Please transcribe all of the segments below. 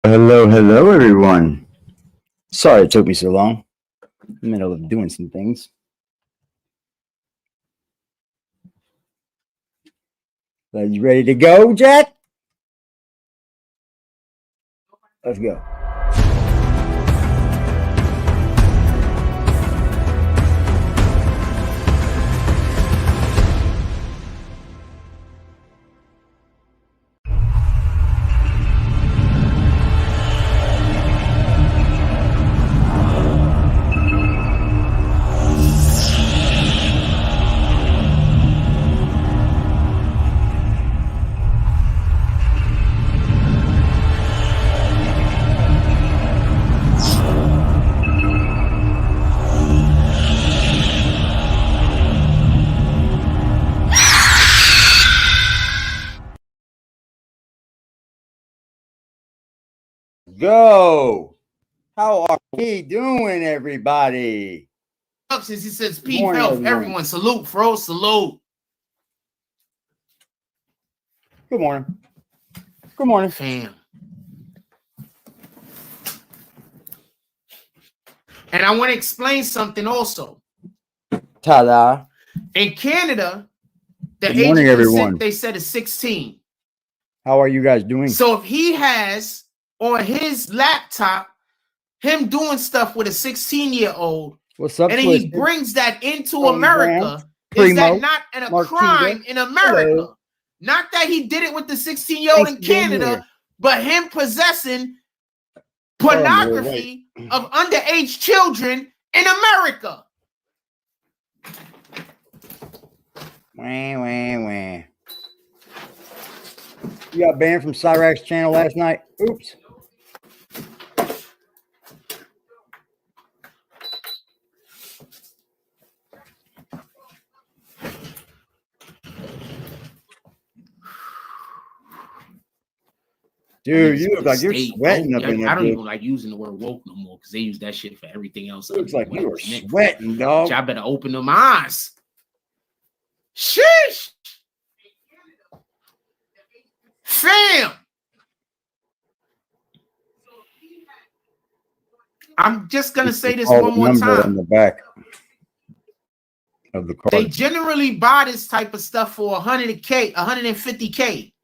Hello, everyone. Sorry it took me so long. In the middle of doing some things. Are you ready to go, Jack? Let's go. Go. How are we doing, everybody? Since he says peace, health, everyone. Salute, bro. Salute. Good morning. Good morning, fam. And I want to explain something also. Ta-da. In Canada, the Good morning, age of everyone. consent, they said is 16. How are you guys doing? So if he has on his laptop him doing stuff with a 16-year-old, What's up, and then Twisted? he brings that into Tony America, Brown, is that Primo, not a Marquita. crime in America? Hello. Not that he did it with the 16-year-old in Thanks for being Canada, here. but him possessing pornography of underage children in America. Wah. You got banned from Cyrax's channel last night? Oops. Dude, you look like you're sweating up in there. I don't even like using the word woke no more because they use that shit for everything else. Looks like you are sweating, dog. I better open them eyes. Sheesh. Fam. I'm just going to say this one more time. On the back of the card. They generally buy this type of stuff for $100K, $150K.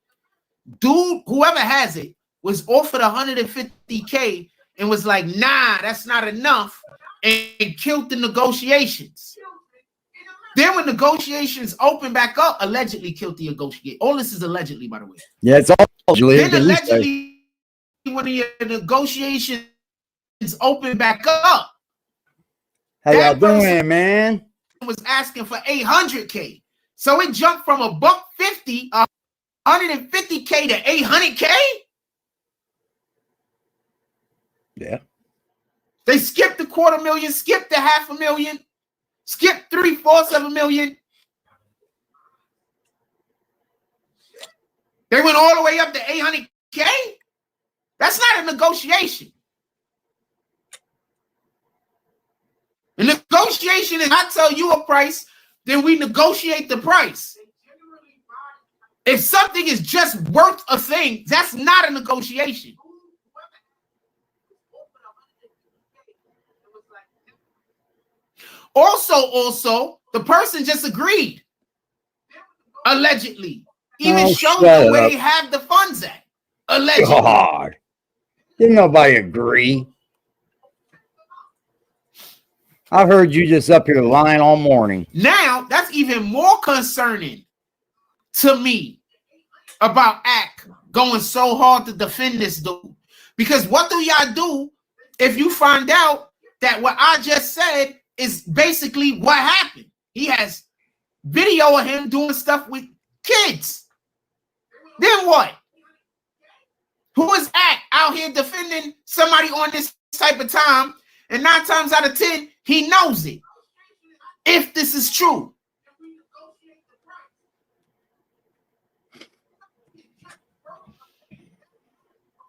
Dude, whoever has it, was offered $150K and was like, nah, that's not enough, and killed the negotiations. Then when negotiations open back up, allegedly killed the negotiation. All this is allegedly, by the way. Yeah, it's all allegedly. Then allegedly, when the negotiations open back up, how y'all doing, man? Was asking for $800K. So it jumped from $150, $150K to $800K. Yeah. They skipped the $250,000, skipped the $500,000, skipped 3/4 of a million. They went all the way up to $800K. That's not a negotiation. The negotiation is I tell you a price, then we negotiate the price. If something is just worth a thing, that's not a negotiation. Also, the person just agreed. Allegedly. Even showed them where they have the funds at. Allegedly. God. Didn't nobody agree? I've heard you just up here lying all morning. Now, that's even more concerning to me about ACT going so hard to defend this dude. Because what do y'all do if you find out that what I just said is basically what happened? He has video of him doing stuff with kids. Then what? Who is ACT out here defending somebody on this type of time? And 9 times out of 10, he knows it. If this is true.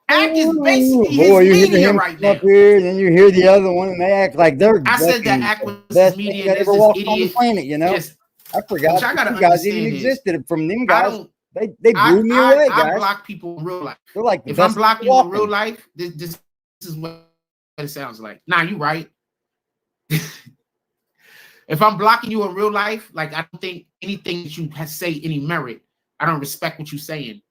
ACT is basically his media right now. Up here, then you hear the other one, and they act like they're. I said that ACT was his media. That ever walked on the planet, you know. I forgot you guys even existed from them guys. They blew me away, guys. I block people in real life. They're like if I'm blocking you in real life, this is what it sounds like. Nah, you right. If I'm blocking you in real life, like I don't think anything that you say any merit. I don't respect what you're saying.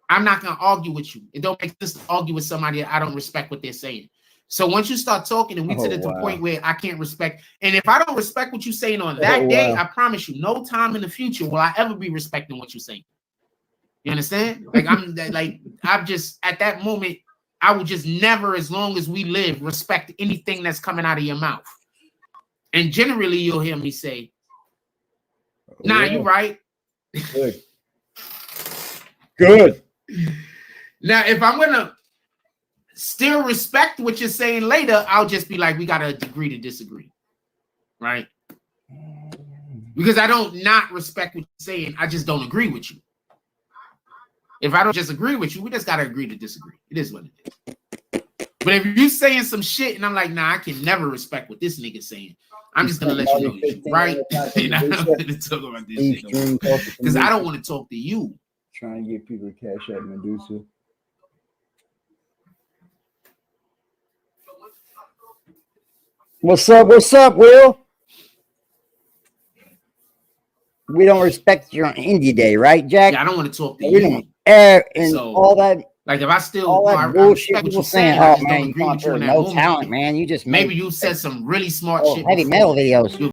I'm not gonna argue with you. It don't make sense to argue with somebody that I don't respect what they're saying. So once you start talking and we to the point where I can't respect, and if I don't respect what you're saying on that day, I promise you, no time in the future will I ever be respecting what you're saying. You understand? Like I'm just at that moment, I will just never, as long as we live, respect anything that's coming out of your mouth. And generally, you'll hear me say, "Nah, you're right." Good. Good. Now, if I'm gonna still respect what you're saying later, I'll just be like, we gotta agree to disagree, right? Because I don't not respect what you're saying, I just don't agree with you. If I don't just agree with you, we just gotta agree to disagree. It is what it is. But if you're saying some shit and I'm like, nah, I can never respect what this nigga's saying, I'm just gonna let you know you, right? And I'm gonna talk about this shit because I don't want to talk to you. Trying to get people to cash out Medusa. What's up? What's up, Will? We don't respect your Indie Day, right, Jack? Yeah, I don't want to talk to we you. Don't air and so, all that. Like if I still all that I bullshit people saying, I oh just man, don't agree with you in that no moment. talent, man. You just maybe you said some really smart shit. Heavy metal videos.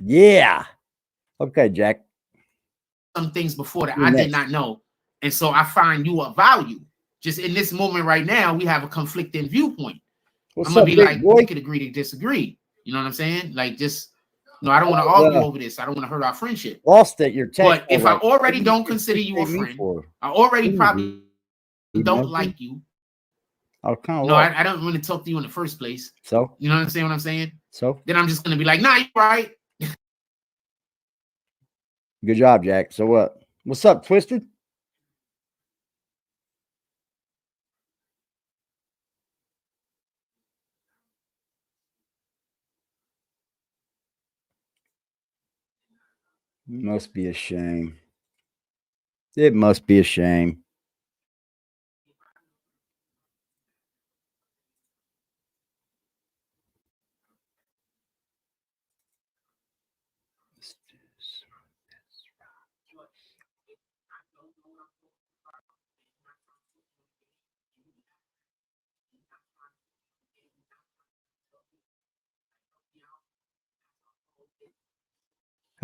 Yeah. Okay, Jack. Some things before that I did not know. And so I find you of value. Just in this moment right now, we have a conflicting viewpoint. I'm going to be like, we could agree to disagree. You know what I'm saying? Like, just, I don't want to argue over this. I don't want to hurt our friendship. Lost it, your text. But if I already don't consider you a friend, I already probably don't like you. No, I don't want to talk to you in the first place. So? You know what I'm saying? So? Then I'm just going to be like, nah, you're right. Good job, Jack. So what? What's up, Twisted? Must be a shame. It must be a shame.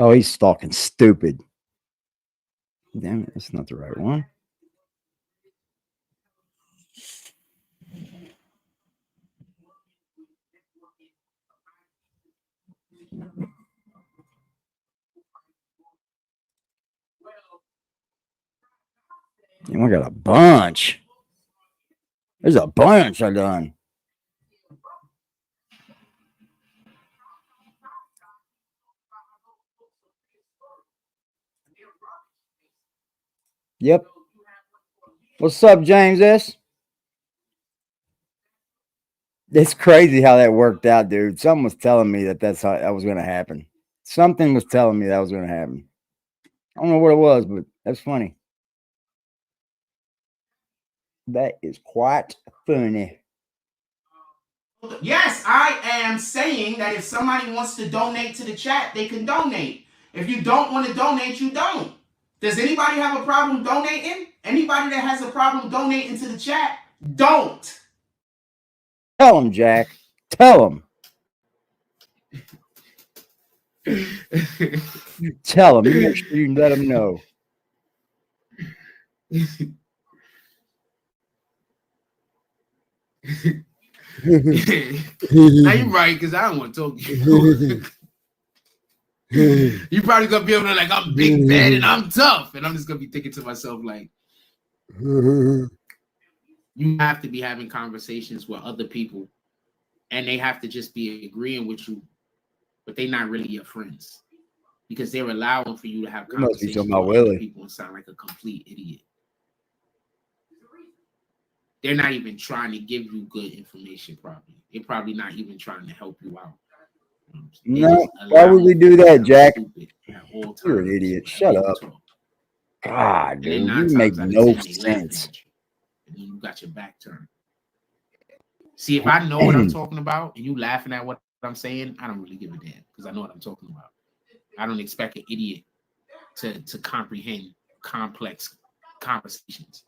Oh, he's stalking stupid. Damn it, that's not the right one. Damn, I got a bunch. There's a bunch I done. Yep. What's up, James S? It's crazy how that worked out, dude. Something was telling me that's how that was going to happen. Something was telling me that was going to happen. I don't know what it was, but that's funny. That is quite funny. Yes, I am saying that if somebody wants to donate to the chat, they can donate. If you don't want to donate, you don't. Does anybody have a problem donating? Anybody that has a problem donating to the chat, don't. Tell him, Jack. Tell him. Tell him. You make sure you let him know. Now you're right, because I don't want to talk to you. You're probably gonna be able to like, I'm big bad and I'm tough, and I'm just gonna be thinking to myself like, you have to be having conversations with other people, and they have to just be agreeing with you, but they're not really your friends because they're allowing for you to have conversations with other people and sound like a complete idiot. They're not even trying to give you good information. Probably they're probably not even trying to help you out. No, why would we do that, Jack? You're an idiot. Shut up. God, dude, you make no sense. And then you got your back turned. See, if I know what I'm talking about and you laughing at what I'm saying, I don't really give a damn because I know what I'm talking about. I don't expect an idiot to comprehend complex conversations.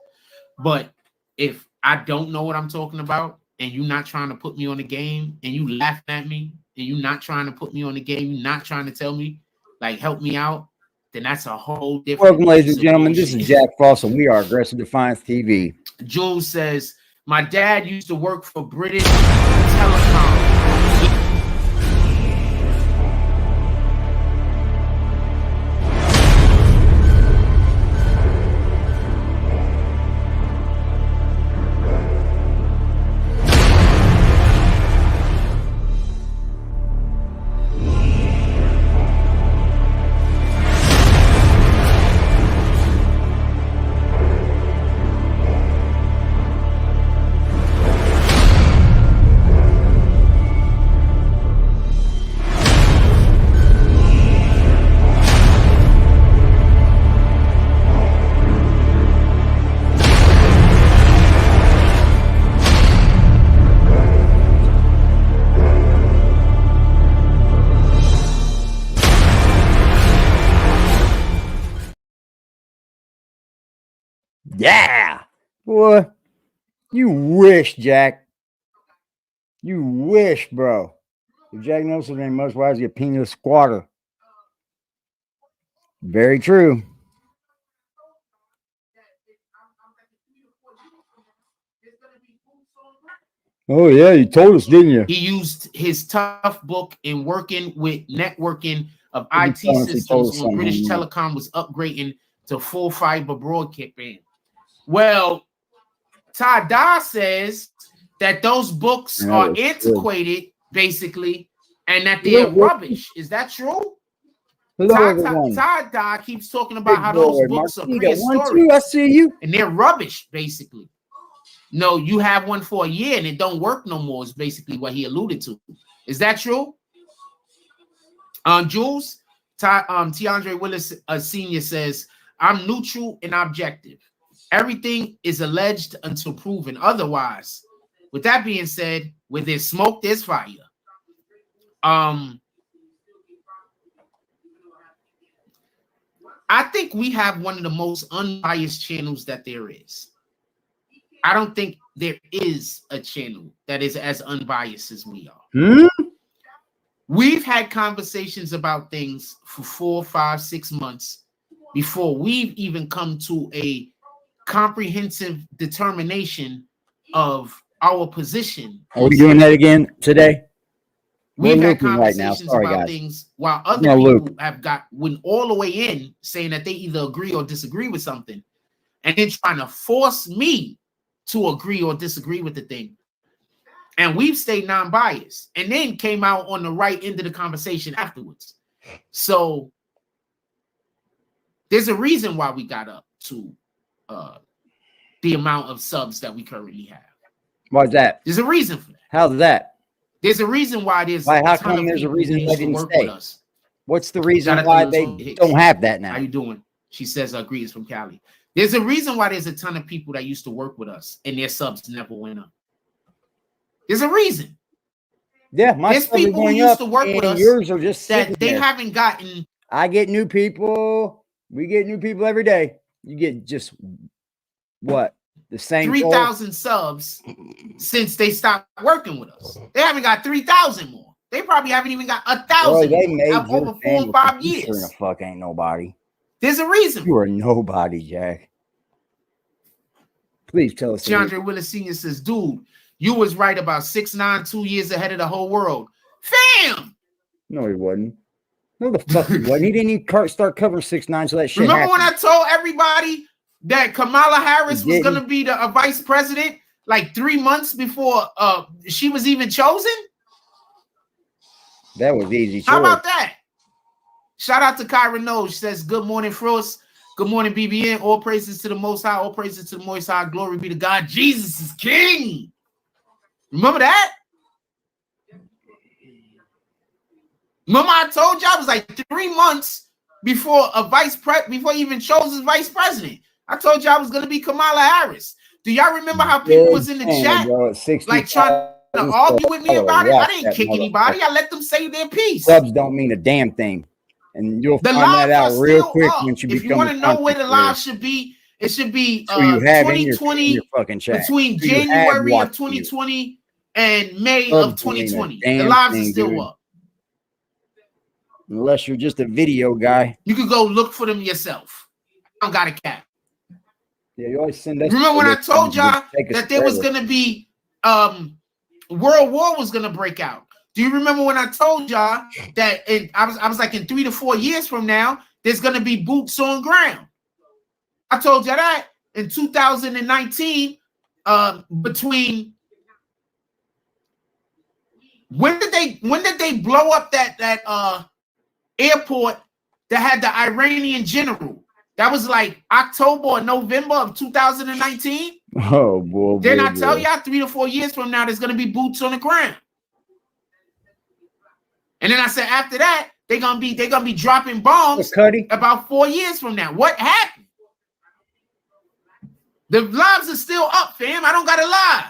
But if I don't know what I'm talking about and you're not trying to put me on the game and you laughing at me and you're not trying to put me on the game, you're not trying to tell me, like, help me out, then that's a whole different. Welcome, ladies and gentlemen. This is Jack Frost, and we are Aggressive Defiance TV. Jules says, my dad used to work for British Telecom. Yeah, boy, you wish, Jack. You wish, bro. If Jack Nelson ain't much, why is he a penis squatter? Very true. Oh, yeah, you told us, didn't you? He used his tough book in working with networking of IT systems when British Telecom was upgrading to full fiber broadband. Well, Tada says that those books are antiquated, basically, and that they're rubbish. Is that true? Tada keeps talking about how those books are prehistoric. I see you. And they're rubbish, basically. No, you have one for a year and it don't work no more, is basically what he alluded to. Is that true? Jules, Tiandre Willis Sr. says, I'm neutral and objective. Everything is alleged until proven otherwise. With that being said, where there's smoke, there's fire. I think we have one of the most unbiased channels that there is. I don't think there is a channel that is as unbiased as we are. We've had conversations about things for 4, 5, 6 months before we've even come to a comprehensive determination of our position. Are we doing that again today? We've had conversations about things while other people went all the way in saying that they either agree or disagree with something and then trying to force me to agree or disagree with the thing. And we've stayed non-biased and then came out on the right end of the conversation afterwards. So there's a reason why we got up to the amount of subs that we currently have. Why's that? There's a reason for that. How's that? There's a reason why there's Why? How a ton come of there's a people reason who they used to didn't work stay? with us. What's the reason Shout out why to they Latoya Hicks. don't have that now? How you doing? She says greetings from Cali. There's a reason why there's a ton of people that used to work with us and their subs never went up. There's a reason. Yeah, my There's subs are people who going used up, to work with and us yours are just sitting that they there. haven't gotten. I get new people. We get new people every day. You get just what? The same 3,000 subs since they stopped working with us. They haven't got 3,000 more. They probably haven't even got 1,000 they more made over 4 or 5 years. Sure in the fuck ain't nobody. There's a reason. You are nobody, Jack. Please tell us. DeAndre Willis Sr. says, dude, you was right about 6'9", 2 years ahead of the whole world. Fam! No, he wasn't. No, the fuck he wasn't. He didn't even start covering 6'9", so that shit Remember happened. when I told everybody that Kamala Harris was going to be the vice president like 3 months before she was even chosen? That was easy. How about that? Shout out to Kyra Nose. She says, good morning, Frost. Good morning, BBN. All praises to the Most High. All praises to the Most High. Glory be to God. Jesus is King. Remember that? Remember I told you I was like 3 months before before he even chose as vice president. I told you I was going to be Kamala Harris. Do y'all remember how people was in the chat like trying to argue with me about it? I didn't kick anybody. I let them say their piece. Subs don't mean a damn thing. And you'll the find that out real quick up. once you if become you want to know where the live should be, it should be so you have 2020 in your fucking chat. between so January of 2020 and May of 2020. The lives are still up. Unless you're just a video guy. You can go look for them yourself. I don't got a cat. Yeah, you always send us. Remember when I told y'all that there was going to be World War was going to break out? Do you remember when I told y'all that I was like in 3 to 4 years from now, there's going to be boots on ground? I told you that in 2019, between when did they blow up that airport that had the Iranian general? That was like October or November of 2019. Oh boy! Didn't I tell y'all 3 to 4 years from now there's going to be boots on the ground? And then I said after that they're gonna be dropping bombs about 4 years from now. What happened? The lives are still up, fam. I don't gotta lie.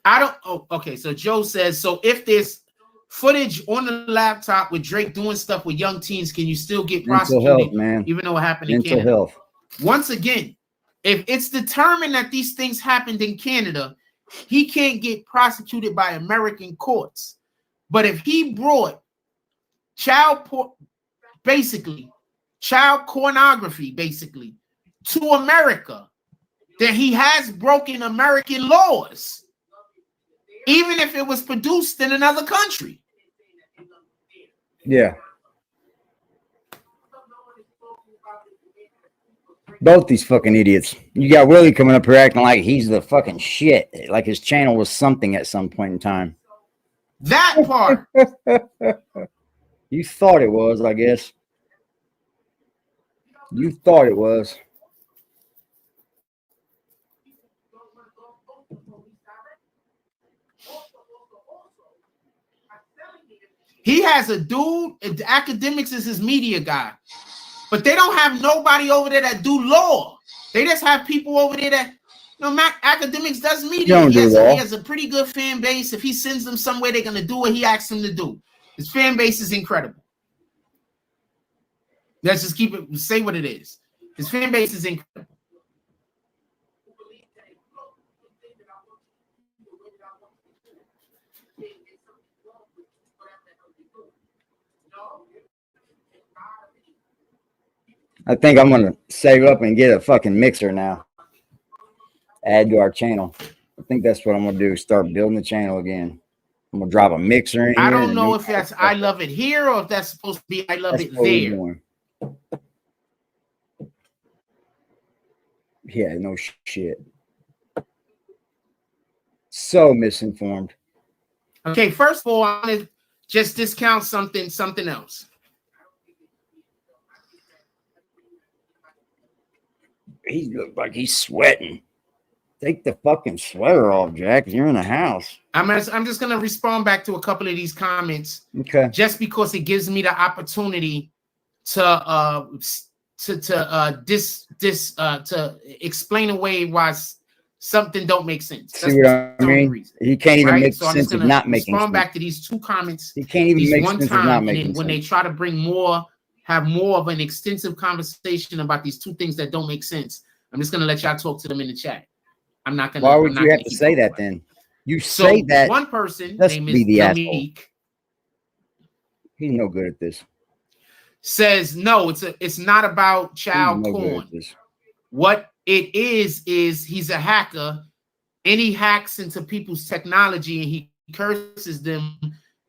I don't. Oh, okay. So Joe says, so if there's footage on the laptop with Drake doing stuff with young teens, can you still get prosecuted, man? Even though it happened in Canada? Health. Once again, if it's determined that these things happened in Canada, he can't get prosecuted by American courts. But if he brought child pornography, to America, then he has broken American laws, even if it was produced in another country. Yeah. Both these fucking idiots. You got Willie coming up here acting like he's the fucking shit. Like his channel was something at some point in time. That part. You thought it was, I guess. You thought it was. He has a dude, academics is his media guy. But they don't have nobody over there that do law. They just have people over there that, academics does media. He has a pretty good fan base. If he sends them somewhere, they're going to do what he asks them to do. His fan base is incredible. Let's just say what it is. His fan base is incredible. I think I'm going to save up and get a fucking mixer now. Add to our channel. I think that's what I'm going to do. Start building the channel again. I'm going to drop a mixer in here. I don't know if that's I Love It Here or if that's supposed to be I Love It There. Yeah, no shit. So misinformed. Okay, first of all, I want to just discount something else. He looks like he's sweating. Take the fucking sweater off, Jack. You're in the house. I'm just gonna respond back to a couple of these comments. Okay. Just because it gives me the opportunity to explain away why something don't make sense. That's See what I mean? reason, he can't even right? make So I'm sense just of gonna not making respond sense. back to these two comments. He can't even make one sense time, of not and making then when sense. they try to bring more, have more of an extensive conversation about these two things that don't make sense, I'm just gonna let y'all talk to them in the chat. I'm not gonna. Why would I'm not you have gonna to keep say that talking about it. then? You So say that. one person, Let's name be is the asshole. Namik, He's no good at this. says no, it's not about child He's no good porn. at this. What it is he's a hacker, and he hacks into people's technology and he curses them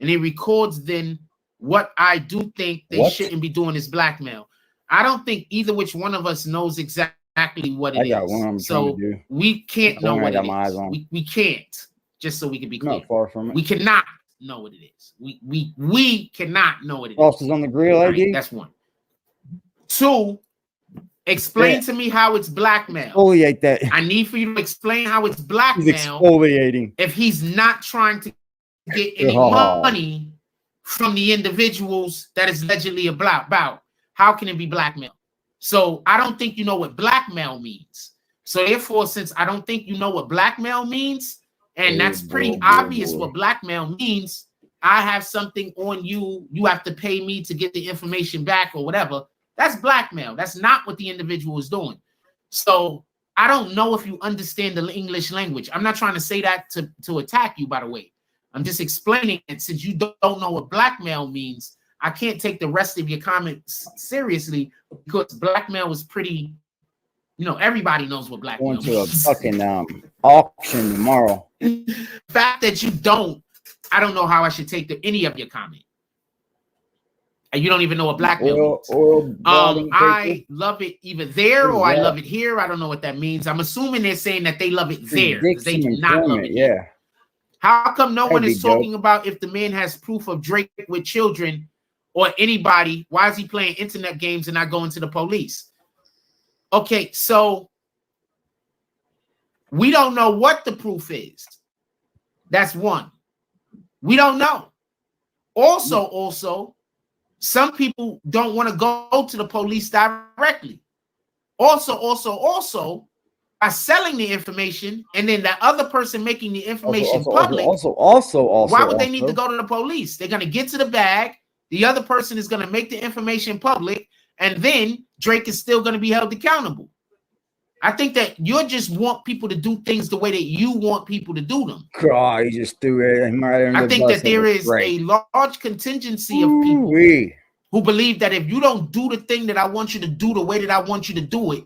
and he records them. What I do think they shouldn't be doing is blackmail. I don't think either which one of us knows exactly what it I got is. one I'm So trying to do. we can't know what I got it my eyes is. on. We can't, just so we can be clear. Not far from it. We cannot know what it is. We cannot know what it is. Sauce is on the grill, Right? AD. That's one. Two, explain to me how it's blackmail. Exfoliate that. I need for you to explain how it's He's blackmail exfoliating. if he's not trying to get any money from the individuals that is allegedly about. How can it be blackmail? So I don't think you know what blackmail means. So therefore, since I don't think you know what blackmail means, and that's pretty obvious what blackmail means, I have something on you, you have to pay me to get the information back or whatever. That's blackmail. That's not what the individual is doing. So I don't know if you understand the English language. I'm not trying to say that to attack you, by the way. I'm just explaining it. Since you don't know what blackmail means, I can't take the rest of your comments seriously because blackmail is pretty, everybody knows what blackmail means. Going to a fucking auction tomorrow. The fact that you don't, I don't know how I should take any of your comment. And you don't even know what blackmail means. I love it either there or I love it here. I don't know what that means. I'm assuming they're saying that they love it there because they do not love it here. How come no one is talking about if the man has proof of Drake with children or anybody? Why is he playing internet games and not going to the police? Okay, so we don't know what the proof is. That's one. We don't know. Also, some people don't want to go to the police directly. Also, by selling the information and then the other person making the information public. Why would they need to go to the police? They're going to get to the bag. The other person is going to make the information public, and then Drake is still going to be held accountable. I think that you just want people to do things the way that you want people to do them. God, he just threw it right under the bus. I think that there is a large contingency of people who believe that if you don't do the thing that I want you to do the way that I want you to do it,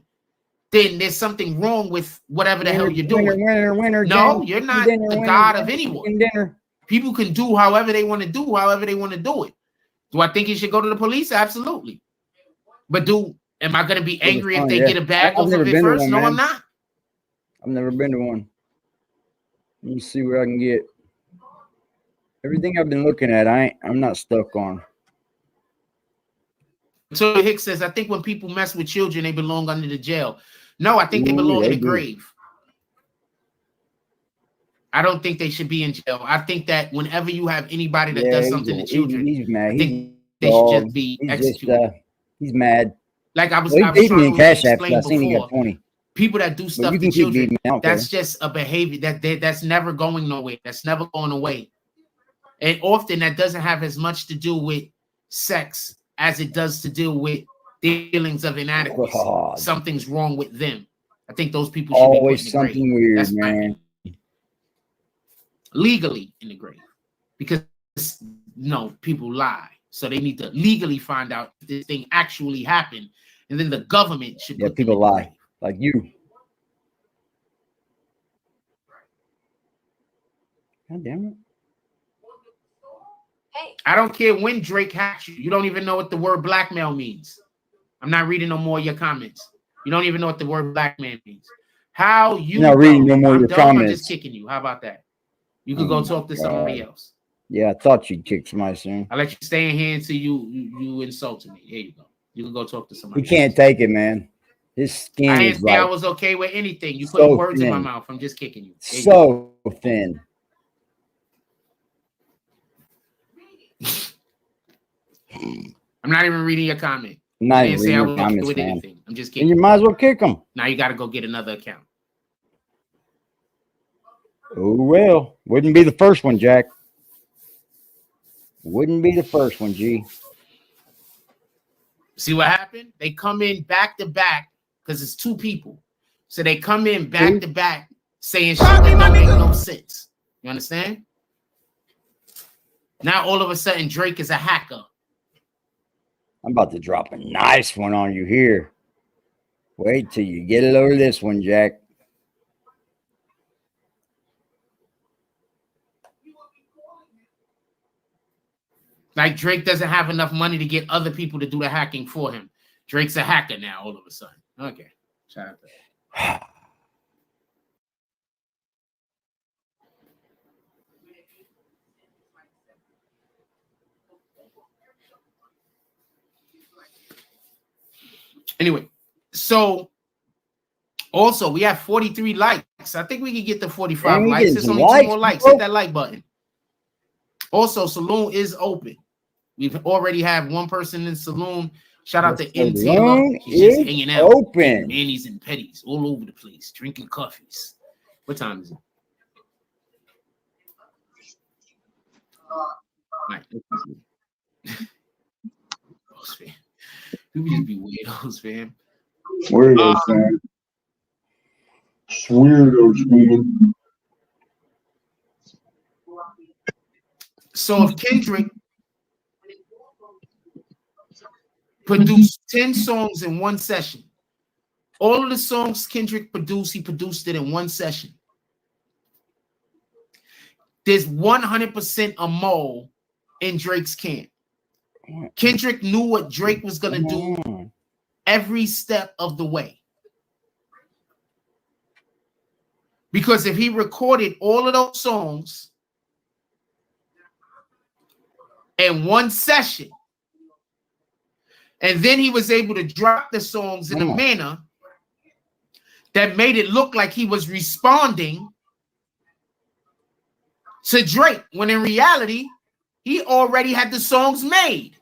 then there's something wrong with whatever the hell you're doing. No, you're not the God of anyone. People can do however they want to do, however they want to do it. Do I think you should go to the police? Absolutely. But am I going to be angry if they get a bag off of it first? No, I'm not. I've never been to one. Let me see what I can get. Everything I've been looking at, I'm not stuck on. So Hicks says, I think when people mess with children, they belong under the jail. No, I think they belong in the grave. I don't think they should be in jail. I think that whenever you have anybody that does something to children, he's mad. I think they should just be executed. He's mad. Like I was trying to explain before. People that do stuff to children, that's just a behavior that's never going nowhere. That's never going away. And often that doesn't have as much to do with sex as it does to deal with feelings of inadequacy. Something's wrong with them. I think those people should always be put in the something grave. weird, That's man. Legally in the grave, because people lie, so they need to legally find out if this thing actually happened, and then the government should. Yeah, people lie like you. God damn it. Hey. I don't care when Drake hacks you. You don't even know what the word blackmail means. I'm not reading no more of your comments. You don't even know what the word blackmail means. How you not reading no more of your comments. I'm just kicking you. How about that? You could go talk to somebody else. Yeah, I thought you'd kick somebody soon. I'll let you stay in here until you insulted me. Here you go. You can go talk to He somebody can't else. take it, man. His skin I is didn't say I like was okay with anything. You putting so words in my thin. mouth. I'm just kicking you. Here you go. So thin. I'm not even reading your comment. I'm I not didn't even say reading I your was okay comments, with man. anything. I'm just And kicking you you. might as well kick him. Now you got to go get another account. Oh, well. Wouldn't be the first one, Jack. Wouldn't be the first one, G. See what happened? They come in back to back because it's two people. So they come in back to back saying shit that don't make no sense. You understand? Now all of a sudden Drake is a hacker. I'm about to drop a nice one on you here. Wait till you get a load of this one, Jack. Like Drake doesn't have enough money to get other people to do the hacking for him. Drake's a hacker now all of a sudden. Okay. Shout out to that. Anyway, so also we have 43 likes. I think we can get to 45 Damn, likes. There's only 2 more likes. Hit that like button. Also, Saloon is open. We've already had one person in Saloon. Shout out to N. Taylor. He's just hanging out. Open. Mannies and petties all over the place, drinking coffees. What time is it? Right. People just be weirdos, fam. Weirdos, man. Weirdos, man. So if Kendrick produced 10 songs in one session, all of the songs Kendrick produced, he produced it in one session. There's 100% a mole in Drake's camp. Kendrick knew what Drake was going to do every step of the way. Because if he recorded all of those songs in one session, and then he was able to drop the songs in a manner that made it look like he was responding to Drake, when in reality, he already had the songs made.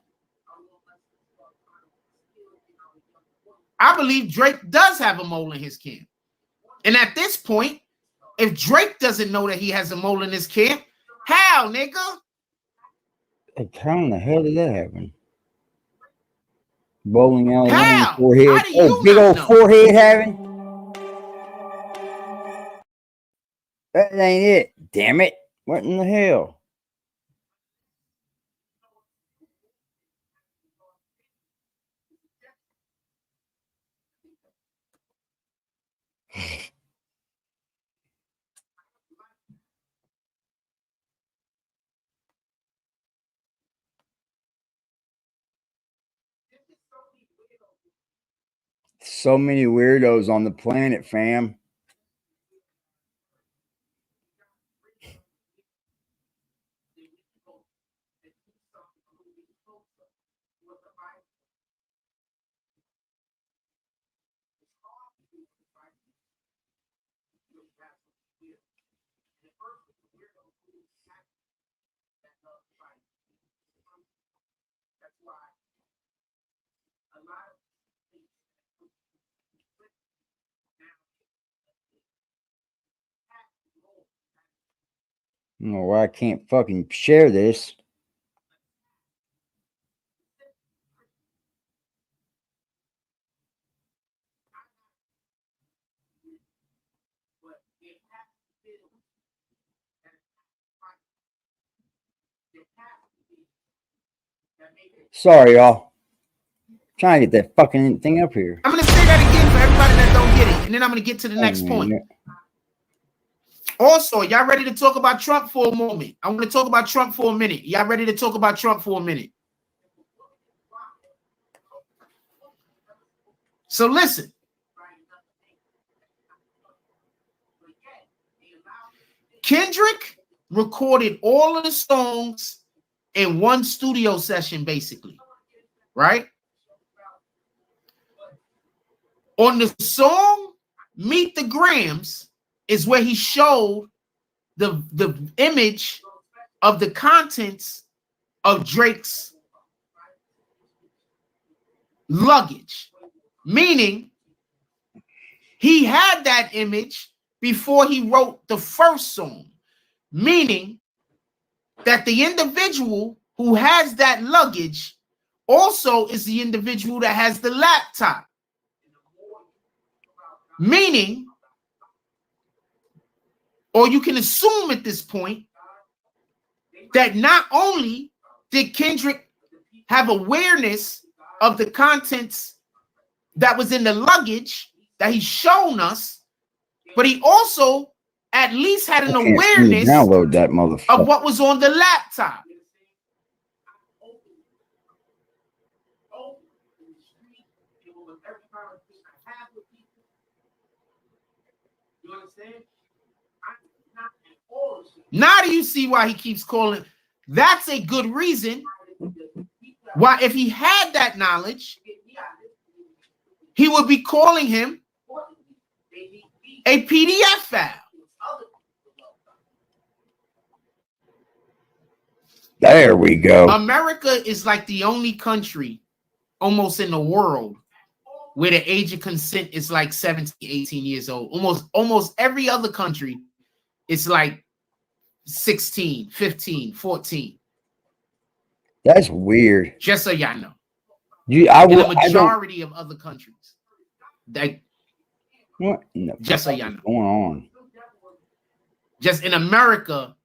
I believe Drake does have a mole in his camp. And at this point, if Drake doesn't know that he has a mole in his camp, how, nigga? How in the hell did that happen? Bowling alley How? forehead. How do you big old know? forehead having. That ain't it. Damn it. What in the hell? So many weirdos on the planet, fam. I don't know why I can't fucking share this. Sorry, y'all. Trying to get that fucking thing up here. I'm going to say that again for everybody that don't get it. And then I'm going to get to the next point. Also, y'all ready to talk about Trump for a moment? I want to talk about Trump for a minute. Y'all ready to talk about Trump for a minute? So listen. Kendrick recorded all of the songs in one studio session, basically, right? On the song Meet the Grams is where he showed the image of the contents of Drake's luggage, meaning he had that image before he wrote the first song, meaning that the individual who has that luggage also is the individual that has the laptop, meaning, or you can assume at this point, that not only did Kendrick have awareness of the contents that was in the luggage that he's shown us, but he also at least had an awareness download that motherfucker of what was on the laptop. You understand? Now do you see why he keeps calling? That's a good reason why, if he had that knowledge, he would be calling him a PDF file. There we go. America is like the only country almost in the world where the age of consent is like 17, 18 years old. Almost every other country, it's like 16, 15, 14. That's weird. Just so y'all know. In the majority of other countries. What in the just so y'all know. Going on? Just in America,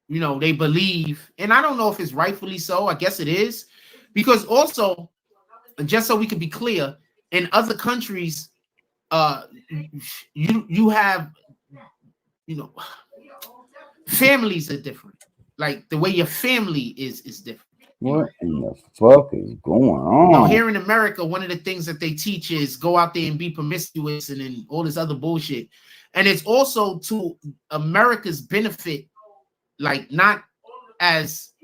you know, they believe, and I don't know if it's rightfully so. I guess it is. Because also, just so we can be clear, in other countries, you have, you know, families are different. Like the way your family is different. What in the fuck is going on? Now, here in America, one of the things that they teach is go out there and be promiscuous and then all this other bullshit. And it's also to America's benefit, like not as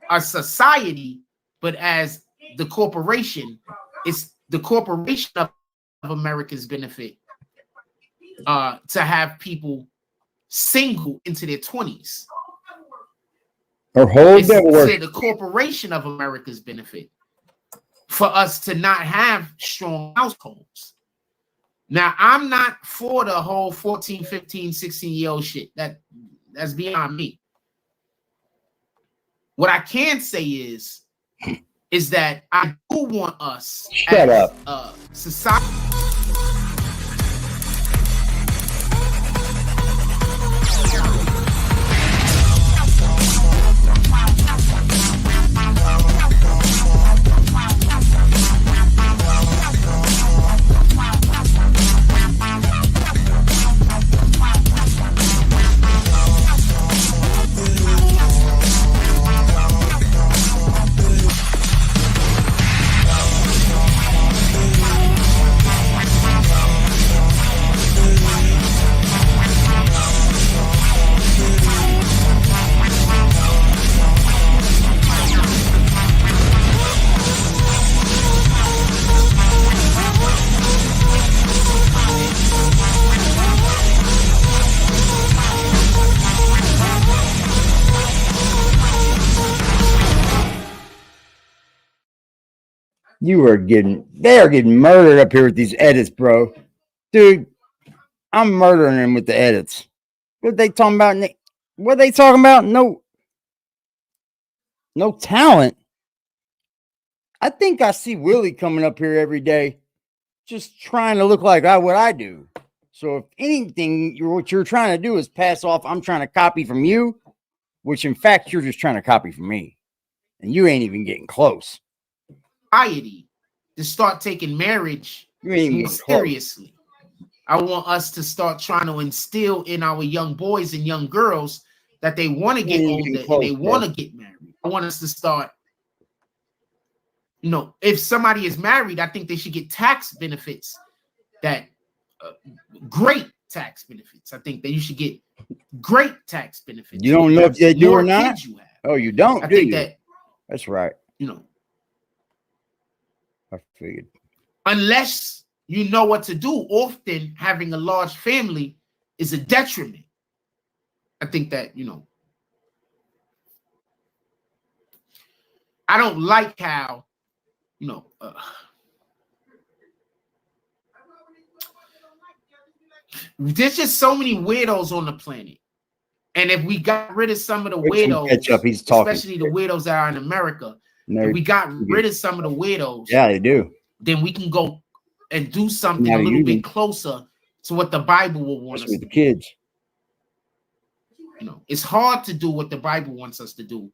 a society, but as the corporation. It's the corporation of America's benefit to have people single into their 20s. Her whole It's to the corporation of America's benefit for us to not have strong households. Now, I'm not for the whole 14, 15, 16-year-old shit. That's beyond me. What I can say is that I do want us as a society. They are getting murdered up here with these edits, bro. Dude, I'm murdering them with the edits. What they talking about? What they talking about? No talent. I think I see Willie coming up here every day, just trying to look like what I do. So if anything, what you're trying to do is pass off, I'm trying to copy from you, which in fact, you're just trying to copy from me. And you ain't even getting close. To start taking marriage more seriously. I want us to start trying to instill in our young boys and young girls that they want to get older and they want to get married. I want us to start, you know, if somebody is married, I think they should get tax benefits, that great tax benefits. I think that you should get great tax benefits. You don't know if they do more or not? kids you have. Oh, you don't, I do think you? that, That's right. you know, I figured. unless you know what to do, often having a large family is a detriment. I think that, you know, I don't like how, you know, there's just so many weirdos on the planet. And if we got rid of some of the weirdos, catch up. He's talking especially the weirdos that are in America, No, if we got rid of some of the weirdos, yeah, they do. Then we can go and do something Now a little you bit closer to what the Bible will want us with to the kids. You know, it's hard to do what the Bible wants us to do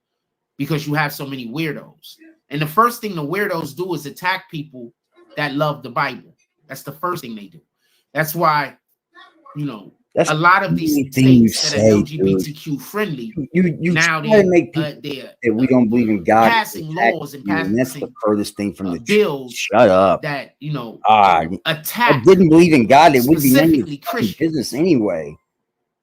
because you have so many weirdos. And the first thing the weirdos do is attack people that love the Bible. That's the first thing they do. That's why, you know, a lot of these states that are LGBTQ friendly, you now try to make people they're that we don't believe in God, passing laws and passing that's the furthest thing from the bills. Shut up. That, you know, attack. I didn't believe in God. It would be none of your Christian business anyway.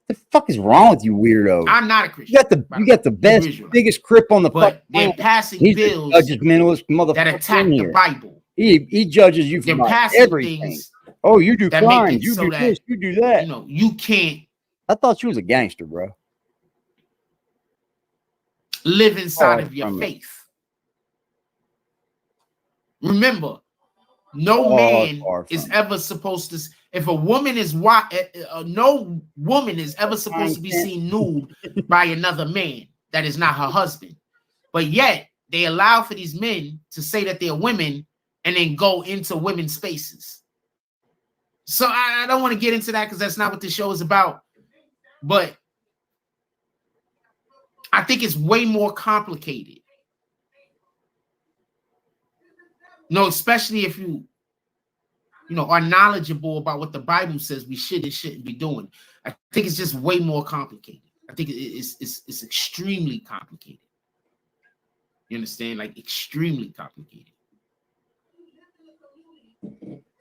The fuck is wrong with you, weirdo? I'm not a Christian. You got the best, biggest crip on the but they're passing bills that attack the Bible. He judges you for everything. Things oh, you do crimes, you do this, you do that. You know, you can't. I thought you was a gangster, bro. Live inside of your faith. Remember, no man is ever supposed to. If a woman is no woman is ever supposed to be seen nude by another man that is not her husband. But yet they allow for these men to say that they're women and then go into women's spaces. So I don't want to get into that because that's not what the show is about. But I think it's way more complicated. No, especially if you are knowledgeable about what the Bible says we should and shouldn't be doing. I think it's just way more complicated. I think it's extremely complicated. You understand? Like extremely complicated.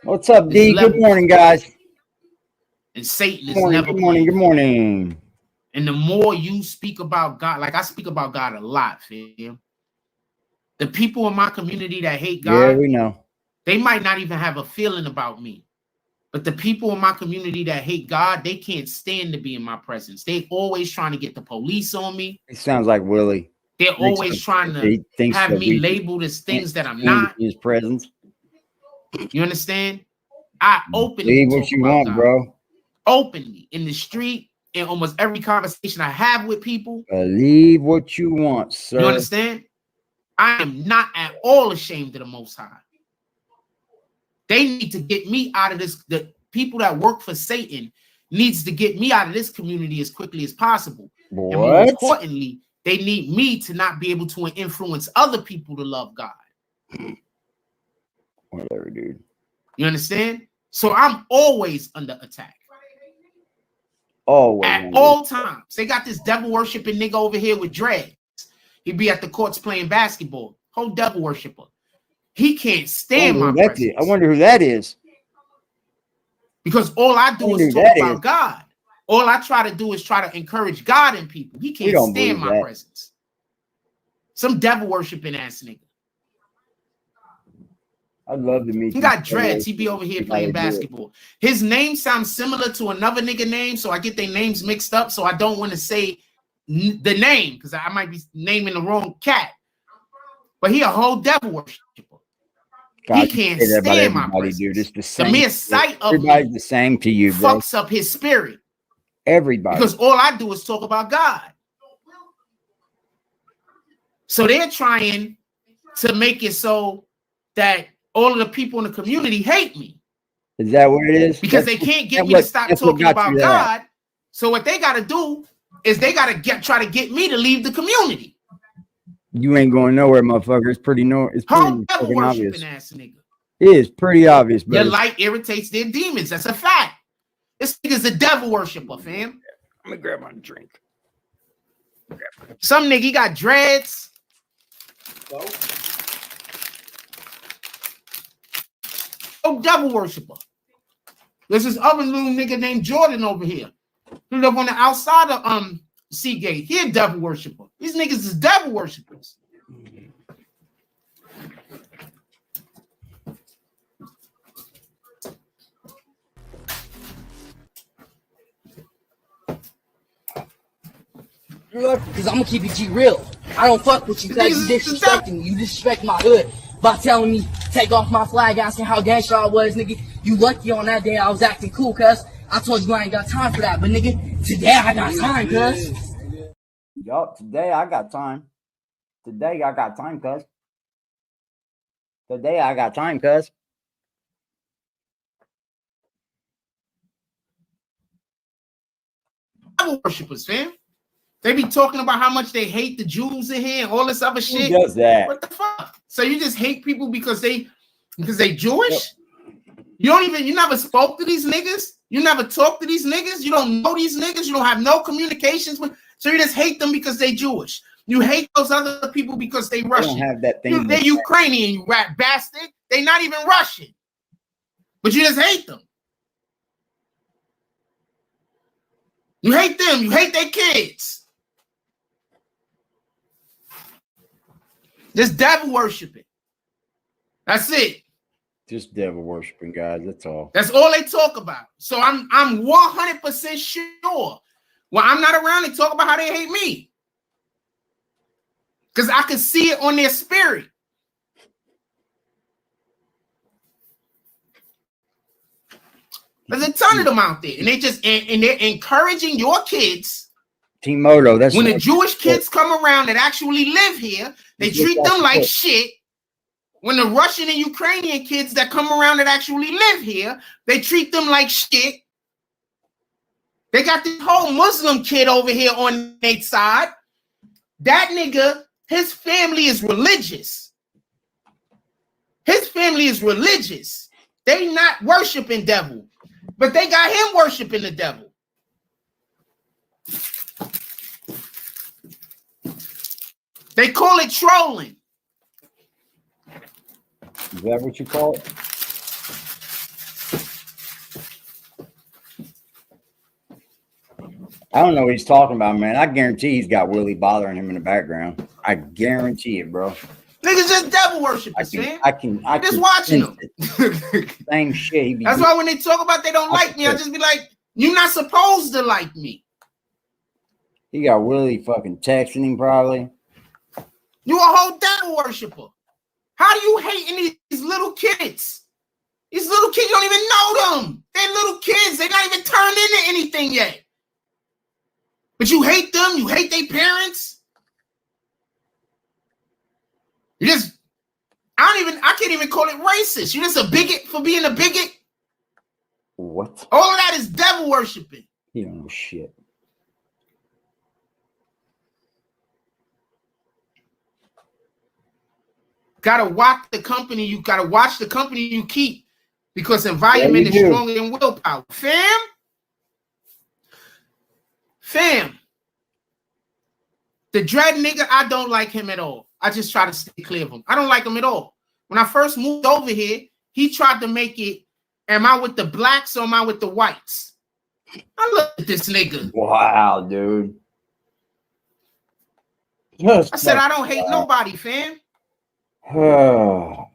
What's up, D? Good morning, guys. And Satan is never. Good morning. Good morning. And the more you speak about God, like I speak about God a lot, fam. The people in my community that hate God, yeah, we know. They might not even have a feeling about me. But the people in my community that hate God, they can't stand to be in my presence. They're always trying to get the police on me. It sounds like Willie. They're always trying to have me labeled as things that I'm not. His presence. You understand? I openly believe what you want, God. Bro. Openly in the street, in almost every conversation I have with people. Believe what you want, sir. You understand? I am not at all ashamed of the Most High. They need to get me out of this. The people that work for Satan needs to get me out of this community as quickly as possible. What? And more importantly, they need me to not be able to influence other people to love God. Whatever, dude. You understand? So I'm always under attack. Always. At all times. They got this devil worshiping nigga over here with dreads. He'd be at the courts playing basketball. Whole devil worshiper. He can't stand my presence. I wonder who that is. Because all I do is talk about God. All I try to do is try to encourage God in people. He can't stand my presence. Some devil worshiping ass nigga. I'd love to meet him. He got dreads. He be over here playing basketball. His name sounds similar to another nigga name, so I get their names mixed up. So I don't want to say the name because I might be naming the wrong cat. But he a whole devil worshiper. God, he can't stand my presence. Dude. It's the same. The mere sight of everybody's the same to you, bro. Fucks up his spirit. Everybody. Because all I do is talk about God. So they're trying to make it so that all of the people in the community hate me. Is that what it is? Because they can't get me to stop talking about God. So what they got to do is they got to try to get me to leave the community. You ain't going nowhere, motherfucker. It's pretty it's pretty fucking obvious. Ass nigga. It is pretty obvious, bro. Your light irritates their demons. That's a fact. This nigga's a devil worshiper, fam. Let me grab my drink. Some nigga, he got dreads. Oh, devil worshiper. There's this other little nigga named Jordan over here. who live on the outside of Seagate. He a devil worshiper. These niggas is devil worshipers. Because I'm going to keep it G real. I don't fuck with you because you disrespecting me. You disrespect my hood by telling me take off my flag, asking how gangsta I was, nigga. You lucky on that day I was acting cool, cuz. I told you I ain't got time for that. But, nigga, today I got time, cuz. Yup, today I got time. Today I got time, cuz. Today I got time, cuz. Devil worshippers, fam. They be talking about how much they hate the Jews in here and all this other shit. Who does that? What the fuck? So you just hate people because they Jewish? Yep. You never spoke to these niggas? You never talked to these niggas? You don't know these niggas? You don't have no communications with, so you just hate them because they Jewish. You hate those other people because they Russian. They don't have that thing. They're Ukrainian, you rat bastard. They not even Russian. But you just hate them. You hate them. You hate their kids. Just devil worshiping. That's it. Just devil worshiping, guys. That's all. That's all they talk about. So I'm 100% sure when I'm not around, they talk about how they hate me. Because I can see it on their spirit. There's a ton of them out there. And they're encouraging your kids. T-Moto, that's when the Jewish kids come around that actually live here, they treat them like shit. When the Russian and Ukrainian kids that come around that actually live here, they treat them like shit. They got this whole Muslim kid over here on their side. That nigga, his family is religious. His family is religious. They not worshiping devil, but they got him worshiping the devil. They call it trolling. Is that what you call it? I don't know what he's talking about, man. I guarantee he's got Willie bothering him in the background. I guarantee it, bro. Niggas just devil worshipers, man. I can just watching them. Same shit. That's why when they talk about they don't like me, I just be like, you're not supposed to like me. He got Willie fucking texting him probably. You a whole devil worshiper. How do you hate these little kids? These little kids, you don't even know them. They're little kids. They're not even turned into anything yet. But you hate them. You hate their parents. You just, I can't even call it racist. You're just a bigot for being a bigot. What? All of that is devil worshiping. You don't know shit. Gotta watch the company. You gotta watch the company you keep because environment is stronger than willpower. Fam. The dread nigga, I don't like him at all. I just try to stay clear of him. I don't like him at all. When I first moved over here, he tried to make it, am I with the blacks or am I with the whites? I look at this nigga. Wow, dude. I said, I don't hate nobody, fam. I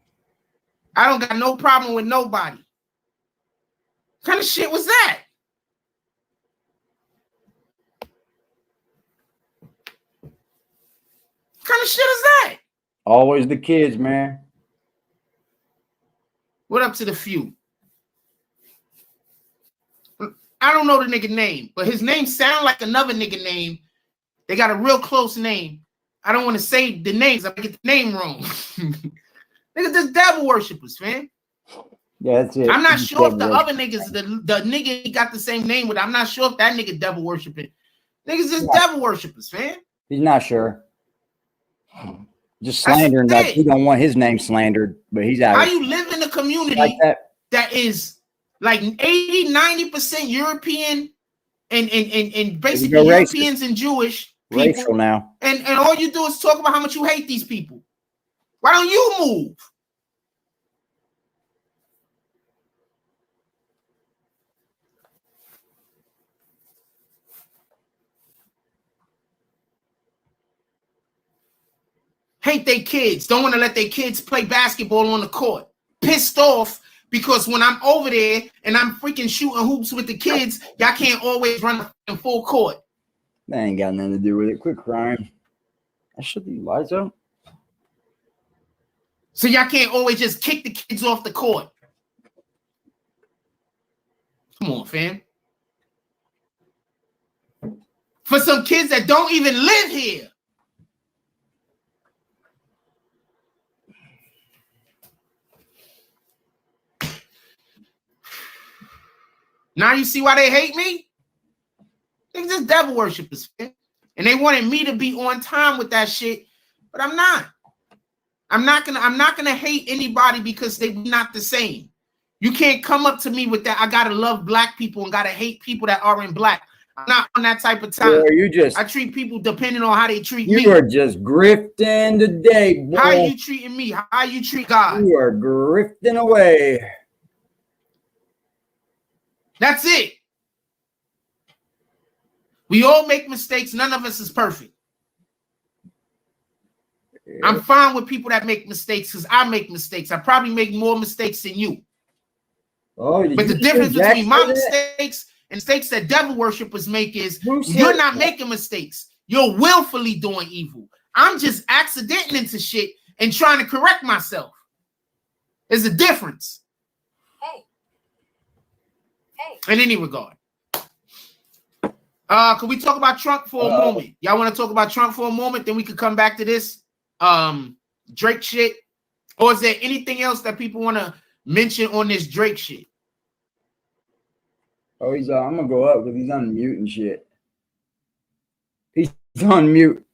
don't got no problem with nobody. What kind of shit was that? What kind of shit is that? Always the kids, man. What up to the few? I don't know the nigga name, but his name sound like another nigga name. They got a real close name. I don't want to say the names. I get the name wrong. Niggas just devil worshippers, man. Yeah, that's it. I'm not sure if the other niggas, the nigga he got the same name with, I'm not sure if that nigga devil worshiping. Niggas just devil worshippers, man. He's not sure. Just slandering that. He don't want his name slandered, but he's out. How you live in a community like that is like 80-90% European and basically Europeans and Jewish people. Racial now. And all you do is talk about how much you hate these people. Why don't you move? hate their kids, don't want to let their kids play basketball on the court, pissed off because when I'm over there and I'm freaking shooting hoops with the kids, y'all can't always run in full court. That ain't got nothing to do with it. Quit crying. I should be lights out. So y'all can't always just kick the kids off the court. Come on, fam. For some kids that don't even live here. Now you see why they hate me? They're just devil worshippers, man. And they wanted me to be on time with that shit, but I'm not. I'm not gonna hate anybody because they're not the same. You can't come up to me with that. I gotta love black people and gotta hate people that aren't black. I'm not on that type of time. I treat people depending on how they treat me. You are just grifting today, boy. How are you treating me? How you treat God? You are grifting away. That's it. We all make mistakes. None of us is perfect. Yeah. I'm fine with people that make mistakes because I make mistakes. I probably make more mistakes than you. Oh, but the difference between my mistakes and mistakes that devil worshippers make is you're not making mistakes. You're willfully doing evil. I'm just accidenting into shit and trying to correct myself. There's a difference. In any regard. Can we talk about Trump for a moment? Y'all want to talk about Trump for a moment? Then we could come back to this Drake shit. Or is there anything else that people want to mention on this Drake shit? Oh, he's I'm gonna go up because he's on mute and shit. He's on mute.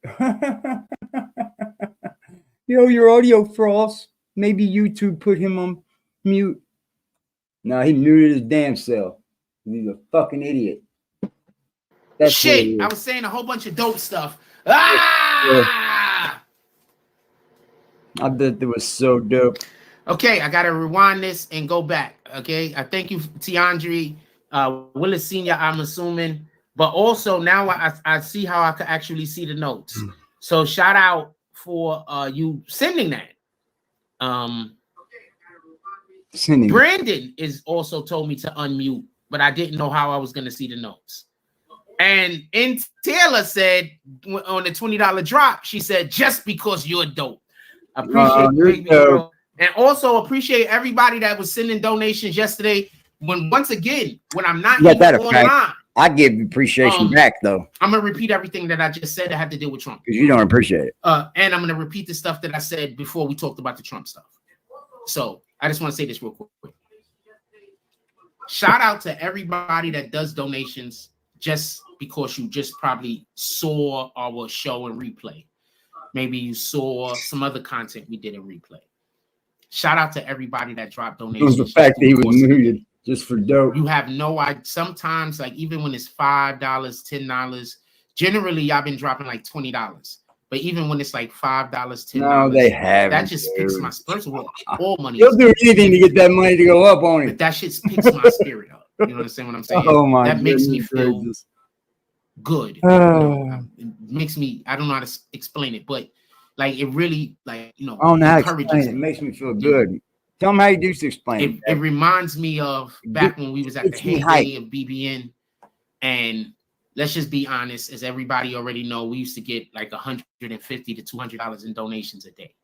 Yo, your audio froze. Maybe YouTube put him on mute. No, he muted his damn self. He's a fucking idiot. That's shit. I was saying a whole bunch of dope stuff. Ah! I bet that was so dope. Okay, I gotta rewind this and go back. Okay, I thank you, Tiandre, Willis Senior. I'm assuming, but also now I see how I could actually see the notes. So shout out for you sending that. Brandon is also told me to unmute, but I didn't know how I was gonna see the notes. And Taylor said on the $20 drop, she said, just because you're dope. I appreciate you. And also appreciate everybody that was sending donations yesterday. When I'm not even online, I give appreciation back though. I'm gonna repeat everything that I just said that had to deal with Trump. Because you don't appreciate it. And I'm gonna repeat the stuff that I said before we talked about the Trump stuff. So I just want to say this real quick. Shout out to everybody that does donations just because you just probably saw our show in replay. Maybe you saw some other content we did in replay. Shout out to everybody that dropped donations. It was the fact that he was muted just for dope. You have no idea. Sometimes, like even when it's $5, $10, generally y'all been dropping like $20. But even when it's like $5, $10, no, they have that just picks my spirit. All money. You'll do anything to get that money to go up on it. But that shit picks my spirit up. You understand what I'm saying? Oh my! That makes me feel good. It makes me. I don't know how to explain it, but like it really, like encourages. It makes me feel good. Tell them how you do to explain it. It reminds me of back when we was at the heyday of BBN, and let's just be honest, as everybody already know, we used to get like $150 to $200 in donations a day.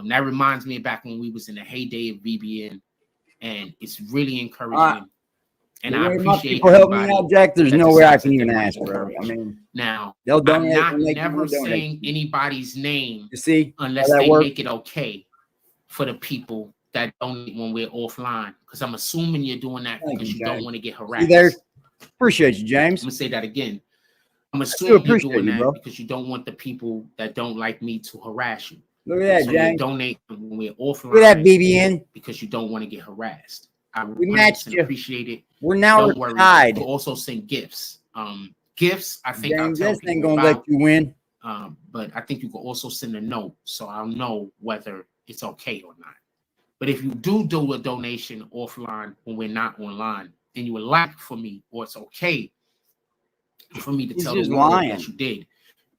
That reminds me of back when we was in the heyday of BBN, and it's really encouraging. And I appreciate people help me out, Jack. There's no way I can even ask for it. I mean, now they'll donate. I'm never saying anybody's name, you see, unless they make it okay for the people that donate when we're offline. Because I'm assuming you're doing that because you don't want to get harassed. There, appreciate you, James. I'm gonna say that again. I'm assuming you're doing that because you don't want the people that don't like me to harass you. Look at that, James. Donate when we're offline. Look at that, BBN. Because you don't want to get harassed. We matched you. Appreciate it. We're now tied. We'll also send gifts. Gifts. I think James, this ain't gonna let you win. But I think you can also send a note, so I'll know whether it's okay or not. But if you do a donation offline when we're not online, and you would like for me, or it's okay for me to tell the world that you did,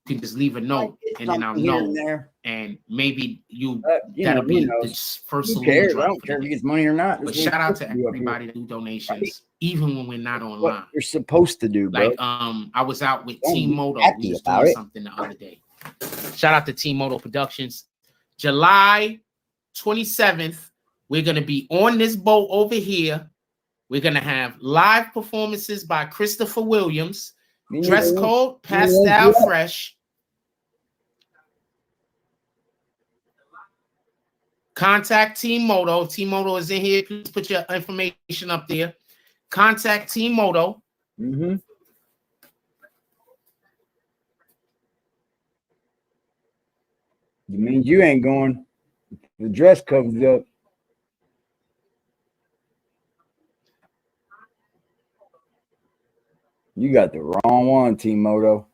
can just leave a note, and then I'll know. And maybe that'll be the first saloon drop. I don't care if he gets money or not. But shout out to everybody that do donations, even when we're not online. What you're supposed to do, bro. Like I was out with Team Moto. We was doing something the other day. Shout out to Team Moto Productions. July 27th, we're gonna be on this boat over here. We're gonna have live performances by Christopher Williams. Dress code pastel fresh. Contact Team Moto. Team Moto is in here. Please put your information up there. Contact Team Moto. Mm-hmm. It means you ain't going. The dress code's up. You got the wrong one, Team Moto.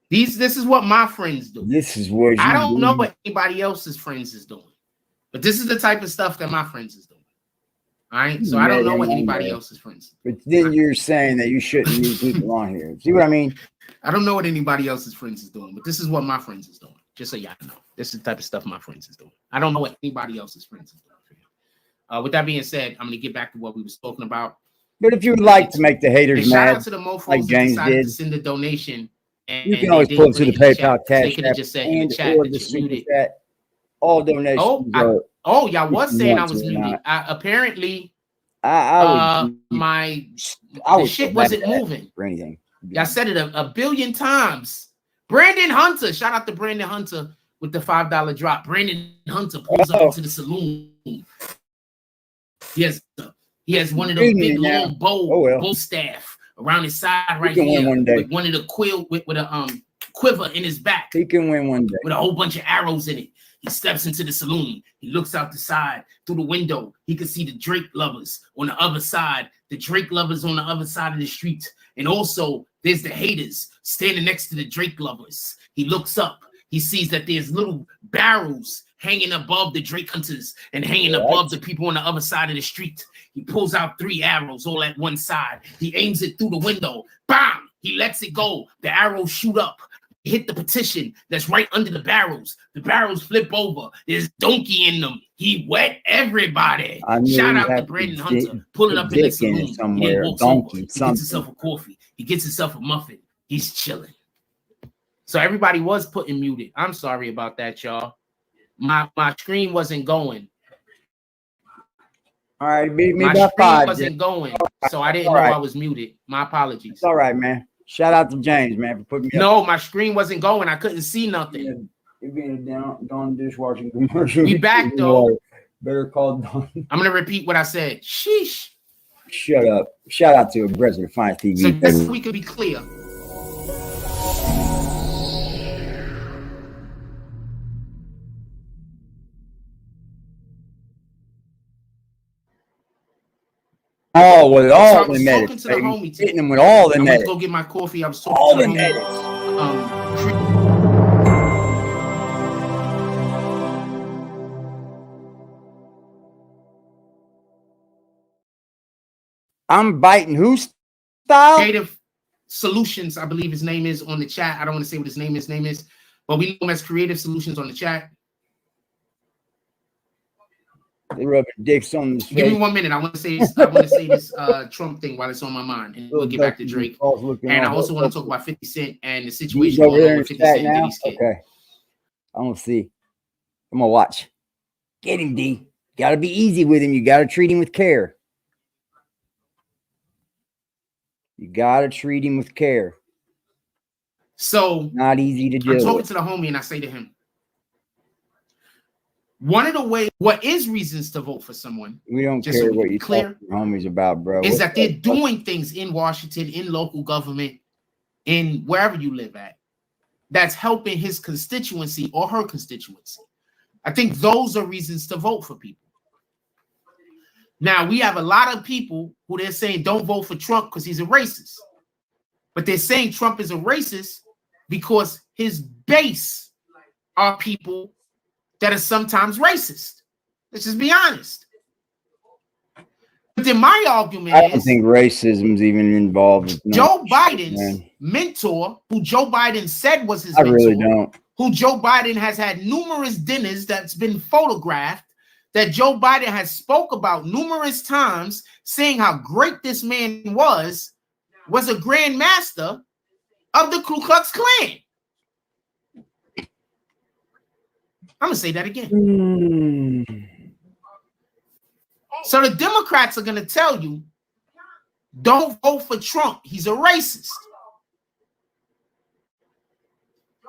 This is what my friends do. This is what I don't know what anybody else's friends is doing, but this is the type of stuff that my friends is doing. All right, so I don't know what anybody else's friends do. But then you're saying that you shouldn't need people on here. See what I mean? I don't know what anybody else's friends is doing, but this is what my friends is doing. Just so y'all know, this is the type of stuff my friends is doing. I don't know what anybody else's friends is doing. With that being said, I'm gonna get back to what we was talking about. But if you would like to make the haters mad, shout out to the mofos like James did, to send a donation. And you can always pull it to the PayPal cash app just said in the chat or the super chat. All donations. Y'all was saying I was muted. Apparently, the shit wasn't moving for anything. Y'all said it a billion times. Brandon Hunter, shout out to Brandon Hunter with the $5 drop. Brandon Hunter pulls up into the saloon. He has one of those big long bow staff around his side right here with one of the with a quiver in his back. He can win one day with a whole bunch of arrows in it. He steps into the saloon. He looks out the side through the window. He can see the Drake lovers on the other side. The Drake lovers on the other side of the street, and also there's the haters standing next to the Drake lovers. He looks up. He sees that there's little barrels hanging above the Drake hunters and hanging above the people on the other side of the street. He pulls out 3 arrows all at one side. He aims it through the window. Bam! He lets it go. The arrows shoot up. Hit the petition that's right under the barrels. The barrels flip over. There's donkey in them. He wet everybody. Shout out to Brandon Hunter. Pull it up in the saloon. Somewhere. He gets himself a coffee. He gets himself a muffin. He's chilling. So everybody was putting muted. I'm sorry about that, y'all. My screen wasn't going. All right, beat me my by 5. Wasn't going, so I didn't know I was muted. My apologies. It's all right, man. Shout out to James, man, for putting me up. My screen wasn't going. I couldn't see nothing. You're being down dishwashing commercial. We back though. Better call Don. I'm gonna repeat what I said. Sheesh. Shut up. Shout out to Aggressive Defiance TV. So this we could be clear. All with all the medics, hitting them with all the medics. Go get my coffee. I was talking all the medics. I'm biting who style? Creative Solutions, I believe his name is on the chat. I don't want to say what his name is, but we know him as Creative Solutions on the chat. They rubbing dicks on this. Give me 1 minute. I want to say this Trump thing while it's on my mind, and we'll get back to Drake. And I also want to talk about 50 Cent and the situation going on with 50 Cent and Diddy's kid. Okay, I'm gonna see. I'm gonna watch. Get him, D. Got to be easy with him. You got to treat him with care. You got to treat him with care. So not easy to do. I'm talking to the homie, and I say to him, one of the ways, what is reasons to vote for someone? We don't care what you talk to your homies about, bro. Is that they're doing things in Washington, in local government, in wherever you live at, that's helping his constituency or her constituency. I think those are reasons to vote for people. Now, we have a lot of people who they're saying don't vote for Trump because he's a racist. But they're saying Trump is a racist because his base are people that are sometimes racist. Let's just be honest. But then my argument is, I don't think racism is even involved. Joe Biden's mentor, who Joe Biden said was his I mentor, really don't. who Joe Biden has had numerous dinners that's been photographed, that Joe Biden has spoke about numerous times, saying how great this man was a grand master of the Ku Klux Klan. I'm going to say that again. So the Democrats are going to tell you, don't vote for Trump. He's a racist.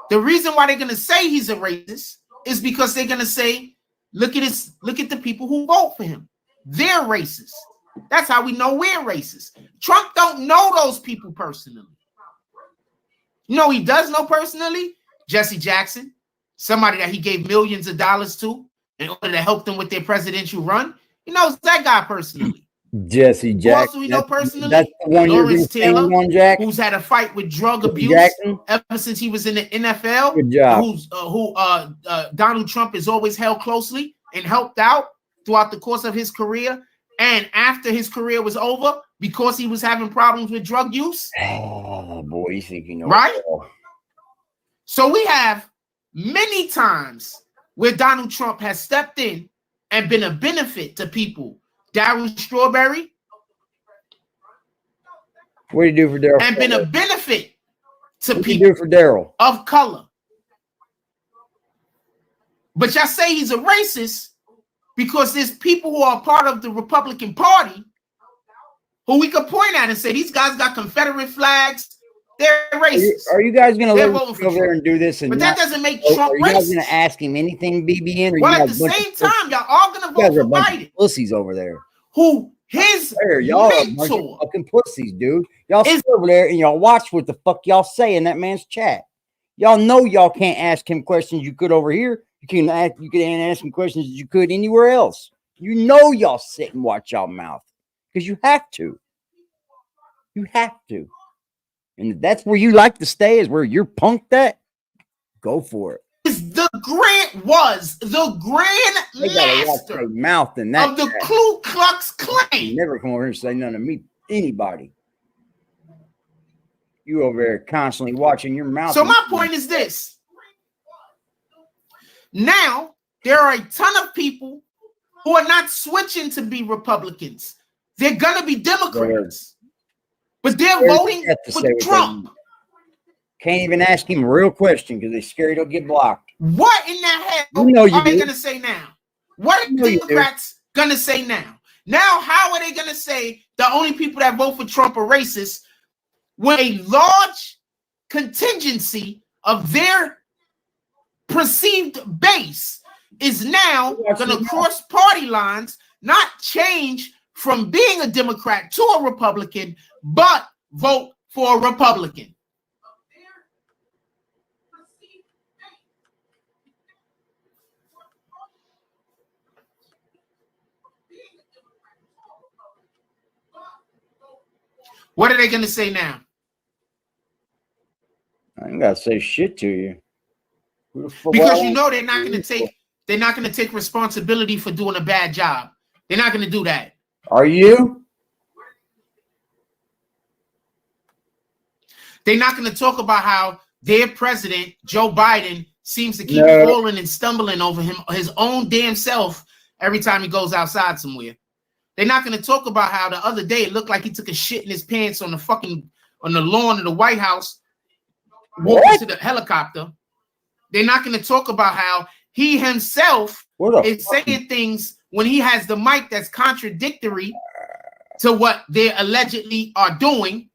The reason why they're going to say he's a racist is because they're going to say, look at this, look at the people who vote for him. They're racist. That's how we know we're racist. Trump don't know those people personally. You know, he does know personally Jesse Jackson, somebody that he gave millions of dollars to in order to help them with their presidential run. He knows that guy personally. Jesse Jackson. Who else do we know personally? That's the one Lawrence Taylor, on, Jack. who's had a fight with drug abuse Jackson. ever since he was in the NFL. Good job. Who Donald Trump has always held closely and helped out throughout the course of his career. And after his career was over, because he was having problems with drug use. Oh boy, you think you know, right? So we have many times where Donald Trump has stepped in and been a benefit to people. Darryl Strawberry. What do you do for Daryl? And been a benefit to what people do for Daryl of color. But y'all say he's a racist because there's people who are part of the Republican Party who we could point at and say these guys got Confederate flags. They're racist. Are you guys going to let him go Trump. there and do this? And but that doesn't make Trump racist. Are you guys going to ask him anything, BBN? Well, at the same time, y'all all going to vote for Biden. Pussies over there. Who his y'all mentor are fucking pussies, dude. Y'all sit over there and y'all watch what the fuck y'all say in that man's chat. Y'all know y'all can't ask him questions you could over here. You can ask him questions you could anywhere else. You know y'all sit and watch y'all mouth because you have to. You have to. And if that's where you like to stay, is where you're punked at, go for it. The grand master mouth in that of the Ku Klux Klan. Never come over here and say nothing to me, anybody. You over there constantly watching your mouth. So my point is this. Now, there are a ton of people who are not switching to be Republicans. They're going to be Democrats. But they're voting for Trump. Can't even ask him a real question because they're scared he'll get blocked. What in the hell are they going to say now? What are Democrats going to say now? Now, how are they going to say the only people that vote for Trump are racist when a large contingency of their perceived base is now going to cross party lines, not change from being a Democrat to a Republican, but vote for a Republican? What are they going to say now? I ain't got to say shit to you. Because you know they're not going to take responsibility for doing a bad job. They're not going to do that. Are you? They're not going to talk about how their president, Joe Biden, seems to keep falling and stumbling over his own damn self every time he goes outside somewhere. They're not going to talk about how the other day it looked like he took a shit in his pants on the lawn of the White House, walking to the helicopter. They're not going to talk about how he himself is saying things when he has the mic that's contradictory to what they allegedly are doing.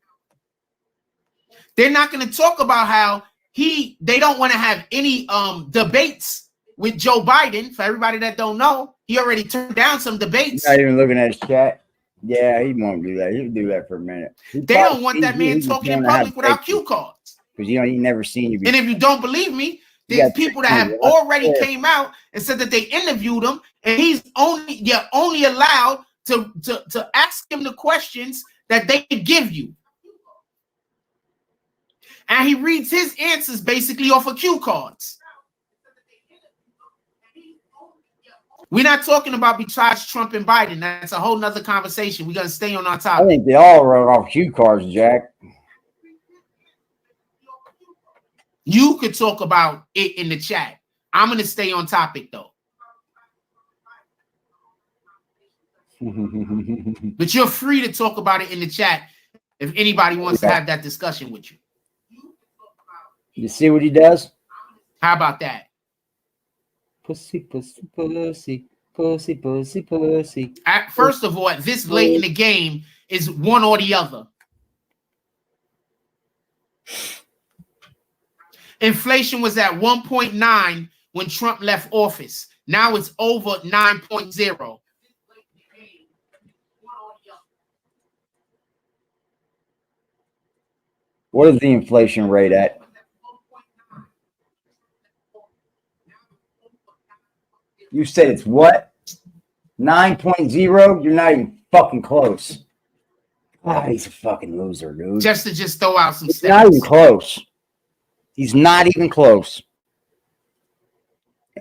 They're not going to talk about how they don't want to have any debates with Joe Biden. For everybody that don't know, he already turned down some debates. Not even looking at his chat. Yeah, he won't do that. He'll do that for a minute. They don't want that man talking in public without cue cards. Because he never seen you before. And if you don't believe me, there's people that have already came out and said that they interviewed him, and you're only allowed to ask him the questions that they give you. And he reads his answers basically off of cue cards. We're not talking about besides Trump and Biden. That's a whole nother conversation. We're going to stay on our topic. I think they all wrote off cue cards, Jack. You could talk about it in the chat. I'm going to stay on topic, though. But you're free to talk about it in the chat if anybody wants to have that discussion with you. You see what he does? How about that? Pussy, pussy, pussy, pussy, pussy, pussy. First of all, this late in the game is one or the other. Inflation was at 1.9 when Trump left office. Now it's over 9.0. What is the inflation rate at? You said it's what? 9.0? You're not even fucking close. God, he's a fucking loser, dude. Just to throw out some He's stats. not even close. He's not even close.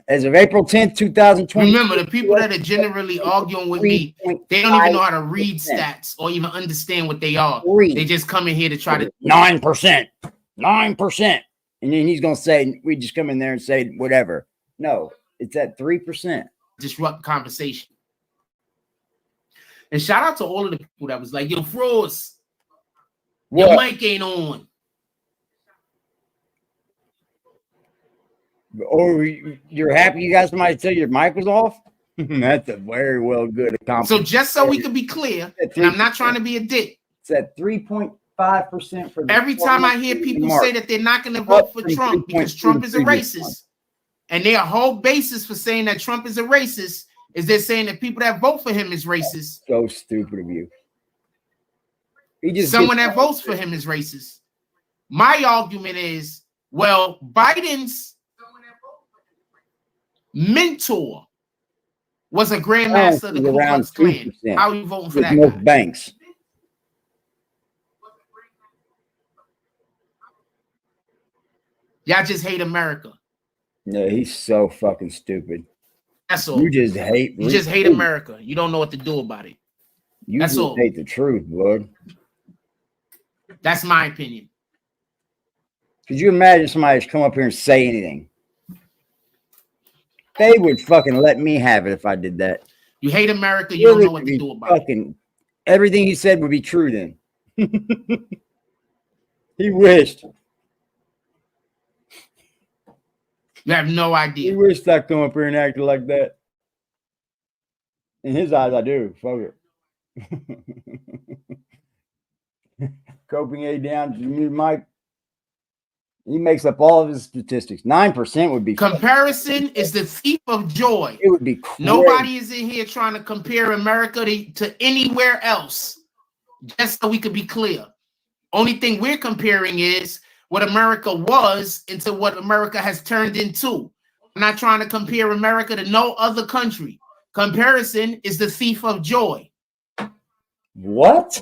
As of April 10th, 2020. Remember, the people that are generally arguing with me, they don't even know how to read stats or even understand what they are. They just come in here to try to 9%. 9%. And then he's gonna say, we just come in there and say whatever. No, it's at 3%. disrupt conversation. And shout out to all of the people that was like, yo, Froze, your mic ain't on. Or you're happy you got somebody tell you your mic was off? That's a very well good accomplishment. So just so we can be clear, and I'm not trying to be a dick. It's at 3.5% for the every time I hear people say that they're not going to vote for Trump because Trump is a racist, and their whole basis for saying that Trump is a racist is they're saying that people that vote for him is racist. So stupid of you. Someone that votes for him is racist. My argument is, well, Biden's mentor was a grandmaster of the Ku Klux Klan. How are you voting for that guy? Banks. Y'all just hate America. Yeah, he's so fucking stupid. That's all. You just hate America. You don't know what to do about it. You just hate the truth, bud. That's my opinion. Could you imagine somebody come up here and say anything? They would fucking let me have it if I did that. You hate America, you don't know what to do about it. Everything he said would be true then. He wished. You have no idea. He wished I'd come up here and acted like that. In his eyes, I do. Fuck it. Coping A down to mute mic. He makes up all of his statistics. 9% would be. Comparison is the thief of joy. It would be crazy. Nobody is in here trying to compare America to anywhere else. Just so we could be clear. Only thing we're comparing is what America was into what America has turned into. I'm not trying to compare America to no other country. Comparison is the thief of joy. What?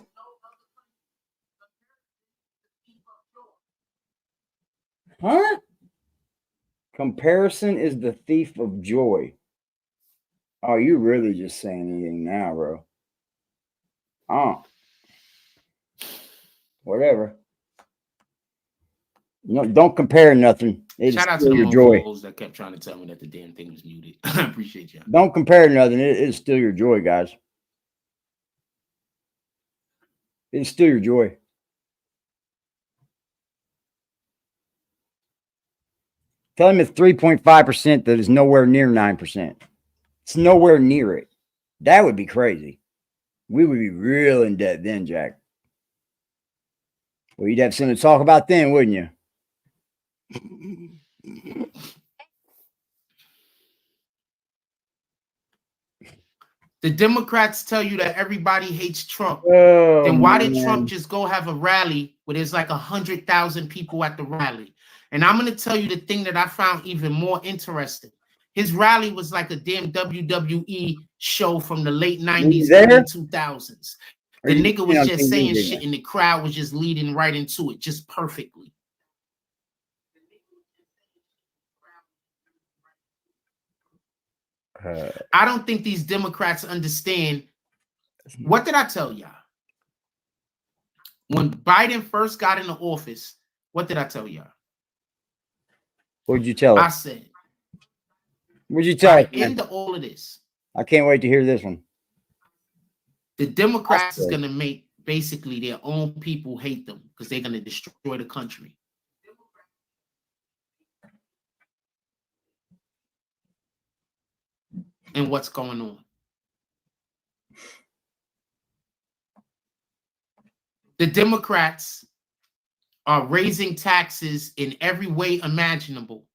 Huh? Comparison is the thief of joy. Oh, you really just saying anything now, bro. Oh. Whatever. No, don't compare nothing. Shout out to your joy that kept trying to tell me that the damn thing was muted. I appreciate you. Don't compare nothing. It's still your joy, guys. It's still your joy. Tell him it's 3.5% that is nowhere near 9%. It's nowhere near it. That would be crazy. We would be real in debt then, Jack. Well, you'd have something to talk about then, wouldn't you? The Democrats tell you that everybody hates Trump. Then why did Trump just go have a rally where there's like 100,000 people at the rally? And I'm going to tell you the thing that I found even more interesting. His rally was like a damn WWE show from the late 90s and 2000s. The nigga was just saying shit and the crowd was just leading right into it, just perfectly. I don't think these Democrats understand. What did I tell y'all? When Biden first got into office, what did I tell y'all? What'd you tell I her? said, What'd you tell by her? the end of all of this, I can't wait to hear this one. the Democrats is going to make basically their own people hate them because they're going to destroy the country. And what's going on? The Democrats are raising taxes in every way imaginable.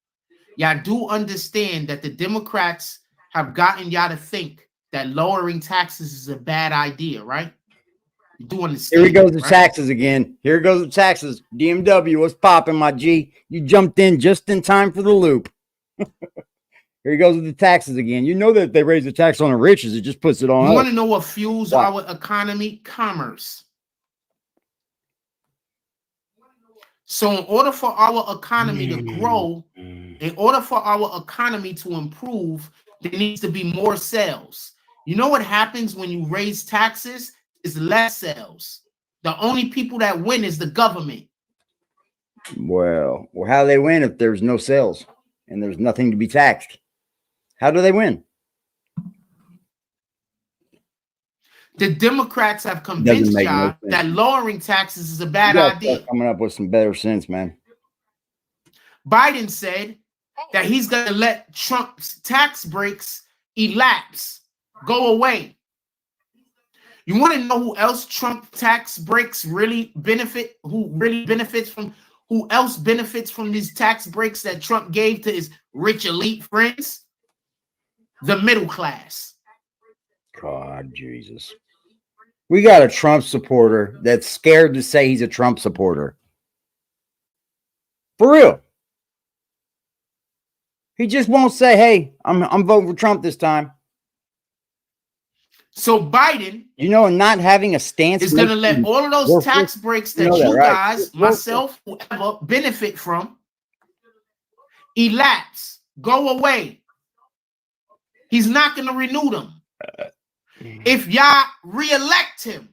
Y'all do understand that the Democrats have gotten y'all to think that lowering taxes is a bad idea, right? You do understand. Here he goes the right? taxes again. Here goes the taxes. DMW, what's popping, my G? You jumped in just in time for the loop. Here he goes with the taxes again. You know that if they raise the tax on the rich, it just puts it on You us. want to know what fuels Why? our economy? Commerce. So in order for our economy to grow, in order for our economy to improve, there needs to be more sales. You know what happens when you raise taxes is less sales. The only people that win is the government. Well, how do they win if there's no sales and there's nothing to be taxed? How do they win? The Democrats have convinced make y'all no sense. that lowering taxes is a bad You gotta idea. start coming up with some better sense, man. Biden said that he's going to let Trump's tax breaks elapse, go away. You want to know who else Trump tax breaks really benefit? Who else benefits from these tax breaks that Trump gave to his rich elite friends? The middle class. God, Jesus. We got a Trump supporter that's scared to say he's a Trump supporter. For real. He just won't say, hey, I'm voting for Trump this time. So Biden, you know, and not having a stance is going to let all of those tax breaks that you guys, myself, whoever benefit from elapse, go away. He's not going to renew them. If y'all re-elect him,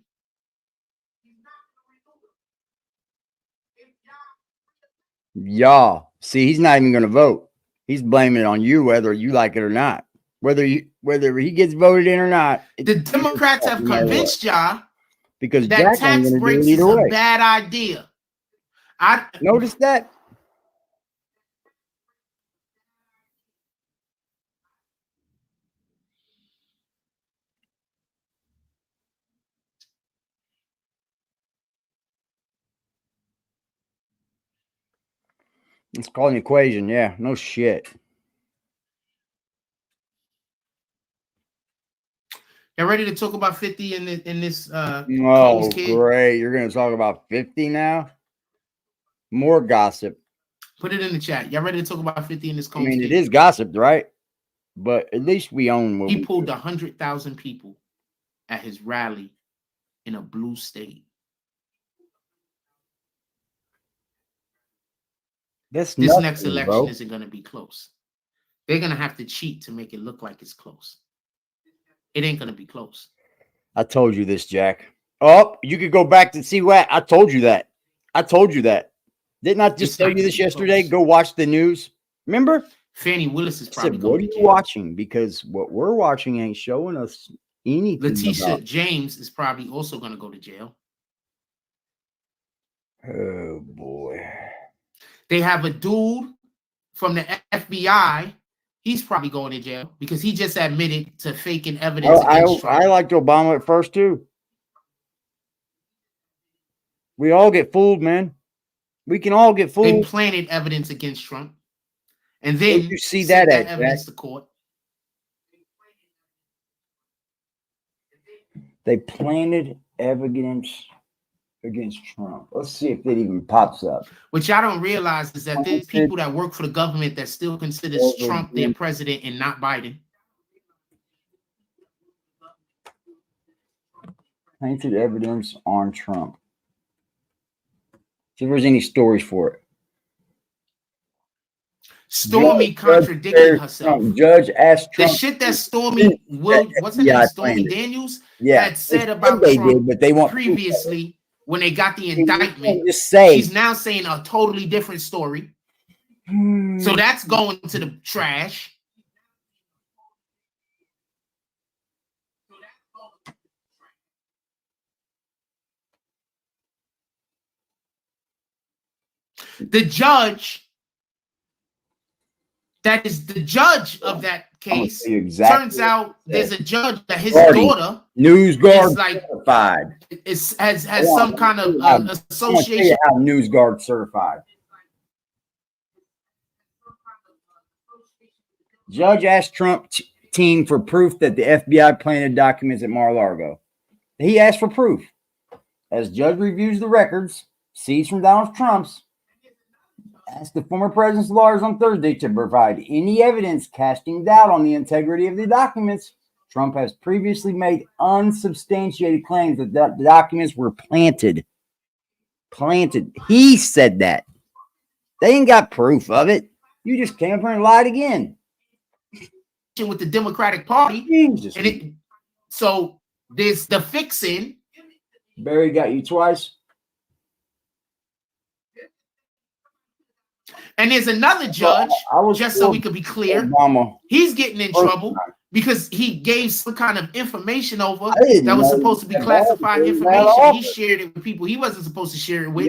y'all see, he's not even going to vote. He's blaming it on you, whether you like it or not. Whether he gets voted in or not. The Democrats have convinced y'all because that tax breaks is a bad idea. I noticed that. It's called an equation. Yeah, no shit. You ready to talk about 50 in this oh, great. You're going to talk about 50 now? More gossip. Put it in the chat. Y'all ready to talk about 50 in this I mean, it is gossip, right? But at least we own what he pulled 100,000 people at his rally in a blue state. This next election isn't going to be close. They're going to have to cheat to make it look like it's close. It ain't going to be close. I told you this, Jack. Oh, you could go back to see what I told you that. I told you that. Didn't I just tell you this yesterday? Go watch the news. Remember? Fannie Willis is probably what are you watching? Because what we're watching ain't showing us anything. Letitia James is probably also going to go to jail. Oh, boy. They have a dude from the FBI. He's probably going to jail because he just admitted to faking evidence against Trump. I liked Obama at first, too. We all get fooled, man. We can all get fooled. They planted evidence against Trump. And then you see that evidence to court. They planted evidence against Trump. Let's see if it even pops up. What y'all don't realize is that there's people that work for the government that still considers Trump their president and not Biden. Planted evidence on Trump. See if there's any stories for it. Stormy contradicted herself. Judge asked Trump. The shit that Stormy what's her name? Stormy Daniels had said about Trump but they won't previously when they got the indictment. Just say she's now saying a totally different story. So that's going to the trash. The judge that is the judge of that case turns out there's a judge that his daughter NewsGuard is like certified. Has some kind of association. How NewsGuard certified. Judge asked Trump team for proof that the FBI planted documents at Mar-a-Lago. He asked for proof. As judge reviews the records seized from Donald Trump's, asked the former president's lawyers on Thursday to provide any evidence casting doubt on the integrity of the documents. Trump has previously made unsubstantiated claims that the documents were planted. Planted. He said that. They ain't got proof of it. You just came up here and lied again. With the Democratic Party. Jesus. So there's the fixing. Barry got you twice. And there's another judge, just so we could be clear, Obama. He's getting in trouble because he gave some kind of information over that was supposed to be classified information. He shared it with people he wasn't supposed to share it with.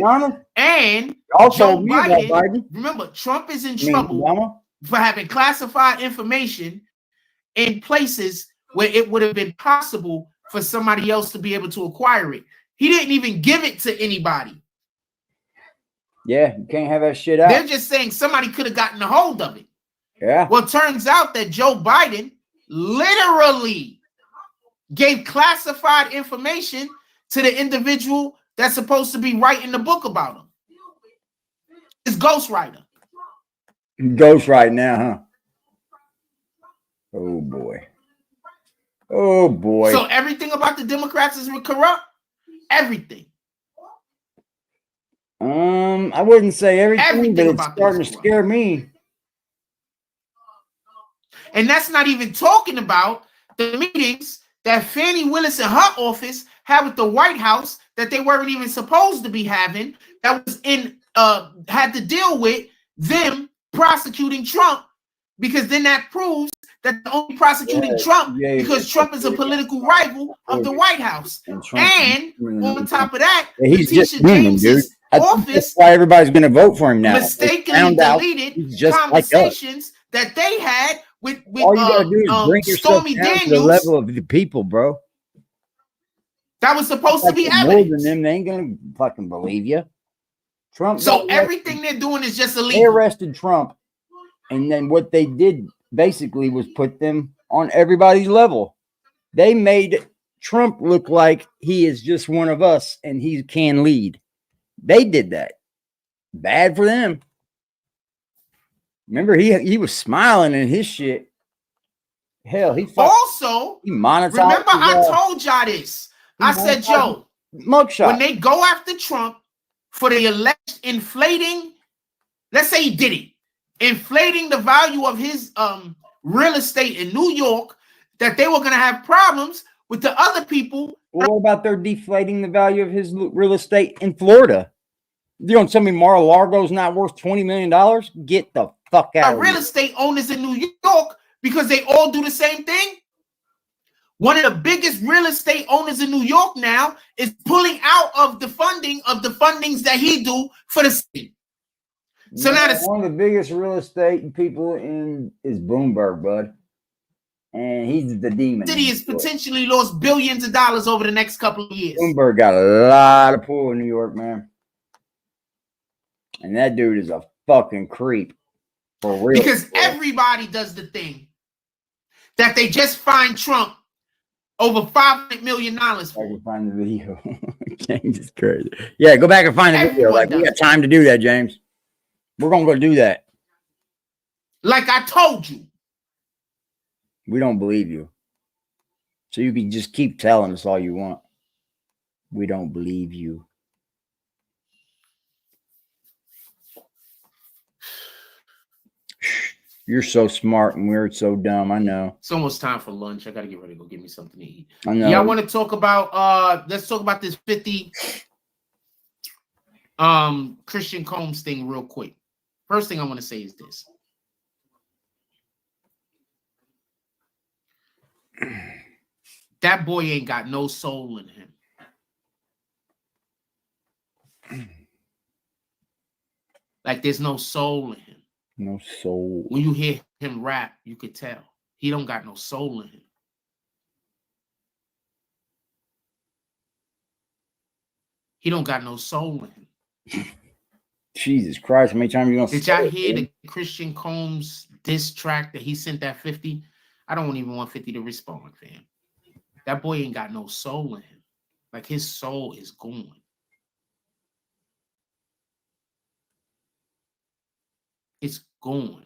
And Joe Biden, remember, Trump is in trouble for having classified information in places where it would have been possible for somebody else to be able to acquire it. He didn't even give it to anybody. Yeah, you can't have that shit out. They're just saying somebody could have gotten a hold of it. Yeah. Well, it turns out that Joe Biden literally gave classified information to the individual that's supposed to be writing the book about him. It's ghostwriter. Ghostwriting now, huh? Oh boy. Oh boy. So everything about the Democrats is corrupt? Everything. I wouldn't say everything, but it's starting to scare me. And that's not even talking about the meetings that Fannie Willis and her office had with the White House that they weren't even supposed to be having, that was had to deal with them prosecuting Trump, because then that proves that they're only procecuting Trump because Trump is a political rival of the White House. And on top of that, he's just human, dude. Office, that's why everybody's going to vote for him now. Mistakenly deleted conversations that they had with all you got to do is bring yourself Stormy down Daniels, to the level of the people, bro. That was supposed to be more evidence. than them. They ain't going to fucking believe you. Trump. So everything they're doing is just illegal. They arrested Trump, and then what they did basically was put them on everybody's level. They made Trump look like he is just one of us and he can lead. They did that. Bad for them. Remember, he was smiling in his shit. Hell, he monetized. Remember, I told y'all this. I said, Joe, mugshot. When they go after Trump for the alleged inflating, let's say he did it, inflating the value of his real estate in New York, that they were going to have problems with the other people. Well, what about they're deflating the value of his real estate in Florida? You don't tell me Mar-a-Lago's not worth $20 million? Get the fuck out of here. Real estate owners in New York, because they all do the same thing. One of the biggest real estate owners in New York now is pulling out of the fundings that he do for the city. So now one of the biggest real estate people is Bloomberg, bud. And he's the demon. The city has potentially lost billions of dollars over the next couple of years. Bloomberg got a lot of pull in New York, man. And that dude is a fucking creep. For real. Because everybody does the thing that they just find Trump over $500 million for. I can find the video. James is crazy. Yeah, go back and find the video. Like, we got time to do that, James. We're going to go do that. Like I told you. We don't believe you. So you can just keep telling us all you want. We don't believe you. You're so smart and we're so dumb. I know. It's almost time for lunch. I got to get ready to go get me something to eat. I know. Yeah, I want to talk about let's talk about this 50 Christian Combs thing real quick. First thing I want to say is this. That boy ain't got no soul in him. Like there's no soul in him. No soul. When you hear him rap, you could tell. He don't got no soul in him. He don't got no soul in him. Jesus Christ, how many times are you gonna Did y'all hear the Christian Combs diss track that he sent that 50? I don't even want 50 to respond, fam. That boy ain't got no soul in him. Like his soul is gone. It's gone.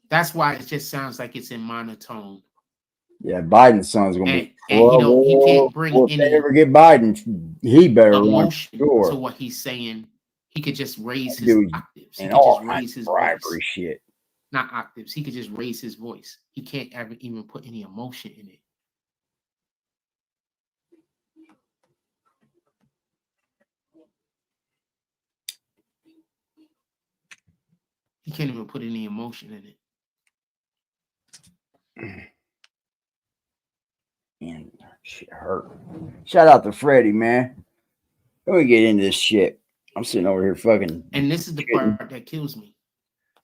That's why it just sounds like it's in monotone. Yeah, Biden's son's gonna be. And he can't bring if any they ever get Biden, he better emotion run. to what he's saying. He could just raise his octaves. He could just raise his voice. Shit. Not octaves. He could just raise his voice. He can't ever even put any emotion in it. He can't even put any emotion in it. Man, shit hurt. Shout out to Freddie, man. Let me get into this shit. I'm sitting over here fucking. And this is the part that kills me.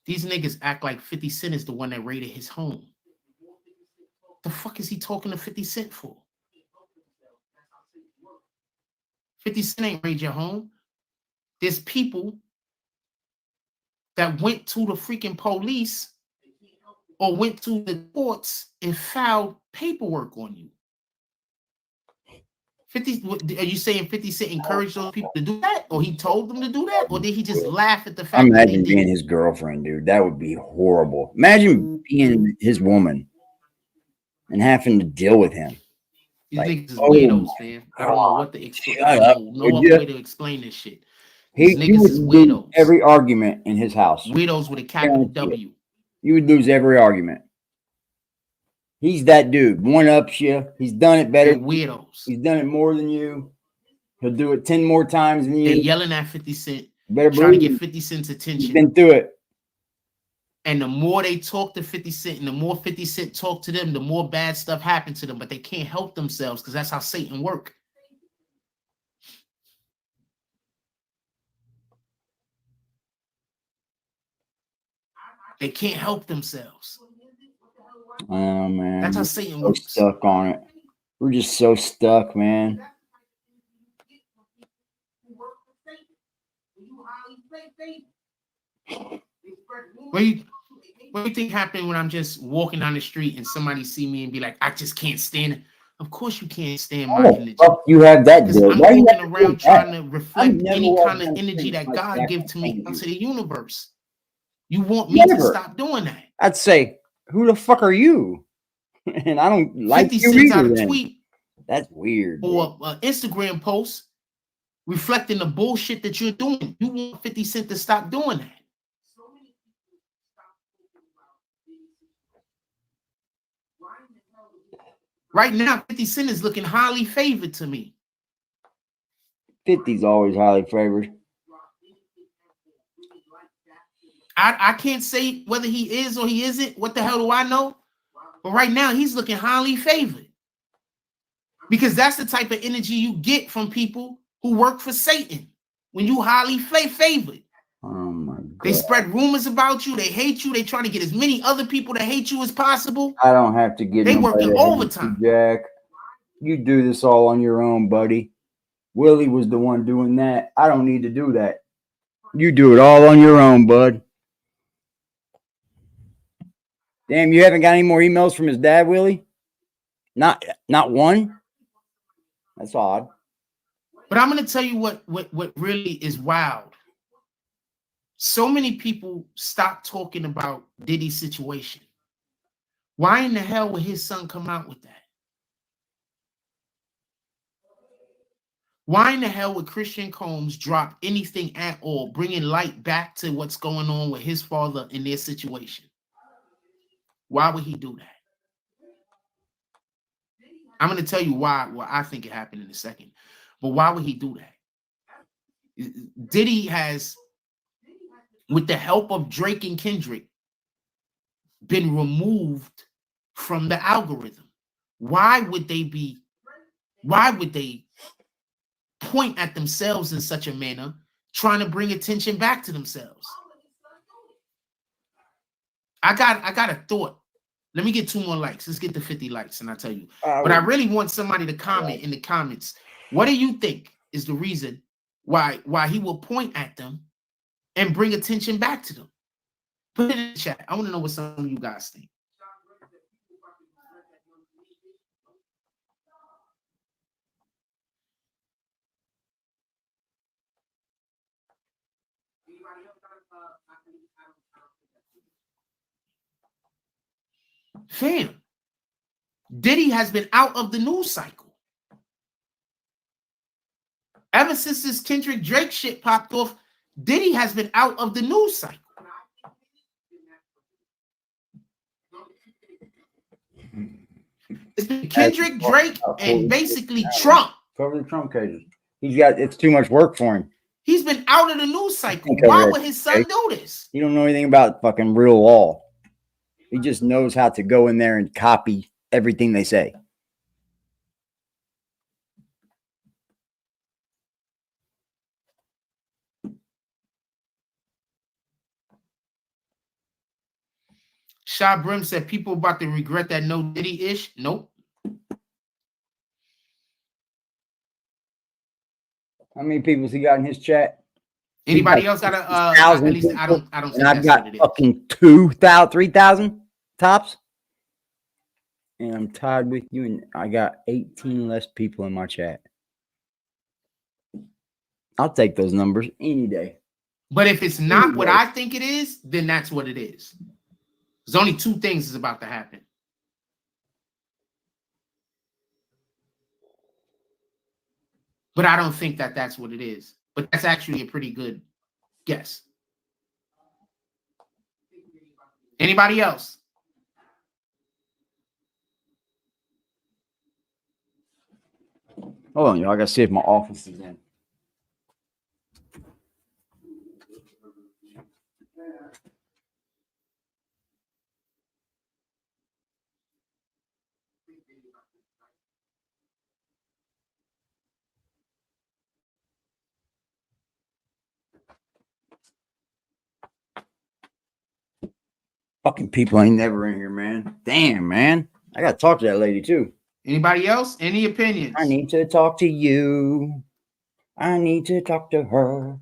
These niggas act like 50 Cent is the one that raided his home. The fuck is he talking to 50 Cent for? 50 Cent ain't raid your home. There's people that went to the freaking police or went to the courts and filed paperwork on you. 50, are you saying 50 Cent encouraged those people to do that? Or he told them to do that? Or did he just laugh at the fact that Imagine being his girlfriend, dude. That would be horrible. Imagine being his woman and having to deal with him. These niggas is weirdos, man. I don't know what to explain. No other way to explain this shit. These niggas is weirdos. Every argument in his house. Weirdos with a capital W. You would lose every argument. He's that dude. One ups you. He's done it better. They're weirdos. He's done it more than you. He'll do it 10 more times than you. They're yelling at 50 Cent. Better trying to get 50 Cent's attention. He's been through it. And the more they talk to 50 Cent and the more 50 Cent talk to them, the more bad stuff happens to them. But they can't help themselves because that's how Satan works. They can't help themselves. Oh, man. That's how Satan works. Stuck on it. We're just so stuck, man. What do you think happened when I'm just walking down the street and somebody see me and be like, I just can't stand it? Of course you can't stand my energy. Fuck, you have that deal. I'm walking around trying to reflect any kind of energy that God gives to me into the universe. You want me to stop doing that? I'd say, who the fuck are you? And I don't like 50 you Cent's out either. a tweet. That's weird. Or an Instagram post reflecting the bullshit that you're doing. You want 50 Cent to stop doing that. Right now, 50 Cent is looking highly favored to me. 50's always highly favored. I can't say whether he is or he isn't. What the hell do I know? But right now, he's looking highly favored. Because that's the type of energy you get from people who work for Satan. When you highly favored. Oh my God. They spread rumors about you. They hate you. They trying to get as many other people to hate you as possible. I don't have to get. They working overtime. Jack, you do this all on your own, buddy. Willie was the one doing that. I don't need to do that. You do it all on your own, bud. Damn, you haven't got any more emails from his dad, Willie? Not one? That's odd. But I'm going to tell you what really is wild. So many people stopped talking about Diddy's situation. Why in the hell would his son come out with that? Why in the hell would Christian Combs drop anything at all, bringing light back to what's going on with his father in their situation? Why would he do that? I'm going to tell you why I think it happened in a second. But why would he do that? Diddy has, with the help of Drake and Kendrick, been removed from the algorithm. Why would they point at themselves in such a manner, trying to bring attention back to themselves? I got a thought. Let me get 2 more likes. Let's get to 50 likes, and I'll tell you. But I really want somebody to comment in the comments. What do you think is the reason why he will point at them and bring attention back to them? Put it in the chat. I want to know what some of you guys think. Fam, Diddy has been out of the news cycle. Ever since this Kendrick Drake shit popped off, Diddy has been out of the news cycle. It's been Kendrick, Drake, and basically Trump. Cover the Trump cases. It's too much work for him. He's been out of the news cycle. Why would his son do this? He don't know anything about fucking real law. He just knows how to go in there and copy everything they say. Shah Brim said people about to regret that no Diddy-ish. Nope. How many people he got in his chat? Anybody else got at least I don't think and I've that's got what it is. fucking 2,000, 3,000 tops. And I'm tied with you, and I got 18 less people in my chat. I'll take those numbers any day. But if it's not what I think it is, then that's what it is. There's only 2 things is about to happen. But I don't think that that's what it is. But that's actually a pretty good guess. Anybody else? Hold on, y'all. I gotta see if my office is in. Fucking people ain't never in here, man. Damn, man. I gotta talk to that lady too. Anybody else? Any opinions? I need to talk to you. I need to talk to her.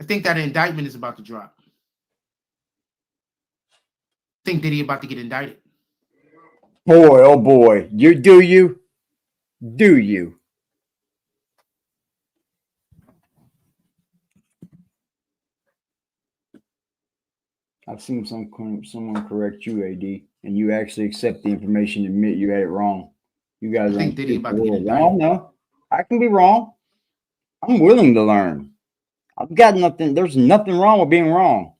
I think that indictment is about to drop. I think Diddy about to get indicted. Boy, oh boy. Do you? Do you? I've seen someone correct you, AD, and you actually accept the information and admit you had it wrong. You guys I think Diddy about to get indicted. I don't know. I can be wrong. I'm willing to learn. I've got nothing. There's nothing wrong with being wrong.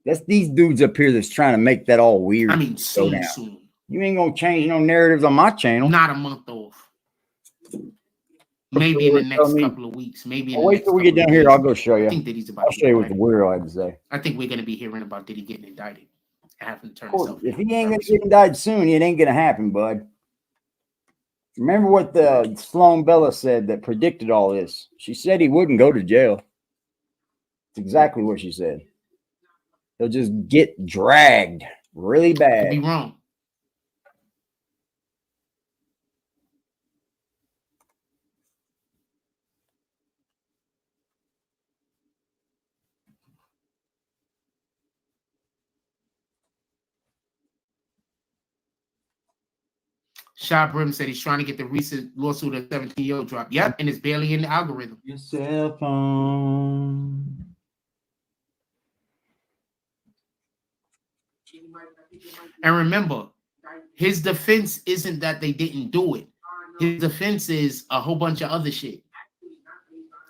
That's these dudes up here that's trying to make that all weird. I mean, soon. You ain't gonna change no narratives on my channel. Not a month off. Maybe in the next couple of weeks. Maybe. Wait till we get down here. I'll go show you. I think Diddy's about. I'll show you what the weirdo I had to say. I think we're gonna be hearing about Diddy getting indicted. Having to turn himself. If he ain't gonna get indicted soon, it ain't gonna happen, bud. Remember what the Sloan Bella said that predicted all this? She said he wouldn't go to jail. It's exactly what she said. He'll just get dragged really bad. Could be wrong. Shah Brim said he's trying to get the recent lawsuit of 17-year-old drop. Yep, and it's barely in the algorithm. Your cell phone. And remember, his defense isn't that they didn't do it. His defense is a whole bunch of other shit.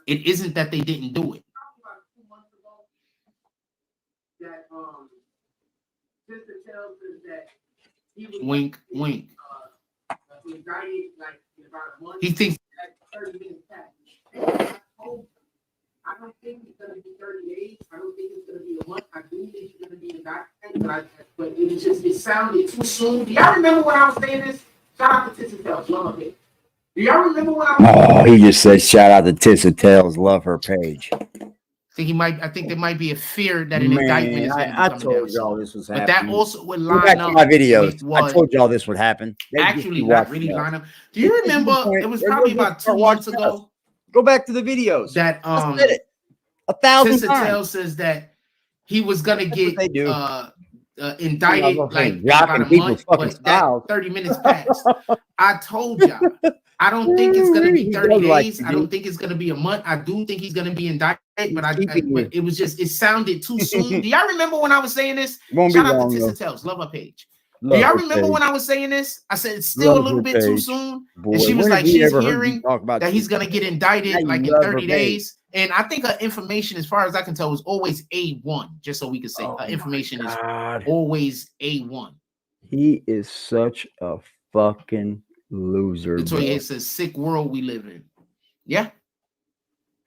It isn't that they didn't do it. Wink, wink. He thinks. I don't think it's going to be 30 days. I don't think it's going to be a month. I do think it's going to be indictment, but it sounded too soon. Do y'all remember when I was saying this? Shout out to Tissa Tales, love it. Do y'all remember when I was Oh, he just said shout out to Tissa Tales, love her page. I think there might be a fear that an indictment is going to be I coming told down y'all soon. this was But happening. that also would Go back line to up my videos. with what I told y'all this would happen. They actually just not watch really us. line up. Do you remember it was probably about 2 months ago Go back to the videos. that I said it 1,000 Tissa times. Tales says that he was gonna That's get what they do. indicted like in Jocking about a people's month, fucking but that styles. 30 minutes passed. I told y'all, I don't think it's gonna be 30 days. I don't think it's gonna be a month. I do think he's gonna be indicted, but but it was just, it sounded too soon. Do y'all remember when I was saying this? Shout out to Tissa Tales, love her page. Do y'all remember when I was saying this? I said it's still a little bit too soon. And she was like, she's hearing that he's gonna get indicted like in 30 days. And I think her information, as far as I can tell, is always A1, just so we can say her information is always A1. He is such a fucking loser. Latoya says, sick world we live in. Yeah.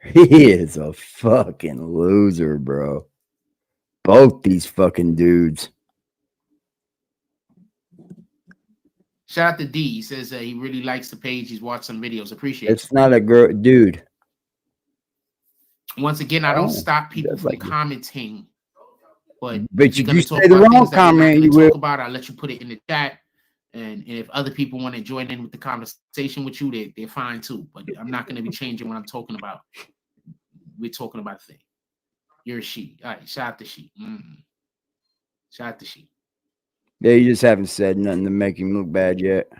He is a fucking loser, bro. Both these fucking dudes. Shout out to D. He says he really likes the page. He's watched some videos. Appreciate it. It's not a girl, dude. Once again, I don't stop people from commenting, but you say the wrong comment, you will. I'll let you put it in the chat, and if other people want to join in with the conversation with you, they're fine too. But I'm not going to be changing what I'm talking about. We're talking about a thing. You're a she. All right, shout out to she. Shout out to she. Yeah, you just haven't said nothing to make him look bad yet.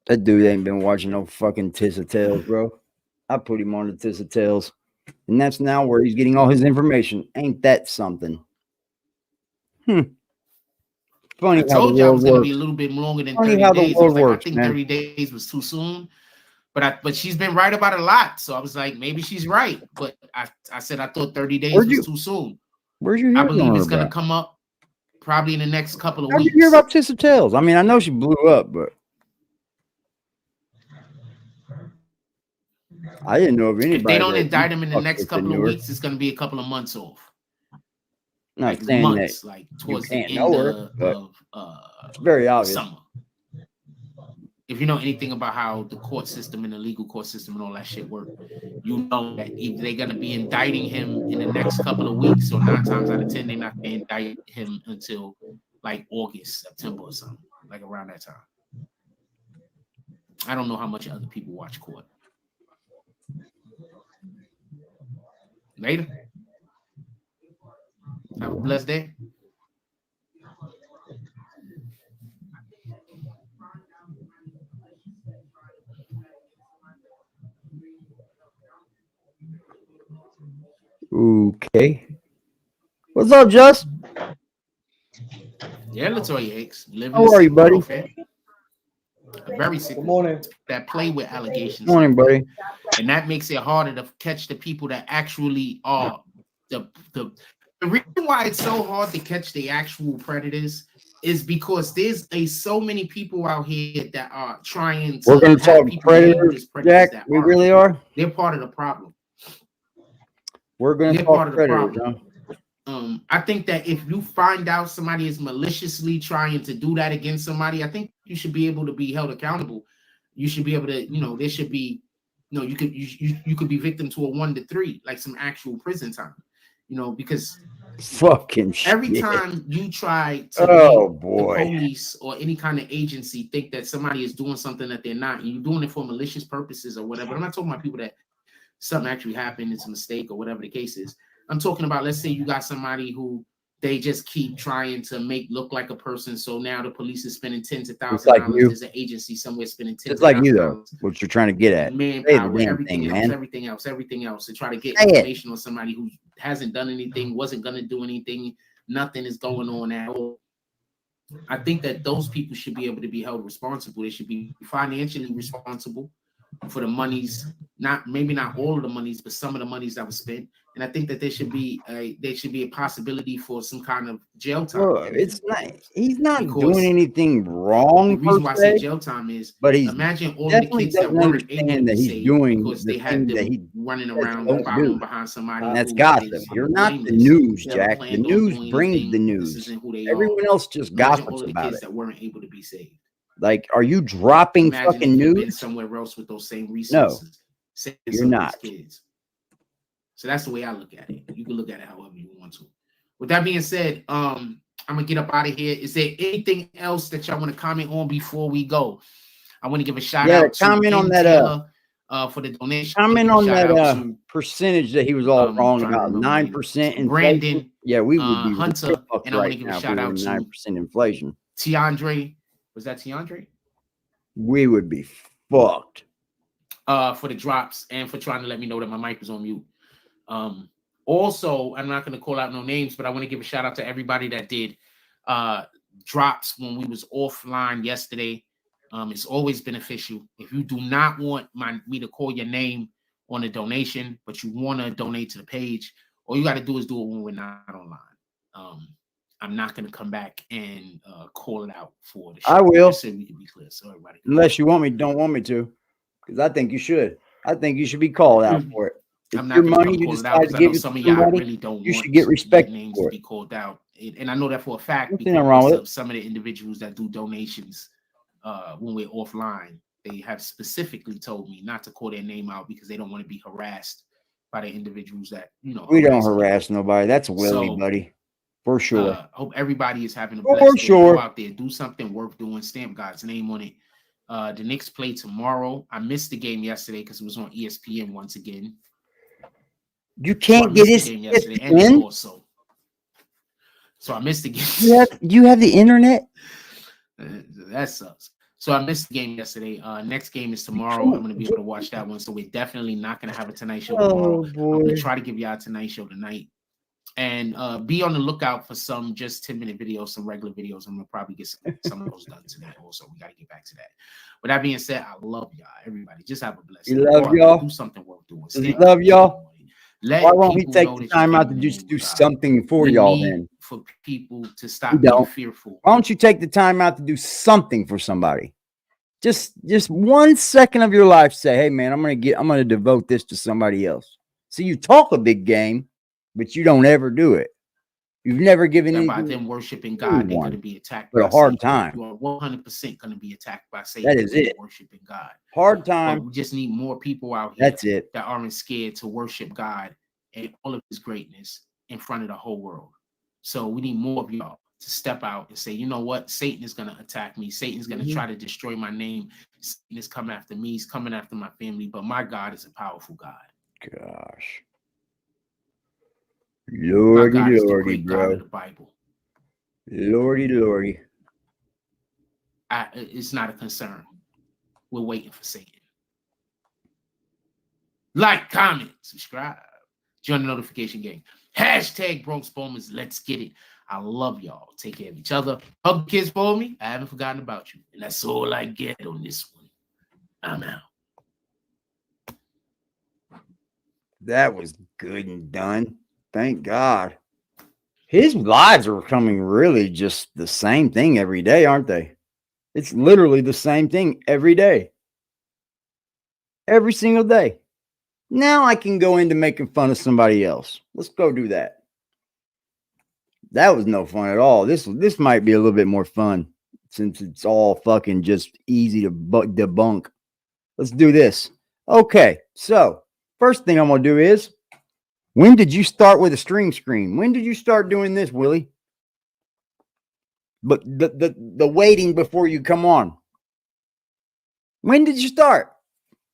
That dude ain't been watching no fucking Tissa Tales, bro. I put him on the Tissa Tales. And that's now where he's getting all his information. Ain't that something? Funny I told you I was going to be a little bit longer than 30 days. I think 30 days was too soon. But she's been right about a lot. So I was like, maybe she's right. But I said I thought 30 days was too soon. Where'd you hear I believe it's going to come up probably in the next couple of weeks. How'd you hear about Tissa Tales? I mean, I know she blew up, but I didn't know of anybody. If they don't indict him in the next couple of weeks, it's going to be a couple of months off. Not like saying months, that like towards the end of it's very obvious. Summer. If you know anything about how the court system and the legal court system and all that shit work, you know that if they're going to be indicting him in the next couple of weeks, or 9 times out of 10, they're not going to indict him until like August, September or something, like around that time. I don't know how much other people watch court. Later. Have a blessed day. Okay. What's up, Just? Yeah, Latoya Hicks. How are you, buddy? Very sick. Good morning. That play with allegations. Morning, buddy. And that makes it harder to catch the people that actually are the reason why it's so hard to catch the actual predators is because there's so many people out here that are trying to. We're going to talk predators, Jack. We really are. They're part of the problem. We're going to talk predators, huh? I think that if you find out somebody is maliciously trying to do that against somebody, I think you should be able to be held accountable. You should be able to, there should be, you could be victim to a 1 to 3, like some actual prison time, because fucking every shit. time you try to the police or any kind of agency think that somebody is doing something that they're not, and you're doing it for malicious purposes or whatever. I'm not talking about people that something actually happened, it's a mistake or whatever the case is. I'm talking about, let's say you got somebody who they just keep trying to make look like a person. So now the police is spending tens of thousands of dollars. There's an agency somewhere spending tens of thousands. It's like you, though, what you're trying to get at. Manpower, everything else to try to get information on somebody who hasn't done anything, wasn't going to do anything. Nothing is going on at all. I think that those people should be able to be held responsible. They should be financially responsible for the monies, maybe not all of the monies, but some of the monies that was spent. And I think that there should be a possibility for some kind of jail time. Well, it's not. He's not Because doing anything wrong. The reason why I say se, jail time is, but he's imagine all of the kids that weren't able to that be he's saved doing because the they had thing that them he running around don't following do. behind somebody. And that's who gossip. is You're not the blameless. news, They never Jack. The planned on news doing brings anything. the This news. isn't who they Everyone are. else just Imagine all gossips of the about kids it. that weren't able to be saved. Like, are you dropping Imagine fucking if you've been news? somewhere else with those same No, resources. you're not. Kids. So that's the way I look at it. You can look at it however you want to. With that being said, I'm gonna get up out of here. Is there anything else that y'all want to comment on before we go? I want to give a shout out to comment on that Taylor, for the donation. Comment on Shout out that to percentage that he was all wrong trying to about. remember 9% inflation. Brandon, Yeah, we would be Hunter, fucked and I want right to give now a if we shout were out to 9% inflation. Tiandre. Was that Tiandre? We would be fucked. For the drops and for trying to let me know that my mic was on mute. Also, I'm not going to call out no names, but I want to give a shout out to everybody that did drops when we was offline yesterday. It's always beneficial. If you do not want me to call your name on a donation, but you want to donate to the page, all you got to do is do it when we're not online. I'm not going to come back and call it out for the show. I will. Just so we can be clear, so everybody. Unless you don't want me to, because I think you should. I think you should be called out for it. If I'm not your gonna money come you call it decide out to because I give know it some to of y'all somebody, really don't you want should get respect names for to it. be called out, and I know that for a fact Nothing wrong with because it. of some of the individuals that do donations when we're offline. They have specifically told me not to call their name out because they don't want to be harassed by the individuals that We don't harass nobody. That's Willie, So, buddy, for sure. Hope everybody is having a For blessed day. sure. Go out there, do something worth doing. Stamp God's name on it. The Knicks play tomorrow. I missed the game yesterday because it was on ESPN once again. You can't get his game yesterday and also. So I missed the game. You have the internet? That sucks. So I missed the game yesterday. Next game is tomorrow. I'm going to be able to watch that one. So we're definitely not going to have a Tonight Show tomorrow. I'm going to try to give y'all a Tonight Show tonight. And be on the lookout for some just 10-minute videos, some regular videos. I'm going to probably get some of those done tonight also. We got to get back to that. With that being said, I love y'all, everybody. Just have a blessed day. Love y'all. Do something worth doing. Love y'all. Why won't we take the time out to just do something for y'all then? For people to stop being fearful. Why don't you take the time out to do something for somebody? Just 1 second of your life, say, hey man, I'm gonna devote this to somebody else. See, you talk a big game, but you don't ever do it. You've never given anything. By them worshiping God, they're going to be attacked with a hard time. You are 100% going to be attacked by Satan. That is it. Worshiping God. Hard time. But we just need more people out here. That's it. That aren't scared to worship God and all of His greatness in front of the whole world. So we need more of y'all to step out and say, you know what? Satan is going to attack me. Satan's going to try to destroy my name. Satan is coming after me. He's coming after my family. But my God is a powerful God. Gosh. Lordy, my God is the lordy, great bro. God of the Bible. Lordy, lordy. It's not a concern. We're waiting for Satan. Like, comment, subscribe. Join the notification gang. Hashtag Bronx Bowmans. Let's get it. I love y'all. Take care of each other. Hug kids for me. I haven't forgotten about you. And that's all I get on this one. I'm out. That was good and done. Thank God. His lives are becoming really just the same thing every day, aren't they? It's literally the same thing every day. Every single day. Now I can go into making fun of somebody else. Let's go do that. That was no fun at all. This might be a little bit more fun since it's all fucking just easy to debunk. Let's do this. Okay, so first thing I'm going to do is, when did you start with a stream screen? When did you start doing this, Willie? But the waiting before you come on. When did you start?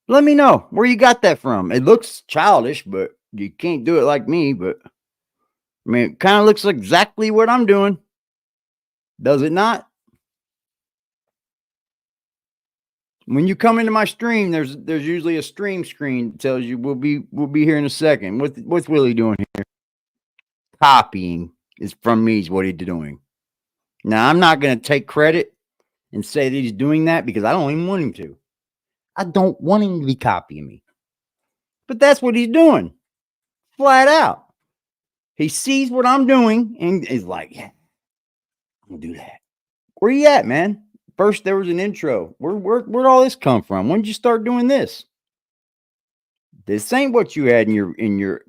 Let me know where you got that from. It looks childish, but you can't do it like me. But I mean, it kind of looks exactly what I'm doing. Does it not? When you come into my stream, there's usually a stream screen that tells you we'll be here in a second. What's Willie doing here? Copying is from me is what he's doing. Now, I'm not going to take credit and say that he's doing that because I don't even want him to. I don't want him to be copying me. But that's what he's doing. Flat out. He sees what I'm doing and is like, yeah, I'm going to do that. Where you at, man? First, there was an intro. Where'd all this come from? When did you start doing this? This ain't what you had in your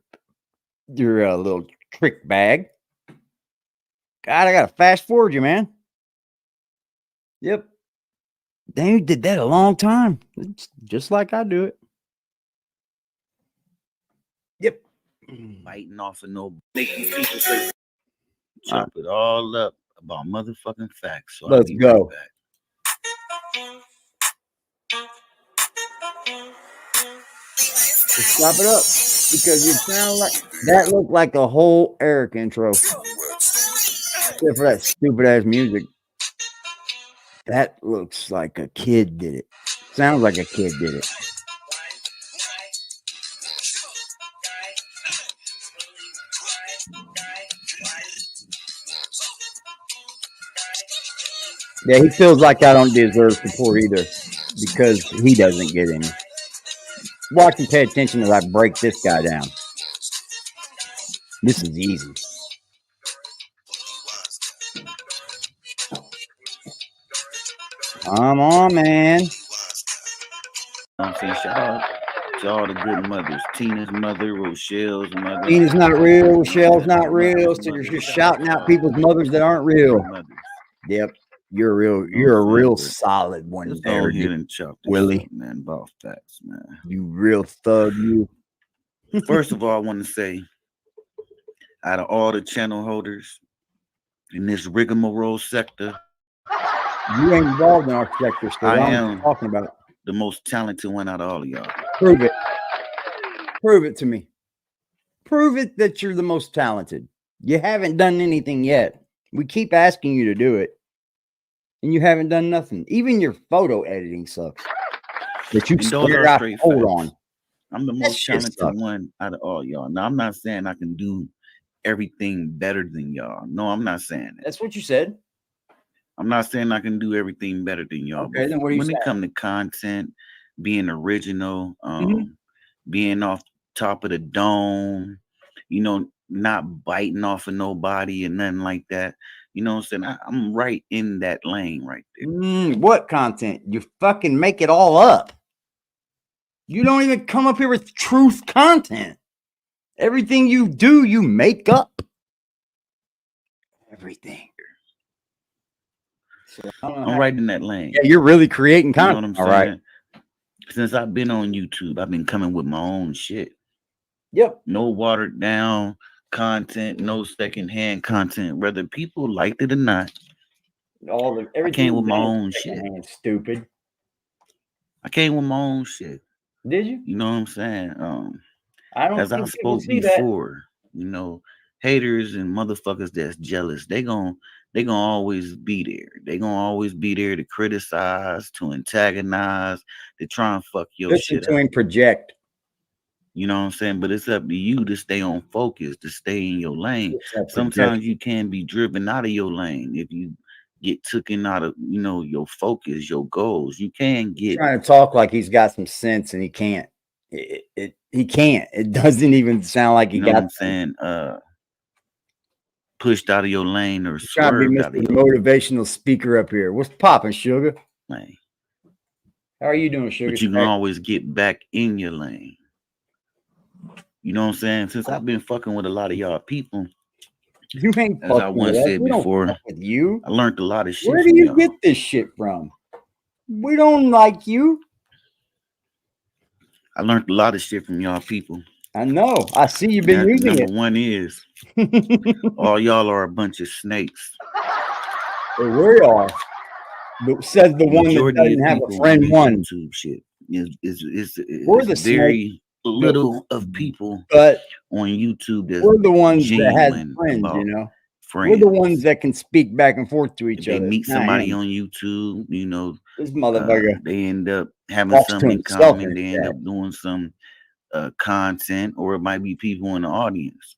little trick bag. God, I gotta fast forward you, man. Yep. Damn, you did that a long time. It's just like I do it. Yep. Biting off of no chop it all up about motherfucking facts. So Let's go. Right Let's chop it up because you sound like that looked like a whole Eric intro. Except for that stupid ass music. That looks like a kid did it. Sounds like a kid did it. Yeah, he feels like I don't deserve support either because he doesn't get any. Watch and pay attention as I break this guy down. This is easy. Come on, man. I'm saying, shout out to all the good mothers. Tina's mother, Rochelle's mother. Tina's not real. Rochelle's not real. So you're just shouting out people's mothers that aren't real. Yep. You're a real solid one Let's there, go ahead and chop this Willie. up, man, about facts, man. You real thug, you. First of all, I want to say, out of all the channel holders in this rigmarole sector, You ain't involved in our sector, so I I'm am talking about it. the most talented one out of all of y'all. Prove it. Prove it to me. Prove it that you're the most talented. You haven't done anything yet. We keep asking you to do it, and you haven't done nothing. Even your photo editing sucks. That you And those swear are I straight hold facts. on. I'm the That most shit talented sucks. one out of all y'all. Now, I'm not saying I can do everything better than y'all. No, I'm not saying that. That's what you said. I'm not saying I can do everything better than y'all. Okay, but then what are you when saying? it comes to content, being original, Mhm. being off top of the dome, you know, not biting off of nobody and nothing like that. You know what I'm saying? I'm right in that lane right there. What content? You fucking make it all up. You don't even come up here with truth content. Everything you do, you make up. Everything. So, I'm right in that lane. Yeah, you're really creating You know content. what I'm All saying? right. Since I've been on YouTube, I've been coming with my own shit. Yep. No watered down content, no secondhand content, whether people liked it or not. I came with my own shit. Stupid. I came with my own shit. Did you? You know what I'm saying? I don't As I think people spoke see that. before, you know, haters and motherfuckers that's jealous, they gonna always be there. They gonna always be there to criticize, to antagonize, to try and fuck your Listen shit to up. him project. You know what I'm saying? But it's up to you to stay on focus, to stay in your lane. It's that Sometimes you can be driven out of your lane if you get taken out of, you know, your focus, your goals. You can He's get trying to talk like he's got some sense, and he can't. He can't. It doesn't even sound like he you know what got. I'm saying, pushed out of your lane or He's trying to be swerved out of Mr. your Motivational Speaker up here. What's popping, Sugar? lane. How are you doing, Sugar? But you can always get back in your lane. You know what I'm saying? Since I've been fucking with a lot of y'all people, You ain't as I fucking once with us. said We don't before, fuck with you. I learned a lot of shit Where do from you y'all. get this shit from? We don't like you. I learned a lot of shit from y'all people. I know. I see you've been using Number it. one is all y'all are a bunch of snakes. Well, we are. Says the one that Majority of doesn't have a people on friend this one. YouTube shit We're the is very little of people But on YouTube that's we're the ones that have genuine friends, about you know. friends. We're the ones that can speak back and forth to each If they other. meet Not somebody him. on YouTube, you know, This motherfucker they end up having talks to something in himself common. in They his end chat. up doing some content, or it might be people in the audience.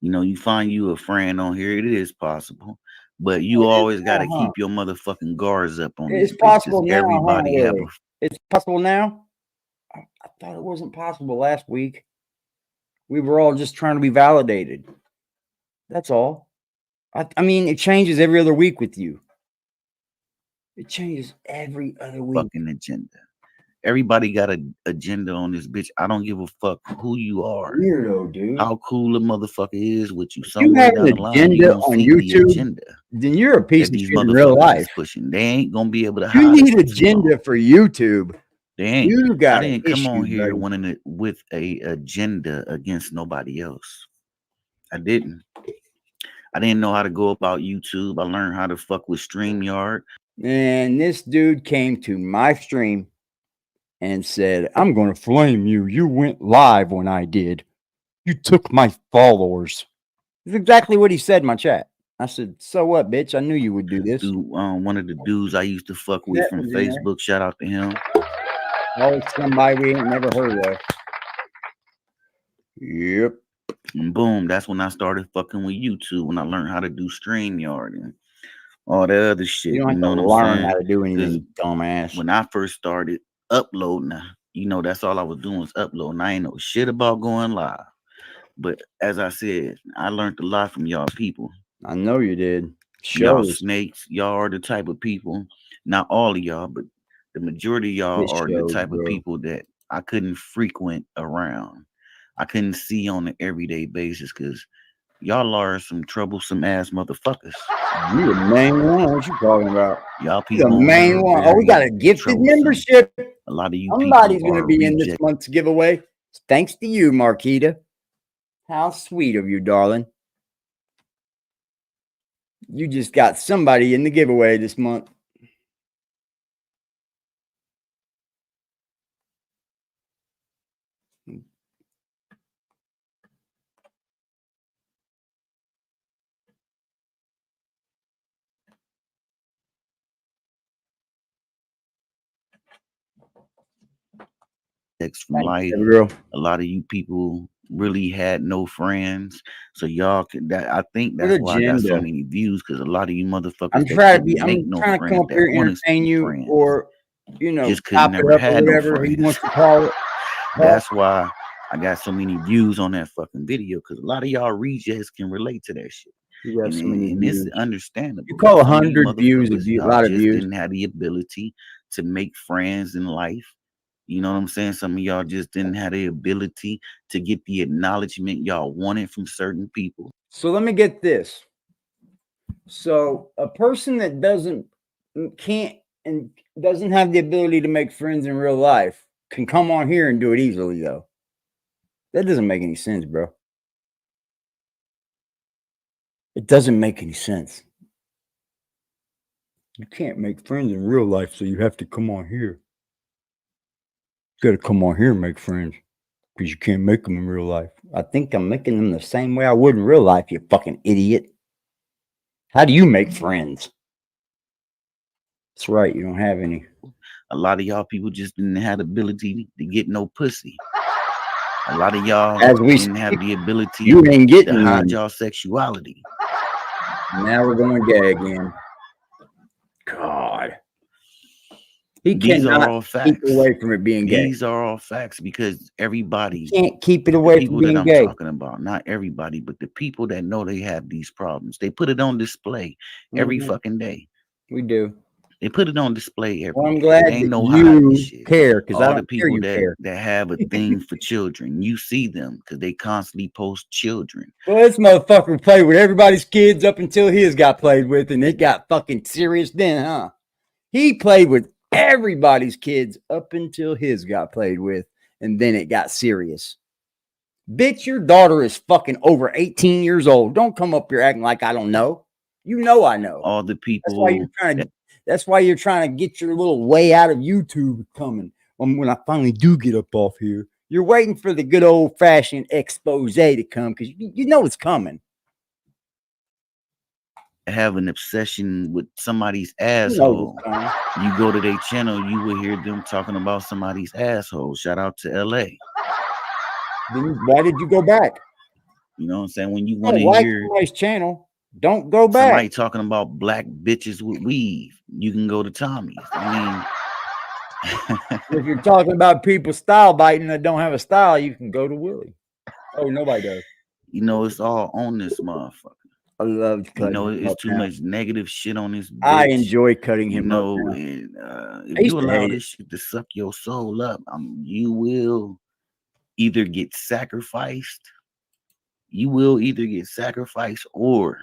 You know, you find you a friend on here. It is possible, But you It is always now, got to huh? keep your motherfucking guards up on It's this bitch. 'Cause possible now, huh, everybody have a Willie? It's possible now? I thought it wasn't possible last week. We were all just trying to be validated. That's all. I mean, it changes every other week with you. It changes every other week. fucking agenda. Everybody got an agenda on this bitch. I don't give a fuck who you are, Weirdo, dude. how cool a motherfucker is with you. If you Somewhere have down an the line, you agenda gonna on see the YouTube, agenda then you're a piece that of these shit in real motherfuckers life. is pushing. They ain't gonna be able to You hide it need for too agenda long. for YouTube. They ain't. You I got an didn't come on issue, here buddy. wanting it with a agenda against nobody else. I didn't. I didn't know how to go about YouTube. I learned how to fuck with StreamYard. And this dude came to my stream and said, I'm going to flame you. You went live when I did. You took my followers. That's exactly what he said in my chat. I said, so what, bitch? I knew you would do this. Dude, one of the dudes I used to fuck with That from was in there. Facebook. Shout out to him. Always somebody we ain't never heard of. Yep. And boom, that's when I started fucking with YouTube, when I learned how to do StreamYard and all that other shit. You don't have know to what I'm learn saying? how to do 'Cause anything, dumbass. when I first started uploading, that's all I was doing was uploading. I ain't know shit about going live. But as I said, I learned a lot from y'all people. I know you did. Y'all Shows. snakes, y'all are the type of people, not all of y'all, but the majority of y'all It are the shows, type of bro. people that I couldn't frequent around. I couldn't see on an everyday basis because y'all are some troublesome ass motherfuckers. You the main one. What you talking about? Y'all You the people on main here are one. Oh, we got a very gifted troublesome. membership. A lot of you Somebody's people going to are be in this reject. month's giveaway. Thanks to you, Marquita. How sweet of you, darling. You just got somebody in the giveaway this month. From life. Hey, girl. A lot of you people really had no friends, so y'all could. I think What that's why I got so agenda? many views, because a lot of you motherfuckers I'm that trying to be. couldn't make I'm no trying to come friends, up here that and wanted to entertain be you, friends, or just could chop never it up or had no whatever he friends. wants to call it. That's why I got so many views on that fucking video, because a lot of y'all rejects can relate to that shit. You got And, so many and it's views. understandable. You call Because some of you 100 views a motherfuckers, y'all lot of just views. didn't have the ability to make friends in life. You know what I'm saying? Some of y'all just didn't have the ability to get the acknowledgement y'all wanted from certain people. So let me get this. So a person that can't and doesn't have the ability to make friends in real life can come on here and do it easily, though. That doesn't make any sense, bro. It doesn't make any sense. You can't make friends in real life, so you have to come on here. You got to come on here and make friends because you can't make them in real life. I think I'm making them the same way I would in real life, you fucking idiot. How do you make friends? That's right, you don't have any. A lot of y'all people just didn't have the ability to get no pussy. A lot of y'all didn't have the ability you ain't getting to hide none. y'all sexuality. Now we're going gay again. God. He These are cannot all keep facts. away from it being gay. These are all facts, because everybody Can't keep it the away from people that being I'm gay. talking about, not everybody, but the people that know they have these problems, they put it on display every fucking day. We do. They put it on display every Well, I'm day. glad Ain't that no hiding you shit. care, because I All the don't care people you care. that have a thing for children, you see them because they constantly post children. Well, this motherfucker played with everybody's kids up until his got played with, and it got fucking serious then, huh? He played with everybody's kids up until his got played with, and then it got serious. Bitch, your daughter is fucking over 18 years old. Don't come up here acting like I don't know. You know I know. All the people. That's why you're trying to get your little way out of YouTube coming. When I finally do get up off here, you're waiting for the good old fashioned expose to come, because you know it's coming. Have an obsession with somebody's asshole. You go to their channel, you will hear them talking about somebody's asshole. Shout out to LA. Then why did you go back? You know what I'm saying? When you want to like hear somebody's channel, Don't go back. Somebody talking about black bitches with weave, you can go to Tommy's. I mean, If you're talking about people style biting that don't have a style, you can go to Willie. Oh, nobody does. you know, it's all on this motherfucker. I love You cutting know, him it's up too now. much negative shit on this bitch. I enjoy cutting You him know, up now. and I if used you to allow hate this shit to suck your soul up, you will either get sacrificed. You will either get sacrificed, or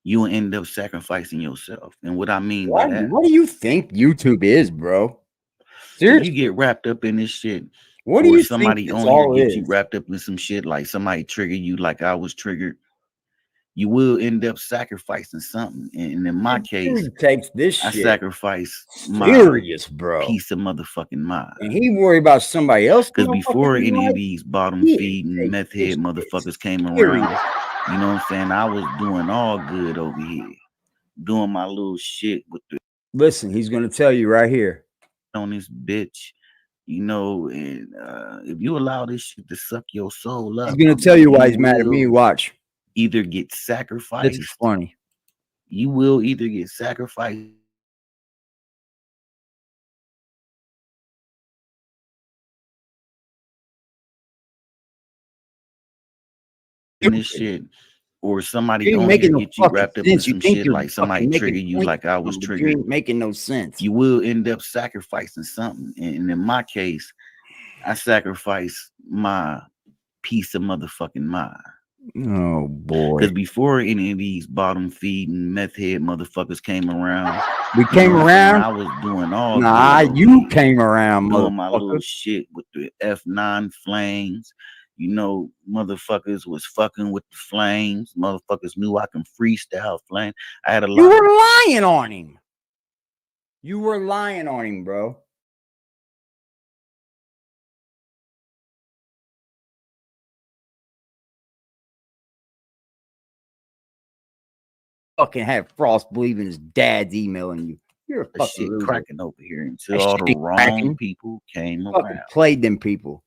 you will end up sacrificing yourself. And what I mean by that, What do you think YouTube is, bro? if you Seriously, get wrapped up in this shit, what do or you think somebody this on here all get you is? wrapped up in some shit, like somebody trigger you, like I was triggered, you will end up sacrificing something. And in my case, Dude takes this I shit sacrifice my serious, bro. piece of motherfucking mind. And he worry about somebody else. Because before any of these bottom feeding meth head motherfuckers came around, you know what I'm saying, I was doing all good over here, doing my little shit with the Listen, he's gonna tell you right here on this bitch, you know. And if you allow this shit to suck your soul up, he's gonna tell you why he's mad at me. Watch. Either get This sacrificed. is funny. You will either get sacrificed. In this shit, or somebody You ain't on here making no get you fucking wrapped up in sense. You some think shit, you're like somebody fucking trigger making you, points, like I was but you triggered. ain't making no sense. You will end up sacrificing something. And in my case, I sacrifice my piece of motherfucking mind. Oh boy. Because before any of these bottom feeding meth head motherfuckers came around, We came around. I was doing all Nah, good over you here, came around, doing my little motherfucker. shit with the F9 flames. You know, motherfuckers was fucking with the flames. Motherfuckers knew I can freestyle flame. I had a lot. You were lying on him. You were lying on him, bro. Fucking have Frost believing his dad's emailing you. You're a fucking shit loser. cracking over here until That all shit the ain't wrong cracking. people came Fucking around. played them people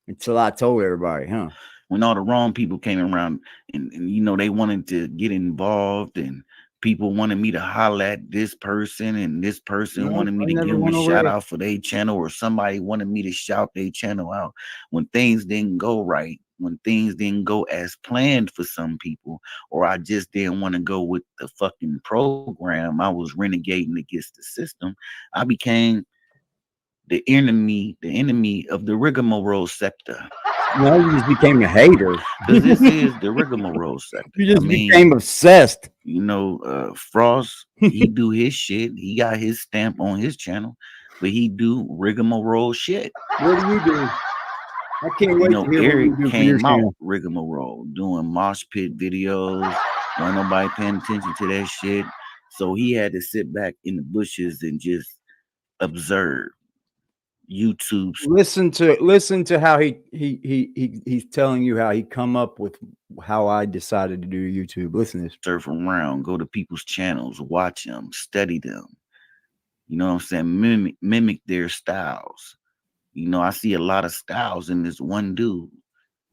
until I told everybody, huh? When all the wrong people came around, and you know, they wanted to get involved, and people wanted me to holler at this person, and this person No, wanted me I to never give them a went over shout there. out for their channel, or somebody wanted me to shout their channel out when things didn't go right, when things didn't go as planned for some people, or I just didn't want to go with the fucking program. I was renegading against the system. I became the enemy of the rigmarole sector. No, you just became a hater. Because this is the rigmarole sector. You just became obsessed. You know, Frost, he do his shit. He got his stamp on his channel, but he do rigmarole shit. What do you do? I can't wait to hear Eric what you do came for your out channel. rigmarole, doing mosh pit videos. Wasn't nobody paying attention to that shit. So he had to sit back in the bushes and just observe YouTube. Listen to how he's telling you how he come up with how I decided to do YouTube. Listen to this. Surf around, go to people's channels, watch them, study them. You know what I'm saying? Mimic their styles. You know, I see a lot of styles in this one dude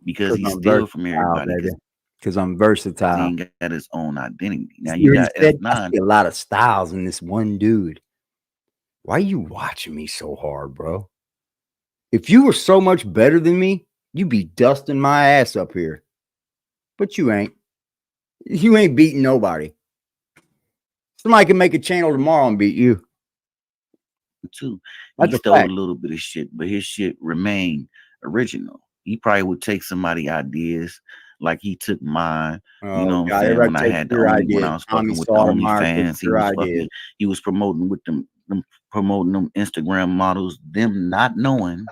because he's still from everybody. Because I'm versatile. He ain't got his own identity. Now you got said, F9. I see a lot of styles in this one dude. Why are you watching me so hard, bro? If you were so much better than me, you'd be dusting my ass up here. But you ain't. You ain't beating nobody. Somebody can make a channel tomorrow and beat you. Too. That's He stole a little bit of shit, but his shit remained original. He probably would take somebody's ideas, like he took mine. You know what I'm saying? When I had when I was fucking with the OnlyFans, he was promoting with them promoting them Instagram models, them not knowing.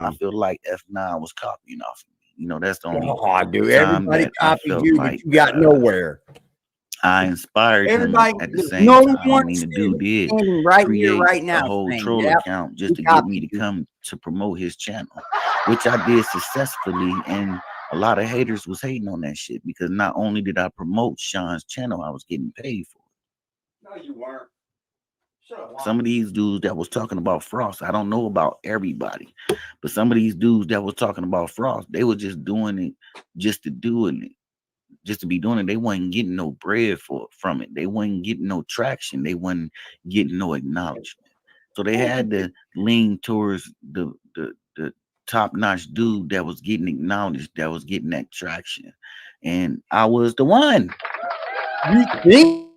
I feel like F9 was copying off of me. You know, that's the only dude, time everybody that I copied felt you, like but you got nowhere. I inspired everybody, him at the same time. I mean, the dude did right create here, right now, a whole troll account just to get me to come to promote his channel, which I did successfully. And a lot of haters was hating on that shit because not only did I promote Sean's channel, I was getting paid for it. No, you weren't. Shut up, Some of these dudes that was talking about Frost, I don't know about everybody, but some of these dudes that was talking about Frost, they were just doing it just to doing it, just to be doing it. They wasn't getting no bread from it. They wasn't getting no traction. They wasn't getting no acknowledgement. So they had to lean towards the top-notch dude that was getting acknowledged, that was getting that traction. And I was the one. You think?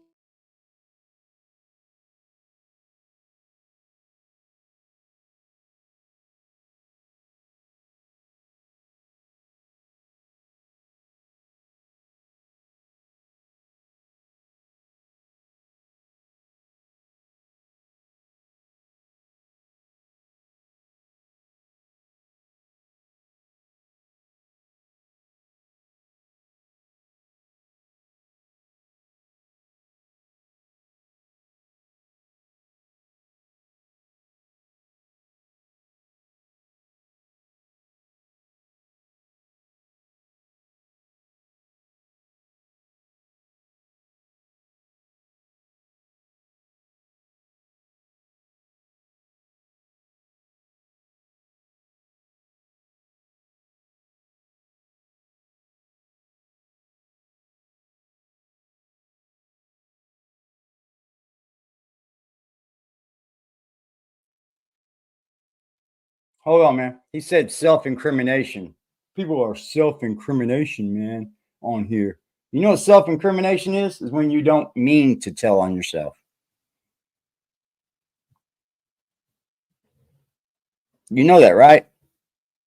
Hold on, man. He said self-incrimination. People are self-incrimination, man, on here. You know what self-incrimination is? Is when you don't mean to tell on yourself. You know that, right?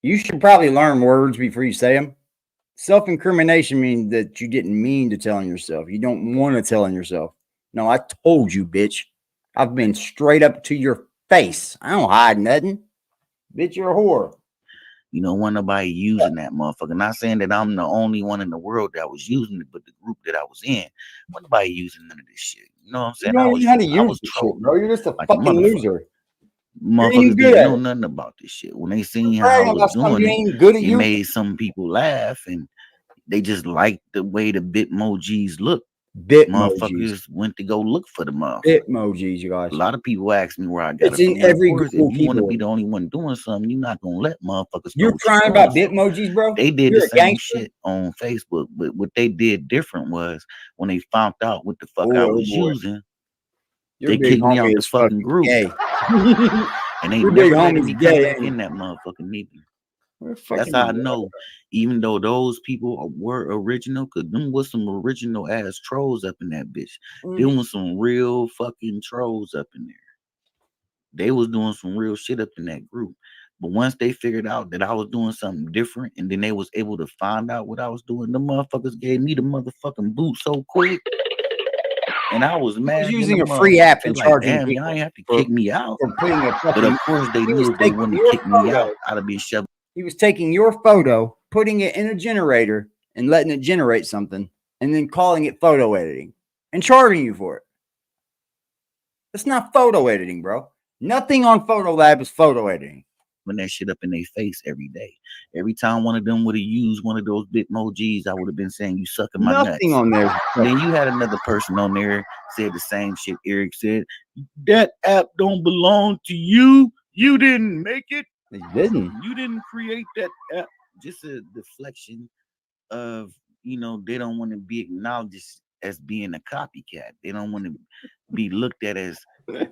You should probably learn words before you say them. Self-incrimination means that you didn't mean to tell on yourself. You don't want to tell on yourself. No, I told you, bitch. I've been straight up to your face. I don't hide nothing. Bitch, you're a whore. You know, wasn't nobody using that motherfucker. Not saying that I'm the only one in the world that was using it, but the group that I was in, wasn't nobody using none of this shit. You know what I'm saying? You don't know how to I use was this trolling, shit, bro. You're just a like fucking loser. Motherfuckers good didn't at know it. nothing about this shit. When they seen how Bragging I about was something doing you it, ain't good at it you. made some people laugh, and they just liked the way the Bitmojis look. Bitmojis. Motherfuckers went to go look for the motherfucker. Bitmojis, you guys. A lot of people ask me where I got It's it in from. Well, of every course, Google if you want to keyboard. be the only one doing something, you're not gonna let motherfuckers know You're what crying you're about doing. So Bitmojis, bro? they did You're the a same gangster? shit on Facebook, but what they did different was when they found out what the fuck I Oh, was boy. using, Your they big kicked me homie out the is fucking fucking group, gay. and they Your big never let homie's me come gay, back ain't he? in that motherfucker neither. We're That's fucking how I know, even though those people were original, because them was some original ass trolls up in that bitch. Them was some real fucking trolls up in there. They was doing some real shit up in that group. But once they figured out that I was doing something different, and then they was able to find out what I was doing, the motherfuckers gave me the motherfucking boot so quick. And I was mad. He was using a free app and like, charging damn, y'all people ain't have to for, kick me out. for putting a But fucking. of course, they He was knew if they taking wouldn't your kick me out, photo. I'd have been shoved. He was taking your photo, putting it in a generator, and letting it generate something, and then calling it photo editing and charging you for it. It's not photo editing, bro. Nothing on Photo Lab is photo editing. That shit up in their face every day. Every time one of them would have used one of those Bitmojis, I would have been saying, "You sucking my Nothing nuts." on there. Then you had another person on there said the same shit. Eric said, "That app don't belong to you. You didn't make it. They didn't. You didn't create that app." Just a deflection of, they don't want to be acknowledged as being a copycat. They don't want to be looked at as,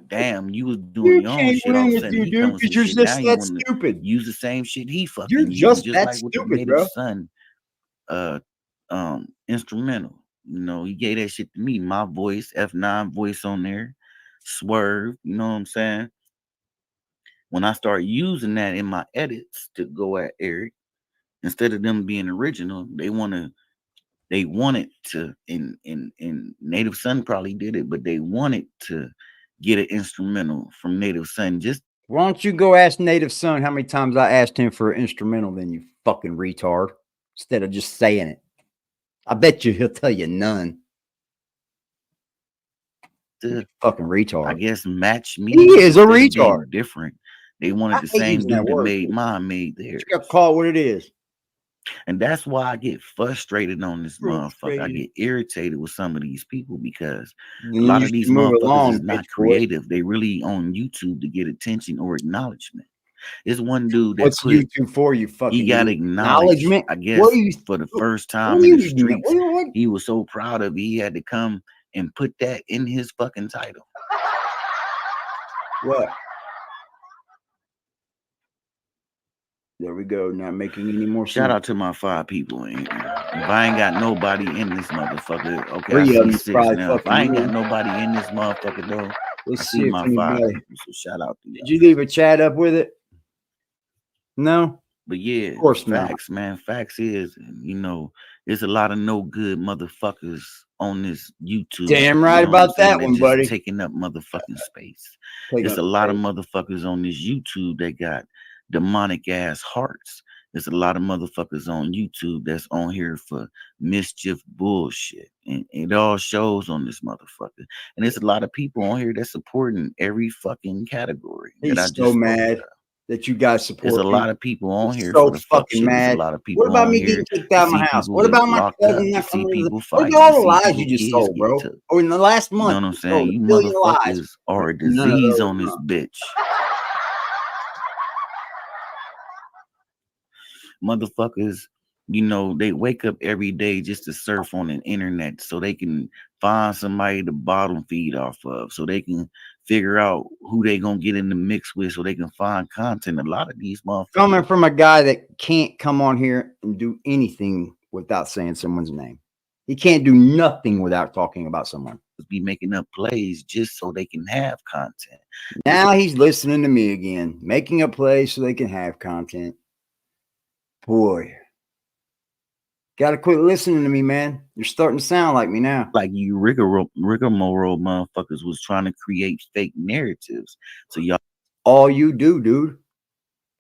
damn, you was doing your own shit. All of a sudden, he comes with some shit. Now you want to use the same shit he fucking You're using, just that like with the stupid, Native bro. Son instrumental. He gave that shit to me. My voice, F9 voice on there, Swerve. You know what I'm saying? When I start using that in my edits to go at Eric, instead of them being original, they wanted to, in Native Son probably did it, but they wanted to get an instrumental from Native Son. Just why don't you go ask Native Son how many times I asked him for an instrumental, then, you fucking retard, instead of just saying it. I bet you he'll tell you none. Fucking retard. I guess match me. He is a retard. Different. They wanted the same dude that made mine made theirs. You got to call it what it is. And that's why I get frustrated on this motherfucker. I Frustrated. get irritated with some of these people because Then a lot you of these should move motherfuckers along, is not bitch boy. creative. They really on YouTube to get attention or acknowledgement. There's one dude that What's put YouTube for, you fucking he got idiot? acknowledged, Acknowledgement? I What guess, are you? for the What first do time you in the need? streets. What? He was so proud of it, he had to come and put that in his fucking title. What? There we go. Not making any more Shout sense. out to my 5 people in here. If I ain't got nobody in this motherfucker, okay, I 3 of see them 6 probably now. If fucking I ain't you. got nobody in this motherfucker though, I Let's see see if my 5 anybody. people. So shout out to y'all. Did you leave a chat up with it? No. But yeah, Of course not. facts, man. Facts is, you know, there's a lot of no good motherfuckers on this YouTube. Damn you right know what I'm about saying? that They're one, just buddy. taking up motherfucking space. Take There's up a lot of space. motherfuckers on this YouTube that got demonic ass hearts. There's a lot of motherfuckers on YouTube that's on here for mischief bullshit. And it all shows on this motherfucker. And there's a lot of people on here that's supporting every fucking category that He's I so just spoke mad about. that you guys support There's a me. lot of people on He's here so for the fuck fucking shit. There's a mad. lot of What people about on me here getting kicked to out of my see house? people What get about my locked cousin up, not to see coming to people what fighting, about all to the see lies people you just kids told, get bro? took. Oh, in the last You know month, what I'm you saying? told You a billion lies. motherfuckers are a None of disease those, on this no. bitch. Motherfuckers, you know, they wake up every day just to surf on the internet so they can find somebody to bottom feed off of, so they can figure out who they gonna get in the mix with, so they can find content. A lot of these motherfuckers Coming from a guy that can't come on here and do anything without saying someone's name. He can't do nothing without talking about someone. be making up plays just so they can have content. Now he's listening to me again, making a play so they can have content. Boy, gotta quit listening to me, man. You're starting to sound like me now. Like you rigmarole motherfuckers was trying to create fake narratives. So y'all All you do, dude.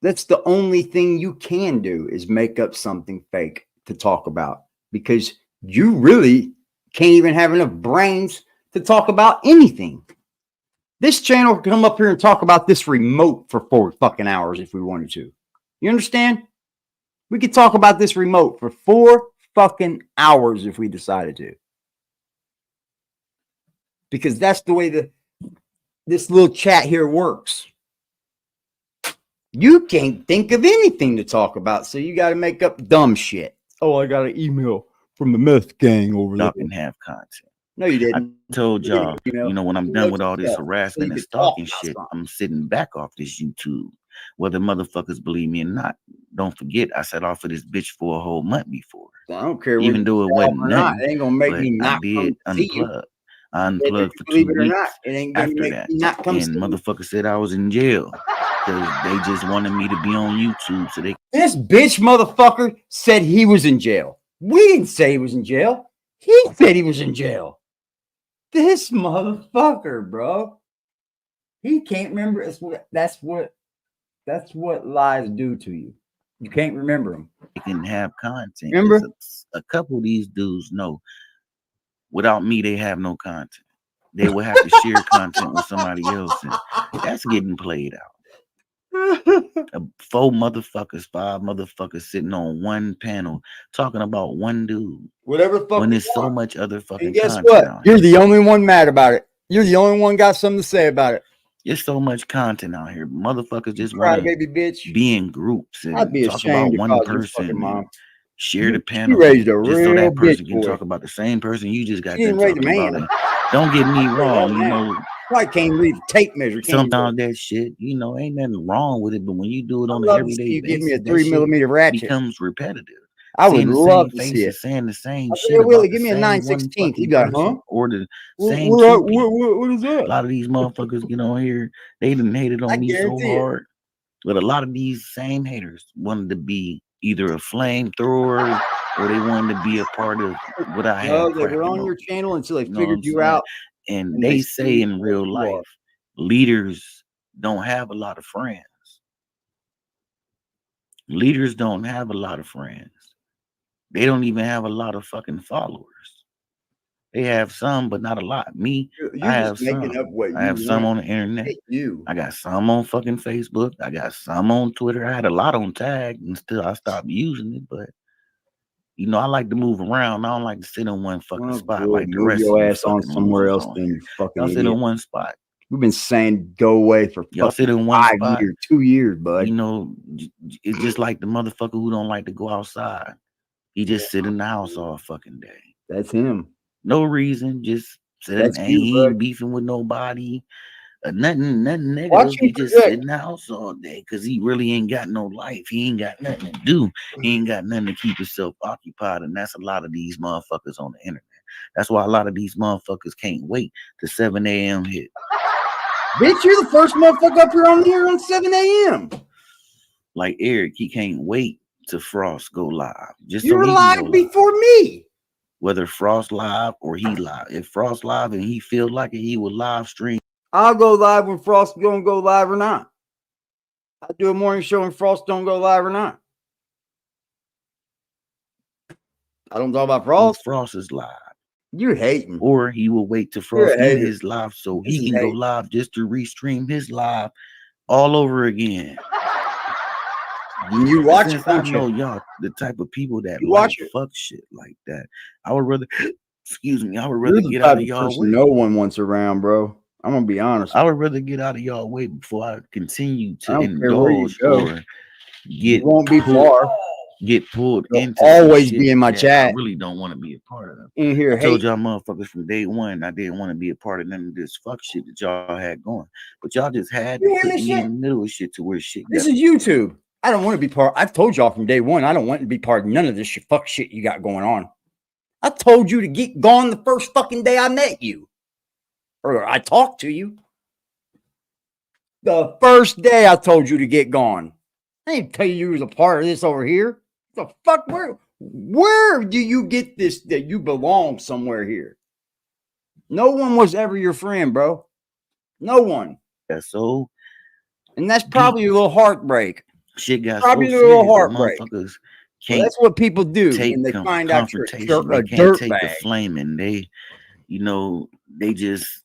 That's the only thing you can do is make up something fake to talk about, because you really can't even have enough brains to talk about anything. This channel could come up here and talk about this remote for 4 fucking hours if we wanted to. You understand? We could talk about this remote for 4 fucking hours if we decided to. Because that's the way this little chat here works. You can't think of anything to talk about, so you got to make up dumb shit. Oh, I got an email from the meth gang over there. can have content. No, you I didn't. told You didn't y'all, get an email. you know, when I'm You done wrote with all this yourself, so harassment you and could talk stalking about shit, something. I'm sitting back off this YouTube. Whether motherfuckers believe me or not, don't forget I sat off of this bitch for a whole month before. I don't care Even though it wasn't or not. nothing, It ain't gonna make but me I not did come see you. unplug. I Whether you unplugged for 2 believe it or weeks not, it ain't gonna after make that. me not come And see you. motherfuckers said I was in jail because they just wanted me to be on YouTube so they This bitch motherfucker said he was in jail. We didn't say he was in jail. He said he was in jail. This motherfucker, bro. He can't remember. That's what lies do to you. You can't remember them. can have content. Remember? 'Cause a couple of these dudes know without me, they have no content. They will have to share content with somebody else, and that's getting played out. 4 motherfuckers, 5 motherfuckers sitting on one panel talking about one dude Whatever fuck. when you there's so want. much other fucking And guess content what? out You're here. the only one mad about it. You're the only one got something to say about it. There's so much content out here. Motherfuckers just Cry, want to baby bitch. be in groups I'd and be talk about ashamed to one call your person fucking mom. and share the She panel raised a just so real that person bitch can boy. talk about the same person you just got She done didn't raise a talking about. man. And don't get me wrong, you man. know, Probably can't read a tape measure. Can't sometimes that shit, you know, ain't nothing wrong with it, but when you do it I'd on an love to see everyday you give me a basis, that shit 3mm ratchet. becomes repetitive. I would Seeing the love same to see it. faces, saying the same I shit said, about Willie, the give me a same one 9/16. He'd fucking be like, person huh? or the same 2 people. What is A that? lot of these motherfuckers get on here, they done hated I on me so guarantee it. hard, but a lot of these same haters wanted to be either a flamethrower or they wanted to be a part of what I had No, they were cracking on your open. channel until they You know what figured I'm you saying? out. And And they they say see in real what you life, are. leaders don't have a lot of friends. Leaders don't have a lot of friends. They don't even have a lot of fucking followers. They have some, but not a lot. Me, You're I just have making some. up what I you have some want. on the internet. Hey, you. I got some on fucking Facebook. I got some on Twitter. I had a lot on Tag and still I stopped using it, but You know, I like to move around. I don't like to sit in one fucking Well, spot good. like the Move rest your of you ass on fucking somewhere losers else, on then here. you fucking Y'all sit idiot. in one spot. We've been saying go away for Y'all sit fucking in one 5 spot. years, 2 years, bud. You know, it's just like the motherfucker who don't like to go outside. He just sit in the house all fucking day. That's him. No reason, just sitting. That's And you, he bro. ain't beefing with nobody. Nothing negative. Watch He you just project. sit in the house all day because he really ain't got no life. He ain't got nothing to do. He ain't got nothing to keep himself occupied. And that's a lot of these motherfuckers on the internet. That's why a lot of these motherfuckers can't wait to 7 a.m. hit. Bitch, you're the first motherfucker up here on here on 7 a.m. Like Eric, he can't wait to Frost go live. Just You so were he can go live live. before me. Whether Frost live or he live. If Frost live and he feel like it, he will live stream. I'll go live when Frost don't go live or not. I'll do a morning show when Frost don't go live or not. I don't talk about When Frost. Frost is live. You're hating. Or he will wait till You're Frost a end hater. his live so This he is can go hate. live just to restream his live all over again. You But watch it, since I don't know you? y'all the type of people that You like watch it. fuck shit like that, I would rather excuse me, I would You're rather the get type out of of y'all person way. no one wants around, bro. I'm gonna be honest. I would rather get out of y'all way before I continue I to don't care where you indulge go. or You won't be pulled, far. get pulled You'll into some always shit be in my that I chat. really don't want to be a part of. In here, I told hate. y'all motherfuckers from day one I didn't want to be a part of none of this fuck shit that y'all had going. But y'all just had You to hear put this me shit? in the middle of shit to where shit This got is YouTube. I don't want to be part. I've told y'all from day one. I don't want to be part of none of this shit, fuck shit you got going on. I told you to get gone the first fucking day I met you, or I talked to you. The first day I told you to get gone. I didn't tell you was a part of this over here. The fuck, where do you get this that you belong somewhere here? No one was ever your friend, bro. No one. so And that's deep. probably a little heartbreak. Shit got Probably so a little serious that heartbreak. motherfuckers Well, can't that's what people do take when they find out you're confrontation. They a can't dirt take the bag. flaming. They, you know, they just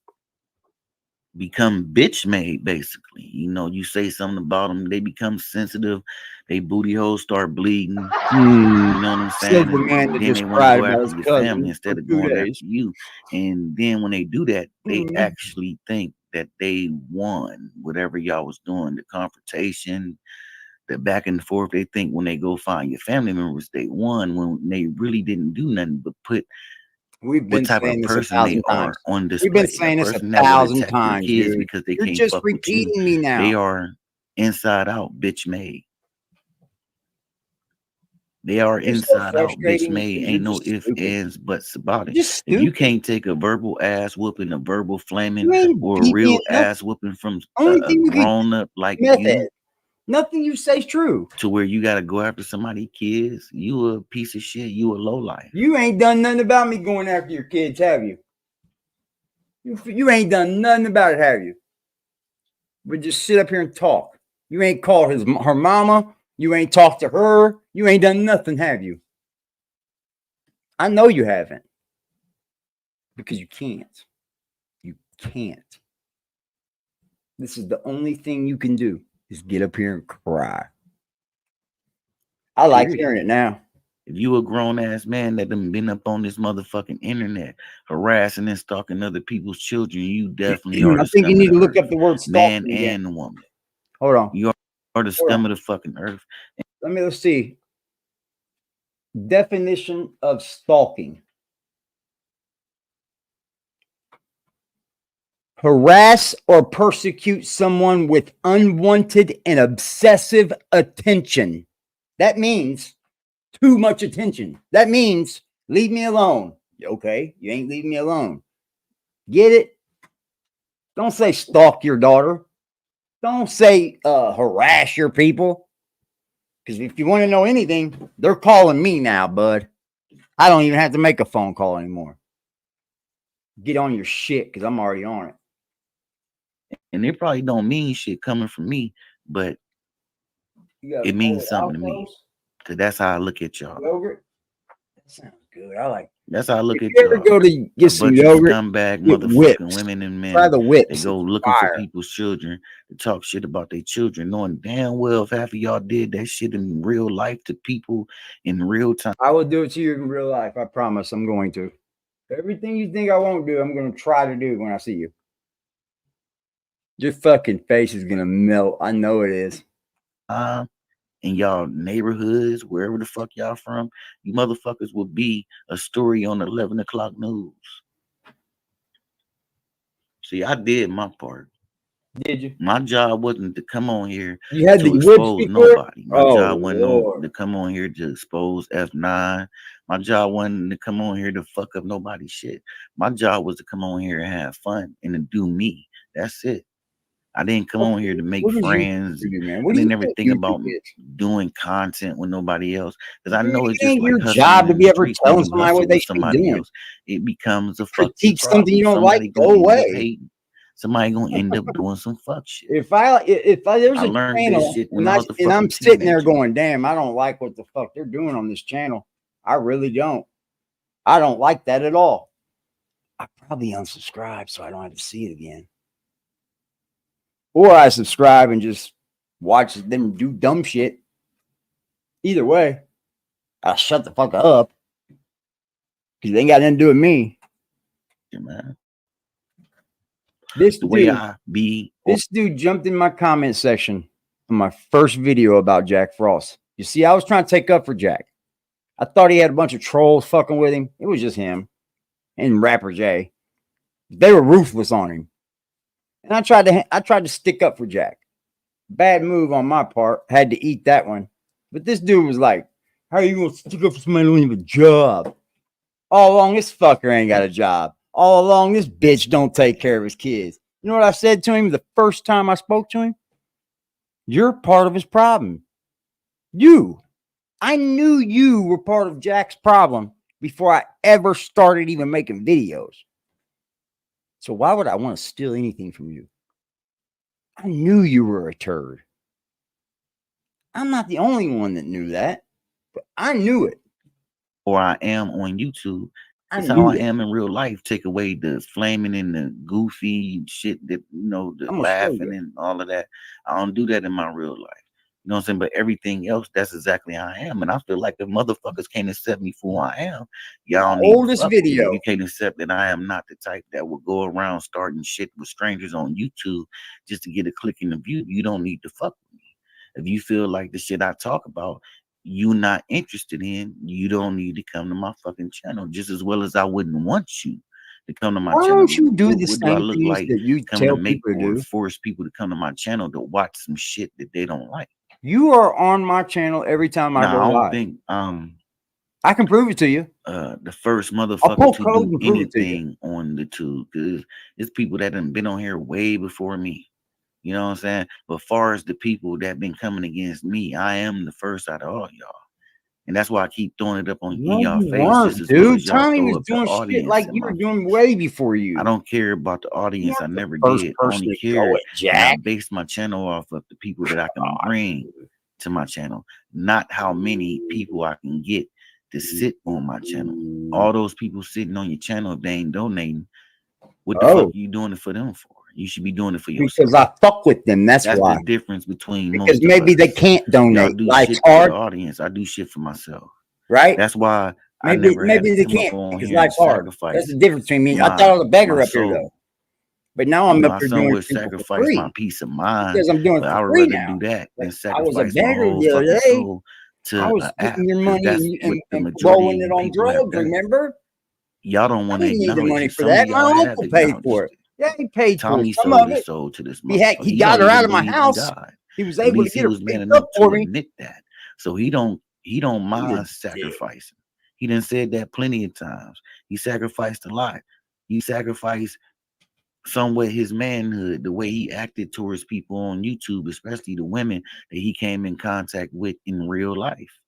become bitch made basically. You know, you say something about them, they become sensitive. They booty holes start bleeding. You know what I'm Said saying? the man And that then just they want to cried go about after his your family cousin instead for of 2 going days. after you. And then when they do that, they Mhm. actually think that they won whatever y'all was doing, the confrontation, the back and forth. They think when they go find your family members, they won when they really didn't do nothing but put We've what been type of saying this person they 1,000 are times. on We've been display. A saying this person that would 1,000 attack your times, kids dude. because they You're can't just fuck with you. repeating me now. They are inside out bitch made. They are You're so inside out bitch frustrating. made. You're Ain't no just ifs, stupid. ands, buts about it. You're just If you stupid. can't take a verbal ass whooping, a verbal flaming, You ain't or a beat me real in nothing. ass whooping from Only a thing you can grown up like meth you, head. Nothing you say is true. to where you gotta go after somebody's kids, you a piece of shit. You a low life. You ain't done nothing about me going after your kids, have you? You ain't done nothing about it, have you? But just sit up here and talk. You ain't called her mama. You ain't talked to her. You ain't done nothing, have you? I know you haven't. Because you can't. You can't. This is the only thing you can do is get up here and cry. I like Period. hearing it now. If you a grown ass man that done been up on this motherfucking internet harassing and stalking other people's children, you definitely are I the think you scum need of to the look earth. up the word Man stalking again. and woman. Hold on. You are the scum of the fucking earth. Let's see. Definition of stalking. Harass or persecute someone with unwanted and obsessive attention. That means too much attention. That means leave me alone. Okay, you ain't leaving me alone. Get it? Don't say stalk your daughter. Don't say harass your people. Because if you want to know anything, they're calling me now, bud. I don't even have to make a phone call anymore. Get on your shit because I'm already on it. And it probably don't mean shit coming from me, but it means something to me. Because that's how I look at y'all. Yogurt? That sounds good. I like That's how I look If at you ever y'all. go to A get some bunch of yogurt, scumbag get motherfucking whips. women and Try men. the They whips. go It's looking for fire. people's children to talk shit about their children, knowing damn well if half of y'all did that shit in real life to people in real time. I will do it to you in real life. I promise. I'm going to. Everything you think I won't do, I'm going to try to do when I see you. Your fucking face is going to melt. I know it is. In y'all neighborhoods, wherever the fuck y'all from, you motherfuckers will be a story on 11 o'clock news. See, I did my part. Did you? My job wasn't to come on here You had the to whips expose before? nobody. My Oh, job wasn't Lord. to come on here to expose F9. My job wasn't to come on here to fuck up nobody's shit. My job was to come on here and have fun and to do me. That's it. I didn't come on here to make What is you friends. do, man? I What do you didn't ever think think YouTube about is? doing content with nobody else because I It know it's ain't just like your hustling job to in be the ever streets. When telling you somebody hustle what they with should be somebody doing. else, it becomes a fucking Critique something you problem. don't like, Somebody go gonna end up away. hating. Somebody gonna end up doing some fuck shit. If there's I a learned this channel shit when and I was a I'm fucking sitting there teenager. going, damn, I don't like what the fuck they're doing on this channel. I really don't. I don't like that at all. I probably unsubscribe so I don't have to see it again. Or I subscribe and just watch them do dumb shit. Either way, I'll shut the fuck up. Because they ain't got nothing to do with me. Yeah, man. This The way dude, I be. this dude jumped in my comment section on my first video about Jack Frost. You see, I was trying to take up for Jack. I thought he had a bunch of trolls fucking with him. It was just him and Rapper J. They were ruthless on him. And I tried to stick up for Jack. Bad move on my part. Had to eat that one. But this dude was like, how are you going to stick up for somebody who don't have a job? All along, this fucker ain't got a job. All along, this bitch don't take care of his kids. You know what I said to him the first time I spoke to him? You're part of his problem. I knew you were part of Jack's problem before I ever started even making videos. So why would I want to steal anything from you? I knew you were a turd. I'm not the only one that knew that, but I knew it. Or I am on YouTube. That's I how knew I it. am in real life. Take away the flaming and the goofy shit that the I'm gonna show laughing you. and all of that. I don't do that in my real life. You know what I'm saying? But everything else, that's exactly how I am. And I feel like if motherfuckers can't accept me for who I am, y'all My need to oldest fuck with me. video. If you can't accept that I am not the type that will go around starting shit with strangers on YouTube just to get a click in the view, you don't need to fuck with me. If you feel like the shit I talk about, you not interested in, you don't need to come to my fucking channel. Just as well as I wouldn't want you to come to my Why channel. don't you do the What do I same look things like that you coming to tell make people to or do? force people to come to my channel to watch some shit that they don't like? You are on my channel every time I Now, go I don't live. think I can prove it to you. the first I'll motherfucker pull to code do and prove it to you. anything on the tube, because it's people that have been on here way before me. You know what I'm saying? But far as the people that been coming against me, I am the first out of all y'all. And that's why I keep throwing it up in No, y'all you face weren't, just as well as dude. y'all Tommy throw was up the doing shit audience like in you my were doing face. way before you. I don't care about the You audience. I weren't the never first did. I person only to go care at and I Jack. base my channel off of the people that I can God, bring to my channel, not how many people I can get to sit on my channel. All those people sitting on your channel, if they ain't donating, what the fuck Oh, you doing it for them for? You should be doing it for because yourself. I fuck with them. That's That's why. the difference between Because most of maybe they us. can't Y'all donate. do Life's shit for the hard, audience. I do shit for myself. right? That's why I Maybe never had to they come up can't on because here and life's hard. That's sacrifice the difference between me. I thought I was a my beggar up here though, soul. but now I'm You know, up I here some doing would people for sacrifice my free peace of mind, because I'm doing it but for I would free rather now. do that But than I was a sacrifice my beggar whole the other fucking day. soul I to was an app, getting your because money that's what the and majority of rolling it you on people have drugs. done. Remember? Y'all don't I want to didn't need the acknowledge money it. for Some of that. My y'all have uncle paid acknowledged for it. it. Yeah, he paid for Tommy some sold of his it. soul to this He motherfucker. He got don't her out even of my believe in house. God. He was At able to least get he her was man picked enough up for to me. admit that. So he don't He's a dick. sacrificing. He done said that plenty of times. He sacrificed a lot. He sacrificed somewhat his manhood, the way he acted towards people on YouTube, especially the women that he came in contact with in real life.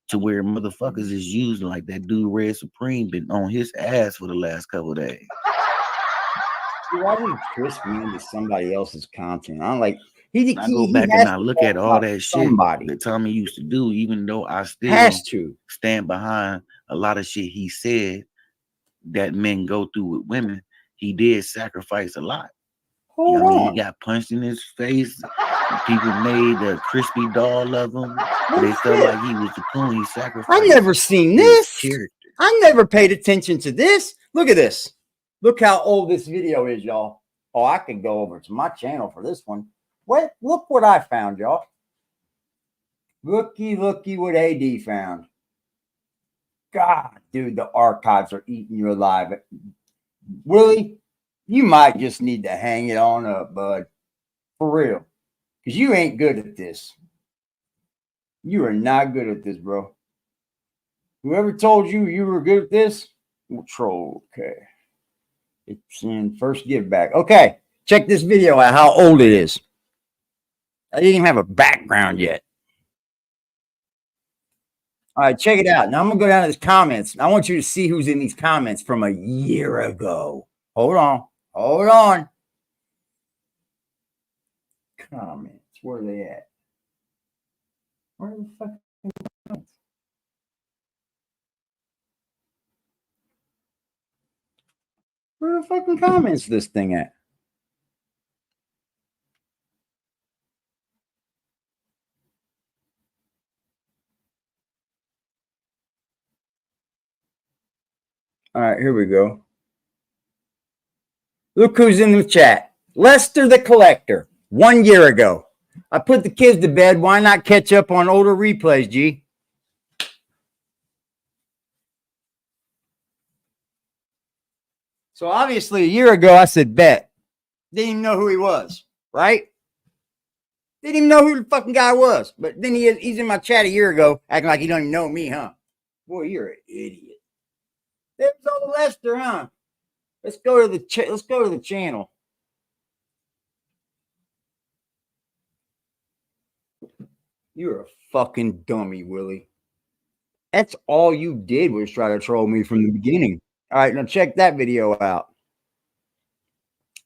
To where motherfuckers is using like that dude Red Supreme been on his ass for the last couple of days. Why would Chris be into somebody else's content? I'm like, he I go he back and has I to look talk at all about that shit somebody. that Tommy used to do, even though I Has still to. stand behind a lot of shit he said. that men go through with women, he did sacrifice a lot. Hold I mean, on. he got punched in his face. People made a crispy doll of him. But they felt like he was the coon. He sacrificed. I never seen his this. character. I never paid attention to this. Look at this. Look how old this video is, y'all. Oh, I could go over to my channel for this one. Wait, look what I found, y'all. Looky what AD found. God, dude, the archives are eating you alive. Willie, you might just need to hang it on up, bud. For real. Because you ain't good at this. You are not good at this, bro. Whoever told you you were good at this, will troll. Okay. It's in first give back. Okay. Check this video out, how old it is. I didn't even have a background yet. All right, check it out. Now I'm going to go down to the comments. I want you to see who's in these comments from a year ago. Hold on. Hold on. Comments. Where are they at? Where the fuck are the comments? Where the fucking comments this thing at? All right, here we go. Look who's in the chat. Lester the Collector, 1 year ago. I put the kids to bed. Why not catch up on older replays, G? So obviously a year ago, I said bet. Didn't even know who he was, right? Didn't even know who the fucking guy was. But then he's in my chat a year ago, acting like he don't even know me, huh? Boy, you're an idiot. There's old Lester, huh? Let's go to the channel. You're a fucking dummy, Willie. That's all you did was try to troll me from the beginning. All right, now check that video out.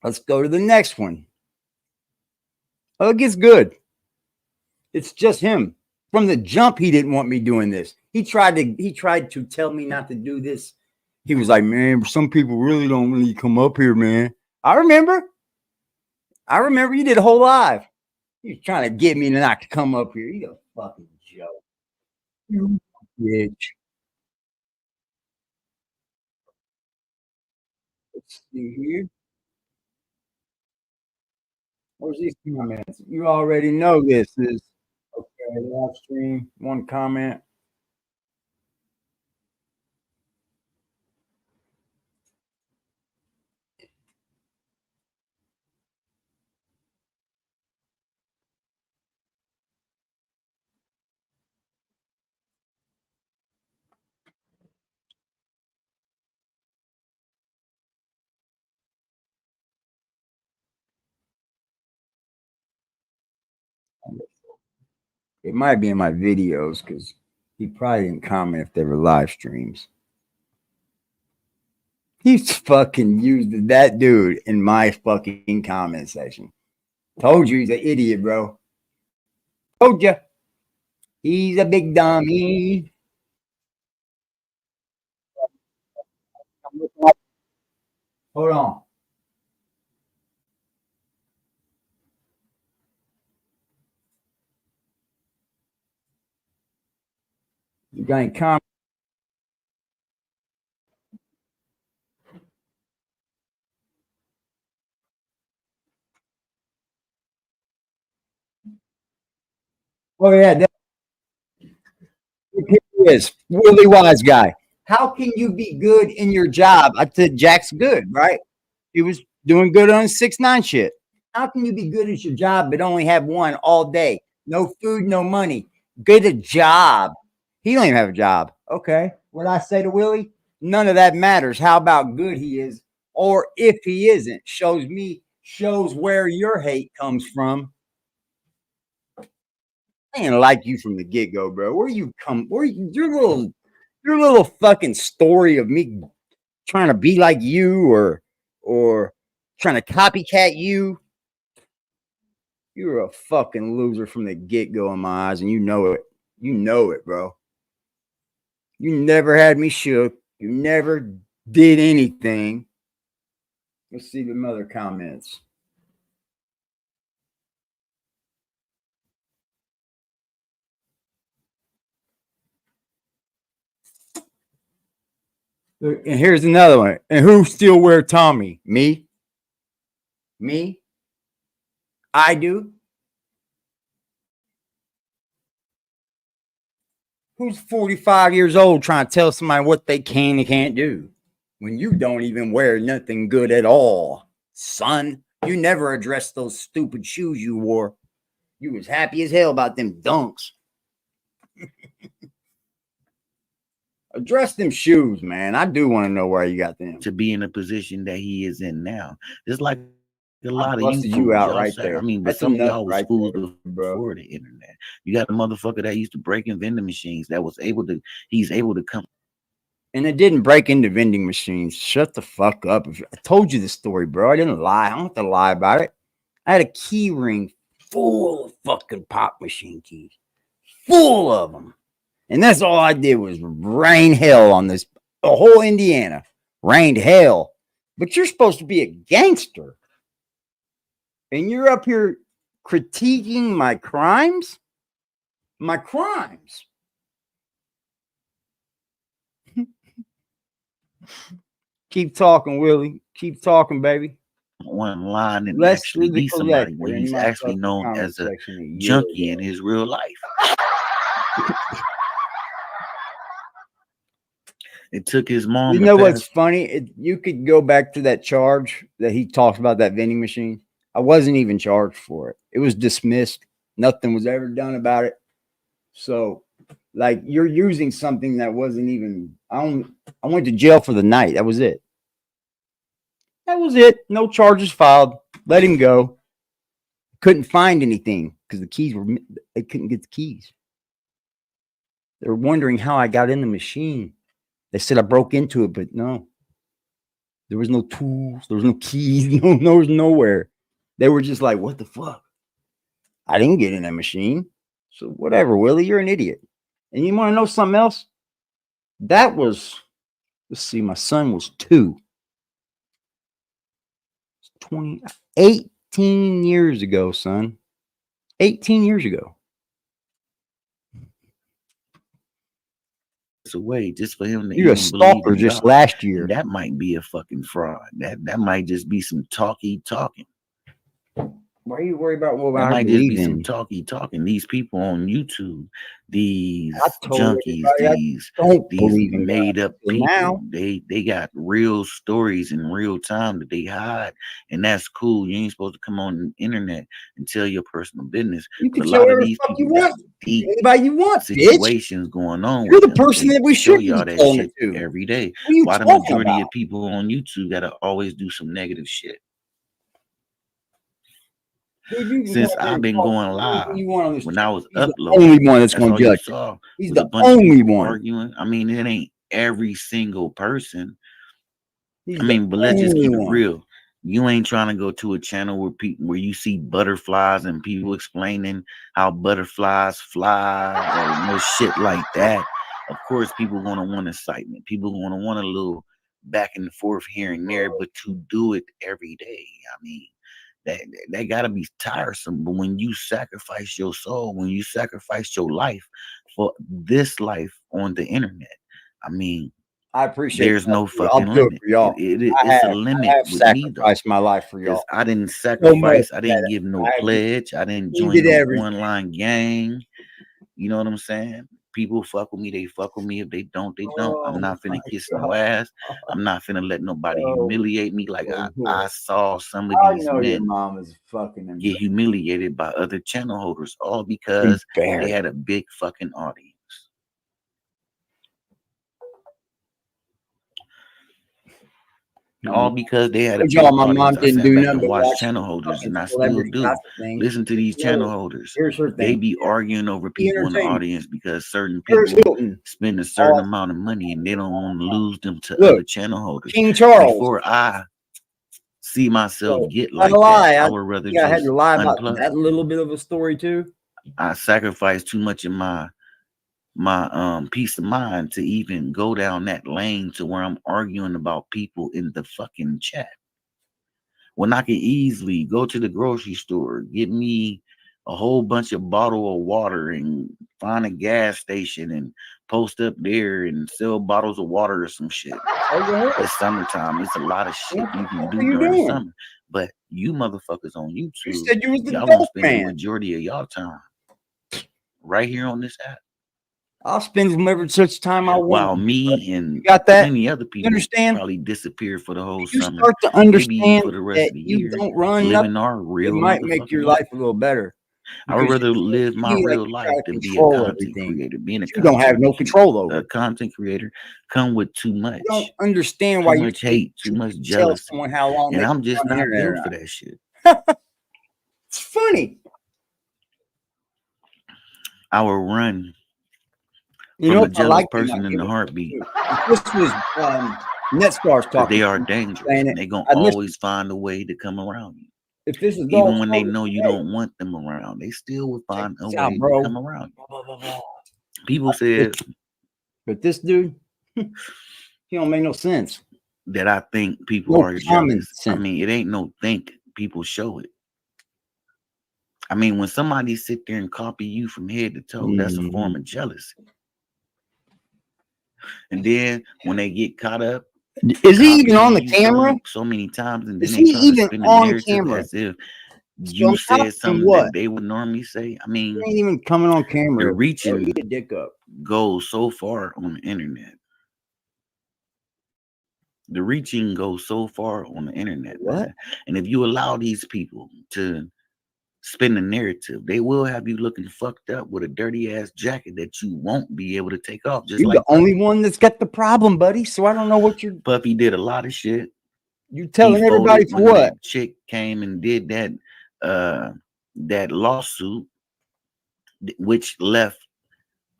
Let's go to the next one. Oh, it gets good. It's just him. From the jump, he didn't want me doing this. He tried to tell me not to do this. He was like, man, some people really don't really come up here, man. I remember you did a whole live. You're trying to get me not to come up here. You a fucking joke. You bitch. Let's see here. Where's these comments? You already know this is okay. Live stream, one comment. It might be in my videos because he probably didn't comment if they were live streams. He's fucking used that dude in my fucking comment section. Told you he's an idiot, bro. Told you. He's a big dummy. Hold on. You got any comments? Oh, yeah. Here he is. Really wise guy. How can you be good in your job? I said Jack's good, right? He was doing good on 6ix9ine shit. How can you be good at your job but only have one all day? No food, no money. Get a job. He don't even have a job. Okay. What I say to Willie? None of that matters. How about good he is, or if he isn't? Shows where your hate comes from. I ain't like you from the get go, bro. Where you come? Your little fucking story of me trying to be like you or trying to copycat you. You're a fucking loser from the get go in my eyes, and you know it. You know it, bro. You never had me shook. You never did anything. Let's see the other comments. And here's another one. And who still wear Tommy? Me? Me? I do. Who's 45 years old trying to tell somebody what they can and can't do when you don't even wear nothing good at all, son? You never addressed those stupid shoes you wore. You was happy as hell about them dunks. Address them shoes, man. I do want to know where you got them. To be in a position that he is in now. It's like a lot of busted you you out y'all right say, there. I mean, but That's some of enough y'all was right fools there, bro. before the internet. You got a motherfucker that used to break in vending machines that was able to, he's able to come. And it didn't break into vending machines. Shut the fuck up. I told you the story, bro. I didn't lie. I don't have to lie about it. I had a key ring full of fucking pop machine keys. Full of them. And that's all I did was rain hell on this. The whole Indiana rained hell. But you're supposed to be a gangster. And you're up here critiquing my crimes? My crimes. Keep talking, Willie. Keep talking, baby. One line and Let's actually do the be somebody collector when in he's my actually fucking known comment as a section a year junkie ago. in his real life. It took his mom. You know what's funny? You could go back to that charge that he talked about, that vending machine. I wasn't even charged for it. It was dismissed. Nothing was ever done about it. So, like, you're using something that wasn't even. I went to jail for the night. That was it. That was it. No charges filed. Let him go. Couldn't find anything because the keys were. They couldn't get the keys. They were wondering how I got in the machine. They said I broke into it, but no. There was no tools. There was no keys. No, there was nowhere. They were just like, what the fuck? I didn't get in that machine. So whatever, Willie, you're an idiot. And you want to know something else? That was, let's see, my son was 2. 18 years ago, son. 18 years ago. Away just for him to You're a even believe stalker in just God. last year. And that might be a fucking fraud. That might just be some talking. Why are you worried about what That I might just believe be some in? talking. These people on YouTube, these I told junkies, everybody I don't these believe in made God up until people, now. they got real stories in real time that they hide, and that's cool. You ain't supposed to come on the internet and tell your personal business. You But can a show lot of whatever the these fuck you people got want. deep Anybody you want, bitch. situations going on You're with the them. person They that we show should y'all be that telling shit it to. every day. What are you Why the talking majority about? of people on YouTube gotta always do some negative shit? Dude, you can Since come there I've and been talk going anything live, you want on this when channel. I was He's the uploading, only one that's that's going all to you judge it. saw He's was a the bunch of only people one. arguing. I mean, it ain't every single person. He's I the mean, but let's just only keep it one. real. You ain't trying to go to a channel where you see butterflies and people explaining how butterflies fly or no shit like that. Of course, people gonna want excitement. People gonna want a little back and forth here and there, but to do it every day, I mean, that gotta be tiresome. But when you sacrifice your soul, when you sacrifice your life for this life on the internet, I mean, I appreciate there's that. no I'll fucking do it limit. for y'all. It's a I limit have with me though, sacrificed my life for because y'all. I didn't So much sacrifice. I didn't give no that pledge. I didn't he join did no everything. online gang. You know what I'm saying? People fuck with me. They fuck with me. If they don't, they don't. I'm Oh not my finna kiss God. no ass. I'm not finna let nobody Oh, humiliate me like oh, I saw some of I these know your men mom is fucking get humiliated by other channel holders, all because they embarrassed. had a big fucking audience. All because they had a Told y'all big my audience. mom I didn't sat do back nothing and but watched watch channel holders, fucking and I still celebrity do. gossip things. Listen to these channel holders. Here's her They thing. be arguing over Be people in the entertainment. audience because certain Here's people Hilton. spend a certain amount of money and they don't want to lose them to Look, other channel holders. King Charles. Before I see myself get Not like a lie. that, I would rather I had just to lie about unplug. that little bit of a story too. I sacrificed too much of my my peace of mind to even go down that lane to where I'm arguing about people in the fucking chat. When I can easily go to the grocery store, get me a whole bunch of bottle of water and find a gas station and post up there and sell bottles of water or some shit. It's summertime. It's a lot of shit you can do during summer. But you motherfuckers on YouTube, You said you was the y'all gonna dope spend the man. majority of y'all time right here on this app. I'll spend whatever such time I want. While me and got that? plenty other people understand? probably disappear for the whole You summer. start to Maybe understand for the rest that of the you year, don't run living nothing, our it real might make your motherfucking life a little better. I would because rather live my you like real to life try to than be a control content everything. creator. Being a You don't have content no control over a it. content creator come with too much. You don't understand Too why you much hate, too much tell jealousy. someone how long And they I'm can just be on the not internet or built for not. that shit. It's funny. I will run You from know, a if I jealous like them, person I'd in give the it heartbeat. too. If this was NetStars Because talking, they are to me, dangerous. saying And it, they're going I'd to listen. always find a way to come around you. If this is Even dog when they smoking, know you hey, don't want them around, they still will check find a this way out, to bro. come around you. Blah, blah, blah. People said But this dude, he don't make no sense. that I think people No are common jealous. I sense. mean, it ain't no think. People show it. I mean, when somebody sit there and copy you from head to toe, that's a form of jealousy. And then when they get caught up, Is he even copying on the you camera? so many times, and then Is they he try to even spin the on narrative camera? as if So you I'm said talking something what? that they would normally say. I mean, He ain't even coming on camera. the Bro, reaching eat a dick up. goes so far on the internet. The reaching goes so far on the internet, What? man. And if you allow these people to spin the narrative, they will have you looking fucked up with a dirty ass jacket that you won't be able to take off. Just You're like the only one that's got the problem, buddy. So I don't know what you're. Puffy did a lot of shit. You He telling everybody folded for when what? the chick came and did that lawsuit, which left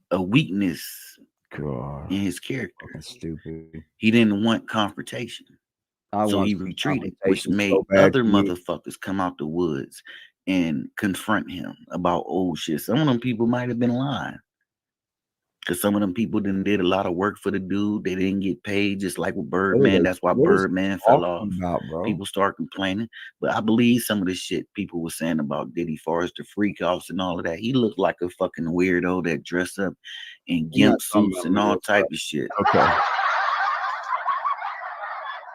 a weakness God, in his character. that's stupid. He didn't want confrontation. I So want he some retreated, which confrontation made so bad other for me. motherfuckers come out the woods and confront him about old shit. Some of them people might have been lying. Because some of them people did a lot of work for the dude. They didn't get paid, just like with Birdman. That's why Birdman fell off. About, bro? People start complaining. But I believe some of the shit people were saying about Diddy Forrester freak offs and all of that. He looked like a fucking weirdo that dressed up in You're not gimp talking suits about and me, all that's type right. of shit. Okay.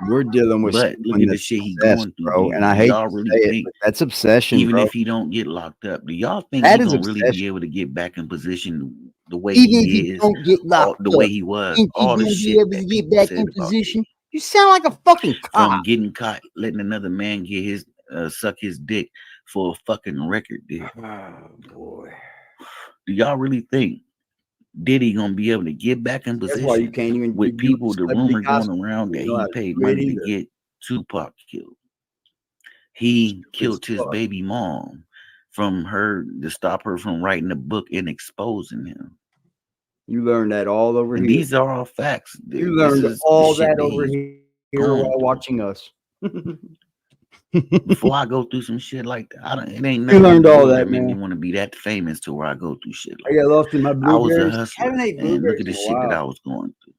We're dealing with But look someone at the that's shit he obsessed, going through. bro. And I Do hate y'all to really say it, think but that's obsession, even bro. if he don't get locked up, do y'all think That he's is gonna really obsession. be able to get back in position the way Even if he you is, don't get locked the up, way he was, think you're all the gonna be shit able to that get people back said in about position? Diddy, You sound like a fucking from cop. getting caught letting another man get his suck his dick for a fucking record deal. Oh boy. Do y'all really think Diddy gonna be able to get back in That's why you position can't even with do people? The celebrity rumor going around that You know how he to paid do it money to either. get Tupac killed. He killed his fuck. baby mom from her to stop her from writing a book and exposing him. You learned that all over And here. these are all facts. You This learned is all the shit that that over he's here going while through. watching us. Before I go through some shit like that, it ain't You nothing learned in the all world that, that made me man. want to be that famous to where I go through shit I like got that. lost in my I was a blueberries. I hustler, haven't ate and look blueberries at the in a shit that I while. was going through.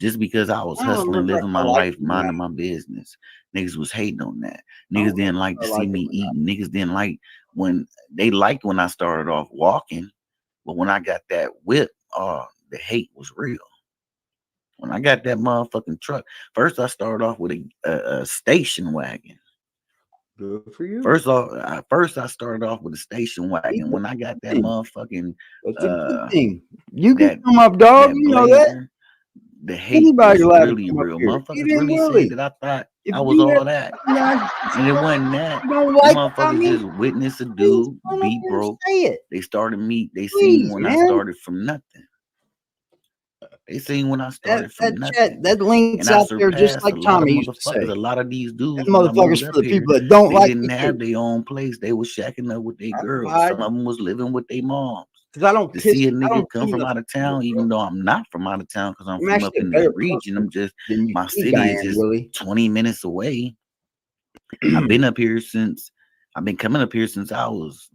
Just because I was I don't hustling, remember living if my I liked life, it or minding not. my business, niggas was hating on that. I Niggas don't didn't remember like if to I see liked me it or eat. Niggas didn't like when they liked when I started off walking, but when I got that whip, the hate was real. When I got that motherfucking truck, first I started off with a station wagon. not. Good for you. First I started off with a station wagon. When I got that motherfucking That's a good thing. You can that come up, dog. that You know that. blazer, the hate Anybody was allowed to really come up real. here. Motherfuckers Even really Willie. said that I thought If I was you all have that. nice, And it wasn't that. you don't The like about motherfuckers me, just witnessed a please dude come up be here and broke. say it. They started me. They Please, seen when I man. started from nothing. They seen when I started from nothing. That link's And I out there just surpassed like a lot of Tommy used to motherfuckers. say. A lot of these That dudes, when I motherfucker's moved for up the here, people that don't they like didn't me have too. their own place. They was shacking up with their girls. I Some of them was living with their moms. Because I don't To piss. see a I nigga don't come do from nothing out of to people, town, bro. even though I'm not from out of town, because I'm I'm from up actually a in better the region. person I'm just, than you my think city I is am, just Willie. 20 minutes away. I've been up here since, I've been coming up here since I was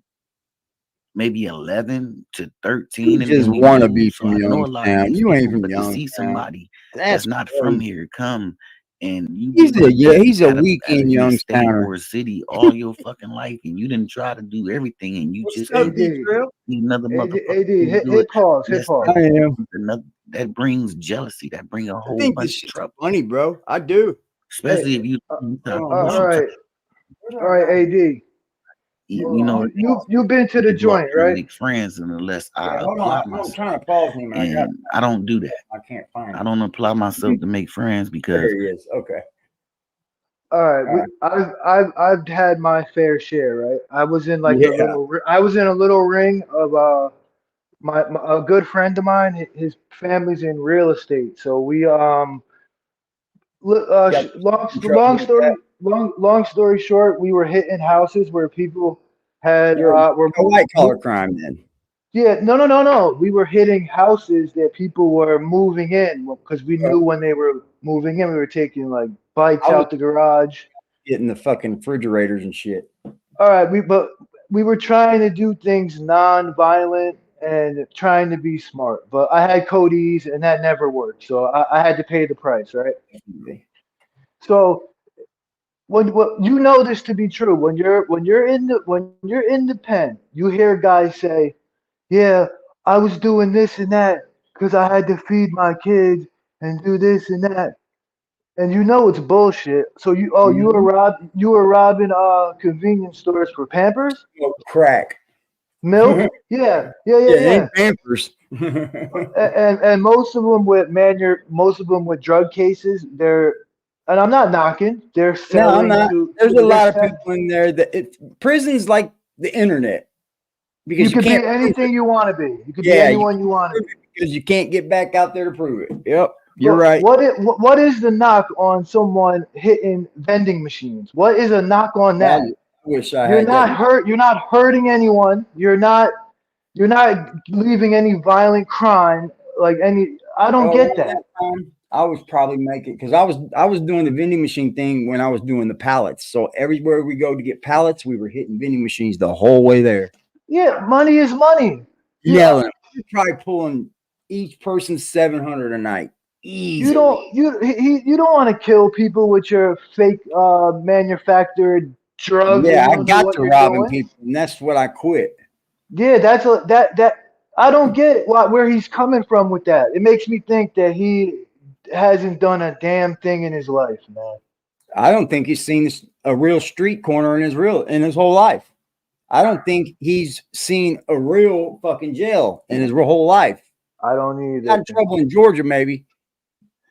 maybe 11 to 13 You in just the want to dude. be So from I know a lot of Youngstown. these You ain't people, from but to see Youngstown. somebody That's that's not from crazy. here come and you He's been he's a at weekend in a state Youngstowner. or a city all your fucking life and you didn't try to do everything and you What's just up, need D AD, Trail? another motherfucker AD, to do it. hit pause, hit That's pause. I am. another, that brings jealousy. That brings a I whole think this bunch of shit's trouble. funny, bro. I do. Hey, Especially if you Hold talk on, what all you bro. talk. right, What do all I right, got? AD. You know, You've been to the to go out joint, and right? make friends unless I Yeah, hold apply on. I'm myself. trying to pause him, and And I don't do that. I can't find I it. don't apply myself to make friends because There he is. Okay. All right, All right. I've had my fair share, right? I was in like Yeah. I was in a little ring of my a good friend of mine. His family's in real estate, so we Got in trouble long with that. story long story short, we were hitting houses where people had You're were a white collar crime then. yeah, no. We were hitting houses that people were moving in because we knew when they were moving in, we were taking like bikes I was out the garage. getting the fucking refrigerators and shit. All right, but we were trying to do things non-violent and trying to be smart. But I had Cody's and that never worked, so I had to pay the price, right? So what you know this to be true when you're in the pen, you hear guys say, "Yeah, I was doing this and that because I had to feed my kids and do this and that," and you know it's bullshit. So Mhm. you were robbing convenience stores for Pampers, Smoke crack. milk, Yeah, it yeah. ain't Pampers. And most of them with drug cases, and I'm not knocking, they're No, I'm selling not. to There's a they're lot of se- people in there prison's like the internet you because you could can't be prove it. anything you want to be. You could be Yeah, you anyone you can't want to prove be. it because you can't get back out there to prove it. Yep, you're But right. what is the knock on someone hitting vending machines? What is a knock on I that? wish I had that. You're not hurting anyone. You're not leaving any violent crime like any. I don't get Around that. that time, I was probably making because I was doing the vending machine thing when I was doing the pallets. So everywhere we go to get pallets, we were hitting vending machines the whole way there, Yeah, money is money. You nailing. We're probably pulling each person 700 a night you easily. don't you don't want to kill people with your fake manufactured drugs and Yeah, you I don't know got what to you're robbing doing. people, and that's what I quit. Yeah, that I don't get where he's coming from with that. It makes me think that he hasn't done a damn thing in his life, man. I don't think he's seen a real street corner in his whole life. I don't think he's seen a real fucking jail in his whole life. I don't Got either. in trouble in Georgia, maybe,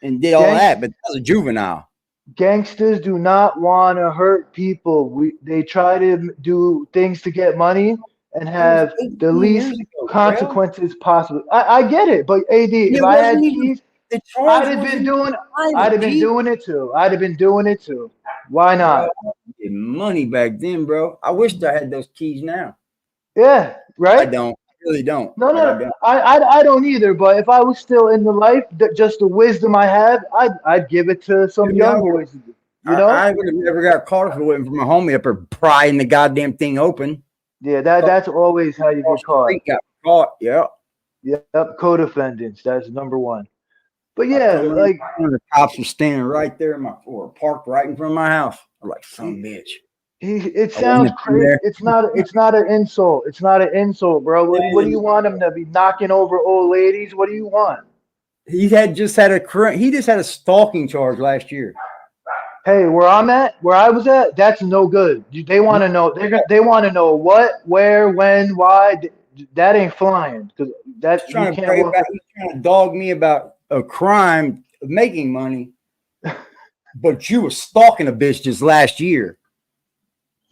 and did all Gangs that, but that was a juvenile. Gangsters do not want to hurt people. They try to do things to get money and It was have the 18 least years ago, Trail. consequences possible. I get it, but AD, And if it I wasn't had even keys, the charge wasn't even I'd violent, have been G. doing it too. I'd have been doing it too. Why Bro, not? I get money back then, bro. I wished I had those keys now. Yeah, I right? don't. I really don't. No, Like I no, don't. I don't either. But if I was still in the life, just the wisdom I have, I'd give it to some Maybe young boys. You know? I would have never got caught if it wasn't for my homie up there prying the goddamn thing open. Yeah, that's always how you Across get the caught. street got caught. Yeah. Yep, co-defendants. That's number one. But I yeah, come in, like and the cops were standing right there in my or parked right in front of my house. I'm like, son of a bitch. it I wouldn't sounds have been crazy. there. It's not an insult. It's not an insult, bro. What do you want him to be knocking over old ladies? What do you want? He just had a stalking charge last year. Hey, where I was at, that's no good. They want to know. They want to know what, where, when, why. That ain't flying because that you can't walk. He's trying to dog me about a crime of making money, but you were stalking a bitch just last year.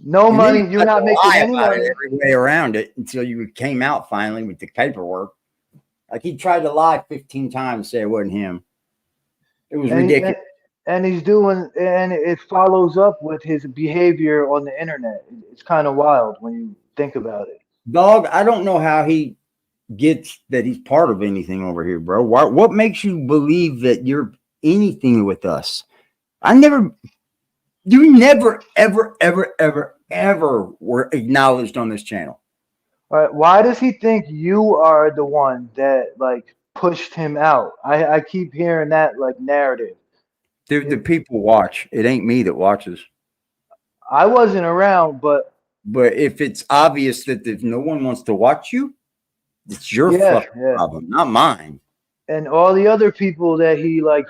No And then you money. You're tried not to making lie any about money. it every way around it until you came out finally with the paperwork. Like he tried to lie 15 times and say it wasn't him. It was And ridiculous. and he's doing and it follows up with his behavior on the internet. It's kind of wild when you think about it. Dog, I don't know how he gets that he's part of anything over here, bro. What makes you believe that you're anything with us? You never, ever, ever, ever, ever were acknowledged on this channel. All right, why does he think you are the one that like pushed him out? I keep hearing that like narrative. Dude, the people watch. It ain't me that watches. I wasn't around, but But if it's obvious that if no one wants to watch you, it's your yeah, fucking yeah. problem, not mine. And all the other people that he like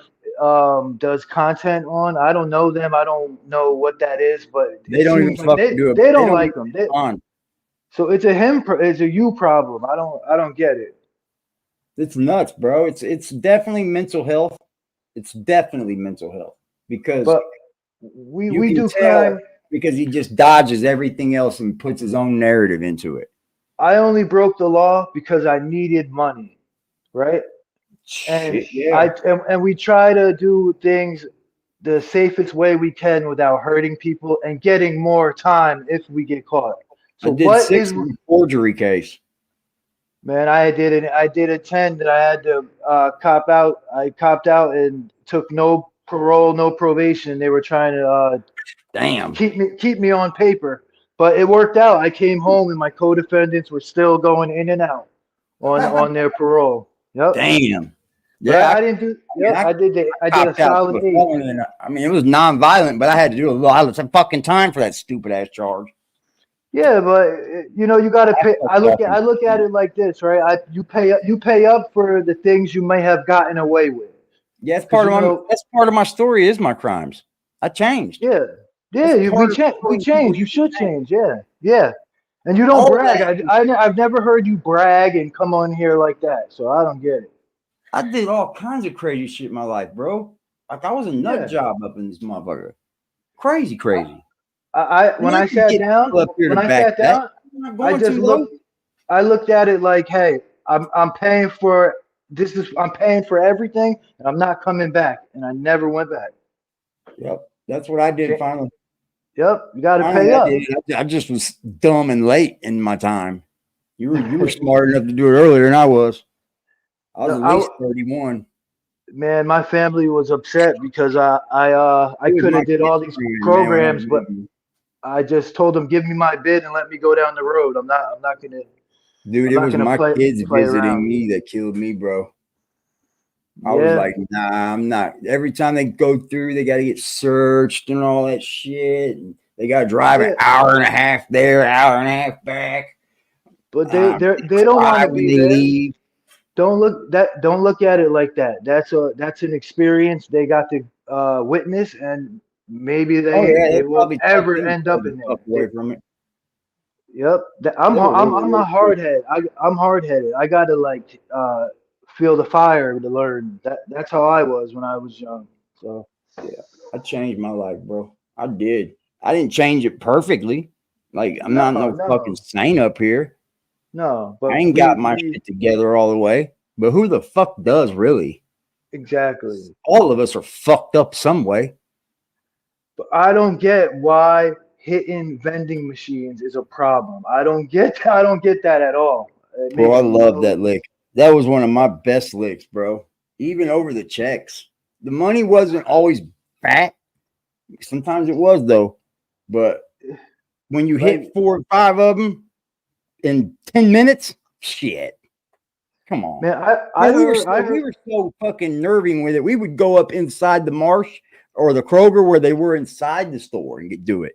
does content on, I don't know them. I don't know what that is, but They it don't even seems like fucking do it. they They don't don't like even him. respond. So it's a it's a you problem. I don't get it. It's nuts, bro. It's definitely mental health. It's definitely mental health because But you we can do tell crime. because he just dodges everything else and puts his own narrative into it. I only broke the law because I needed money, right? And Shit, yeah. and we try to do things the safest way we can without hurting people and getting more time if we get caught. I So did what 6 is in a forgery case. man? I did a 10 that I had to cop out. I copped out and took no parole, no probation. They were trying to Damn. keep me on paper, but it worked out. I came home and my co-defendants were still going in and out on their parole. Yep. Damn. But Yeah, I didn't do. I mean, Yep, I did a copped out to solid a 8. felony. And I mean, it was non-violent, but I had to do a lot of fucking time for that stupid ass charge. Yeah, but you know you got to pay. I look at Yeah, it like this, right? You pay up for the things you may have gotten away with. that's Because part you of my know, story is my crimes. I changed. yeah, That's part of we showing people change. You you can should change. change. Yeah, yeah. And you don't All brag. that. I've never heard you brag and come on here like that. So I don't get it. I did all kinds of crazy shit in my life, bro. Like I was a nut Yeah. job up in this motherfucker. Crazy, crazy. When And I I can sat get down, people up here to when I back sat that. down, I'm not I going just too low. looked. I looked at it like, hey, I'm paying for I'm paying for everything, and I'm not coming back. And I never went back. Yep, that's what I did finally. Yep, you got to Finally, pay I up. did. I just was dumb and late in my time. You were smart enough to do it earlier than I was. I was No, at least 31. man, my family was upset because I It was could my have did kid's all these friend, man. When I was programs, but leaving. I just told them give me my bid and let me go down the road. Dude, I'm it not was gonna my kids play visiting around. me that killed me, bro. I was Yeah, like, nah, I'm not. Every time they go through, they got to get searched and all that shit. And they got to drive an yeah, hour and a half there, hour and a half back. but They they don't want cry to when be they there. leave. Don't look at it like that. That's an experience they got to witness, and maybe Oh yeah, they they won't probably talk ever end up themselves the in fuck there. away from it. Yep, They were really, I'm a really hard cool. head. I'm hard headed. I gotta like feel the fire to learn. That's how I was when I was young. So Yeah, I changed my life, bro. I did. I didn't change it perfectly. Like I'm no, not no fucking no, saint up here. no. I But ain't got my shit together all the way. But who the fuck does really? exactly. All of us are fucked up some way. But I don't get why hitting vending machines is a problem. I don't get that at all. It Bro, I makes love no that lick. That was one of my best licks, bro. Even over the checks. The money wasn't always fat. Sometimes it was though. But when you like hit 4 or 5 of them in 10 minutes, shit. Come on. man. Man, we were so fucking nerving with it. We would go up inside the marsh or the Kroger where they were inside the store and do it.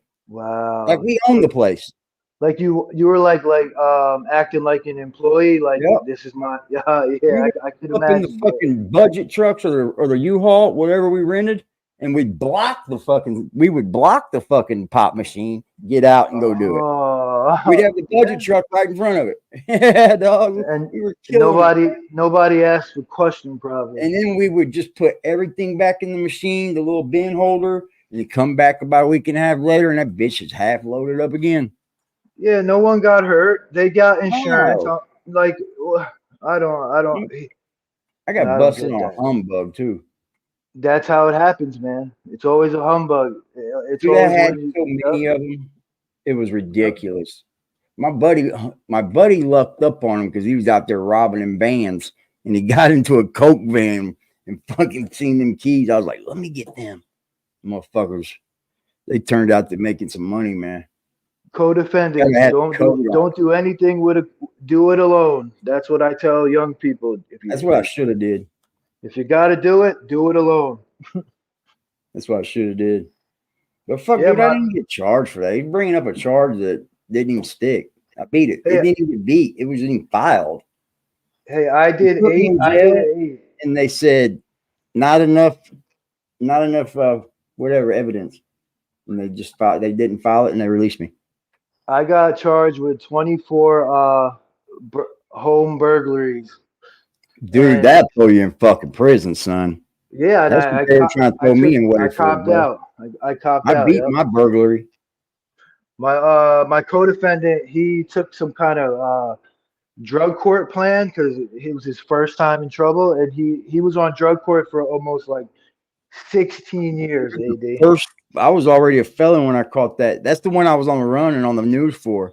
Like wow. we own the place. Like you were like acting like an employee. Like Yep. this is my We would I could up in the imagine. Yeah. fucking budget trucks or the U-Haul, whatever we rented, and we would block the fucking pop machine, get out and go do it. We'd Oh, have the budget yeah. truck right in front of it. Yeah, dog. And We were killing it. nobody asked for question probably. And then we would just put everything back in the machine, the little bin holder, and you come back about a week and a half later, and that bitch is half loaded up again. Yeah, no one got hurt. They got insurance. No, Like I don't I and got I don't busted get on that. a humbug too. That's how it happens, man. It's always a humbug. It's Dude, I always had when you so yep, many of them. It was yep. ridiculous. My buddy lucked up on him because he was out there robbing in vans, and he got into a coke van and fucking seen them keys. I was like, let me get them, motherfuckers. They turned out to making some money, man. Co-defendant. Gotta have Don't code do on. don't do anything with it. Do it alone. That's what I tell young people. That's what I should have did. If you got to do it alone. That's what I should have did. But fuck, Yeah, dude, I didn't get charged for that. He's bringing up a charge that didn't even stick. I beat it. It Hey, didn't even beat. It wasn't even filed. hey, I They did put me 8. in I did jail, 8. and they said not enough whatever evidence, and they just filed. They didn't file it, and they released me. I got charged with 24 home burglaries. Dude, And that throw you in fucking prison, son. yeah, and That's what they were trying to throw me in I way for, copped bro. out. I copped I out. beat Yep. my burglary. My co-defendant, he took some kind of drug court plan because it was his first time in trouble, and he was on drug court for almost like 16 years. AD. First, I was already a felon when I caught that. That's the one I was on the run and on the news for.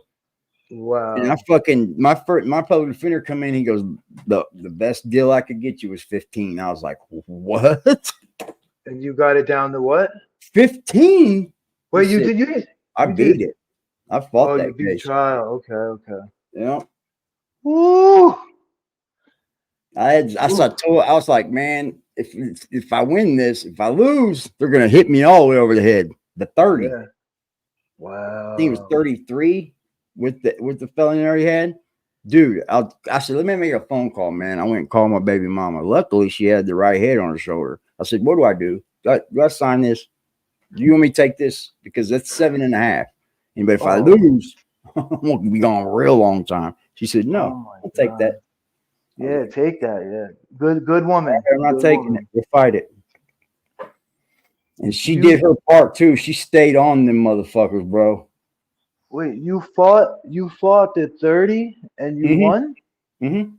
And I Wow. fucking my public defender come in. He goes, the best deal I could get you was 15. I was like, what? And you got it down to what? 15? Wait, He you said, did you? I you beat did. it. I fought Oh, that you beat case. trial. Okay. Yeah. Woo! I was like, man, if I win this, if I lose, they're gonna hit me all the way over the head. The 30. Yeah. I think it was Wow. 33 with the felony I already had. Dude, I said, let me make a phone call, man. I went and called my baby mama. Luckily, she had the right head on her shoulder. I said, what do I do? Do I sign this? Do you want me to take this? Because that's 7.5. But if I lose, I'm gonna be gone a real long time. She said, no, Oh my I'll take God. that. Yeah, take that. Yeah. Good woman. I'm not Good taking woman. it. We'll fight it. And she You did her part too. She stayed on them motherfuckers, bro. wait, you fought the 30 and you won? Mm-hmm.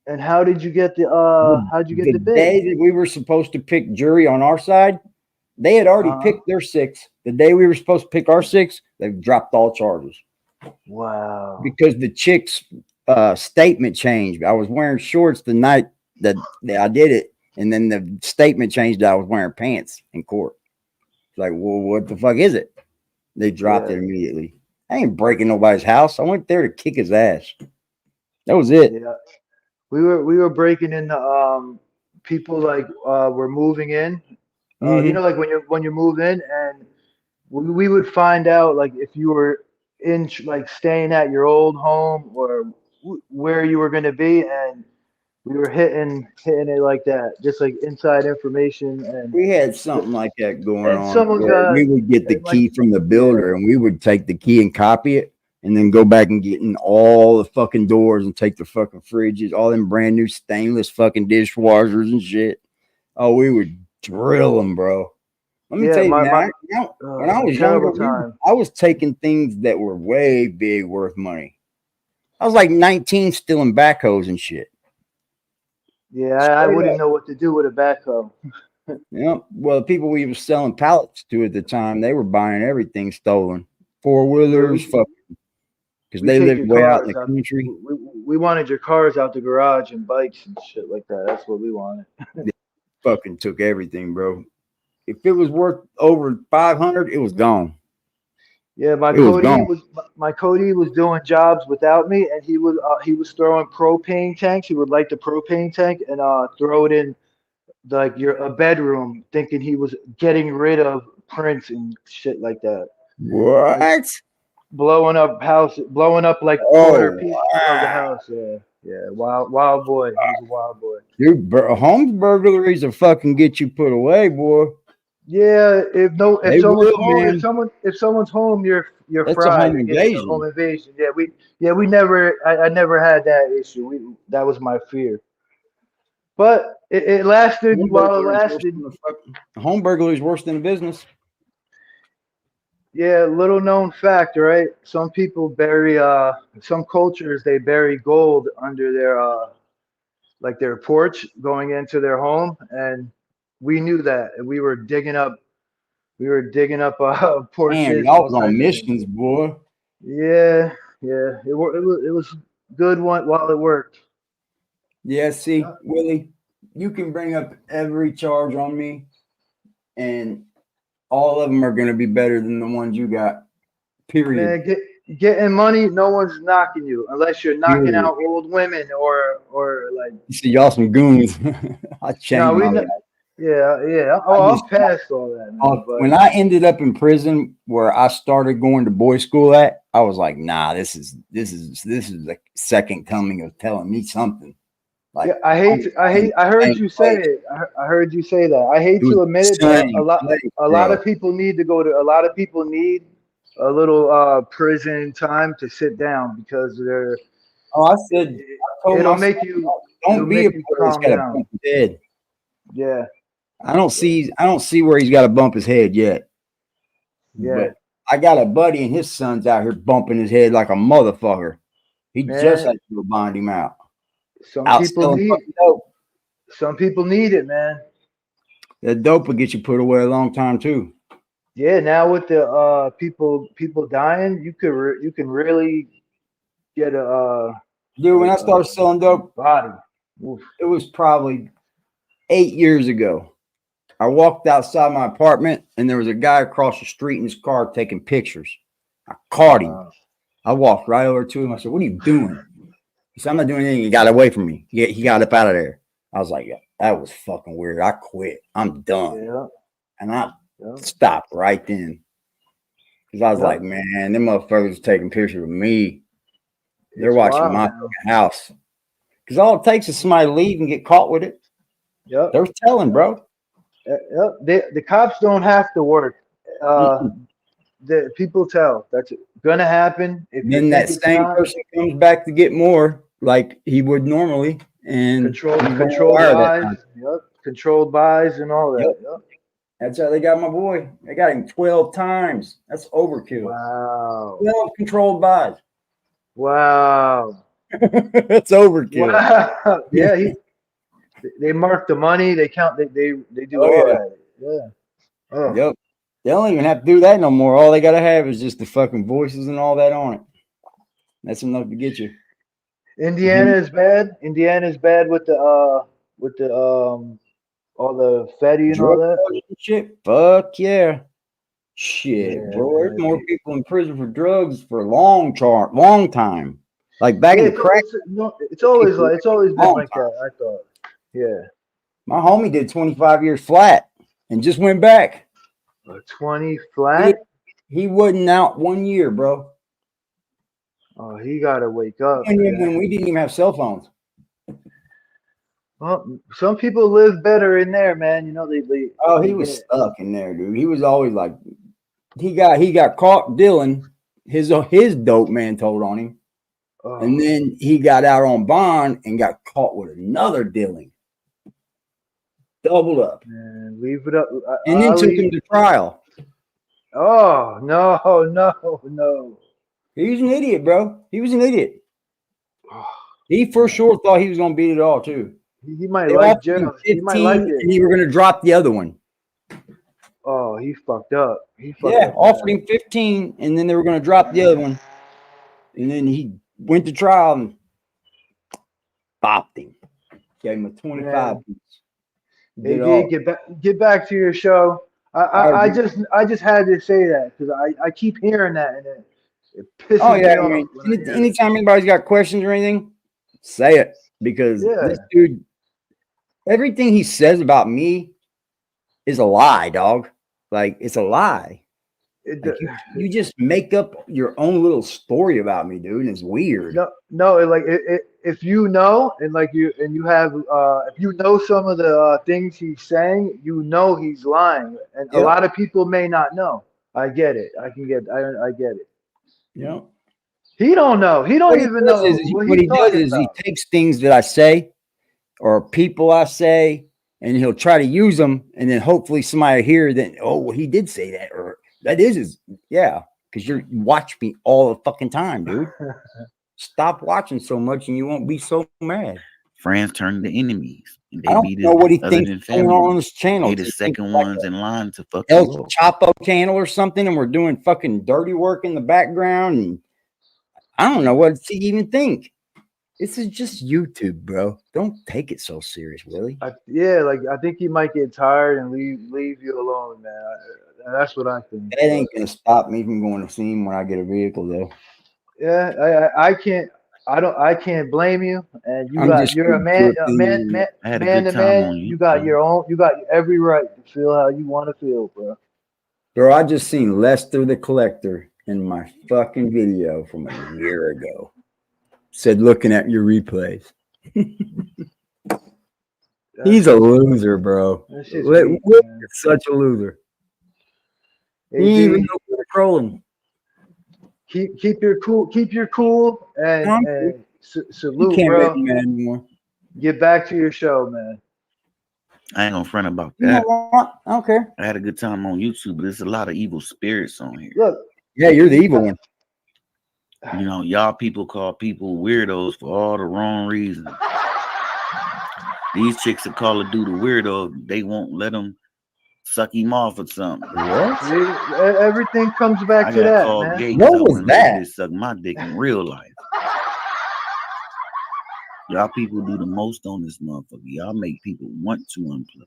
And how did you get how'd you get The the bid? day that we were supposed to pick jury on our side, they had already picked their 6. The day we were supposed to pick our 6, they dropped all charges. Wow. Because the chick's statement changed. I was wearing shorts the night that I did it, and then the statement changed that I was wearing pants in court. It's like, well, what the fuck is it? They dropped it immediately. I ain't breaking nobody's house. I went there to kick his ass. That was it. Yeah. We were breaking into people like were moving in. You know, like when you move in, and we would find out like if you were in like staying at your old home or where you were going to be, and we were hitting it like that, just like inside information. And We had something like that going and on someone where got we would get the and like key from the builder and we would take the key and copy it and then go back and get in all the fucking doors and take the fucking fridges, all them brand new stainless fucking dishwashers and shit. Oh, we would drill them, bro. Let me tell you, man, when I was younger, I was taking things that were way big worth money. I was like 19 stealing backhoes and shit. Yeah, I wouldn't know what to do with a backhoe. Yeah, well, the people we were selling pallets to at the time, they were buying everything stolen. 4-wheelers, because they lived way out in the country. We wanted your cars out the garage and bikes and shit like that. That's what we wanted. They fucking took everything, bro. If it was worth over 500, it was gone. Yeah, my Cody was doing jobs without me, and he was throwing propane tanks. He would light the propane tank and throw it in like a bedroom, thinking he was getting rid of prints and shit like that. What? Like, blowing up like quarter pieces of the house. Yeah, wild boy. He was a wild boy. Dude, home burglaries will fucking get you put away, boy. Yeah, if someone's home, you're That's fried. a home invasion. Home invasion. We never. I never had that issue. That was my fear. But it lasted while it lasted. Home burglary is worse than a business. Yeah, little known fact, right? Some people bury some cultures they bury gold under their like their porch going into their home, and we knew that, and we were digging up porches. Damn, y'all was on missions, boy. Yeah, it was good one while it worked. Yeah, see, Willie, you can bring up every charge on me, and all of them are going to be better than the ones you got. Period. Man, getting money, no one's knocking you unless you're knocking Period. out old women or like. You see, y'all some goons. I No, changed we my life. not. Yeah, yeah. I Oh, just I'm past all that, man. when But I ended up in prison where I started going to boys' school at, I was like, nah, this is the second coming of telling me something. Like yeah, I heard you say it. I heard you say that. I hate it was to admit it, but same place, a lot bro. of people need to go to. A lot of people need a little prison time to sit down because Oh, I said, I told it'll my son, make you it'll don't be a make boy you that's calm got a down. bump his head. Yeah, I don't see where he's got to bump his head yet. yeah, But I got a buddy and his son's out here bumping his head like a motherfucker. He just man. had to go bind him out. Some Out people selling need fucking dope. some people need it, man. That dope will get you put away a long time too. Yeah, now with the people dying, you can really get Dude, when I started selling dope, body. Oof. it was probably 8 years ago. I walked outside my apartment and there was a guy across the street in his car taking pictures. I caught him. I walked right over to him. I said, "What are you doing?" He said, "I'm not doing anything." He got away from me. He got up out of there. I was like, yeah, that was fucking weird. I quit. I'm done. Yeah, And I yeah, stopped right then. Because I was yeah. like, man, them motherfuckers taking pictures of me. They're It's watching wild my now. fucking house. Because all it takes is somebody to leave and get caught with it. Yep. They're telling, bro. Yep. The cops don't have to work. The people tell that's gonna happen. If you Then that think it's same not, person comes back to get more like he would normally. And controlled wire that buys. time. Yep. Controlled buys and all that. Yep. Yep. That's how they got my boy. They got him 12 times. That's overkill. Wow. 12 controlled buys. Wow. That's overkill. Wow. Yeah. They mark the money. They count. They do Oh, all yeah. that. Yeah. Oh. Yep. They don't even have to do that no more. All they got to have is just the fucking voices and all that on it. That's enough to get you. Indiana is bad. Indiana is bad with the all the fatty and all Drug that. charges and shit. Fuck yeah. Shit, Yeah, bro. There's man. more people in prison for drugs for a long time. Like back in Yeah, the crack. it's always been Long like that. I thought. Yeah. My homie did 25 years flat and just went back. 20 flat. He wasn't out 1 year, bro. Oh, he gotta wake up, When man. we didn't even have cell phones. Well, some people live better in there, man. You know they Oh, they he was get stuck in there, dude. He was always like, he got caught dealing. His dope man told on him, and then he got out on bond and got caught with another dealing. Doubled up, man, leave it up. and then took him to trial. Oh no. He was an idiot, bro. He was an idiot. He for sure thought he was gonna beat it all too. He might They like offered him jail. 15, He might like and it. he were gonna drop the other one. Oh, he fucked up. He fucked Yeah, up. offered him 15, and then they were gonna drop the other one. And then he went to trial and bopped him. Gave him a 25 piece. Hey, D, get back to your show. I just had to say that because I keep hearing that and it pisses me off. I mean, anytime anybody's got questions or anything, say it because this dude, everything he says about me is a lie, dog. Like it's a lie. Like, you just make up your own little story about me, dude, and it's weird. No, like if you know and like you have if you know some of the things he's saying, you know he's lying, and a lot of people may not know. I get it. I get it. Yeah. He don't know. He don't even know what he does is he takes things that I say or people I say, and he'll try to use them, and then hopefully somebody hear that. Oh, well, he did say that, or that is his. Yeah, because you watch me all the fucking time, dude. Stop watching so much, and you won't be so mad. Friends turn to enemies. And they I don't know what he thinks is going on this channel. They the second ones in line to fuck El you up. Chapo channel or something, and we're doing fucking dirty work in the background, and I don't know what to even think. This is just YouTube, bro. Don't take it so serious, Willie. Yeah, like I think he might get tired and leave you alone, man. That's what I think. That ain't gonna stop me from going to see him when I get a vehicle, though. Yeah, I can't. I can't blame you. And I'm just you're a your man, opinion. I had a man good to time man. on You got YouTube. your own. You got every right to feel how you want to feel, bro. Bro, I just seen Lester the Collector in my fucking video from a year ago. Said looking at your replays. He's a loser, bro. That shit's Will weak, is man. such a loser. He AD, even knows where to troll him. keep your cool. Keep your cool and You salute, can't make bro. me mad anymore. Get back to your show, man. I ain't gonna front about You know that. what? I don't care. I had a good time on YouTube, but there's a lot of evil spirits on here. Look, Yeah, you're the evil one. You know, y'all people call people weirdos for all the wrong reasons. These chicks that call a dude a weirdo, they won't let him suck him off or something. What? see, everything comes back I to got that, called man. gay because What I was wouldn't let a that? bitch suck my dick in real life. Y'all people do the most on this motherfucker. Y'all make people want to unplug.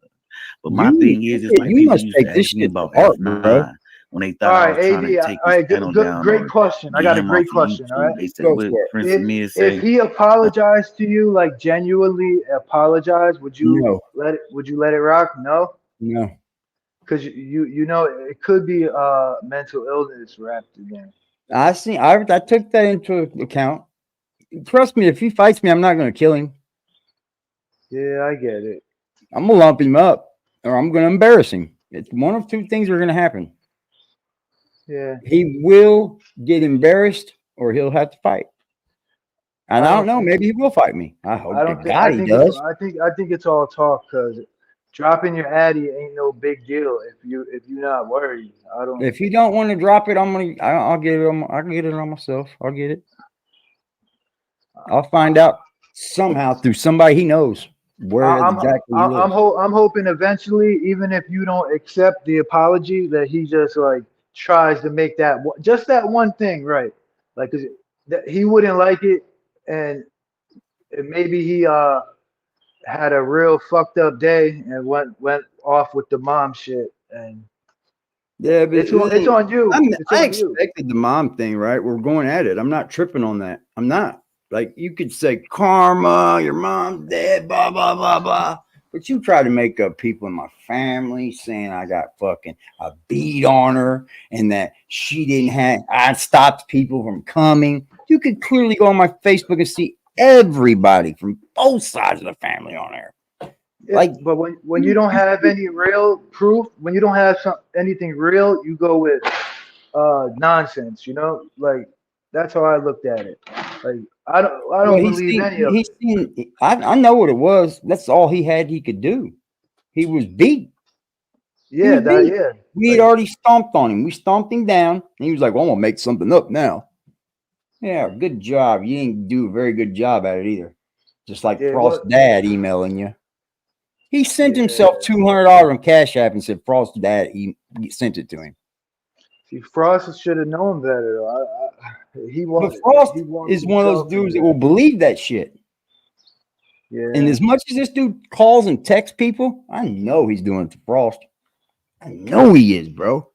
But my thing is, it's like You people must used to take this ask me shit to about heart, F9 bro. when they All thought I right, was trying to AD. take All his right, channel down great or question. I get got a him off great of question. All YouTube. right. They said, Go what for it. Prince Amir If say? he apologized to you, like genuinely apologized, would you No, let it rock? No, no. because you know it could be mental illness wrapped in there. I took that into account. Trust me, if he fights me, I'm not gonna kill him. Yeah, I get it. I'm gonna lump him up or I'm gonna embarrass him. It's one of two things are gonna happen. Yeah, He will get embarrassed or he'll have to fight. And I I don't don't know, think maybe he will fight me. I I hope to don't think God he does. I think it's all talk because dropping your addy ain't no big deal if you're not worried. I don't. If you don't want to drop it, I'll get it I'll get it on myself. I'll get it. I'll find out somehow through somebody he knows where exactly he lives. I'm hoping eventually, even if you don't accept the apology, that he just like tries to make just that one thing right. Like 'cause that he wouldn't like it, and maybe he had a real fucked up day and went off with the mom shit, and Yeah, but it's on you. It's I on you. expected the mom thing, right? We're going at it. I'm not tripping on that. I'm not. Like you could say karma, your mom's dead, blah blah blah blah. But you try to make up people in my family saying I got fucking a beat on her and that she didn't have I stopped people from coming. You could clearly go on my Facebook and see everybody from both sides of the family on there. Yeah, Like but when you don't have any real proof, when you don't have anything real, you go with nonsense. You know, like that's how I looked at it. Like I well, don't believe any of it. I know what it was. That's all he had he could do. He was beat. He Yeah, was beat. yeah. We had Like, already stomped on him. We stomped him down. And he was like, well, I'm going to make something up now. Yeah, good job. You didn't do a very good job at it either. Just like yeah, Frost's what? dad emailing you. He sent Yeah. himself $200 on Cash App and said Frost's dad he sent it to him. See, Frost should have known better. He But wanted Frost is one of those himself in dudes that there. will believe that shit. Yeah. And as much as this dude calls and texts people, I know he's doing it to Frost. I know he is, bro.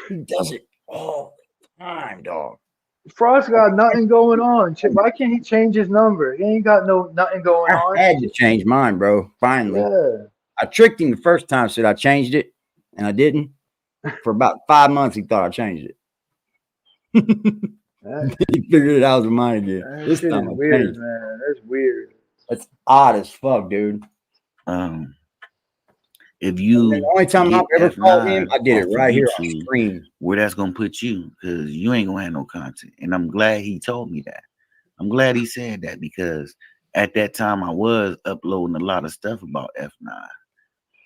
He does it all the time, dog. Frost got nothing going on. Why can't he change his number? He ain't got nothing going I on. had to change mine, bro. Finally. Yeah. I tricked him the first time, said I changed it, and I didn't. For about 5 months, he thought I changed it. He figured it out with mine again. That This shit time is I weird, changed it. man. That's weird. That's odd as fuck, dude. If you The only time I've get ever called him, F9 I did it off of right here on YouTube, screen. where that's gonna put you, because you ain't gonna have no content. And I'm glad he told me that. I'm glad he said that, because at that time I was uploading a lot of stuff about F9.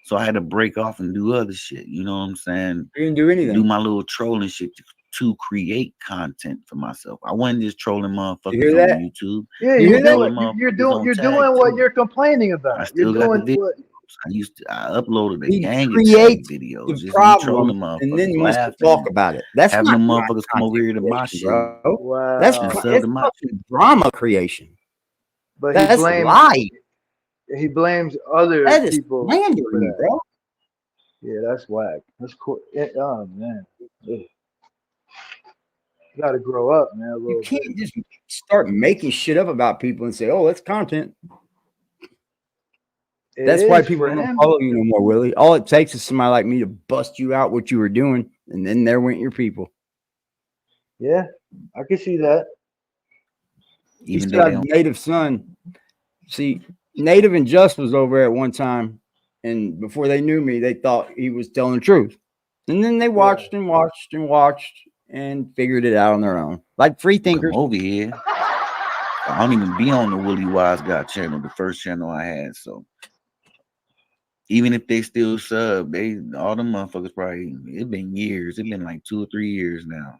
So I had to break off and do other shit. You know what I'm saying? You didn't do anything. Do my little trolling shit to create content for myself. I wasn't just trolling motherfuckers You hear that? on YouTube. Yeah, You hear that? you're on doing tag what too. you're complaining about. I You're still got the doing videos. what I uploaded a He gang of tag creates videos. the Just me problem trolling motherfuckers, and then wants to laughing, talk about it. That's having not them my motherfuckers come over content here to my creation, shit bro. That's wow. and sub it's to my fucking drama creation. But That's life. he blames other That is people for slandering, that. bro. Yeah, that's whack. That's cool. Oh man, you got to grow up, man, a You little bit. can't just start making shit up about people and say, "Oh, that's content." It That's why is people for don't him. follow you no more, Willie. All it takes is somebody like me to bust you out what you were doing, and then there went your people. Yeah, I can see that. You Even see, though they our don't. native son. See, Native and Just was over at one time, and before they knew me, they thought he was telling the truth. And then they Yeah. watched and watched and watched and figured it out on their own, like free Come thinkers. over here. I don't even be on the Willie Wise Guy channel, the first channel I had. So even if they still sub, they all them motherfuckers probably it been years. It been like 2 or 3 years now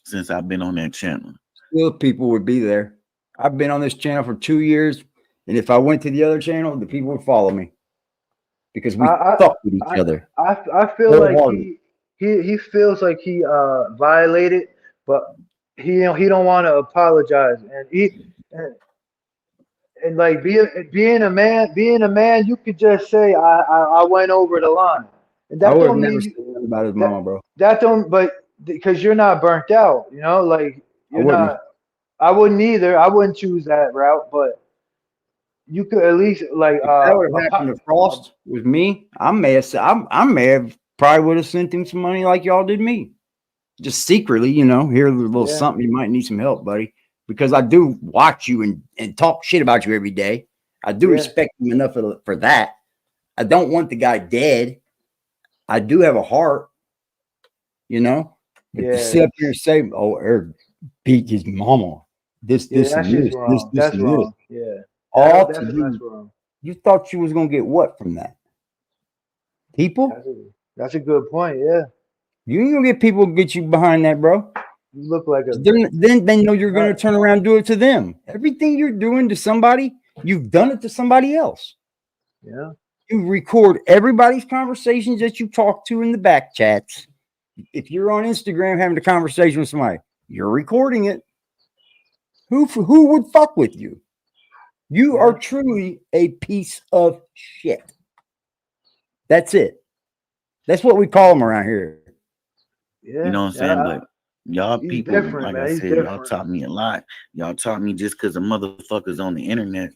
since I've been on that channel. Still, people would be there. I've been on this channel for 2 years, and if I went to the other channel, the people would follow me because we I fuck with each I other I feel like wholeheartedly. he feels like he violated, but he don't want to apologize, and, and like being a man, you could just say I went over the line, and I that would have don't never mean said you nothing about his that mama, bro. that don't but because you're not burnt out, like I you're wouldn't have. not. I wouldn't either. I wouldn't choose that route, but you could at least like If that would have happened to uh, Frost with me, I may have said, I may have probably would have sent him some money like y'all did me, just secretly, here a little yeah, something. You might need some help, buddy, because I do watch you and talk shit about you every day. I do yeah, respect him enough for that. I don't want the guy dead. I do have a heart, but to yeah, sit up here and say, "Oh, Eric beat his mama," yeah. this, That's and just this, wrong. this, That's and this, wrong. Yeah, all to that's you. wrong. You thought you was gonna get what from that? People? That's a that's a good point. Yeah, You ain't gonna get people to get you behind that, bro. you look like a Then they know you're uh, gonna turn around and do it to them. Everything you're doing to somebody, you've done it to somebody else. yeah, You record everybody's conversations that you talk to in the back chats. If you're on Instagram having a conversation with somebody, you're recording it. Who would fuck with you? You are yeah, truly a piece of shit. That's it. That's what we call them around here. You yeah. know what I'm saying? But y'all He's people, different, like I man. He's said, y'all different. taught me a lot. Y'all taught me just because the motherfuckers on the internet,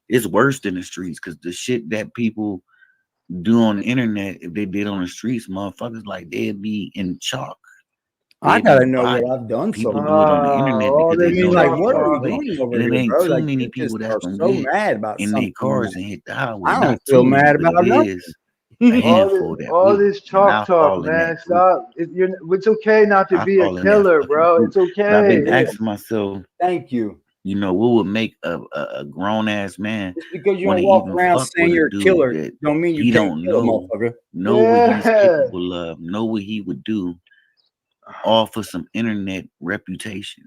it's worse than the streets because the shit that people do on the internet, if they did on the streets, motherfuckers like they'd be in chalk. I They'd be gotta know what body. I've done so People much. do it on the internet All because I they this mean, know like, they chalk what are getting we talk. away. doing over And it here, ain't bro? too Like, many you people just that's are gonna so get mad about in their something cars that and hit the highway. I Not don't feel too many, mad but about it nothing. is a All this, handful that all will. this And chalk I talk, fall in that man. group. Stop. It's okay not to I be a fall in that killer, fucking bro. group. It's But I've been okay. Yeah, asking myself, thank you. what would make a grown ass man Just because you want don't to walk even around fuck with saying a you're a dude killer, that don't mean you he can't don't kill a motherfucker. know what he's Yeah. capable of, know what he would do, all for some internet reputation.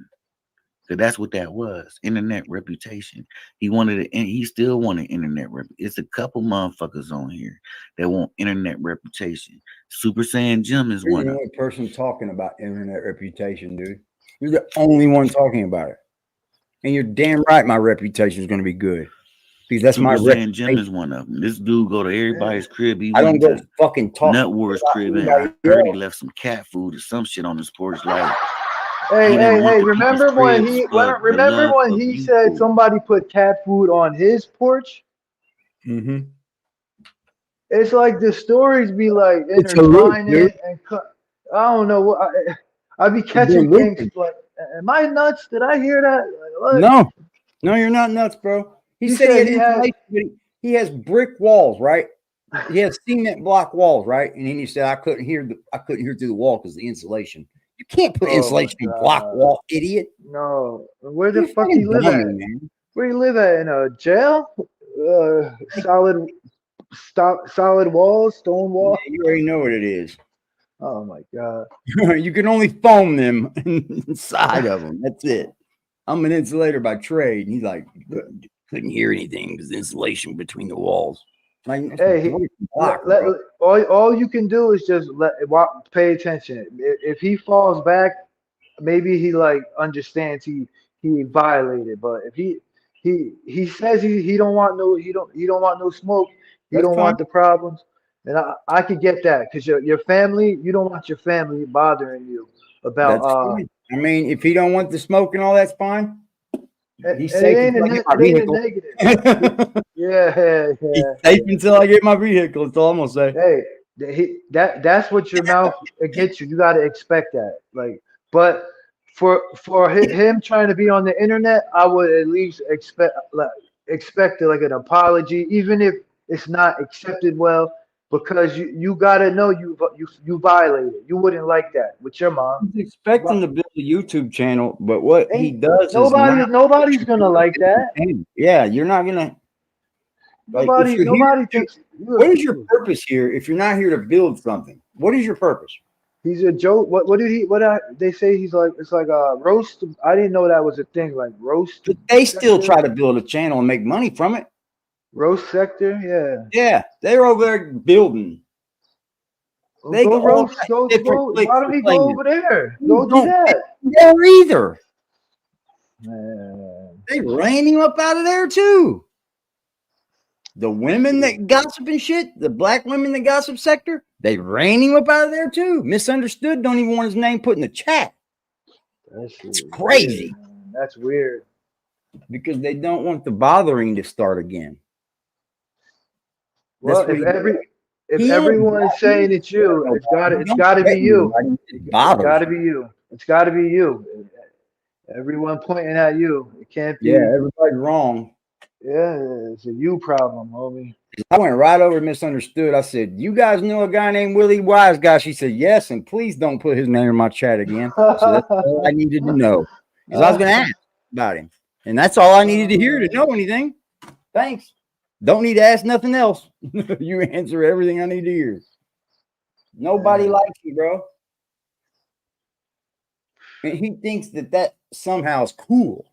Cause that's what that was, internet reputation. He wanted it, and he still wanted internet rep. It's a couple motherfuckers on here that want internet reputation. Super Saiyan Jim is You're one the of them. only person talking about internet reputation, dude. You're the only one talking about it. And you're damn right my reputation is going to be good because that's my Super Saiyan Jim is reputation. one of them. This dude go to Yeah. everybody's crib. He I don't went go to fucking talk Nut Wars about crib, and I anybody heard he else. left some cat food or some shit on his porch. Like Hey, he hey, didn't went hey! to people's cribs for the Remember love when of he you said food. somebody put cat food on his porch? Mm-hmm. It's like the stories be like It's a loop, intertwining dude. and I don't know what I be They're catching things looping. like, am I nuts? Did I hear that? Like, what? No, no, you're not nuts, bro. He He said he said had he had. insulation, but he has brick walls, right? He has cement block walls, right? And then he said I couldn't hear through the wall because the insulation. You can't put Oh my insulation in block god! wall, idiot. No, where the You're fuck he fucking live dummy, at? man. Where you live at? In a jail? Solid, solid walls, stone Yeah, wall. you already know what it is. Oh my god! You can only foam them inside of them. That's it. I'm an insulator by trade. And he's like, couldn't hear anything because the insulation between the walls. Like, it's Hey, brick block, bro. all you can do is just pay attention. If he falls back, maybe he like understands he violated. But if he says he don't want no he don't want no smoke. He That's don't fine. want the problems. And I could get that because your family, you don't want your family bothering you about That's fine. I mean, if he don't want the smoke and all, that's fine. He's safe until I get my it ain't a vehicle. negative. Yeah, He's yeah, safe yeah. until I get my vehicle. That's all I'm gonna say. Hey, that's what your mouth gets you. You got to expect that. Like, but for him trying to be on the internet, I would at least expect like an apology, even if it's not accepted well, because you got to know you violated. You wouldn't like that with your mom. He's expecting to build a YouTube channel, but what he Ain't does is not. nobody's gonna like that. Yeah, you're not gonna like if you're here. Nobody thinks What is your purpose here if you're not here to build something? What is your purpose? he's a joke. What did he? They say he's like? It's like a roast. I didn't know that was a thing. Like roast. But they still sector? try to build a channel and make money from it. Roast sector. Yeah. Yeah, they're over there building. Well, They go go roast. Go. different Why don't he places. go over there? You Go do don't that. there either. Man. They ran him up out of there too. The women that gossip and shit, the black women that gossip sector, they ran him up out of there too. Misunderstood. Don't even want his name put in the chat. It's crazy. Weird, man. That's weird. Because they don't want the bothering to start again. Well, if everyone's saying it's you, it's gotta be you. It's gotta be you. It's gotta be you. Everyone pointing at you. It can't be. Yeah, everybody's wrong. Yeah, it's a you problem, homie. I went right over Misunderstood. I said, "You guys know a guy named Willie Wise Guy?" She said, "Yes," and please don't put his name in my chat again. So that's all I needed to know because I was going to ask about him, and that's all I needed to hear to know anything. Thanks. Don't need to ask nothing else. You answer everything I need to hear. Nobody likes you, bro. And he thinks that somehow is cool.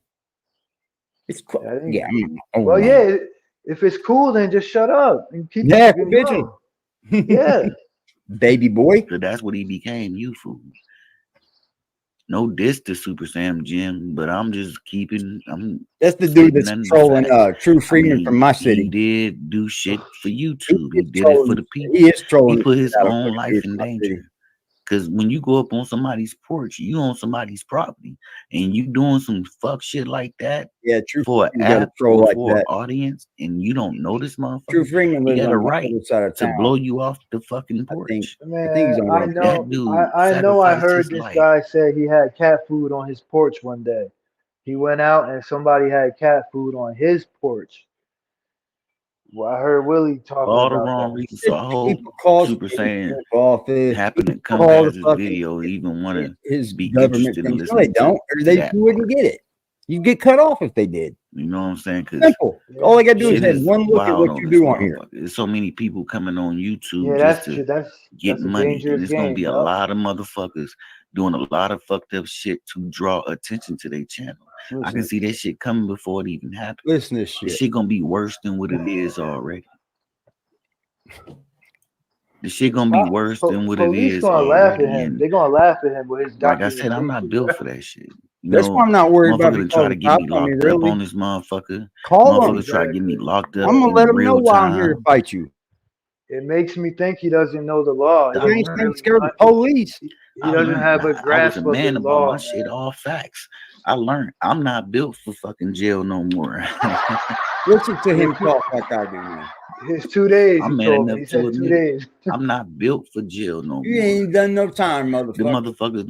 It's cool. Yeah. Well, yeah. If it's cool, then just shut up and keep. Yeah, bitching. Yeah, baby boy. So that's what he became. You fool. No diss to Super Sam Jim, but I'm just keeping. That's the dude that's trolling True Freeman from my city. He did do shit for YouTube. He did trolling, it for the people. He is trolling. He put his own life in danger. Because when you go up on somebody's porch, you on somebody's property, and you doing some fuck shit like that. Yeah, True. For an app or like for an audience, and you don't know this motherfucker. True Freeman he got a right to blow you off the fucking porch. I know. I heard this guy say he had cat food on his porch one day. He went out and somebody had cat food on his porch. Well, I heard Willie talking all about the wrong that. reasons. So I hope Super Saiyan happened to come past this video, even want to be interested in listening. No, they don't, or they wouldn't get it. You get cut off if they did. You know what I'm saying? Simple. All they got to do is have one look at what you do on here. There's so many people coming on YouTube just to get money. And there's gonna be a lot of motherfuckers doing a lot of fucked up shit to draw attention to their channel. I can see that shit coming before it even happens. Listen to this shit. This shit gonna be worse than what it is already. The shit gonna be worse than what it is already. They're gonna laugh at him with his like I said, I'm not built for that shit. That's why I'm not worried about try to get me locked up on this motherfucker. Motherfuckers try to get me locked up. I'm gonna let him know why I'm here to fight you. It makes me think he doesn't know the law. He ain't scared of the police. He doesn't have a grasp of the law. My shit, all facts. I learned I'm not built for fucking jail no more. Listen to him talk like I do, man. His 2 days. I'm man enough to admit I'm not built for jail no more. You ain't done no time, motherfucker. The motherfuckers.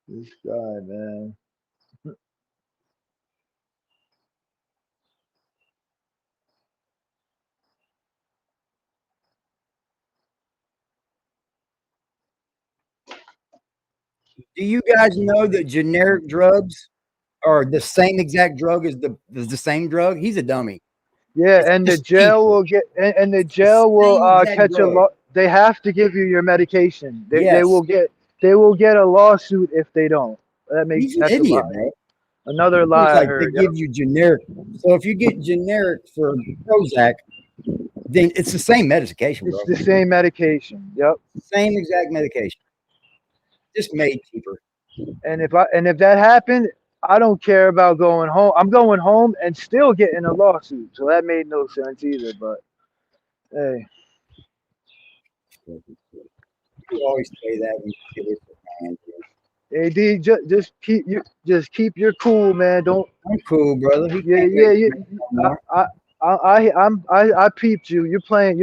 This guy, man. Do you guys know that generic drugs are the same exact drug as the same drug? He's a dummy. Yeah, and the jail will get and the jail will catch a lot. They have to give you your medication. They will get a lawsuit if they don't. That makes He's an idiot, man. Another lie. Like they give you generic. So if you get generic for Prozac, then it's the same medication, bro. It's the same medication. Yep. Same exact medication. Just made cheaper. And if that happened, I don't care about going home. I'm going home and still getting a lawsuit. So that made no sense either. But Hey, You always say that when you get it, man. AD, just keep your cool, man. Don't. I'm cool, brother. He Yeah, can't yeah, make yeah. me no more. I peeped you. You're playing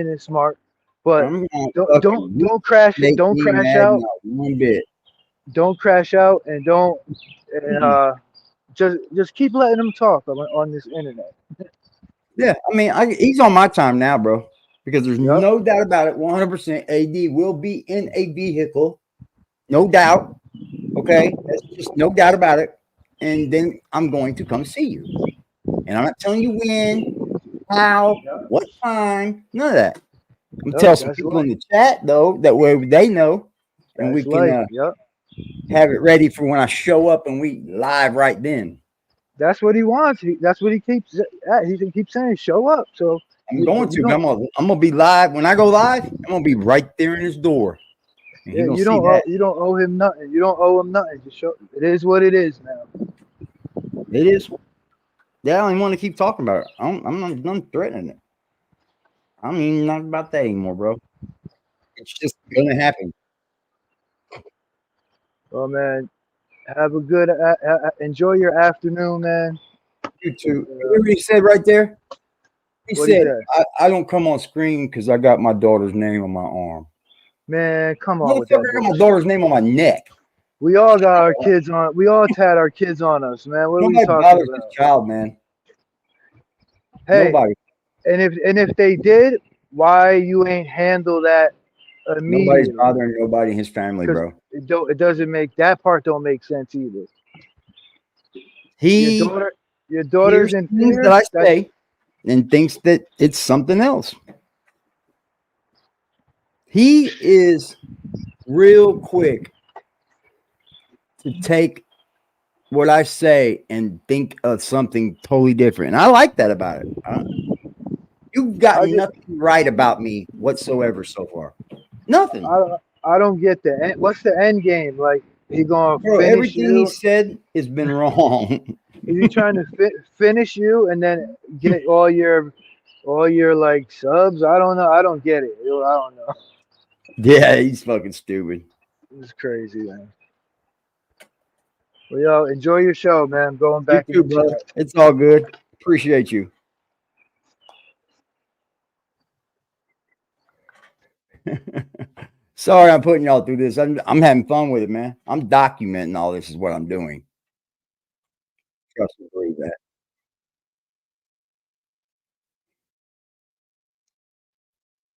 it smart, but I'm gonna don't fucking don't don't crash make don't me crash mad out. not one bit. Don't crash out and don't and Mm-mm. just keep letting them talk on this internet. Yeah, I mean, he's on my time now, bro, because there's Yep, no doubt about it. 100% AD will be in a vehicle, no doubt. Okay, that's just no doubt about it. And then I'm going to come see you, and I'm not telling you when, how, yep, what time, none of that. I'm gonna yep. tell some That's people life. in the chat though, that way they know, and we That's can life. Yep. have it ready for when I show up and we live right then. That's what he wants. That's what he keeps. He keeps saying, "Show up." So I'm going you to. don't. I'm gonna be live when I go live. I'm gonna be right there in his door, and Yeah, he's gonna see that. you don't owe him nothing. You don't owe him nothing. Just show. It is what it is now. It is. Yeah, I don't even want to keep talking about it. I'm not done threatening it. I mean, not about that anymore, bro. It's just gonna happen. Well, man, have a good. Enjoy your afternoon, man. You too. You Uh, hear what he said right there? He what he said, say? I don't come on screen because I got my daughter's name on my arm. Man, come on with that Motherfucker, I got my bullshit. daughter's name on my neck. We all got our kids on. We all had our kids on us, man. What are we Nobody talking bothers his about? child, man. Hey, Nobody. and if they did, why you ain't handle that Nobody's immediately? bothering nobody in his family, Because bro. it doesn't make that part don't make sense either. Your He daughter, your hears daughter's in things that fear. I That's say and thinks that it's something else. He is real quick to take what I say and think of something totally different. And I like that about it. You've got I just nothing right about me whatsoever so far. Nothing. I don't get the end. What's the end game? Like he gonna Bro, finish everything he you? said has been wrong. Is he trying to finish you and then get all your like subs? I don't know. I don't get it. I don't know. Yeah, he's fucking stupid. It's crazy, man. Well, yo, enjoy your show, man. I'm going You back in too, the brother. chat. It's all good. Appreciate you. Sorry, I'm putting y'all through this. I'm having fun with it, man. I'm documenting all this is what I'm doing. Trust and believe that.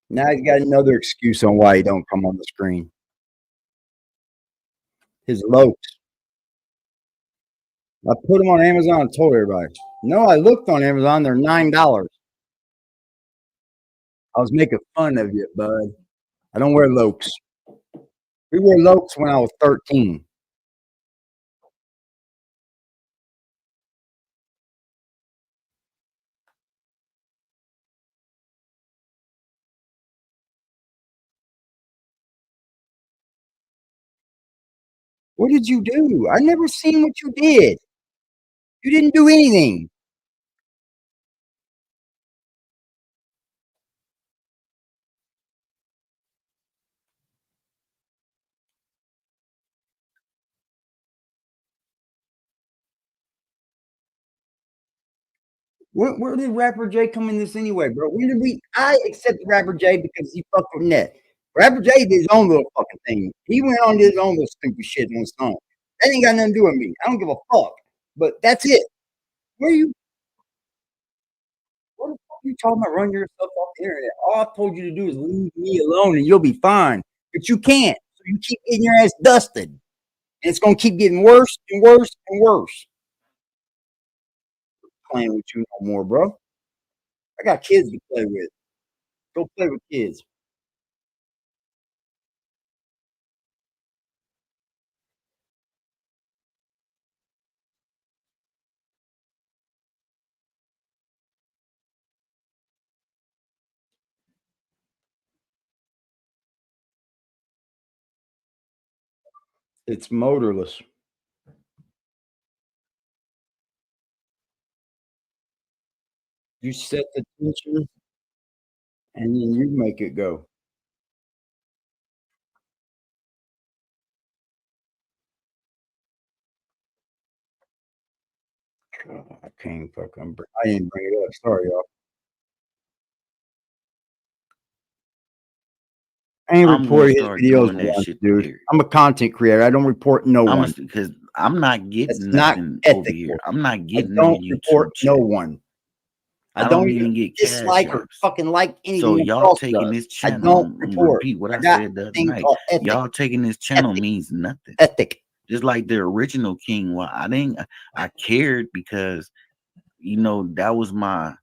Now he's got another excuse on why he don't come on the screen. His lokes. I put them on Amazon and told everybody. No, I looked on Amazon. They're $9. I was making fun of you, bud. I don't wear lokes. We wore lokes when I was 13. What did you do? I never seen what you did. You didn't do anything. Where did Rapper J come in this anyway, bro? When did we? I accepted Rapper J because he fucked with Net. Rapper J did his own little fucking thing. He went on his own little stupid shit on his own. That ain't got nothing to do with me. I don't give a fuck. But that's it. Where you? What the fuck are you talking about? Run yourself off the internet. All I told you to do is leave me alone, and you'll be fine. But you can't. So you keep getting your ass dusted, and it's gonna keep getting worse and worse and worse. Playing with you no more, bro. I got kids to play with. Go play with kids. It's motorless. You set the tension and then you make it go. God, I can't fucking. I didn't bring it up. Sorry, y'all. I ain't I'm gonna reported his start videos doing that once, shit, dude. period. I'm a content creator. I don't report no one. Honestly, because I'm not That's getting not nothing over ethical. here. I'm not I getting no don't report YouTube no check. one. I I don't don't even even get cash dislike or apps. fucking like So anything y'all else taking does. this I channel, don't I'm gonna report. repeat what I I got said the a other thing night. called ethic. Y'all taking this channel Ethic. means nothing. Ethic. Just like the original King. Well, I cared because that was my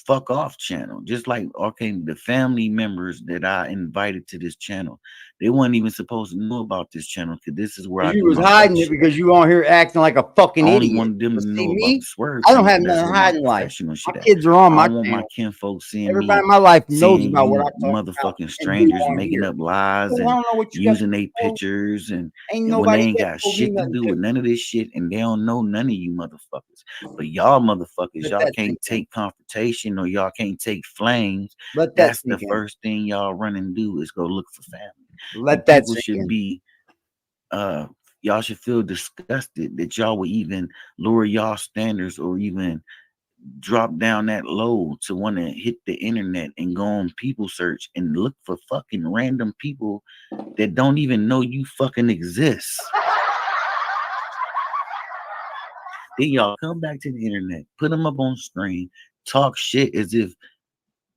fuck off channel. Just like the family members that I invited to this channel, they weren't even supposed to know about this channel because this is where I You do was my fuck hiding it shit. because you on here acting like a I fucking only idiot. wanted them But to see know about me, the swerve I don't channel have 'cause that's nothing where my hiding in life. professional My shit at. kids are on I my don't want my channel. kinfolk seeing Everybody me, in my life knows seeing about what I you talk about motherfucking and do strangers on making here. up lies So I and don't know what you got using their for. pictures and Ain't when they nobody ain't yet got told me shit to nothing do to. with none of this shit and they don't know none of you motherfuckers. But y'all motherfuckers, Let y'all that can't sink in. take confrontation or y'all can't take flames. Let that That's the sink in. first thing y'all run and do is go look for family. Let And that people sink should in. be y'all should feel disgusted that y'all would even lower y'all standards or even drop down that low to want to hit the internet and go on people search and look for fucking random people that don't even know you fucking exist. Then y'all come back to the internet, put them up on screen, talk shit as if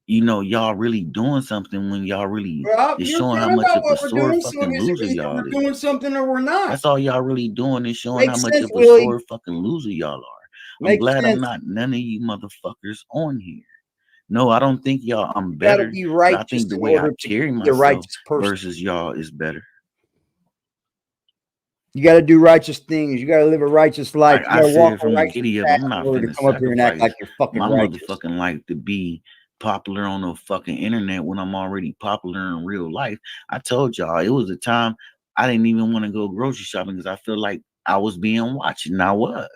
y'all really doing something when y'all really Well, is you're showing how talking much about of a what we're sore doing, so fucking is it loser either y'all we're is. doing something or we're not? That's all y'all really doing is showing how Makes much sense, of a Willie. sore fucking loser y'all are. I'm Makes glad I'm sense. not none of you motherfuckers on here. No, I don't think y'all I'm You gotta better, be but I righteous think the in way I order to carry be a myself righteous person. versus y'all is better. You got to do righteous things. You got to live a righteous life. Like You I got to walk said a from the righteous giddy up, path I'm in not order to finna come up here and act like sacrifice you're fucking my righteous. motherfucking life to be popular on the fucking internet when I'm already popular in real life. I told y'all it was a time I didn't even want to go grocery shopping because I feel like I was being watched, and I was.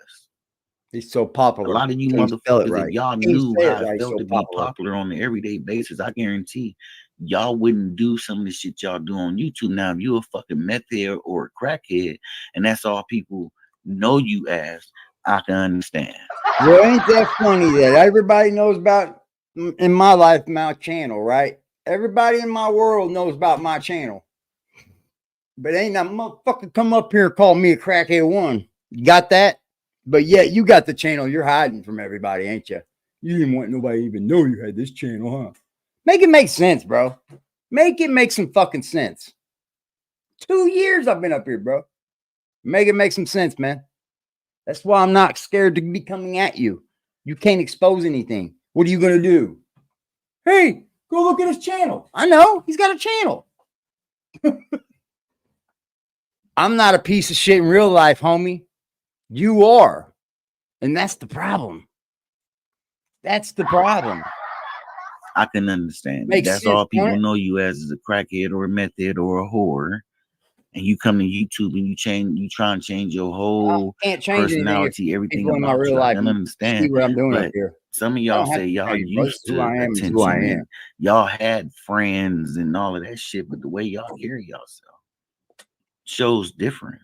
He's so A popular. lot of you Can't spell it motherfuckers, if right. y'all Can't knew say how it it right. He's felt so to be popular. popular on an everyday basis, I guarantee y'all wouldn't do some of the shit y'all do on YouTube. Now, if you a fucking meth head or a crackhead, and that's all people know you as, I can understand. Well, ain't that funny that everybody knows about in my life, my channel, right? Everybody in my world knows about my channel. But ain't that motherfucker come up here and call me a crackhead one. You got that? But yet you got the channel you're hiding from everybody, ain't you? You didn't want nobody to even know you had this channel, huh? Make it make sense, bro. Make it make some fucking sense. 2 years I've been up here, bro. Make it make some sense, man. That's why I'm not scared to be coming at you. You can't expose anything. What are you going to do? Hey, go look at his channel. I know. He's got a channel. I'm not a piece of shit in real life, homie. You are. And that's the problem. That's the problem. I can understand. Makes That's sense, all don't people it? know you as is a crackhead or a meth head or a whore. And you come to YouTube and you try and change your I whole can't change anything if personality, everything people in my about real you. I life can see understand. what I'm doing up But here. some of I y'all don't have say to y'all change, bro. This is used who I to am. Is who I attention am. and y'all had friends and all of that shit, but the way y'all carry yourself shows different.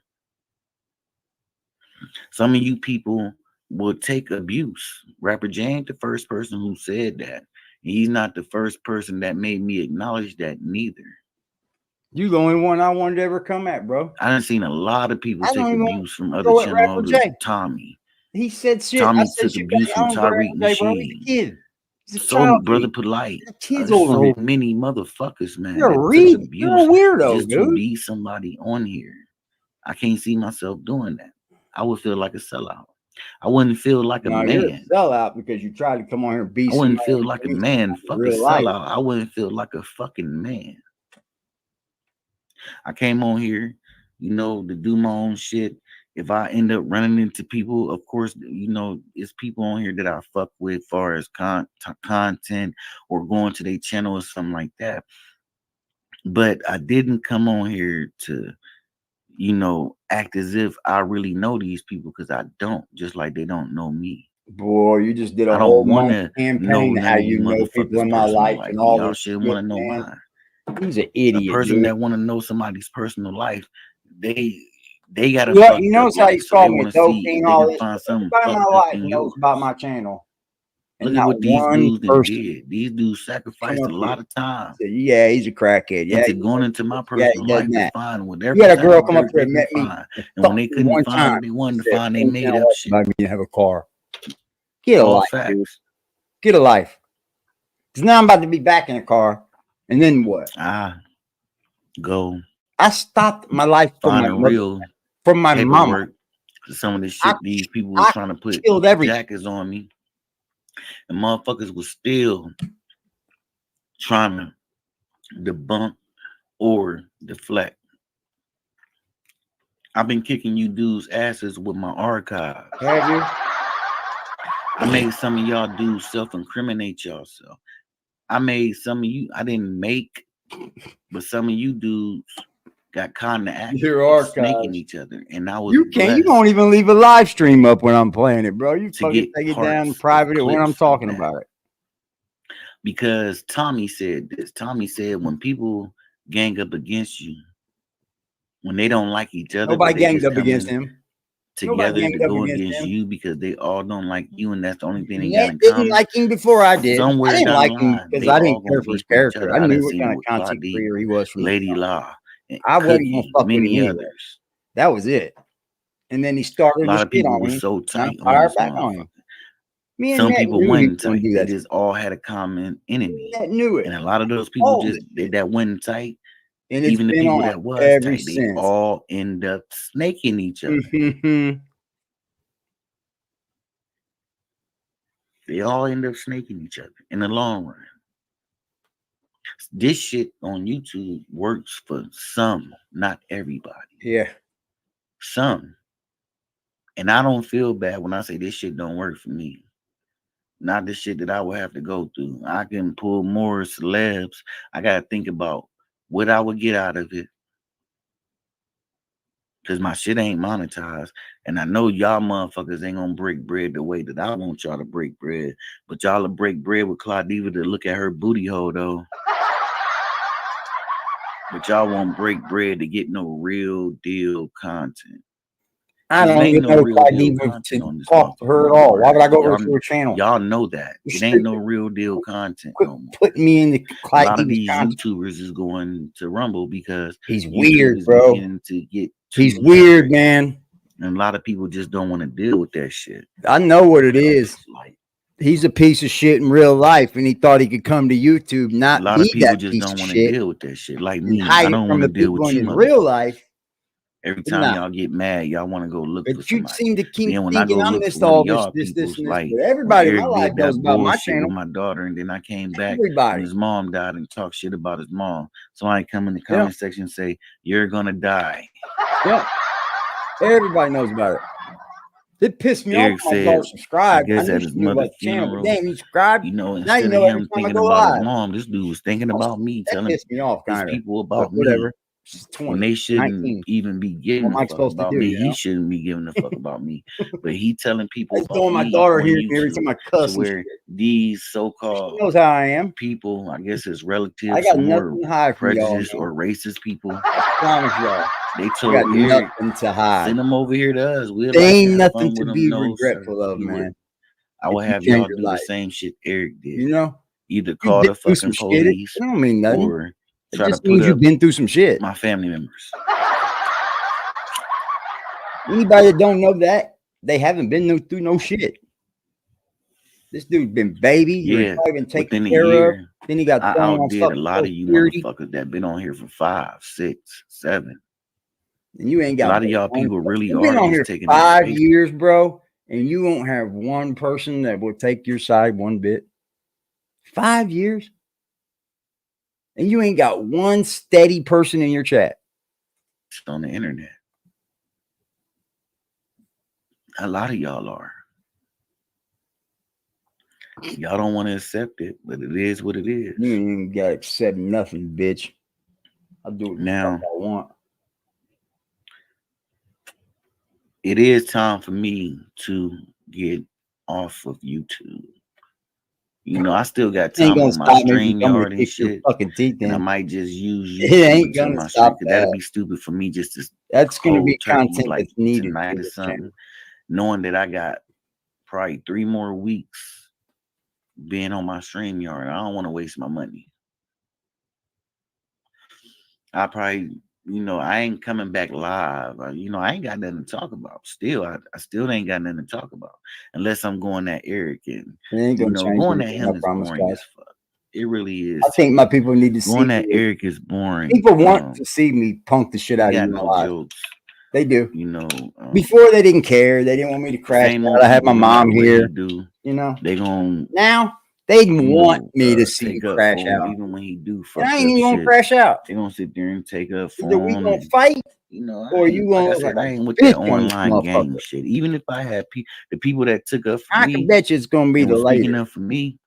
Some of you people will take abuse. Rapper J ain't the first person who said that. He's not the first person that made me acknowledge that neither. You the only one I wanted to ever come at, bro. I done seen a lot of people I take don't even abuse from other go at channel Rapper owners. J. Tommy. He said shit. I Tommy said took shit back. abuse I from don't go to Tyreek Rapper J, bro. He's a Nasheed. kid. He's a So child to brother me. polite. The kids older than So me. many motherfuckers, man, You're a that took read. You're a abuse weirdo, just to dude. be somebody on here. I can't see myself doing that. I would feel like a sellout. I wouldn't feel like a No, you're a man. sellout because you tried to come on here and be I wouldn't somebody feel like a in man. Fuck a real life. sellout. I wouldn't feel like a fucking man. I came on here, to do my own shit. If I end up running into people, of course, it's people on here that I fuck with, far as content or going to their channel or something like that. But I didn't come on here to, act as if I really know these people because I don't. Just like they don't know me. Boy, you just did a I whole don't want month to know campaign none how of you you know people motherfuckers' in my personal life life. and all Y'all this should shit, want to know man. mine. He's an A idiot, person dude. that want to know somebody's personal life, they got a You fucked notice up how life, he's so they called me want to dope see and if they all can this. find something Everybody in my fucked up life in knows yours. about my channel. And Look at not what these one dudes done person did. These dudes come sacrificed up a here. lot of time Said, yeah, he's a crackhead. Yeah, into he going does into my this. Yeah, personal he does life to that. find You whatever had a type girl of come up dirt here they and can met me find. and And when fucked they me one couldn't find time. what they wanted to Said, find, they "Oh, made now up what shit. about me to have a car? Get a All life, dude. facts. Get a life. Because now I'm about to be back in a car. And then what? I go I stopped my life from find my the mother, real from my mama. paperwork. Some of the I, shit these people was I trying to put killed everything. jackets on me, and motherfuckers was still trying to debunk or deflect. I've been kicking you dudes' asses with my archive. Have you? I made some of y'all dudes self-incriminate yourself. I made some of you, I didn't make, but some of you dudes got caught in the act Your of snaking archives. each other. And I was You can't. You blessed won't even leave a live stream up when I'm playing it, bro. You to fucking get take it parts down of private when I'm clips of talking that. about it. Because Tommy said this. Tommy said when people gang up against you, when they don't like each other, Nobody but they ganged just up against coming him. Nobody together to ganged up go against against him. you because they all don't like you, and that's the only thing they got Ned in didn't common. like him before I did. I Somewhere didn't down the like him line, because they I all didn't care gonna for his beef with each character. other. I I knew done what seen kind it of with content Claudie, creator he was from the Lady start. Law, and I wasn't gonna Cookie, fuck with him many anyway. others. That was it. And then he A started lot his of shit people on were me, so and I tight on fired this back on him. motherfucker. Me and Some Ned people knew he was wasn't gonna tight. do They that. just all had a common enemy. Ned knew it. And a lot of those people All just this shit. that wasn't tight, And it's even the been people on that was ever tight, they since. all end up snaking each other. They all end up snaking each other in the long run. This shit on YouTube works for some, not everybody. Yeah. Some. And I don't feel bad when I say this shit don't work for me. Not the shit that I would have to go through. I can pull more celebs. I gotta think about what I would get out of it. Cause my shit ain't monetized. And I know y'all motherfuckers ain't gonna break bread the way that I want y'all to break bread. But y'all will break bread with Claudiva to look at her booty hole though. But y'all won't break bread to get no real deal content. I Cause it don't ain't even no know real deal Claudiva content to on this talk to her motherfucker at no all. Why more. would I go over to her channel? Y'all know that. You're It ain't no stupid. real deal content Quit no more. putting me in the A lot of Claudiva's these content. YouTubers is going to Rumble because He's YouTube weird, is bro. beginning to get too He's weird, strict. man. And a lot of people just don't want to deal with that shit. I know what it is. He's a piece of shit in real life, and he thought he could come to YouTube, A not lot of be people that just piece don't of want to shit, deal with that shit. Like and me, hide I it don't from want to the deal people with in you his real motherfuckers. life. Every time y'all get mad, y'all want to go look for But you somebody. seem to keep Then when I thinking go I look for missed one of all this, y'all people's, and this. like But when everybody in my Eric life did knows that about my bullshit channel. with my daughter, and then I came back Everybody. when his mom died and talked shit about his mom. Somebody come in the Yeah. comment section and say, "You're gonna die." Yeah. Everybody knows about it. It pissed me Eric off when my said, daughter subscribed. I I guess knew at she his knew about mother's the channel, but funeral, damn, you subscribed. you know, Now you instead of know every him time I thinking go about his live. mom, this dude was thinking about me, That telling pissed me off, his kind of. people But about me. whatever. She's 20, When they shouldn't 19. even be What giving am a I fuck supposed to about do? me. You He know? shouldn't be giving a fuck about me. But he telling people I just about told my me daughter on hears me every time YouTube I to cuss and where shit. these She so-called knows how I am. people, I guess his I relatives, got some more nothing to hide from y'all, prejudiced man. or racist people, I promise y'all. they I told got Eric, nothing to hide. send him over here to us. We'd There like to ain't have nothing fun to with him. be No, sir. regretful of, You man. wouldn't. I If would you have change y'all your do the life, same shit Eric did. you know? Either You've call been the through some fucking shit. It police don't mean nothing. or It try to just put means you've up been through some shit. my family members. Anybody that don't know that, they haven't been through no shit. This dude's been baby. He was Yeah, probably been taken within a care of. year, Then he got I thrown on outdid a fucking lot Social of you Security. motherfuckers that been on here for 5, 6, 7. And you ain't A got lot of but y'all one people really You've been are on just here taking it for 5 face. years, bro, and you won't have one person that will take your side one bit. 5 years? And you ain't got one steady person in your chat. It's on the internet. A lot of y'all are. Y'all don't want to accept it, but it is what it is. You ain't got to accept nothing, bitch. I'll do what the Now, fuck I want. it is time for me to get off of YouTube. You know, I still got Ain't time gonna on my stop me from coming StreamYard to and kick your shit. fucking teeth And I in. might just use It YouTube ain't until gonna my stop stream, because that'd that. be stupid for me just to That's gonna be cold turkey content like that's needed tonight for or this something, channel. knowing that I got probably 3 more weeks being on my StreamYard. I don't want to waste my money. I probably, you know, I ain't coming back live. You know, I ain't got nothing to talk about. Still, I still ain't got nothing to talk about unless I'm going at Eric, and It ain't you gonna know, change going at anything, him I is promise, boring guys. as fuck. It really is. I think my people need to see Going at me. Eric is boring. People want to see me punk the shit He out of got you no live. jokes. They do. You know, Before they didn't care. They didn't want me to crash same out. old I had my people, no matter mom what he here. do, You know. they gon' Now they you want know, me to see take you up crash for him, out. even when he do And fucked I ain't up even gonna shit. crash out. They gonna sit there and take up for Either we him. gonna And, fight, you know, or you like gonna I look said, like I a ain't with bitch that on this online game motherfucker. shit. Even if I had the people that took up for I can me bet you it's gonna be and the was speaking later. up for me,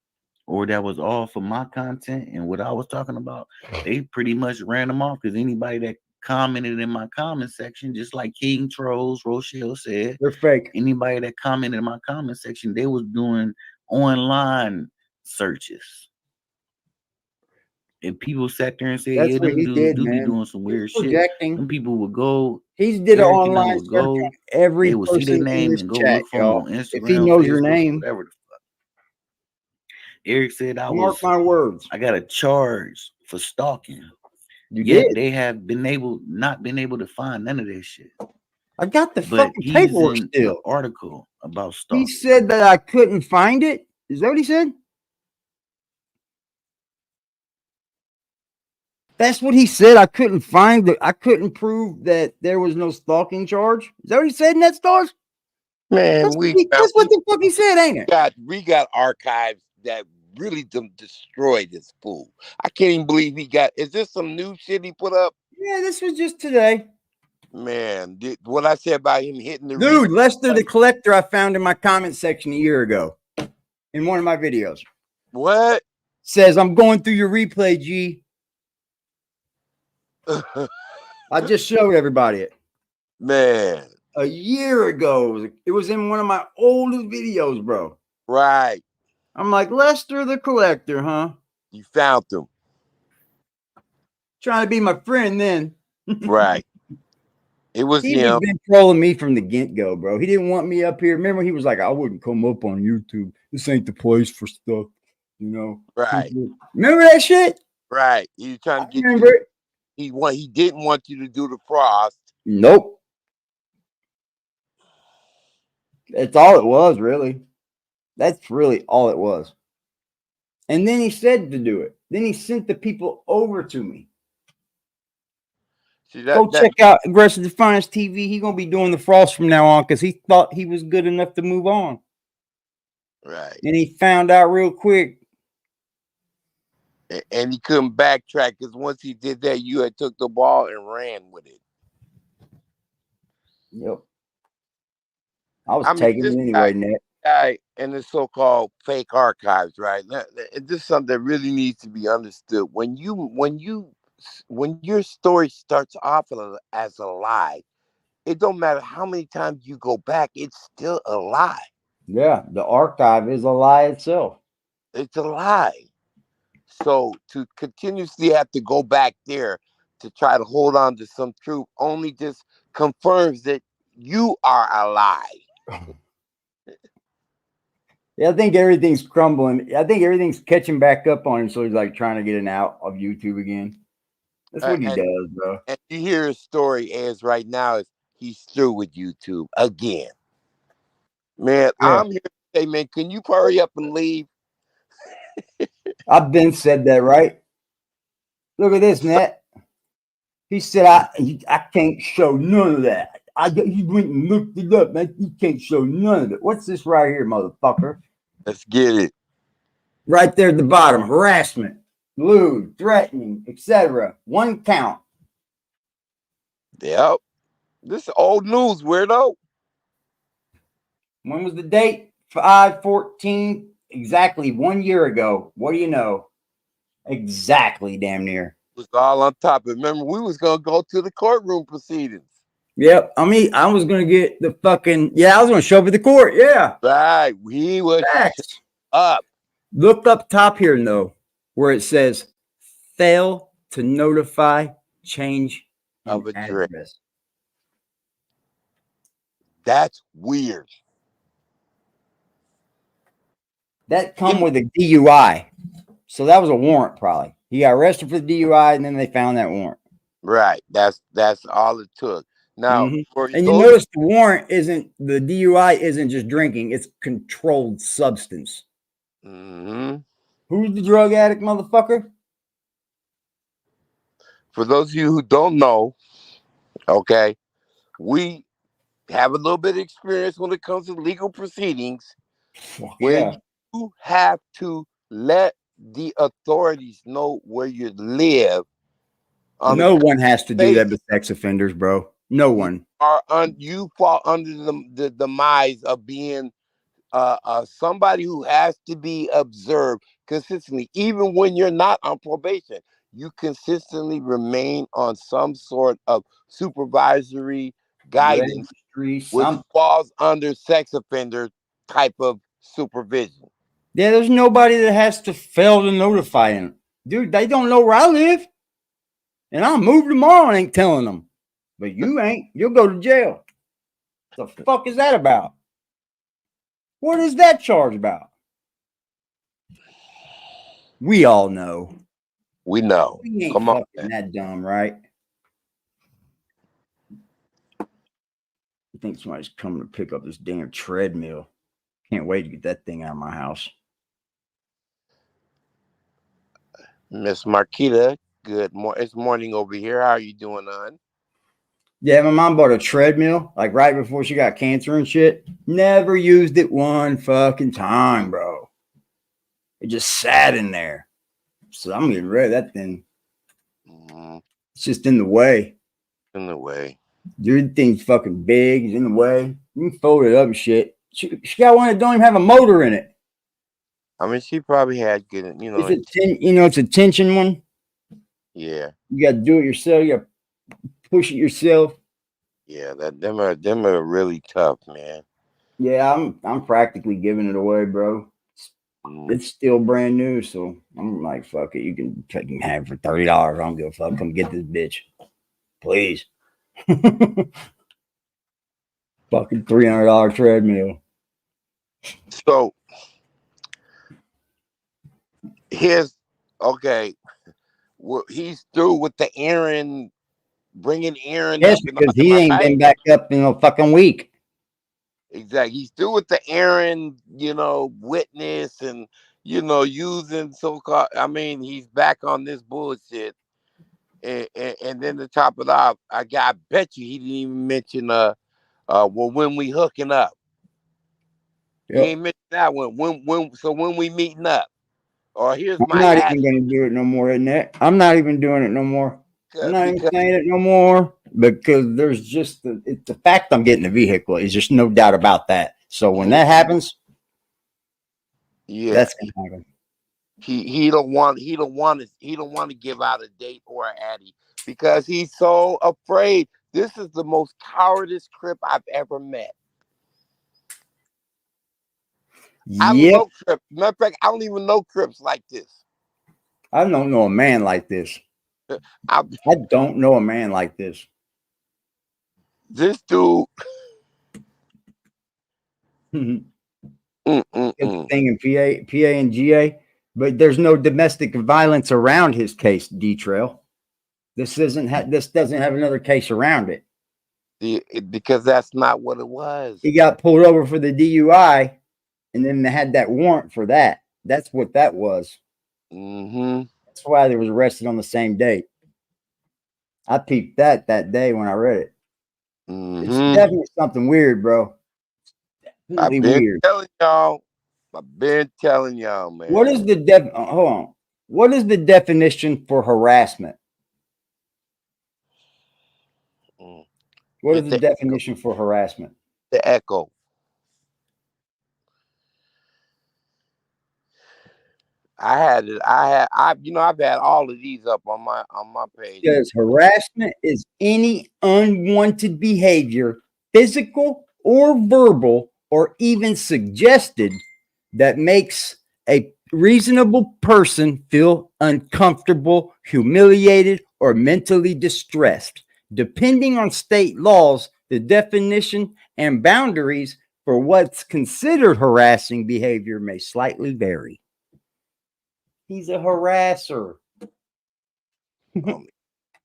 or that was all for my content and what I was talking about, they pretty much ran them off, because anybody that commented in my comment section, just like King Trolls, Rochelle said, They're fake. anybody that commented in my comment section, they was doing online searches. And people sat there and said, That's yeah, what them he dudes did, do be man. doing some He's weird shit. projecting. Them people would go, He did an Eric and them online would search go, on every they would see their person in name this and go chat, look for them y'all. on If he Instagram, knows your Facebook, name, whatever the fuck. Eric said mark my words. I got a charge for stalking. You Yet did. they have not been able to find none of this shit. I got the But fucking he's paperwork in the still. article about He stalking. said that I couldn't find it. Is that what he said? That's what he said. I couldn't find it. I couldn't prove that there was no stalking charge. Is that what he said in that stars? Man, That's what the fuck he said, ain't it? we got archives that really destroyed this fool. I can't even believe he got. Is this some new shit he put up? Yeah, this was just today. Man, what I said about him hitting the Dude, Lester the Collector I found in my comment section a year ago in one of my videos. What? Says, I'm going through your replay, G. I just showed everybody it. Man. A year ago. It was in one of my oldest videos, bro. Right. I'm like, Lester the Collector, huh? You found him. Trying to be my friend then. Right. It was He him. was been trolling me from the get-go, bro. He didn't want me up here. Remember, he was like, I wouldn't come up on YouTube. This ain't the place for stuff, you know. Right. Remember that shit? Right. He was trying to get remember you. it. He didn't want you to do the frost. Nope. That's all it was, really. That's really all it was. And then he said to do it. Then he sent the people over to me. See, Go check out Aggressive Defiance TV. He's gonna be doing the frost from now on because he thought he was good enough to move on. Right. And he found out real quick. And he couldn't backtrack because once he did that, you had took the ball and ran with it. Yep. I was taking it anyway, Nick. Guy and the so-called fake archives, right? This is something that really needs to be understood. When your story starts off as a lie, it don't matter how many times you go back, it's still a lie. Yeah, the archive is a lie itself. It's a lie. So to continuously have to go back there to try to hold on to some truth only just confirms that you are a lie. Yeah, I think everything's crumbling. I think everything's catching back up on him. So he's like trying to get an out of YouTube again. That's what he does, bro. And you hear his story as right now is he's through with YouTube again. Man, Yeah. I'm here to say, man, can you hurry up and leave? I've been said that, right? Look at this, Nat. He said, I can't show none of that. You went and looked it up, man. You can't show none of it. What's this right here, motherfucker? Let's get it. Right there at the bottom. Harassment, lewd, threatening, etc. One count. Yep. This is old news, weirdo. When was the date? 5/14. Exactly 1 year ago. What do you know? Exactly, damn near. It was all on top of it. Remember, we was going to go to the courtroom proceedings. Yep. I mean, I was gonna get the fucking I was gonna show up at the court. Yeah. Right. He was Facts. up. Look up top here though, where it says fail to notify change Of in a trip. address. That's weird. That come with a DUI. So that was a warrant probably. He got arrested for the DUI and then they found that warrant. Right. That's all it took. Now, for And you those, notice the warrant isn't the DUI isn't just drinking, it's controlled substance. Who's the drug addict, motherfucker? For those of you who don't know, okay, we have a little bit of experience when it comes to legal proceedings. When you have to let the authorities know where you live. No one has to do that but sex offenders, bro. No one. You fall under the demise of being somebody who has to be observed consistently. Even when you're not on probation, you consistently remain on some sort of supervisory guidance, which falls under sex offender type of supervision. Yeah, there's nobody that has to fail to notify him. Dude, they don't know where I live. And I'll move tomorrow and ain't telling them. But you ain't. You'll go to jail. The fuck is that about? What is that charge about? We all know. We know. We ain't fucking that dumb, right? I think somebody's coming to pick up this damn treadmill. Can't wait to get that thing out of my house. Miss Marquita, it's morning over here. How are you doing, hon? Yeah, my mom bought a treadmill like right before she got cancer and shit. Never used it one fucking time, bro. It just sat in there. So I'm getting rid of that thing. It's just in the way. In the way. Dude, the thing's fucking big. It's in the way. You can fold it up and shit. She got one that don't even have a motor in it. I mean, she probably had good, it's a tension one. Yeah. You got to do it yourself. You got to push it yourself. Yeah, them are really tough, man. Yeah, I'm practically giving it away, bro. It's still brand new, so I'm like, fuck it. You can have it for $30. I don't give a fuck. Come get this bitch, please. Fucking $300 treadmill. So here's well, he's through with the Aaron, bringing Aaron. Yes, because he ain't been back up in a fucking week. Exactly. He's through with the Aaron, witness and, using so-called, I mean, he's back on this bullshit. And then to top it off, I bet you he didn't even mention, when we hooking up. Yep. He ain't mentioned that one. When we meeting up. Or here's I'm my not even going to do it no more, isn't it? I'm not even doing it no more. I'm not even saying it no more because there's just the fact I'm getting a vehicle is just no doubt about that. So when that happens, that's gonna happen. He don't want to give out a date or an addy because he's so afraid. This is the most cowardice Crip I've ever met. Yep. Matter of fact, I don't even know Crips like this. I don't know a man like this. I don't know a man like this. This dude. It's a thing in PA and GA, but there's no domestic violence around his case, D-Trail. This doesn't have another case around it. Because that's not what it was. He got pulled over for the DUI, and then they had that warrant for that. That's what that was. That's why they was arrested on the same date. I peeped that day when I read it. It's definitely something weird, bro. I've been telling y'all, man. What is the hold on? What is the definition for harassment? What is the definition for harassment? The echo. had it. I've had all of these up on my page. Because harassment is any unwanted behavior, physical or verbal, or even suggested, that makes a reasonable person feel uncomfortable, humiliated, or mentally distressed. Depending on state laws, the definition and boundaries for what's considered harassing behavior may slightly vary. He's a harasser.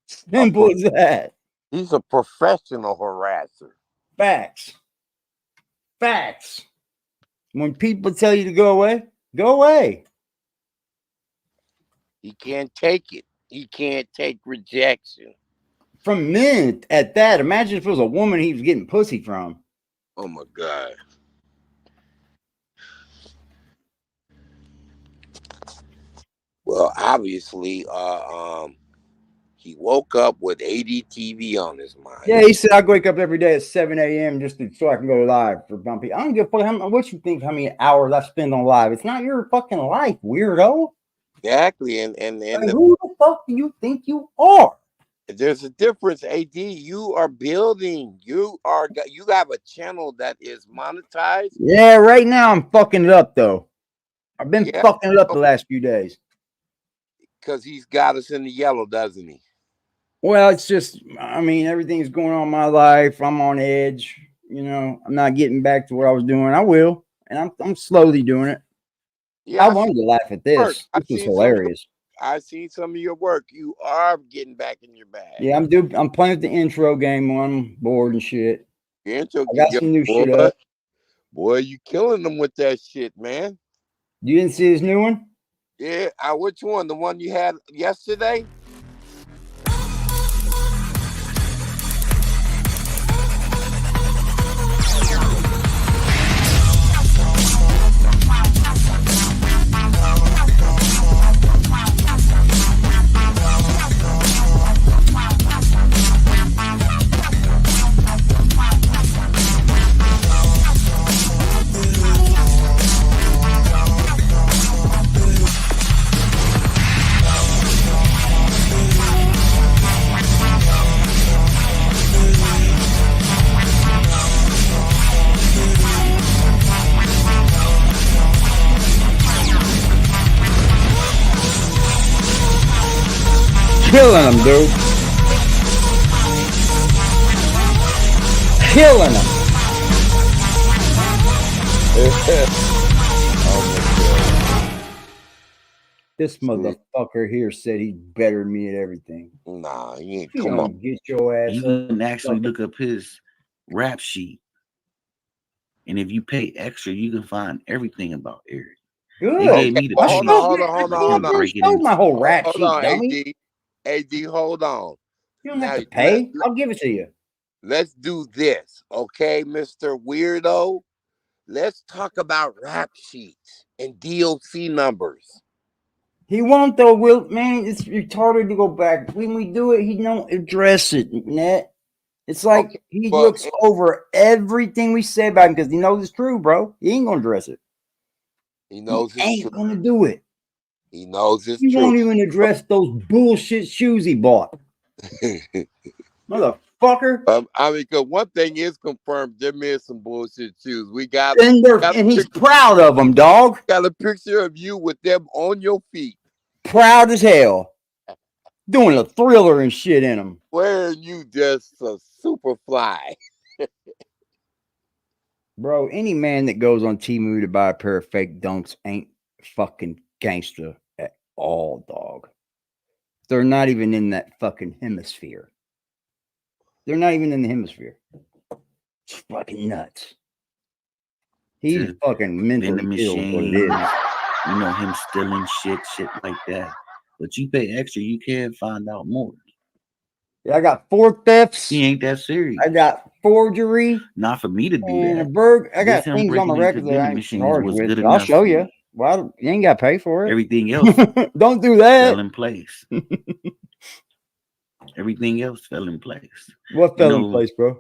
Simple as that. He's a professional harasser. Facts. Facts. When people tell you to go away, go away. He can't take it. He can't take rejection. From men at that. Imagine if it was a woman he was getting pussy from. Oh my God. Well, obviously, he woke up with ADTV on his mind. Yeah, he said I wake up every day at 7 a.m. so I can go live for Bumpy. I don't give a fuck what you think, how many hours I spend on live. It's not your fucking life, weirdo. Exactly, and like, who the fuck do you think you are? There's a difference, AD. You are building. You have a channel that is monetized. Yeah, right now I'm fucking it up though. I've been fucking it up the last few days. Because he's got us in the yellow, doesn't he? Well, it's just, I mean, everything's going on in my life. I'm on edge. You know, I'm not getting back to what I was doing. I will, and I'm slowly doing it. Yeah, I wanted to laugh at this. This was hilarious. I've seen some of your work. You are getting back in your bag. Yeah, I'm playing with the intro game on. I'm bored and shit. The intro I got some new shit up. Boy, you killing them with that shit, man. You didn't see this new one? Yeah, which one? The one you had yesterday? Killing them, dude. Killing them. This motherfucker here said he's better than me at everything. Nah, he ain't. Come on, get your ass. You can actually look up his rap sheet, and if you pay extra, you can find everything about Eric. Good. They gave me the Hold on. My whole rap sheet, dummy. AD, hold on. You don't have to pay. I'll give it to you. Let's do this, okay, Mr. Weirdo? Let's talk about rap sheets and DOC numbers. He won't though, Will. Man, it's retarded to go back. When we do it, he don't address it, Net. It's like he looks over everything we say about him because he knows it's true, bro. He ain't gonna address it. He knows he ain't gonna do it. He knows it's true. He won't even address those bullshit shoes he bought. Motherfucker. I mean, because one thing is confirmed, them is some bullshit shoes. We got, and he's proud of them, dog. Got a picture of you with them on your feet. Proud as hell. Doing a Thriller and shit in them. Wearing you just a super fly. Bro, any man that goes on Temu to buy a pair of fake dunks ain't fucking gangster at all, dog. They're not even in that fucking hemisphere. They're not even in the hemisphere. It's fucking nuts. He's fucking mentally ill. What it is. You know, him stealing shit like that. But you pay extra, you can find out more. Yeah, I got 4 thefts. He ain't that serious. I got forgery. Not for me to do and that. A burg. I got things on my record that I ain't charged with. I'll show you. Well, you ain't got to pay for it. Everything else. Don't do that. Fell in place. Everything else fell in place. What fell in place, bro?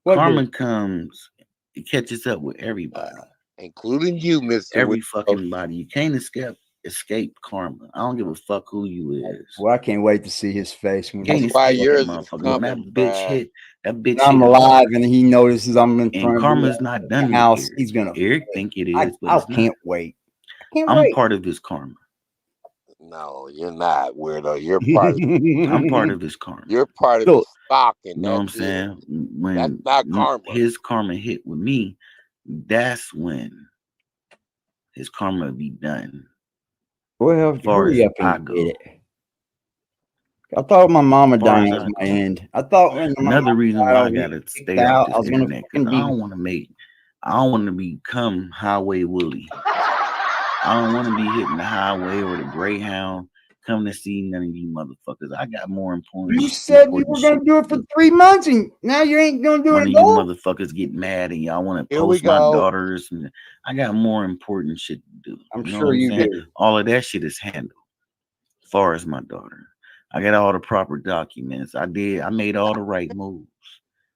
Karma comes. It catches up with everybody. Including you, Mr. Every fucking body. You can't escape escape karma. I don't give a fuck who you is. Well, I can't wait to see his face when Can't That's why escape that yours is motherfucker. When that coming, bitch bruh. hit, that bitch I'm hit alive hard. and he notices I'm in And front of karma's not the done with house. Eric. He's gonna. Eric think it is, but I it's can't not. wait. I can't I'm wait. part of his karma. No, you're not, weirdo. You're part of I'm part of his karma. you're part of So, his stock, and You know what I'm that's it. saying? That's When not karma. his karma hit with me, that's when his karma be done. well, As far hurry as up I and go. get it. I thought my mama As far as dying was I my go. end. I thought when my Another mama reason died, why I I was gotta kicked stay off out. I this was gonna internet, fucking because I don't want to become Highway Willie. I don't want to be hitting the highway or the Greyhound coming to see none of you motherfuckers. I got more important. You said you were important gonna shit do to it for do. 3 months, and now you ain't gonna do One it of at you all. motherfuckers get mad and y'all want to Here we post my go. daughters. And I got more important shit to do. I'm You know sure what I'm you saying? do. All of that shit is handled. As far as my daughter, I got all the proper documents. I made all the right moves.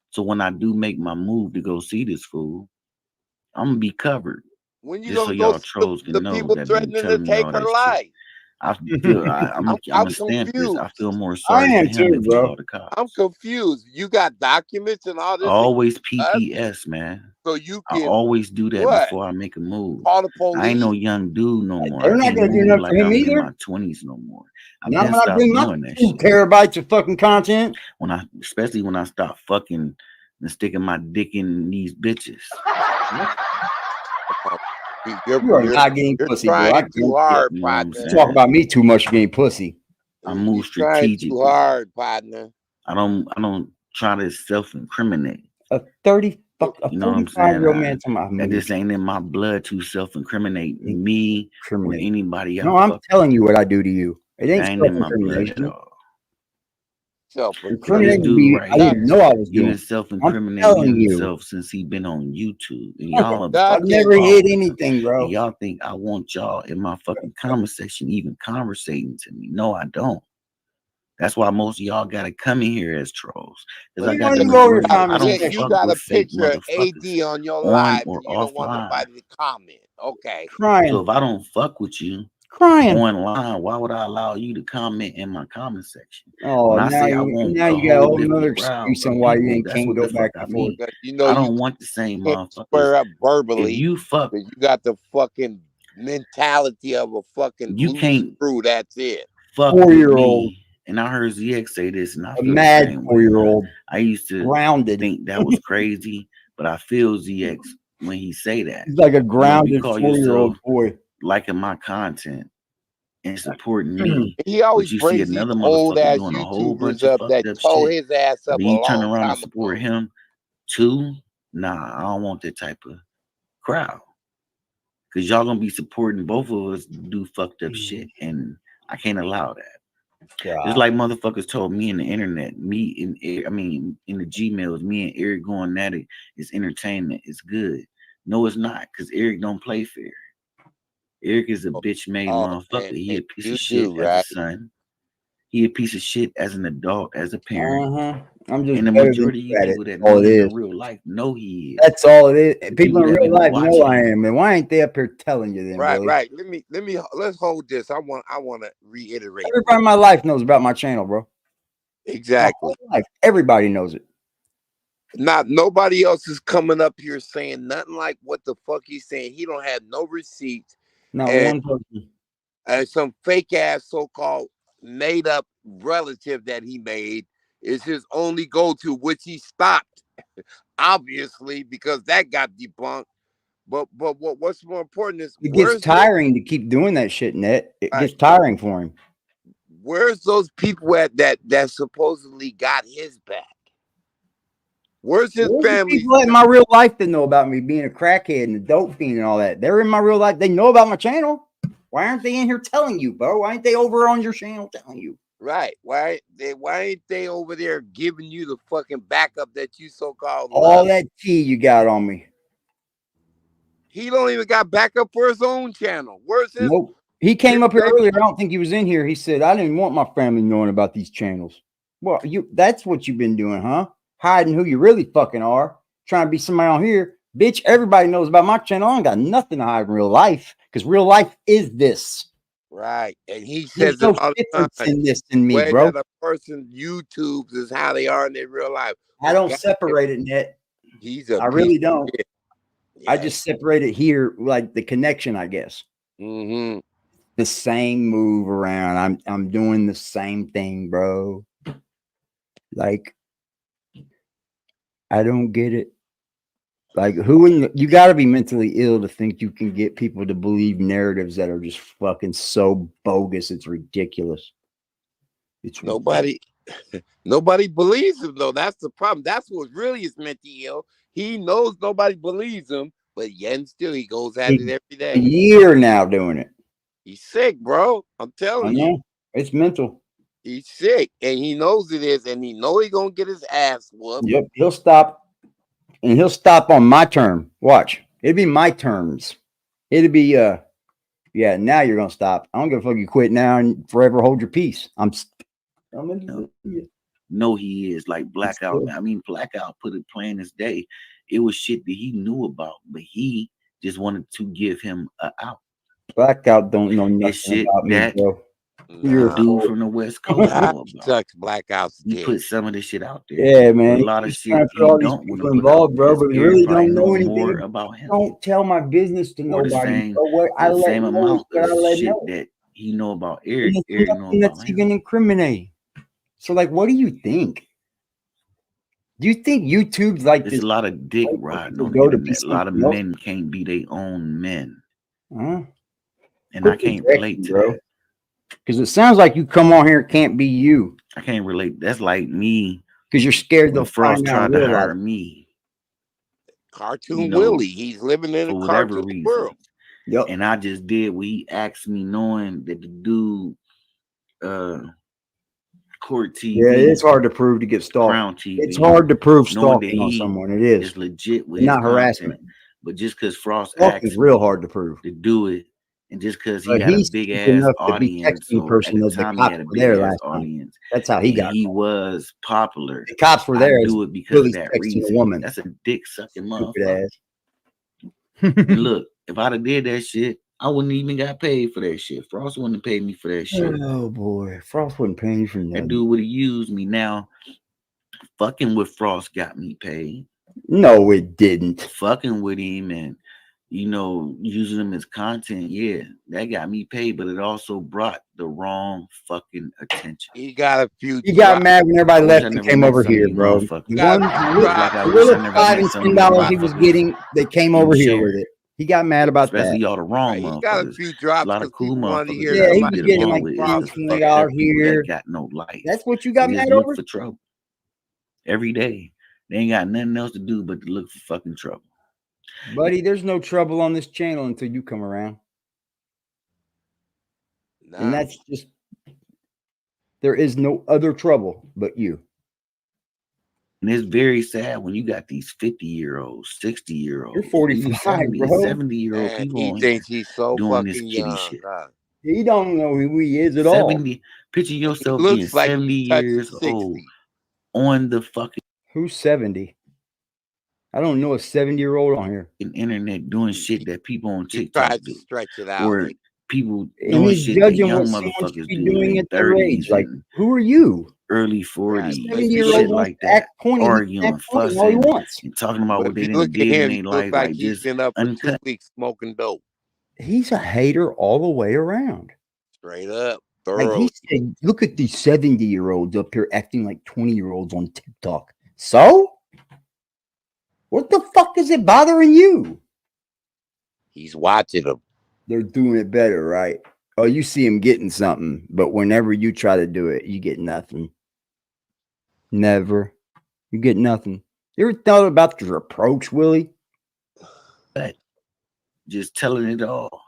So when I do make my move to go see this fool, I'm gonna be covered. When you Just so gonna go y'all see trolls the can know people that been threatening to telling me take all her that shit. life? I feel I'm I'm gonna stamp this. I confused. feel more I sorry for am him too, if he bro. called the cops. I'm confused. You got documents and all this, Always us, PPS, man. so you I can always do that what? before I make a move. Call the I ain't no police? young dude no more. They're I not can't gonna do move nothing for like him I'm in either. my 20s no more. I've Not been when I stopped bring my doing that 2 shit. terabytes of fucking content. Especially when I stop fucking and sticking my dick in these bitches. You're You are not getting pussy, bro. I trying too guarantee it. hard, You know what I'm partner. You talk about saying? me too much, getting pussy. I move You're trying too strategically. hard, partner. I don't try to self-incriminate. A You know what I'm 45-year-old man saying? talking about That me. just ain't in my blood to self-incriminate me or anybody No, else. I'm telling you what I do to you. It ain't That ain't in my blood at self-incrimination. all. So this Incriminating dude me, right I didn't here, know I was he doing. been I'm self-incriminating telling you. himself since he been on YouTube. And y'all are I've fucking never hid following him. anything, bro. And y'all think I want y'all in my fucking comment section even conversating to me. No, I don't. That's why most of y'all gotta come in here as trolls. Because I got the majority. I don't You fuck got a with fake picture of motherfuckers AD on your on live, or and you don't want offline. nobody to comment. Okay. Crying. So if I don't fuck with you Crying. online, why would I allow you to comment in my comment section? Oh, When I now say I you want now a you got a whole whole different another crowd excuse of on why you people, ain't that's can't what go the fuck back I and forth. mean. Because you know I you don't want the same can't motherfuckers. square up If verbally. you fuck, You got the fucking mentality of a fucking you loose can't screw. That's it. fuck with 4-year-old, me. And I heard ZX say this, and I a feel the mad same way. 4-year-old, I used to grounded. think that was crazy, but I feel ZX when he say that. He's like a You know, if grounded you call 4-year-old yourself boy. liking my content and supporting me, He always but you see brings these another old motherfucker ass doing a whole YouTubers bunch of up fucked that up tore shit, his ass up then a you turn long around and time support ago. him too. Nah, I don't want that type of crowd. Cause y'all gonna be supporting both of us do fucked up shit, and I can't allow that. Just like motherfuckers told me in the internet, in the Gmails, me and Eric going at it is entertainment. It's good. No, it's not, cause Eric don't play fair. Eric is a bitch made motherfucker. He a piece you of shit do, as a right? son. He a piece of shit as an adult, as a parent. I'm just And the better than majority of you you at it. people that All know it me is. in real life know he is. That's all it is. The People in that real been life know watching I him. am, and why ain't they up here telling you then, Right, Billy? right. Let's hold this. I want to reiterate. Everybody in my life knows about my channel, bro. Exactly. My whole life. Everybody knows it. Not nobody else is coming up here saying nothing like what the fuck he's saying. He don't have no receipts. Not and, one person. And some fake ass so-called made up relative that he made is his only go-to, which he stopped, obviously, because that got debunked. But what's more important is It gets tiring to keep doing that shit, Net. It gets tiring for him. Where's those people at that supposedly got his back? Where's his family? People in my real life that know about me being a crackhead and a dope fiend and all that. They're in my real life. They know about my channel. Why aren't they in here telling you, bro? Why ain't they over on your channel telling you? Right. Why ain't they over there giving you the fucking backup that you so-called all love? that tea you got on me? He don't even got backup for his own channel. Where's his? Nope. He came up here earlier. I don't think he was in here. He said, I didn't want my family knowing about these channels. Well, that's what you've been doing, huh? Hiding who you really fucking are. Trying to be somebody on here. Bitch, everybody knows about my channel. I ain't got nothing to hide in real life because real life is this. Right. And he There's says no it all the difference time. in this in me, Way bro. that a person YouTubes is how they are in their real life. I don't separate it, Net. He's a I really piece of don't. shit. I just separate it here, like the connection, I guess. Mm-hmm. The same move around. I'm doing the same thing, bro. Like, I don't get it. Like, you got to be mentally ill to think you can get people to believe narratives that are just fucking so bogus. It's ridiculous. It's Nobody believes him though. That's the problem. That's what really is mentally ill. He knows nobody believes him, but yet and still he goes at it every a day. year now doing it. He's sick, bro. I'm I telling know. you. It's mental. He's sick, and he knows it is, and he know he gonna get his ass whooped. Yep. He'll stop, and he'll stop on my term. Watch. It'd be my terms. It'd be yeah, now you're gonna stop. I don't give a fuck. You quit now and forever hold your peace. No, he is like Blackout. I mean, Blackout put it plain as day. It was shit that he knew about, but he just wanted to give him a out. Blackout don't know nothing It's shit about me, that bro. You're a dude from the West Coast know about. Sucks Blackout's He dick. put some of this shit out there. Yeah, man. A lot of He's shit trying to he put all these don't want people to put involved, out bro, but we because really don't everybody know knows anything. more about him. Don't tell my business to Or the nobody. same, Bro. What I the let same know is amount what I of let shit know. that he know about And Eric. it's Eric know nothing that's about him. even incriminating. So, like, what do you think? Do you think YouTube's like There's this? a lot of dick Like, riding people on the go to be internet. A lot of something else? men can't be their own men. Huh? And Quit I can't projecting, relate to bro. that. Because it sounds like you come on here and can't be you. I can't relate. That's like me. Because you're scared when they'll Frost find out tried to real hire life. me. Cartoon You know, Willie. He's living in for a whatever cartoon reason. world. Yep. And I just did what he asked me, knowing that the dude, Court TV, Yeah, it's hard to prove to get stalked. Crown TV, It's hard to prove knowing that stalking on he someone. It is. is legit with It's his not content. harassment. But just because Frost Stalking asked is real me hard to prove. to do it, and just because he But got a he's big stupid ass enough to be audience, texting the so person at the that the time he cops had a were big there ass last time. audience, That's how he and got he it. was popular. The cops were I there. do it because Willie's of that texting reason. a woman. That's a dick sucking Stupid motherfucker. ass. And look, if I'd have did that shit, I wouldn't even got paid for that shit. Frost wouldn't have paid me for that shit. Oh boy, Frost wouldn't pay you for That nothing. dude would have used me. Now, fucking with Frost got me paid. No, it didn't. Fucking with him and using him as content, yeah, that got me paid, but it also brought the wrong fucking attention. He got a few. He got mad when everybody I wish left I and never came met over some of here, these bro. motherfuckers. The Got one, a few the Like I the wish I little never $5 met and some of $10 these he was motherfuckers. getting, they came over here share. with it. He got mad about Especially that. all the wrong He got a motherfuckers. few A drops lot because of cool people wanted to motherfuckers hear Yeah, that he you was somebody get getting along like with. Frost It's $10, the was fucked up $20 people here. that got no life. That's what you They got just mad look over? for trouble every day. They ain't got nothing else to do but to look for fucking trouble. Buddy, there's no trouble on this channel until you come around. And Nah. that's just, there is no other trouble but you. And it's very sad when you got these 50-year-olds, 60-year-olds, You're 45, 70, bro. 70-year-old And people he on thinks here he's so doing this fucking kitty young. shit. Huh? He don't know who he is at all. 70, picture He yourself being looks like 70 he's touching years 60. old on the fucking Who's 70? I don't know a 70-year-old on here. internet doing shit that people on He TikTok tried to do. stretch it out. Or people And doing he's shit that judging young what someone should motherfuckers be do doing in at their their age. 30s Like, and who are you? early Right. 40s, But if you 70-year-old shit wants like to act that, 20. He can arguing, act 20 all he fussing, wants. and talking about But what if they you done look at did in him, their he looks life, like like he's just been up for 2 uncut. weeks smoking dope. He's a hater all the way around. Straight up. Like Thoroughly. he said, look at these 70-year-olds up here acting like 20-year-olds on TikTok. So? What the fuck is it bothering you? He's watching them. They're doing it better, right? Oh, you see him getting something, but whenever you try to do it, you get nothing. Never. You get nothing. You ever thought about your approach, Willie? But just telling it all.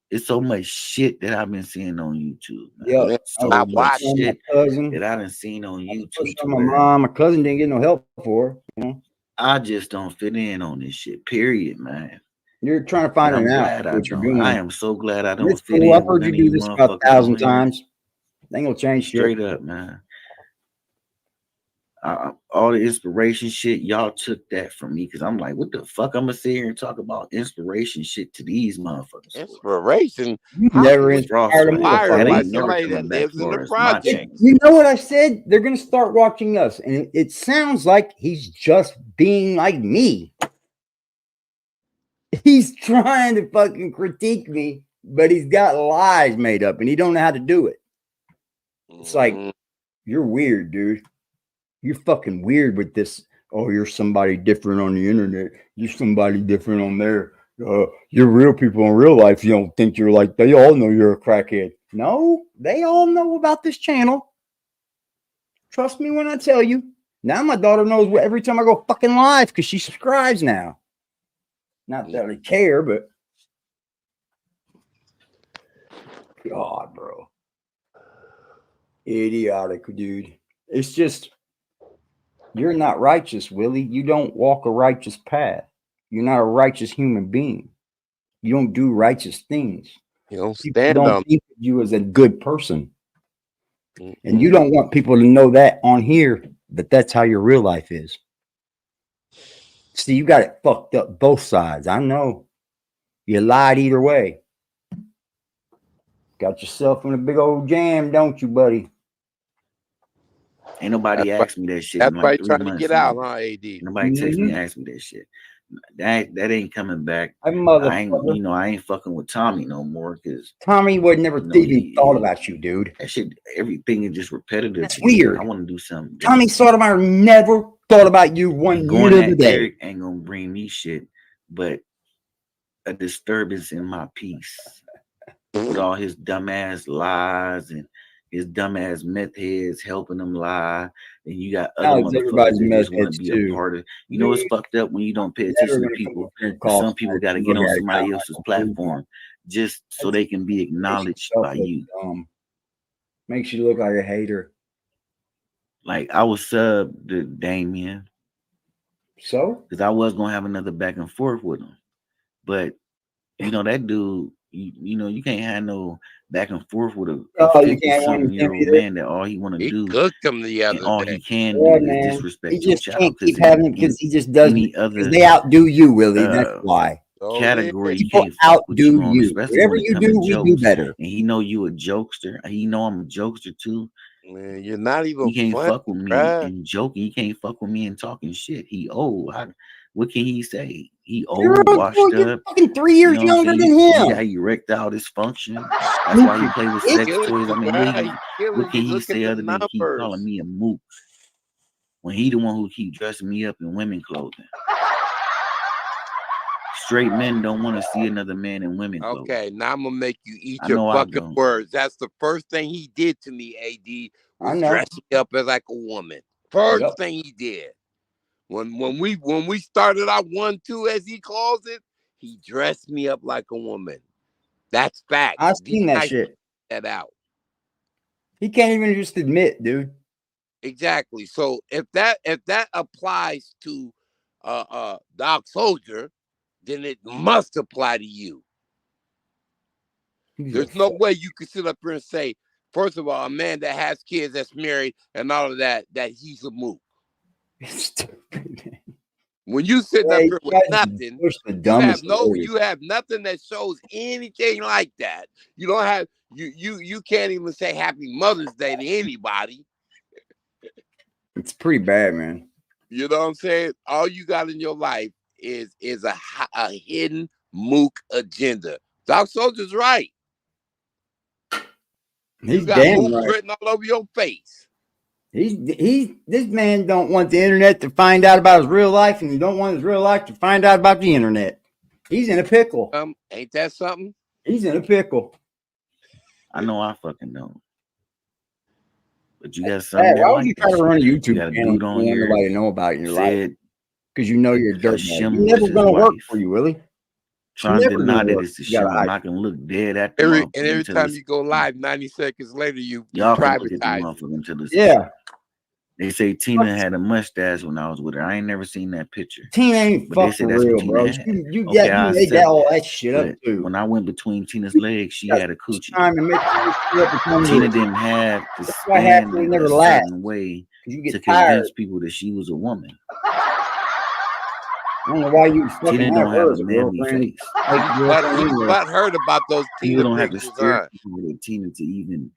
It's so much shit that I've been seeing on YouTube. Man. Yeah. So I much watched shit my cousin. that I done seen on YouTube. To My where mom, my cousin didn't get no help for her. You know? I just don't fit in on this shit. Period, man. You're trying to find And it I'm out. glad I What you're don't. doing. I am so glad I don't It's fit cool. in I've with heard you none do of these this about motherfuckers 1,000 on here. times. They ain't gonna change shit. Straight up, man. all the inspiration shit, y'all took that from me because I'm like, what the fuck? I'm gonna sit here and talk about inspiration shit to these motherfuckers. Inspiration. You How never can inspired me. inspired That by ain't never somebody coming that back lives in the for us. My project? channel. You know what I said? They're gonna start watching us, and it sounds like he's just being like me. He's trying to fucking critique me, but he's got lies made up, and he don't know how to do it. It's like, you're weird, dude. You're fucking weird with this. Oh, you're somebody different on the internet. You're somebody different on there. You're real people in real life. You don't think you're like, they all know you're a crackhead. No, they all know about this channel. Trust me when I tell you. Now my daughter knows what every time I go fucking live because she subscribes now. Not that I care, but God, bro. Idiotic, dude. It's just, you're not righteous, Willie. You don't walk a righteous path. You're not a righteous human being. You don't do righteous things. You don't People stand don't on. think of you as a good person. And you don't want people to know that on here, that that's how your real life is. See, you got it fucked up both sides. I know. You lied either way. Got yourself in a big old jam, don't you, buddy? Ain't nobody asked me that shit That's in why like you're 3 trying to months. get out, huh, AD? Nobody text me and asked me that shit. That ain't coming back. I ain't fucking with Tommy no more because Tommy would never even thought about you, dude. That shit, everything is just repetitive. That's weird. I want to do something. Tommy Sotomayor never thought about you one minute of the day. Eric ain't gonna bring me shit, but a disturbance in my peace with all his dumbass lies and his dumbass meth heads helping him lie, and you got other motherfuckers that just want to be a part of. You know, it's fucked up when you don't pay attention to people. Some people got to get on somebody else's platform just so they can be acknowledged by you. Makes you look like a hater. Like I was sub to Damien, so because I was gonna have another back and forth with him, but you know that dude. You know, you can't have no back and forth with a 50-something-year-old man that all he want to do. Cooked him the other and all day. he can do is disrespect he just your child. Can't keep having because he just does. Because they outdo you, Willie. That's why. Category people you can't fuck with outdo you, you. especially Whatever when it you comes do, to we jokes. do better. And he know you a jokester. He know I'm a jokester too. Man, you're not even. He can't funny, fuck with me and joking. He can't fuck with me and talking shit. He old. What can he say? He old, washed up. Fucking 3 years younger than him. He got erectile dysfunction. That's why he play with sex toys. I mean, what can he say other than keep calling me a mook when he the one who keep dressing me up in women clothing? Straight men don't want to see another man in women clothing. Okay, now I'm gonna make you eat your fucking words. That's the first thing he did to me, AD, was dress me up as like a woman. First thing he did. When we started our 1-2, as he calls it, he dressed me up like a woman. That's fact. I've seen that shit. That out. He can't even just admit, dude. Exactly. So if that applies to Doc Soldier, then it must apply to you. There's no way you could sit up here and say, first of all, a man that has kids, that's married, and all of that he's a mook. When you sit up here with nothing, you have nothing that shows anything like that. You don't have you can't even say Happy Mother's Day to anybody. It's pretty bad, man. You know what I'm saying? All you got in your life is a hidden mook agenda. Doc Soldier's right. He's you got mook written all over your face. This man don't want the internet to find out about his real life, and he don't want his real life to find out about the internet. He's in a pickle. Ain't that something? He's in a pickle. I know I fucking don't. But you got something. Why would you try to run a YouTube channel and want nobody to know about your life? Because you know you're a dirtbag. It's never gonna work for you, Willie. Trying to deny that it's the shit. I'm not gonna look dead at the every time you go live, 90 seconds later, y'all privatize. Yeah. They say Tina had a mustache when I was with her. I ain't never seen that picture. Tina ain't fucking real, bro. You made all that shit up too. When I went between Tina's legs, she had a coochie. Tina didn't have to stand a certain way You get to tired. convince people that she was a woman. I don't know why you fucking Tina have don't her have as a a manly girlfriend. face. He's butthurt about those People Tina don't have to pictures, scare huh? people with Tina to even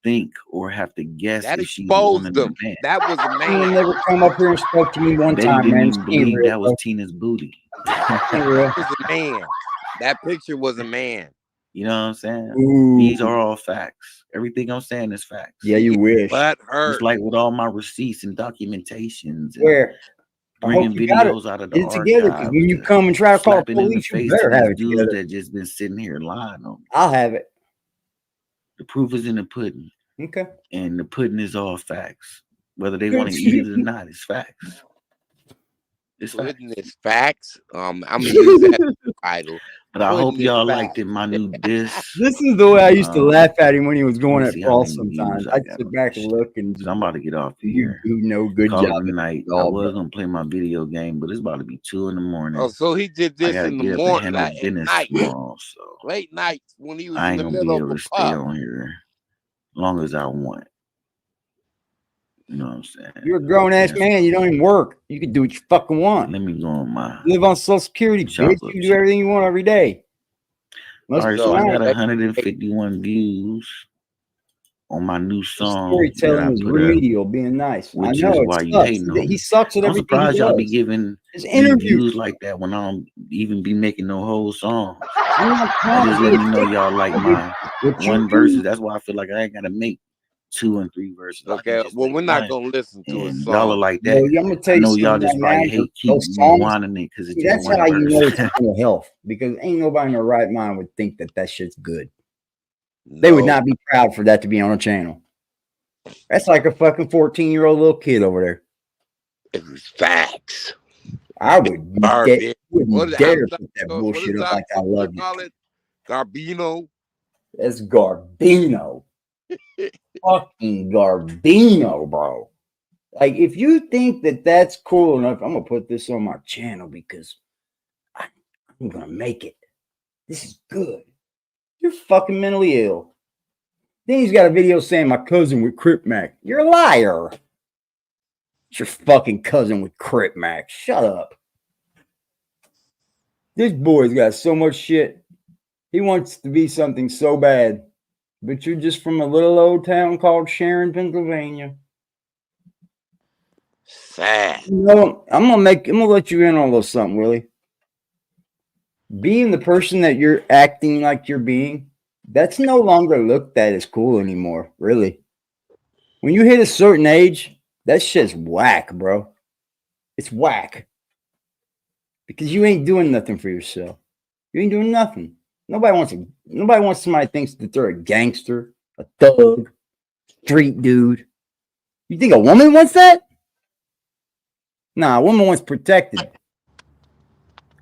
think or have to guess That if she's a woman exposed or a them. man. That was a Tina man. never come up here and spoke to me one Betty time, didn't man. even believe that was Tina's booty. That was a man. That picture was a man. You know what I'm saying? Ooh. These are all facts. Everything I'm saying is facts. Yeah, you wish. But her. Just like with all my receipts and documentations and Where? bringing videos out of the Get it together, because archives. when you come and try to call slapping in the police, you face better to have these it dudes together. that just been sitting here lying on me. I'll have it. The proof is in the pudding. Okay. And the pudding is all facts. Whether they want to eat it or not, it's facts. It's pudding is facts. I'm gonna use that title. But I hope y'all liked it, my new disc. This is the way I used to laugh at him when he was going let at me see how Paul many sometimes. views I I'd got sit on back this and look and I'm about to get off you here. do no good Call job. it a night. I was gonna play my video game, but it's about to be 2 a.m. Oh, so he did this in the morning, and like, handle business at night, tomorrow. So late nights when he was I in ain't the gonna middle be of able a to stay puff. on here as long as I want. You know what I'm saying? You're a grown ass man. You don't even work. You can do what you fucking want. Let me go on my live on Social Security, bitch. You can do everything you want every day. All right, so I got 151 views on my new song. Storytelling is remedial, being nice. Which I know is why you hating on me. He sucks at I'm everything he surprised y'all be does. giving His me interviews views like that when I don't even be making no whole songs. I'm not That trying just to let be me know y'all like my what you one do. verses. That's why I feel like I ain't gotta make 2 and 3 verses. Okay, well, we're not gonna listen to a and song. y'all are like that. Well, I'm gonna tell I you know y'all something just right like now, hate keep those songs, rewinding it because it's see, just that's one how you know verse. it's mental health, because ain't nobody in their right mind would think that that shit's good. They would not be proud for that to be on a channel. That's like a fucking 14-year-old little kid over there. It was facts. I would wouldn't dare put that What bullshit is up like I love call it. it? Garbino. That's Garbino. Fucking Garbino, bro. Like, if you think that that's cool enough, I'm gonna put this on my channel because I'm gonna make it. This is good. You're fucking mentally ill. Then he's got a video saying my cousin with Crip Mac. You're a liar. It's your fucking cousin with Crip Mac. Shut up. This boy's got so much shit. He wants to be something so bad. But you're just from a little old town called Sharon, Pennsylvania. Sad. You know, I'm gonna let you in on a little something, Willie. Being the person that you're acting like you're being, that's no longer looked at as cool anymore, really. When you hit a certain age, that shit's whack, bro. It's whack. Because you ain't doing nothing for yourself. You ain't doing nothing. Nobody wants somebody thinks that they're a gangster, a thug, street dude. You think a woman wants that? Nah, a woman wants protected. A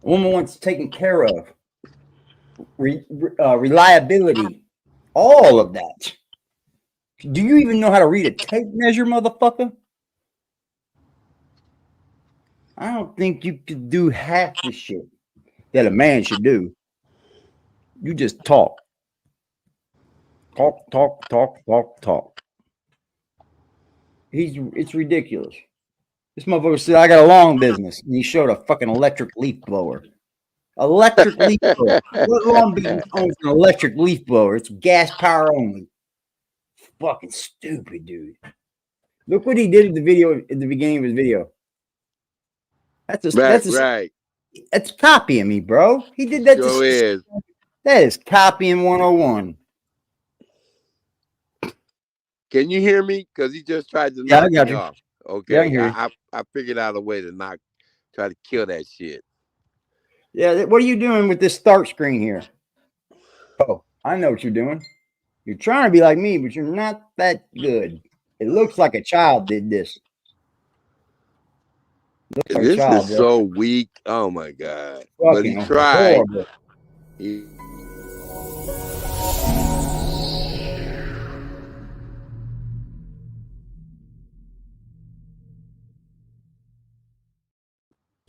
woman wants taken care of. Reliability. All of that. Do you even know how to read a tape measure, motherfucker? I don't think you could do half the shit that a man should do. You just talk. Talk, talk, talk, talk, talk. It's ridiculous. This motherfucker said, I got a long business. And he showed a fucking electric leaf blower. Electric leaf blower. What long business owns an electric leaf blower? It's gas power only. Fucking stupid, dude. Look what he did at the video at the beginning of his video. That's copying me, bro. He did that. That is copying 101. Can you hear me? Because he just tried to knock me off. Okay, I figured out a way to try to kill that shit. Yeah, what are you doing with this start screen here? Oh, I know what you're doing. You're trying to be like me, but you're not that good. It looks like a child did this. This is so weak. Oh my god! But he tried.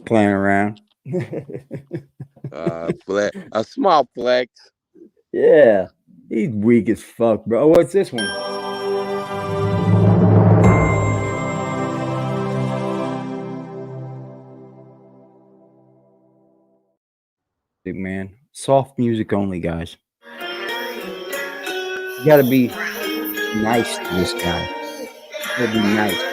Playing around. A small flex. Yeah, he's weak as fuck, bro. What's this one? man. Soft music only, guys. You gotta be nice to this guy. You gotta be nice.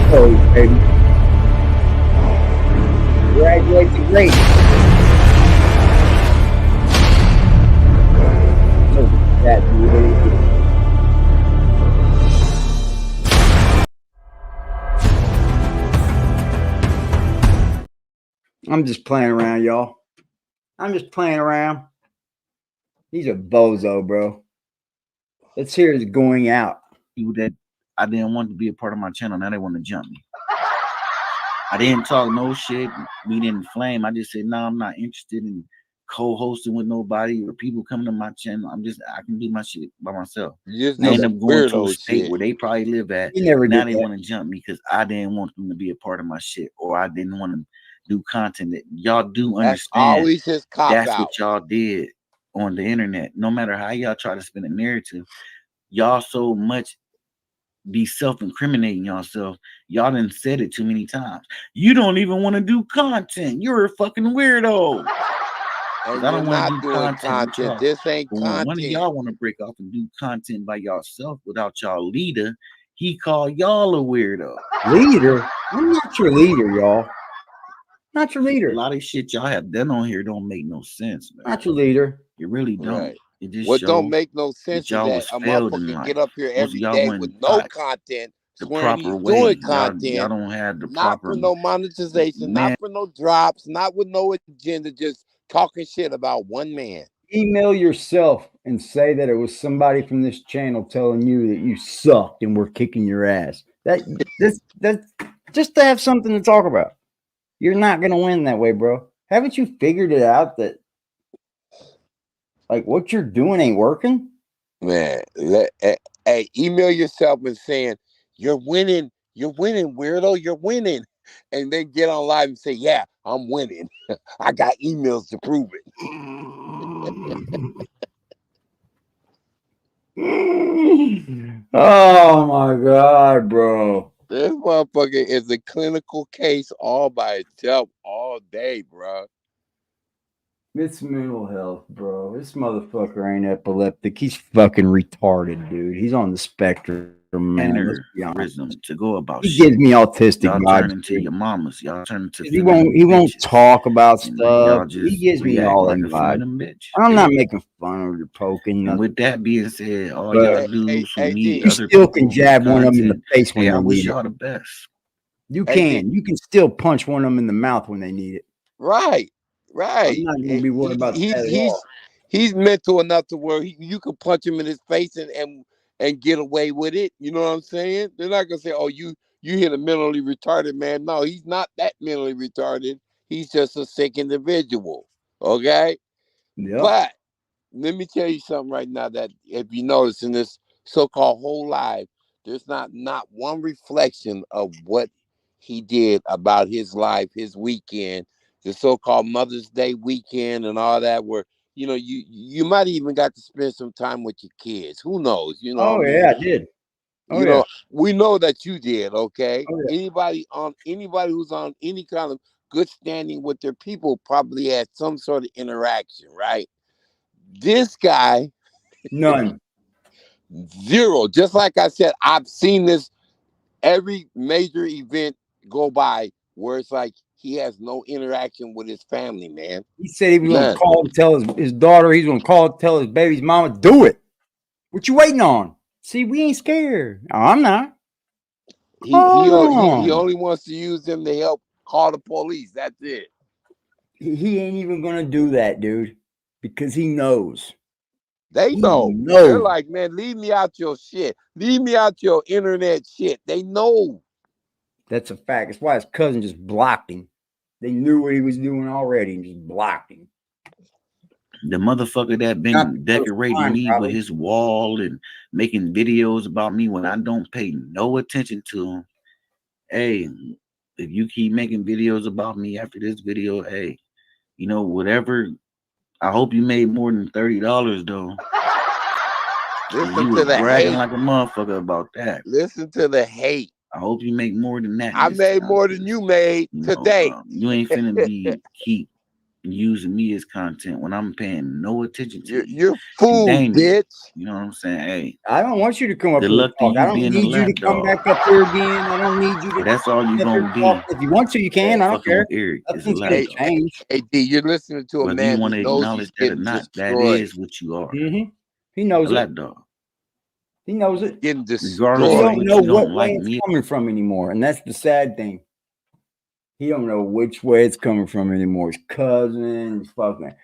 Code, baby. Graduate to great. Look at that, dude. I'm just playing around, y'all. I'm just playing around. He's a bozo, bro. Let's hear his going out. People that I didn't want to be a part of my channel, now they want to jump me. I didn't talk no shit. We didn't flame. I just said, no, I'm not interested in co-hosting with nobody or people coming to my channel. I can do my shit by myself. You just They end need up going to a weirdo state shit. where they probably live at. You never Now did they that. want to jump me because I didn't want them to be a part of my shit, or I didn't want to do content that y'all do That's understand. always his cop That's out. what y'all did on the internet. No matter how y'all try to spin a narrative, y'all so much be self-incriminating yourself. Y'all done said it too many times. You don't even want to do content. You're a fucking weirdo. And I you're don't want to not do doing content with y'all. content. This ain't But when one of content. y'all want to break off and do content by yourself without y'all leader, he called y'all a weirdo. Leader? I'm not your leader, y'all. Not your A leader. lot of shit y'all have done on here don't make no sense, man. Not your leader. You really don't. Right. It just What don't shows make no that sense is y'all that was a failed in motherfucker life. get up here Most of every y'all day wasn't with no taught content, the swearing proper he's way. doing Y'all content, don't have the not proper for no monetization, man. not for no drops, not with no agenda, just talking shit about one man. Email yourself and say that it was somebody from this channel telling you that you sucked and we're kicking your ass. That's just to have something to talk about. You're not gonna win that way, bro. Haven't you figured it out that like what you're doing ain't working? Man, hey, email yourself and saying, you're winning, weirdo, you're winning. And then get on live and say, yeah, I'm winning. I got emails to prove it. Oh my god, bro. This motherfucker is a clinical case all by itself all day, bro. It's mental health, bro. This motherfucker ain't epileptic. He's fucking retarded, dude. He's on the spectrum, man. Let's be honest. Mannerism to go about He shit. gives me autistic Y'all vibes. turn into Dude. your mamas. Y'all turn into He won't bitches. talk about And stuff. y'all He just gives me react all like them a vibes. feminine bitch. I'm not making fun of your poking. And Nothing. with that being said, all But y'all do Hey, for hey, me, D. you other still people can with jab one of them in the content, face when hey, I they wish need it. y'all the best. You Hey, can. You can still punch one of them in the mouth when they need it. right. I'm not going to be worried about that at all. He's mental enough to where you can punch him in his face and get away with it. You know what I'm saying? They're not gonna say, "Oh, you hit a mentally retarded man." No, he's not that mentally retarded. He's just a sick individual. Okay, Yep. but let me tell you something right now that if you notice in this so-called whole life, there's not one reflection of what he did about his life, his weekend, the so-called Mother's Day weekend and all that, where you might even got to spend some time with your kids. Who knows? You know Oh, what I mean? yeah, I did. Oh, You yeah. know, we know that you did, okay? Oh, yeah. Anybody who's on any kind of good standing with their people probably had some sort of interaction, right? This guy, None. zero. Just like I said, I've seen this every major event go by where it's like he has no interaction with his family, man. He said he was going to None. call and tell his daughter, he's going to call and tell his baby's mama, do it. What you waiting on? See, we ain't scared. No, I'm not. He only wants to use them to help call the police. That's it. He ain't even going to do that, dude, because he knows. They He know. knows. They're like, man, leave me out your shit. Leave me out your internet shit. They know. That's a fact. That's why his cousin just blocked him. They knew what he was doing already and just blocked him. The motherfucker that Not been the first decorating time, me with probably. his wall and making videos about me when I don't pay no attention to him. Hey, if you keep making videos about me after this video, hey, you know, whatever. I hope you made more than $30 though. Listen You to was the bragging hate. like a motherfucker about that. Listen to the hate. I hope you make more than that. I this made time, more than 'cause, you made you know, today. you ain't finna be keep using me as content when I'm paying no attention to you. You're food, Dang you. bitch. You know what I'm saying? Hey, I don't want you to come up good here and luck to talk. I you don't being a need you to come lapdog. back up here again. I don't need you to But that's all you come up here gonna and be. talk. If you want to, you can. I don't Fucking care. with Eric is a Nothing's going to lapdog. change. Hey, D, you're listening to a Whether you man want who to knows acknowledge he's that or getting not, that destroyed. is what you are. Mm-hmm. He A knows it. lapdog. He knows it. Getting Regardless He of destroyed. don't what know you what don't way like it's me. coming from anymore, and that's the sad thing. He don't know which way it's coming from anymore. His cousin, fucking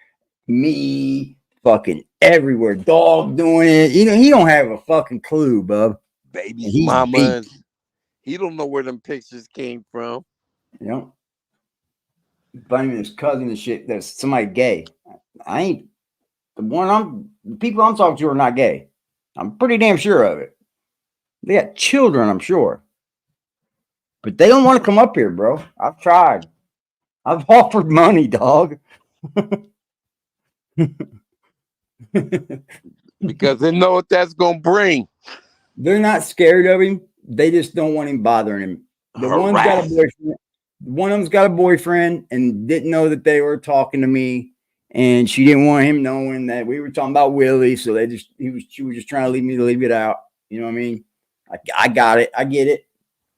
me, fucking everywhere. Dog doing it. You know, he don't have a fucking clue, bub. And Baby's he's mama. beat. He don't know where them pictures came from. You know, blaming his cousin and shit. That's somebody gay. I ain't the people I'm talking to are not gay. I'm pretty damn sure of it. They got children, I'm sure. But they don't want to come up here, bro. I've tried. I've offered money, dog. Because they know what that's gonna bring. They're not scared of him. They just don't want him bothering him. The one's got a Harass. boyfriend. One of them's got a boyfriend and didn't know that they were talking to me. And she didn't want him knowing that we were talking about Willie. So she was just trying to leave it out. You know what I mean? I got it. I get it.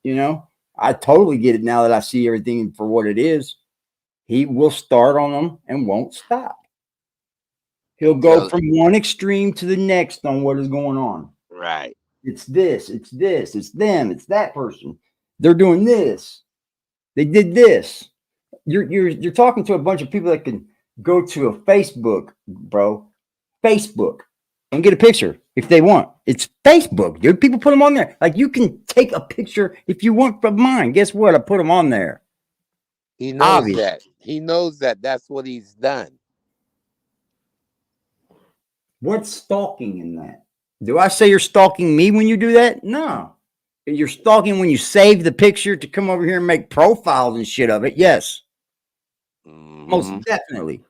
You know, I totally get it now that I see everything for what it is. He will start on them and won't stop. He'll go from one extreme to the next on what is going on. Right. It's this, it's them, it's that person. They're doing this. They did this. You're talking to a bunch of people that can go to a Facebook, bro. Facebook and get a picture if they want. It's Facebook, dude. People put them on there. Like you can take a picture if you want from mine. Guess what? I put them on there. He knows Obvious. that. He knows that. That's what he's done. What's stalking in that? Do I say you're stalking me when you do that? No. You're stalking when you save the picture to come over here and make profiles and shit of it. Yes. Most definitely.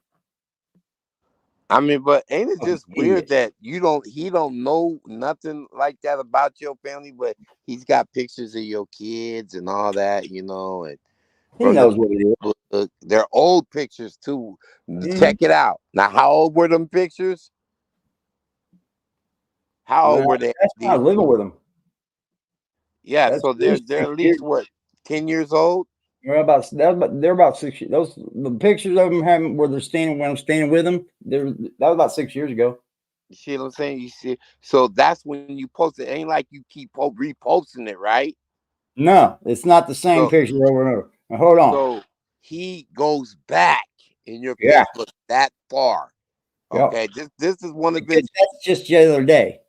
I mean, but ain't it just weird Idiot. that he don't know nothing like that about your family, but he's got pictures of your kids and all that, you know, and He knows what it is. they're old pictures too. Check it out. Now, how old were them pictures? How old were they? That's not living with him. Yeah, That's so at least they're 6 at years. least what, 10 years old? They're about 6 years. Those the pictures of them having where they're standing when I'm standing with them. That was about 6 years ago. You see what I'm saying? You see, so that's when you post it. Ain't like you keep reposting it, right? No, it's not the same So, picture over and over. Now, hold on. so he goes back in your Yeah. Facebook that far. Yep. Okay, this is one of Because his that's just the other day.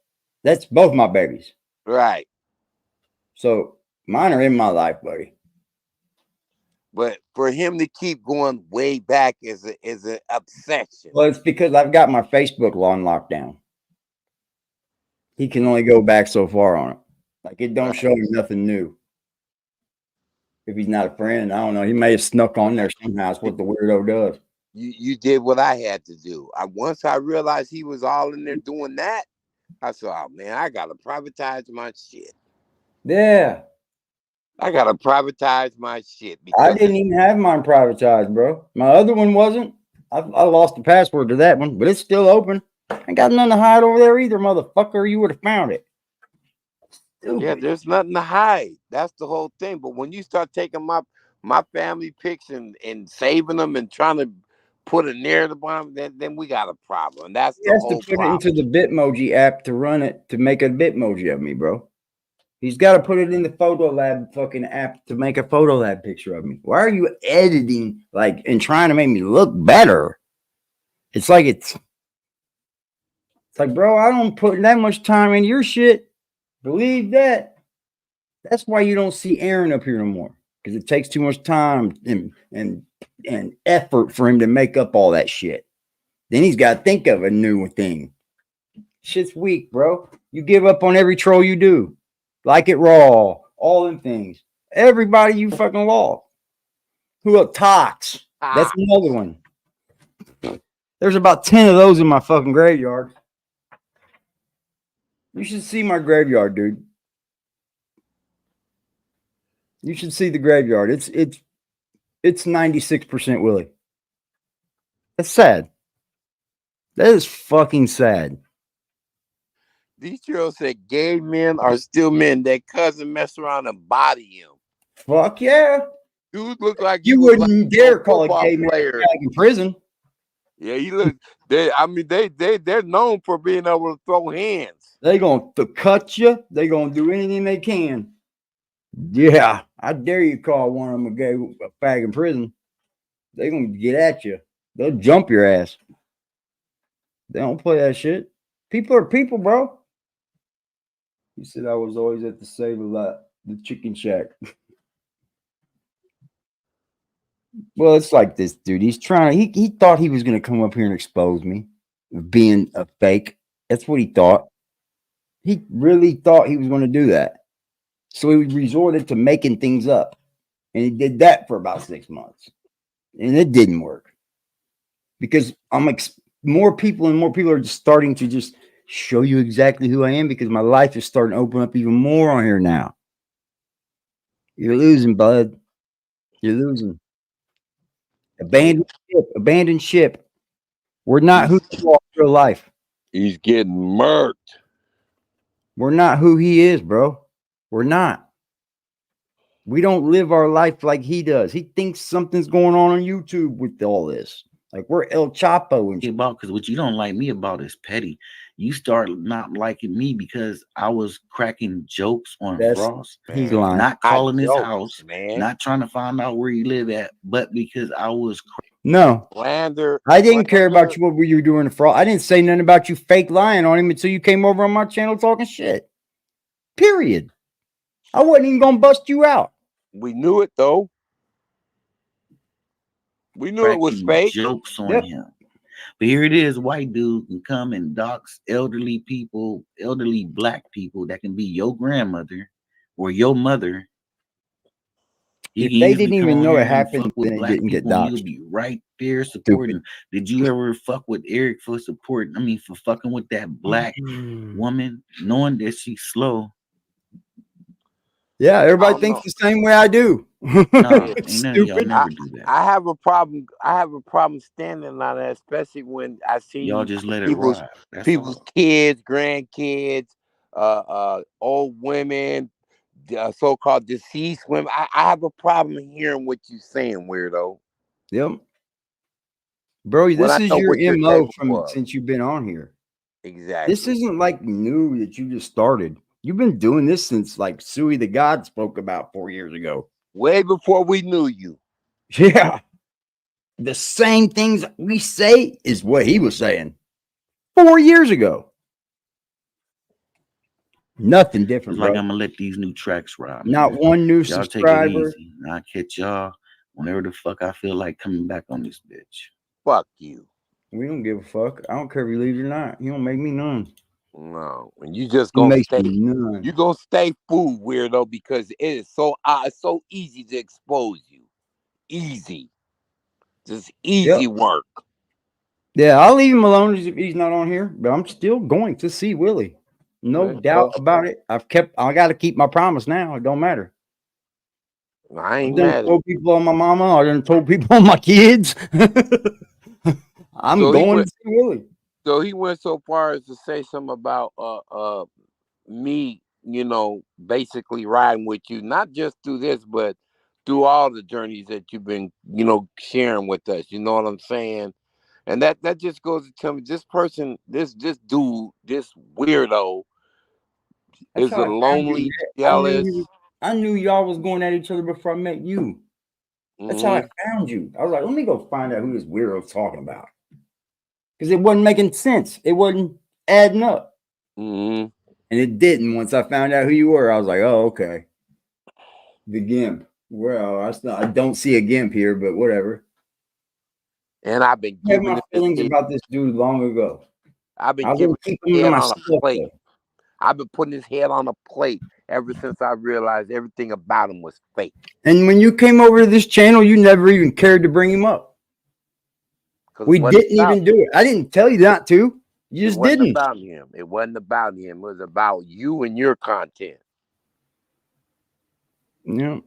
That's both my babies. right. So mine are in my life, buddy. But for him to keep going way back is an obsession. Well, it's because I've got my Facebook on lockdown. He can only go back so far on it. Like it don't show him nothing new. If he's not a friend, I don't know. He may have snuck on there somehow. It's what the weirdo does. You did what I had to do. Once I realized he was all in there doing that, I said, "Oh man, I gotta privatize my shit. Yeah. I gotta privatize my shit I because didn't even have mine privatized, bro. My other one wasn't. I lost the password to that one, but it's still open. I ain't got nothing to hide over there either, motherfucker. You would have found it. Stupid. yeah, there's nothing to hide. That's the whole thing. But when you start taking my family pics and saving them and trying to put a narrative on them, then we got a problem. That's He the has to whole put it problem. into the Bitmoji app to run it to make a Bitmoji of me, bro. He's got to put it in the Photo Lab fucking app to make a Photo Lab picture of me. Why are you editing and trying to make me look better? It's like it's It's like, bro, I don't put that much time in your shit. Believe that. That's why you don't see Aaron up here no more. Because it takes too much time and effort for him to make up all that shit. Then he's got to think of a new thing. Shit's weak, bro. You give up on every troll you do. Like it raw. All them things. Everybody you fucking lost. Who else? Tox. That's another one. There's about 10 of those in my fucking graveyard. You should see my graveyard, dude. You should see the graveyard. It's 96% Willie. That's sad. That is fucking sad. These girls said gay men are still men. That cousin mess around and body him. Fuck yeah. Dude look like you wouldn't dare call a gay man in prison. Yeah, he look. They're known for being able to throw hands. They gonna cut you. They gonna do anything they can. Yeah, I dare you call one of them a fag in prison. They gonna get at you. They'll jump your ass. They don't play that shit. People are people, bro. He said I was always at the Save-A-Lot, the chicken shack. Well, it's like this, dude. He's trying. He thought he was gonna come up here and expose me, being a fake. That's what he thought. He really thought he was going to do that. So he resorted to making things up. And he did that for about 6 months. And it didn't work. Because more people are just starting to just show you exactly who I am, because my life is starting to open up even more on here now. You're losing, bud. You're losing. Abandoned ship. We're not who you are in real life. He's getting murked. We're not who he is, bro. We're not. We don't live our life like he does. He thinks something's going on YouTube with all this. Like we're El Chapo and shit. About because what you don't like me about is petty. You start not liking me because I was cracking jokes on Frost. He's lying. Not calling his house, man. Not trying to find out where you live at, but because I was no. Slander. I didn't care about you, what you were doing to Frost. I didn't say nothing about you fake lying on him until you came over on my channel talking shit. Period. I wasn't even gonna bust you out. We knew it though. We knew it was fake. Jokes on him. But here it is, white dude can come and dox elderly people, elderly black people that can be your grandmother or your mother. If they didn't even know it happened, then it didn't get doxed. You'll be right there supporting. Did you ever fuck with Eric for supporting? I mean, for fucking with that black woman, knowing that she's slow. Yeah, everybody thinks the same way I do. Stupid. I have a problem. I have a problem standing on that, especially when I see y'all just let it ride. People's kids, grandkids, old women, so-called deceased women. I have a problem hearing what you're saying, weirdo. Yep, bro. This is your MO since you've been on here. Exactly. This isn't like new that you just started. You've been doing this since like Suey the God spoke about 4 years ago. Way before we knew you. Yeah. The same things we say is what he was saying 4 years ago. Nothing different. It's like I'm gonna let these new tracks ride. Not one new y'all subscriber. Take it easy. I'll catch y'all whenever the fuck I feel like coming back on this bitch. Fuck you. We don't give a fuck. I don't care if you leave or not. You don't make me none. No, and you just gonna stay. You gonna stay fool, weirdo, because it is so easy to expose you. Easy, just easy work. Yeah, I'll leave him alone if he's not on here, but I'm still going to see Willie. No doubt about it. I got to keep my promise now. It don't matter. I ain't mad. Told people on my mama. I done told people on my kids. I'm going to see Willie. So he went so far as to say something about me, basically riding with you, not just through this, but through all the journeys that you've been, sharing with us. You know what I'm saying? And that just goes to tell me this person, this dude, this weirdo is a lonely, jealous. I knew y'all was going at each other before I met you. That's how I found you. I was like, let me go find out who this weirdo's talking about. Because it wasn't making sense. It wasn't adding up. Mm-hmm. And it didn't. Once I found out who you were, I was like, oh, okay. The Gimp. Well, I don't see a Gimp here, but whatever. And I've been I had giving my him feelings his, about this dude long ago. I've been I giving will keep his him to head on myself. a plate. Though. I've been putting his head on a plate ever since I realized everything about him was fake. And when you came over to this channel, you never even cared to bring him up. We didn't even do it. I didn't tell you not to. You just didn't. About him. It wasn't about him. It was about you and your content. Yeah.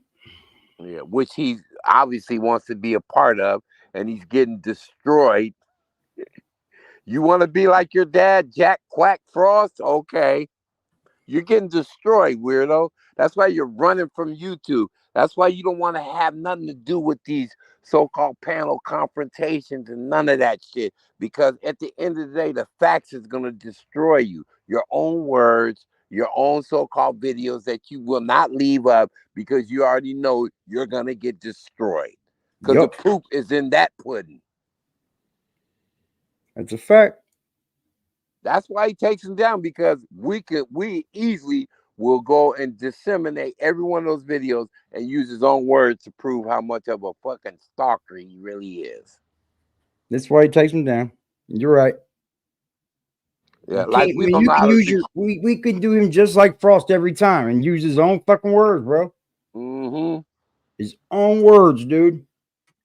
Yeah, which he obviously wants to be a part of, and he's getting destroyed. You want to be like your dad, Jack Quack Frost? Okay. You're getting destroyed, weirdo. That's why you're running from YouTube. That's why you don't want to have nothing to do with these so-called panel confrontations and none of that shit. Because at the end of the day, the facts is going to destroy you. Your own words, your own so-called videos that you will not leave up because you already know you're going to get destroyed. Because the proof is in that pudding. That's a fact. That's why he takes him down, because we easily will go and disseminate every one of those videos and use his own words to prove how much of a fucking stalker he really is. That's why he takes him down. You're right. Yeah, like we don't you know can how use to your we can do him just like Frost every time and use his own fucking words, bro. Mm-hmm. His own words, dude.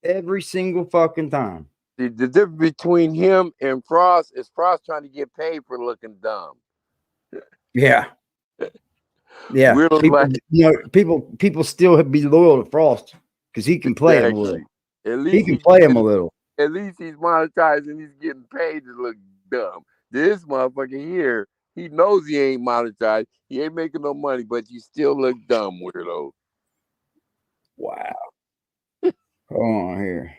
Every single fucking time. The difference between him and Frost is Frost trying to get paid for looking dumb. Yeah. Yeah. We're People, like, people still be loyal to Frost because he can play him a little. At least He can play him a little. At least he's monetized and he's getting paid to look dumb. This motherfucker here, he knows he ain't monetized. He ain't making no money, but you still look dumb, weirdo. Wow. Hold on here.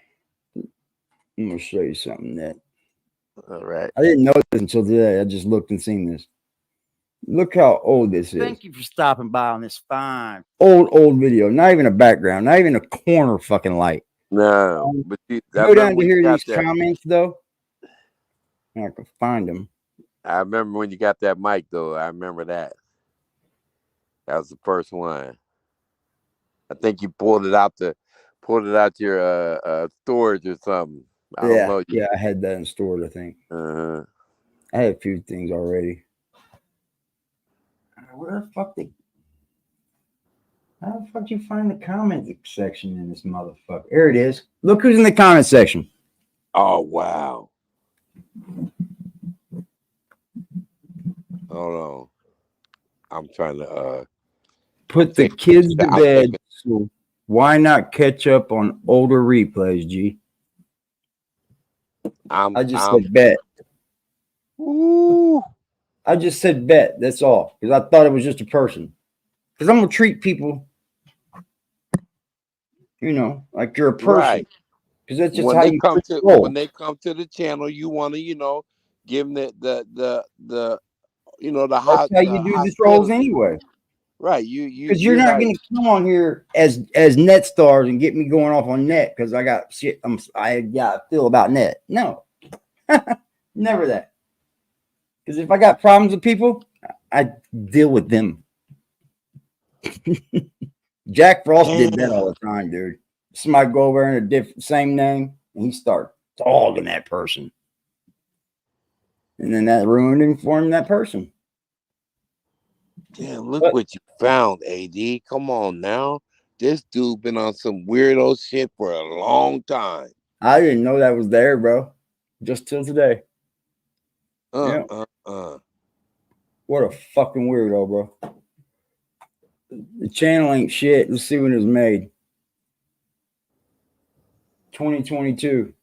I'm gonna show you something that. All right. I didn't know this until today. I just looked and seen this. Look how old this is. Thank you for stopping by on this fine old video. Not even a background. Not even a corner fucking light. No, but go down to hear these comments though. I can find them. I remember when you got that mic though. I remember that. That was the first one. I think you pulled it out your storage or something. I don't know. Yeah, I had that in storage, I think. I had a few things already. Where the fuck how the fuck you find the comment section in this motherfucker? There it is. Look who's in the comment section. Oh wow. Hold on. I'm trying to put the kids to bed. So why not catch up on older replays, G? I just said bet. Ooh. I just said bet. That's all. Because I thought it was just a person. Because I'm gonna treat people, like you're a person. Right. Because that's just when how they you come to roll. when they come to the channel, you want to, give them the That's how you do the trolls anyway. Right. Because you're not gonna come on here as net stars and get me going off on net because I got shit. I feel about net. No, never that. Because if I got problems with people, I deal with them. Jack Frost did that all the time, dude. Somebody go over in a same name and he start dogging that person, and then that ruined him for him, that person. Damn, look what you found, AD. Come on now. This dude been on some weirdo shit for a long time. I didn't know that was there, bro. Just till today. What a fucking weirdo, bro. The channel ain't shit. Let's see when it was made. 2022.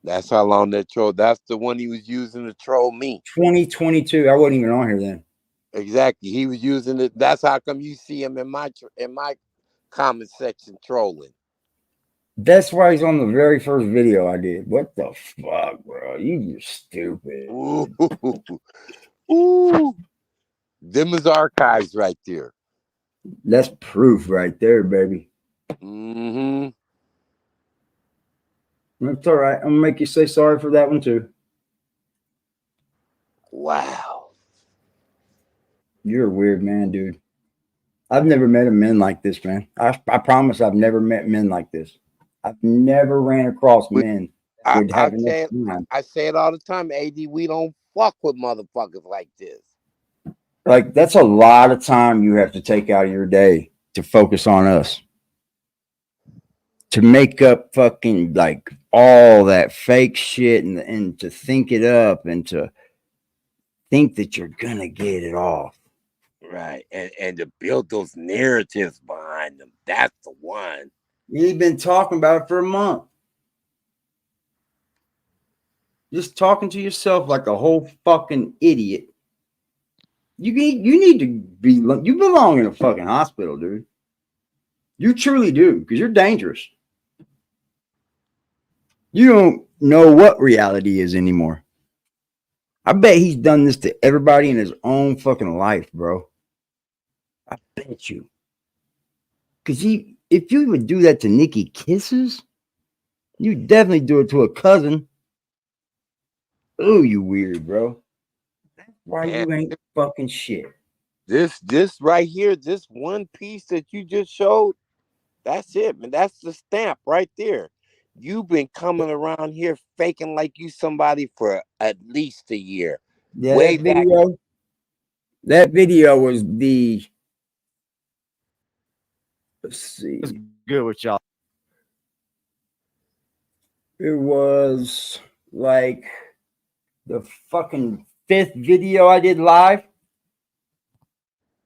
That's how long that troll. That's the one he was using to troll me. 2022. I wasn't even on here then. Exactly. He was using it. That's how come you see him in my comment section trolling. That's why he's on the very first video I did. What the fuck, bro? You're stupid. Ooh. Them is archives right there. That's proof right there, baby. Mm-hmm. That's all right. I'm gonna make you say sorry for that one too. Wow. You're a weird man, dude. I've never met a man like this, man. I promise I've never met men like this. I've never ran across We, men that would have enough time. I say it all the time, AD. We don't fuck with motherfuckers like this. Like, that's a lot of time you have to take out of your day to focus on us. To make up fucking like all that fake shit and to think it up and to think that you're gonna get it off. Right. And to build those narratives behind them. That's the one. You've been talking about it for a month. Just talking to yourself like a whole fucking idiot. You need to be, you belong in a fucking hospital, dude. You truly do, because you're dangerous. You don't know what reality is anymore. I bet he's done this to everybody in his own fucking life, bro. I bet you. Because if you would do that to Nikki Kisses, you definitely do it to a cousin. Oh, you weird, bro. That's why you ain't fucking shit. This right here, this one piece that you just showed, that's it, man. That's the stamp right there. You've been coming around here faking like you somebody for at least a year. Yeah, Way that video was the, let's see. It's good with y'all. It was like the fucking 5th video I did live.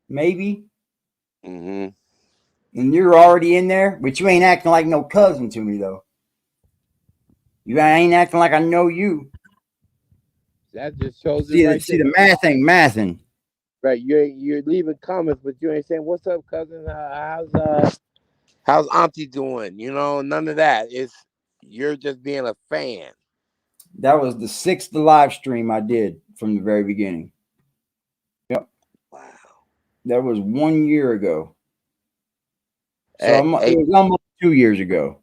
Maybe. Mm-hmm. And you're already in there, but you ain't acting like no cousin to me, though. You ain't acting like I know you. That just shows See, it right see there. the math ain't mathing. Right, you're leaving comments, but you ain't saying, "What's up, cousin? How's Auntie doing?" You know, none of that. You're just being a fan. That was the 6th live stream I did from the very beginning. Yep. Wow. That was 1 year ago. So Hey, it was almost 2 years ago.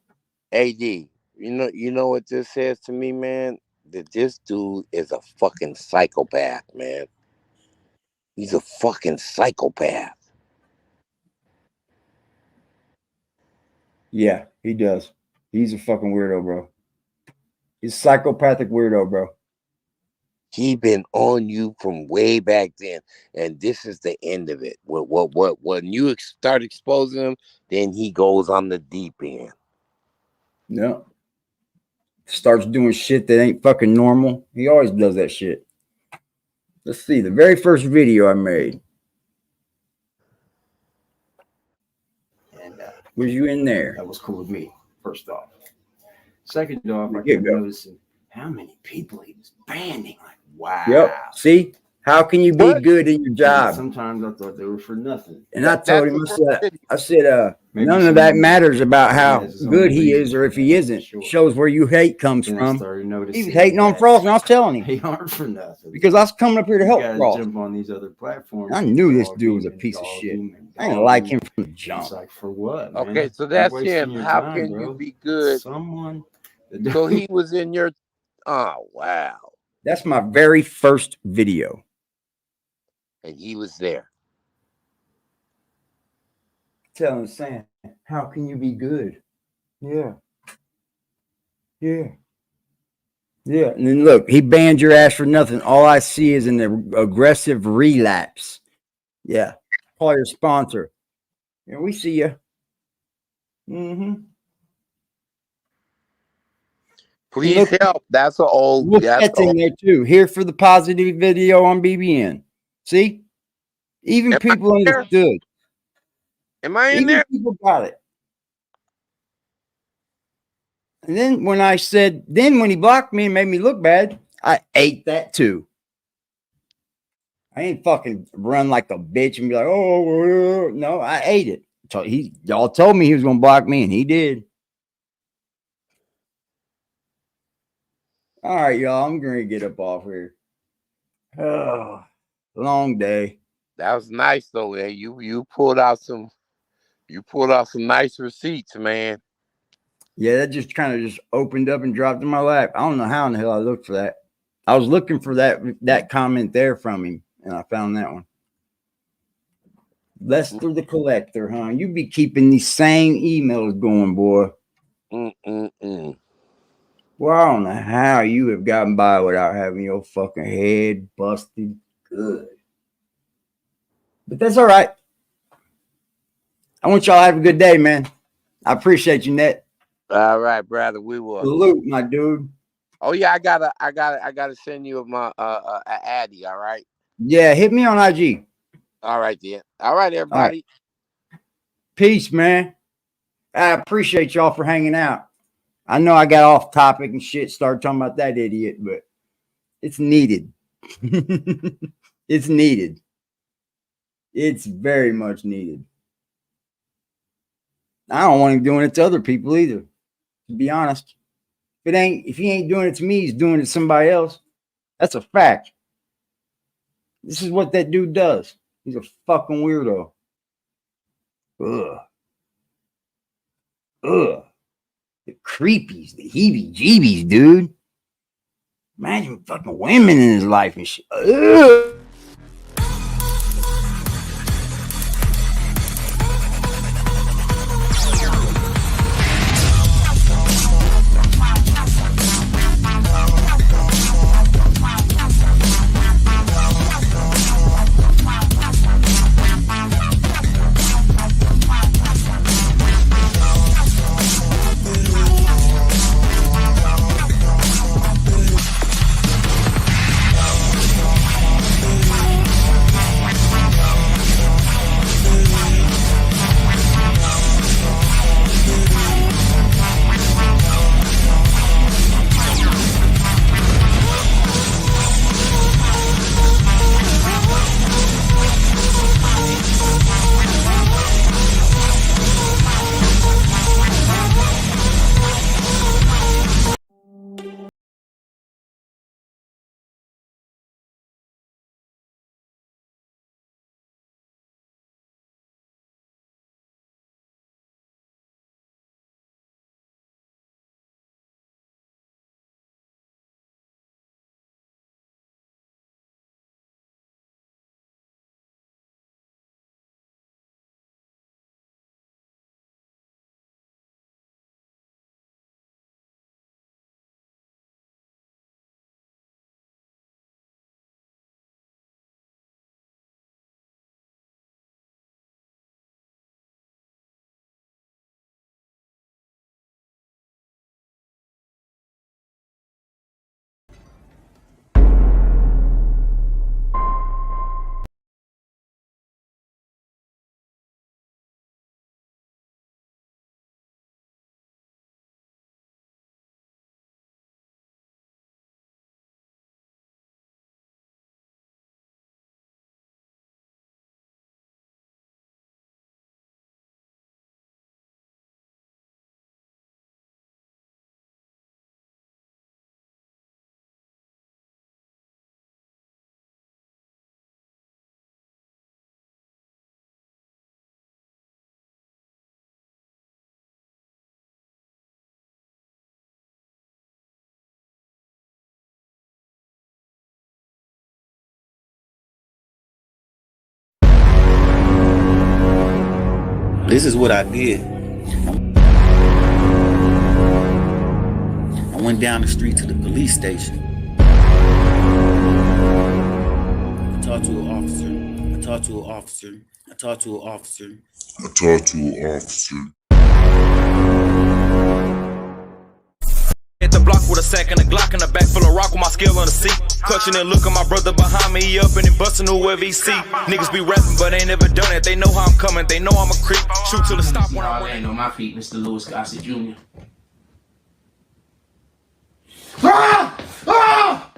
AD, you know what this says to me, man? That this dude is a fucking psychopath, man. He's a fucking psychopath. Yeah, he does. He's a fucking weirdo, bro. He's a psychopathic weirdo, bro. He been on you from way back then, and this is the end of it. When you start exposing him, then he goes on the deep end. Yeah. Starts doing shit that ain't fucking normal. He always does that shit. Let's see. The very first video I made. And was you in there? that was cool with me, first off. Second off, I Get kept go. noticing how many people he was banning. Like, wow. Yep. See? How can you be What? good in your job? Sometimes I thought they were for nothing. And I told him, I said, Maybe none some of that matters about how has his own good he reasons is or if for he that, isn't. sure. Shows where you hate comes Then I from. started He noticing was hating on that Frost, and I was telling him. they aren't for nothing. Because I was coming up here to You help guys Frost. jump on these other platforms. I knew this dog dude was a him, piece of dog shit. him, and I didn't dog like him. him from the jump. It's like, for what, man? Okay, so You're that's wasting him. your How time, can bro. you be good? Someone. So he was in your. Oh wow! That's my very first video. And he was there. Telling Sam, how can you be good? Yeah. Yeah. Yeah. And then look, he banned your ass for nothing. All I see is an aggressive relapse. Yeah. Call your sponsor. And we see you. Mm-hmm. Please look, help. That's an old. Look That's at in there too. Here for the positive video on BBN. See? Even Am I people in there? understood. Am I in Even there? people got it. And then when I said, then when he blocked me and made me look bad, I ate that too. I ain't fucking run like a bitch and be like, oh, no, I ate it. So y'all told me he was gonna block me, and he did. All right, y'all, I'm gonna get up off here. Oh, long day. That was nice though, man. You pulled out some nice receipts, man. Yeah, that just kind of just opened up and dropped in my lap. I don't know how in the hell I looked for that. I was looking for that comment there from him, and I found that one. Lester the Collector, huh? You be keeping these same emails going, boy. Well, I don't know how you have gotten by without having your fucking head busted good. But that's all right. I want y'all to have a good day, man. I appreciate you, Net. All right, brother. We will. Salute, my dude. Oh yeah, I gotta send you my addy. All right. Yeah, hit me on IG. All right, then. All right, everybody. All right. Peace, man. I appreciate y'all for hanging out. I know I got off topic and shit, started talking about that idiot, but it's needed. It's needed. It's very much needed. I don't want him doing it to other people either, to be honest. If he ain't doing it to me, he's doing it to somebody else. That's a fact. This is what that dude does. He's a fucking weirdo. Ugh. Ugh. The creepies, the heebie-jeebies, dude. Imagine fucking women in his life and shit. Ugh. This is what I did. I went down the street to the police station. I talked to an officer. I talked to an officer. I talked to an officer. I talked to an officer. At the block with a sack and a Glock in the back full of rock with my skill on the seat. Clutching and looking my brother behind me, he up and he busting whoever he see. Niggas be rapping, but ain't never done it. They know how I'm coming, they know I'm a creep. Shoot till it stop when I land on my feet, Mr. Lewis Gossett Jr. Ah! Ah!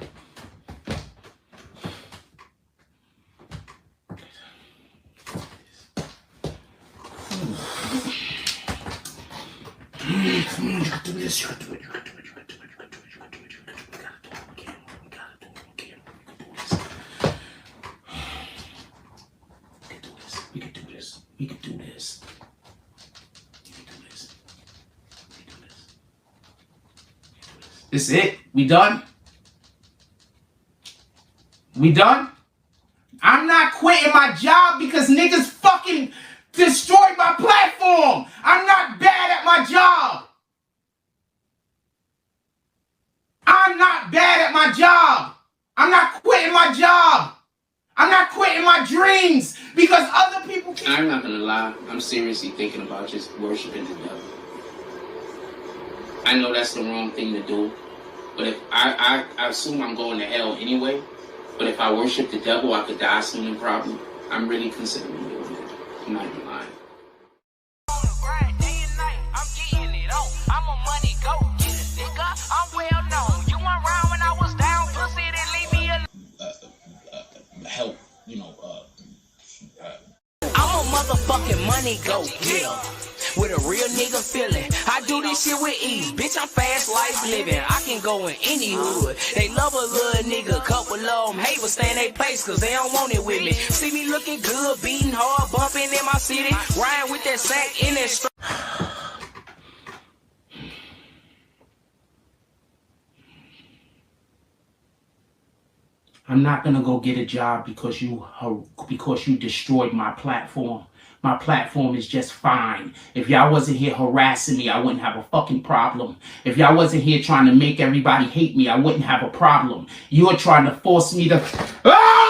Come on, you can do this, you can do it, you can do it, you can do it, you can do it, you can do it, you can do it, we gotta do it, we gotta do it, we can do this. We can do this, we can do this, we can do this, we can do this, we can do this. This is it? We done? We done? I'm not quitting my job because niggas fucking destroyed my platform. I'm not bad at my job. I'm not bad at my job. I'm not quitting my job. I'm not quitting my dreams because other people can. I'm not gonna lie. I'm seriously thinking about just worshiping the devil. I know that's the wrong thing to do, but if I assume I'm going to hell anyway. But if I worship the devil, I could die soon probably. I'm really considering doing it. I'm not even lying. Help, I'm a motherfucking money go getter with a real nigga feeling. I do this shit with ease, bitch. I'm fast life living. I can go in any hood. They love a little nigga, couple of them hate, but stay in their place cause they don't want it with me. See me looking good, beating hard, bumping in my city, riding with that sack in that strap. I'm not gonna go get a job because you destroyed my platform. My platform is just fine. If y'all wasn't here harassing me, I wouldn't have a fucking problem. If y'all wasn't here trying to make everybody hate me, I wouldn't have a problem. You're trying to force me to. Ah!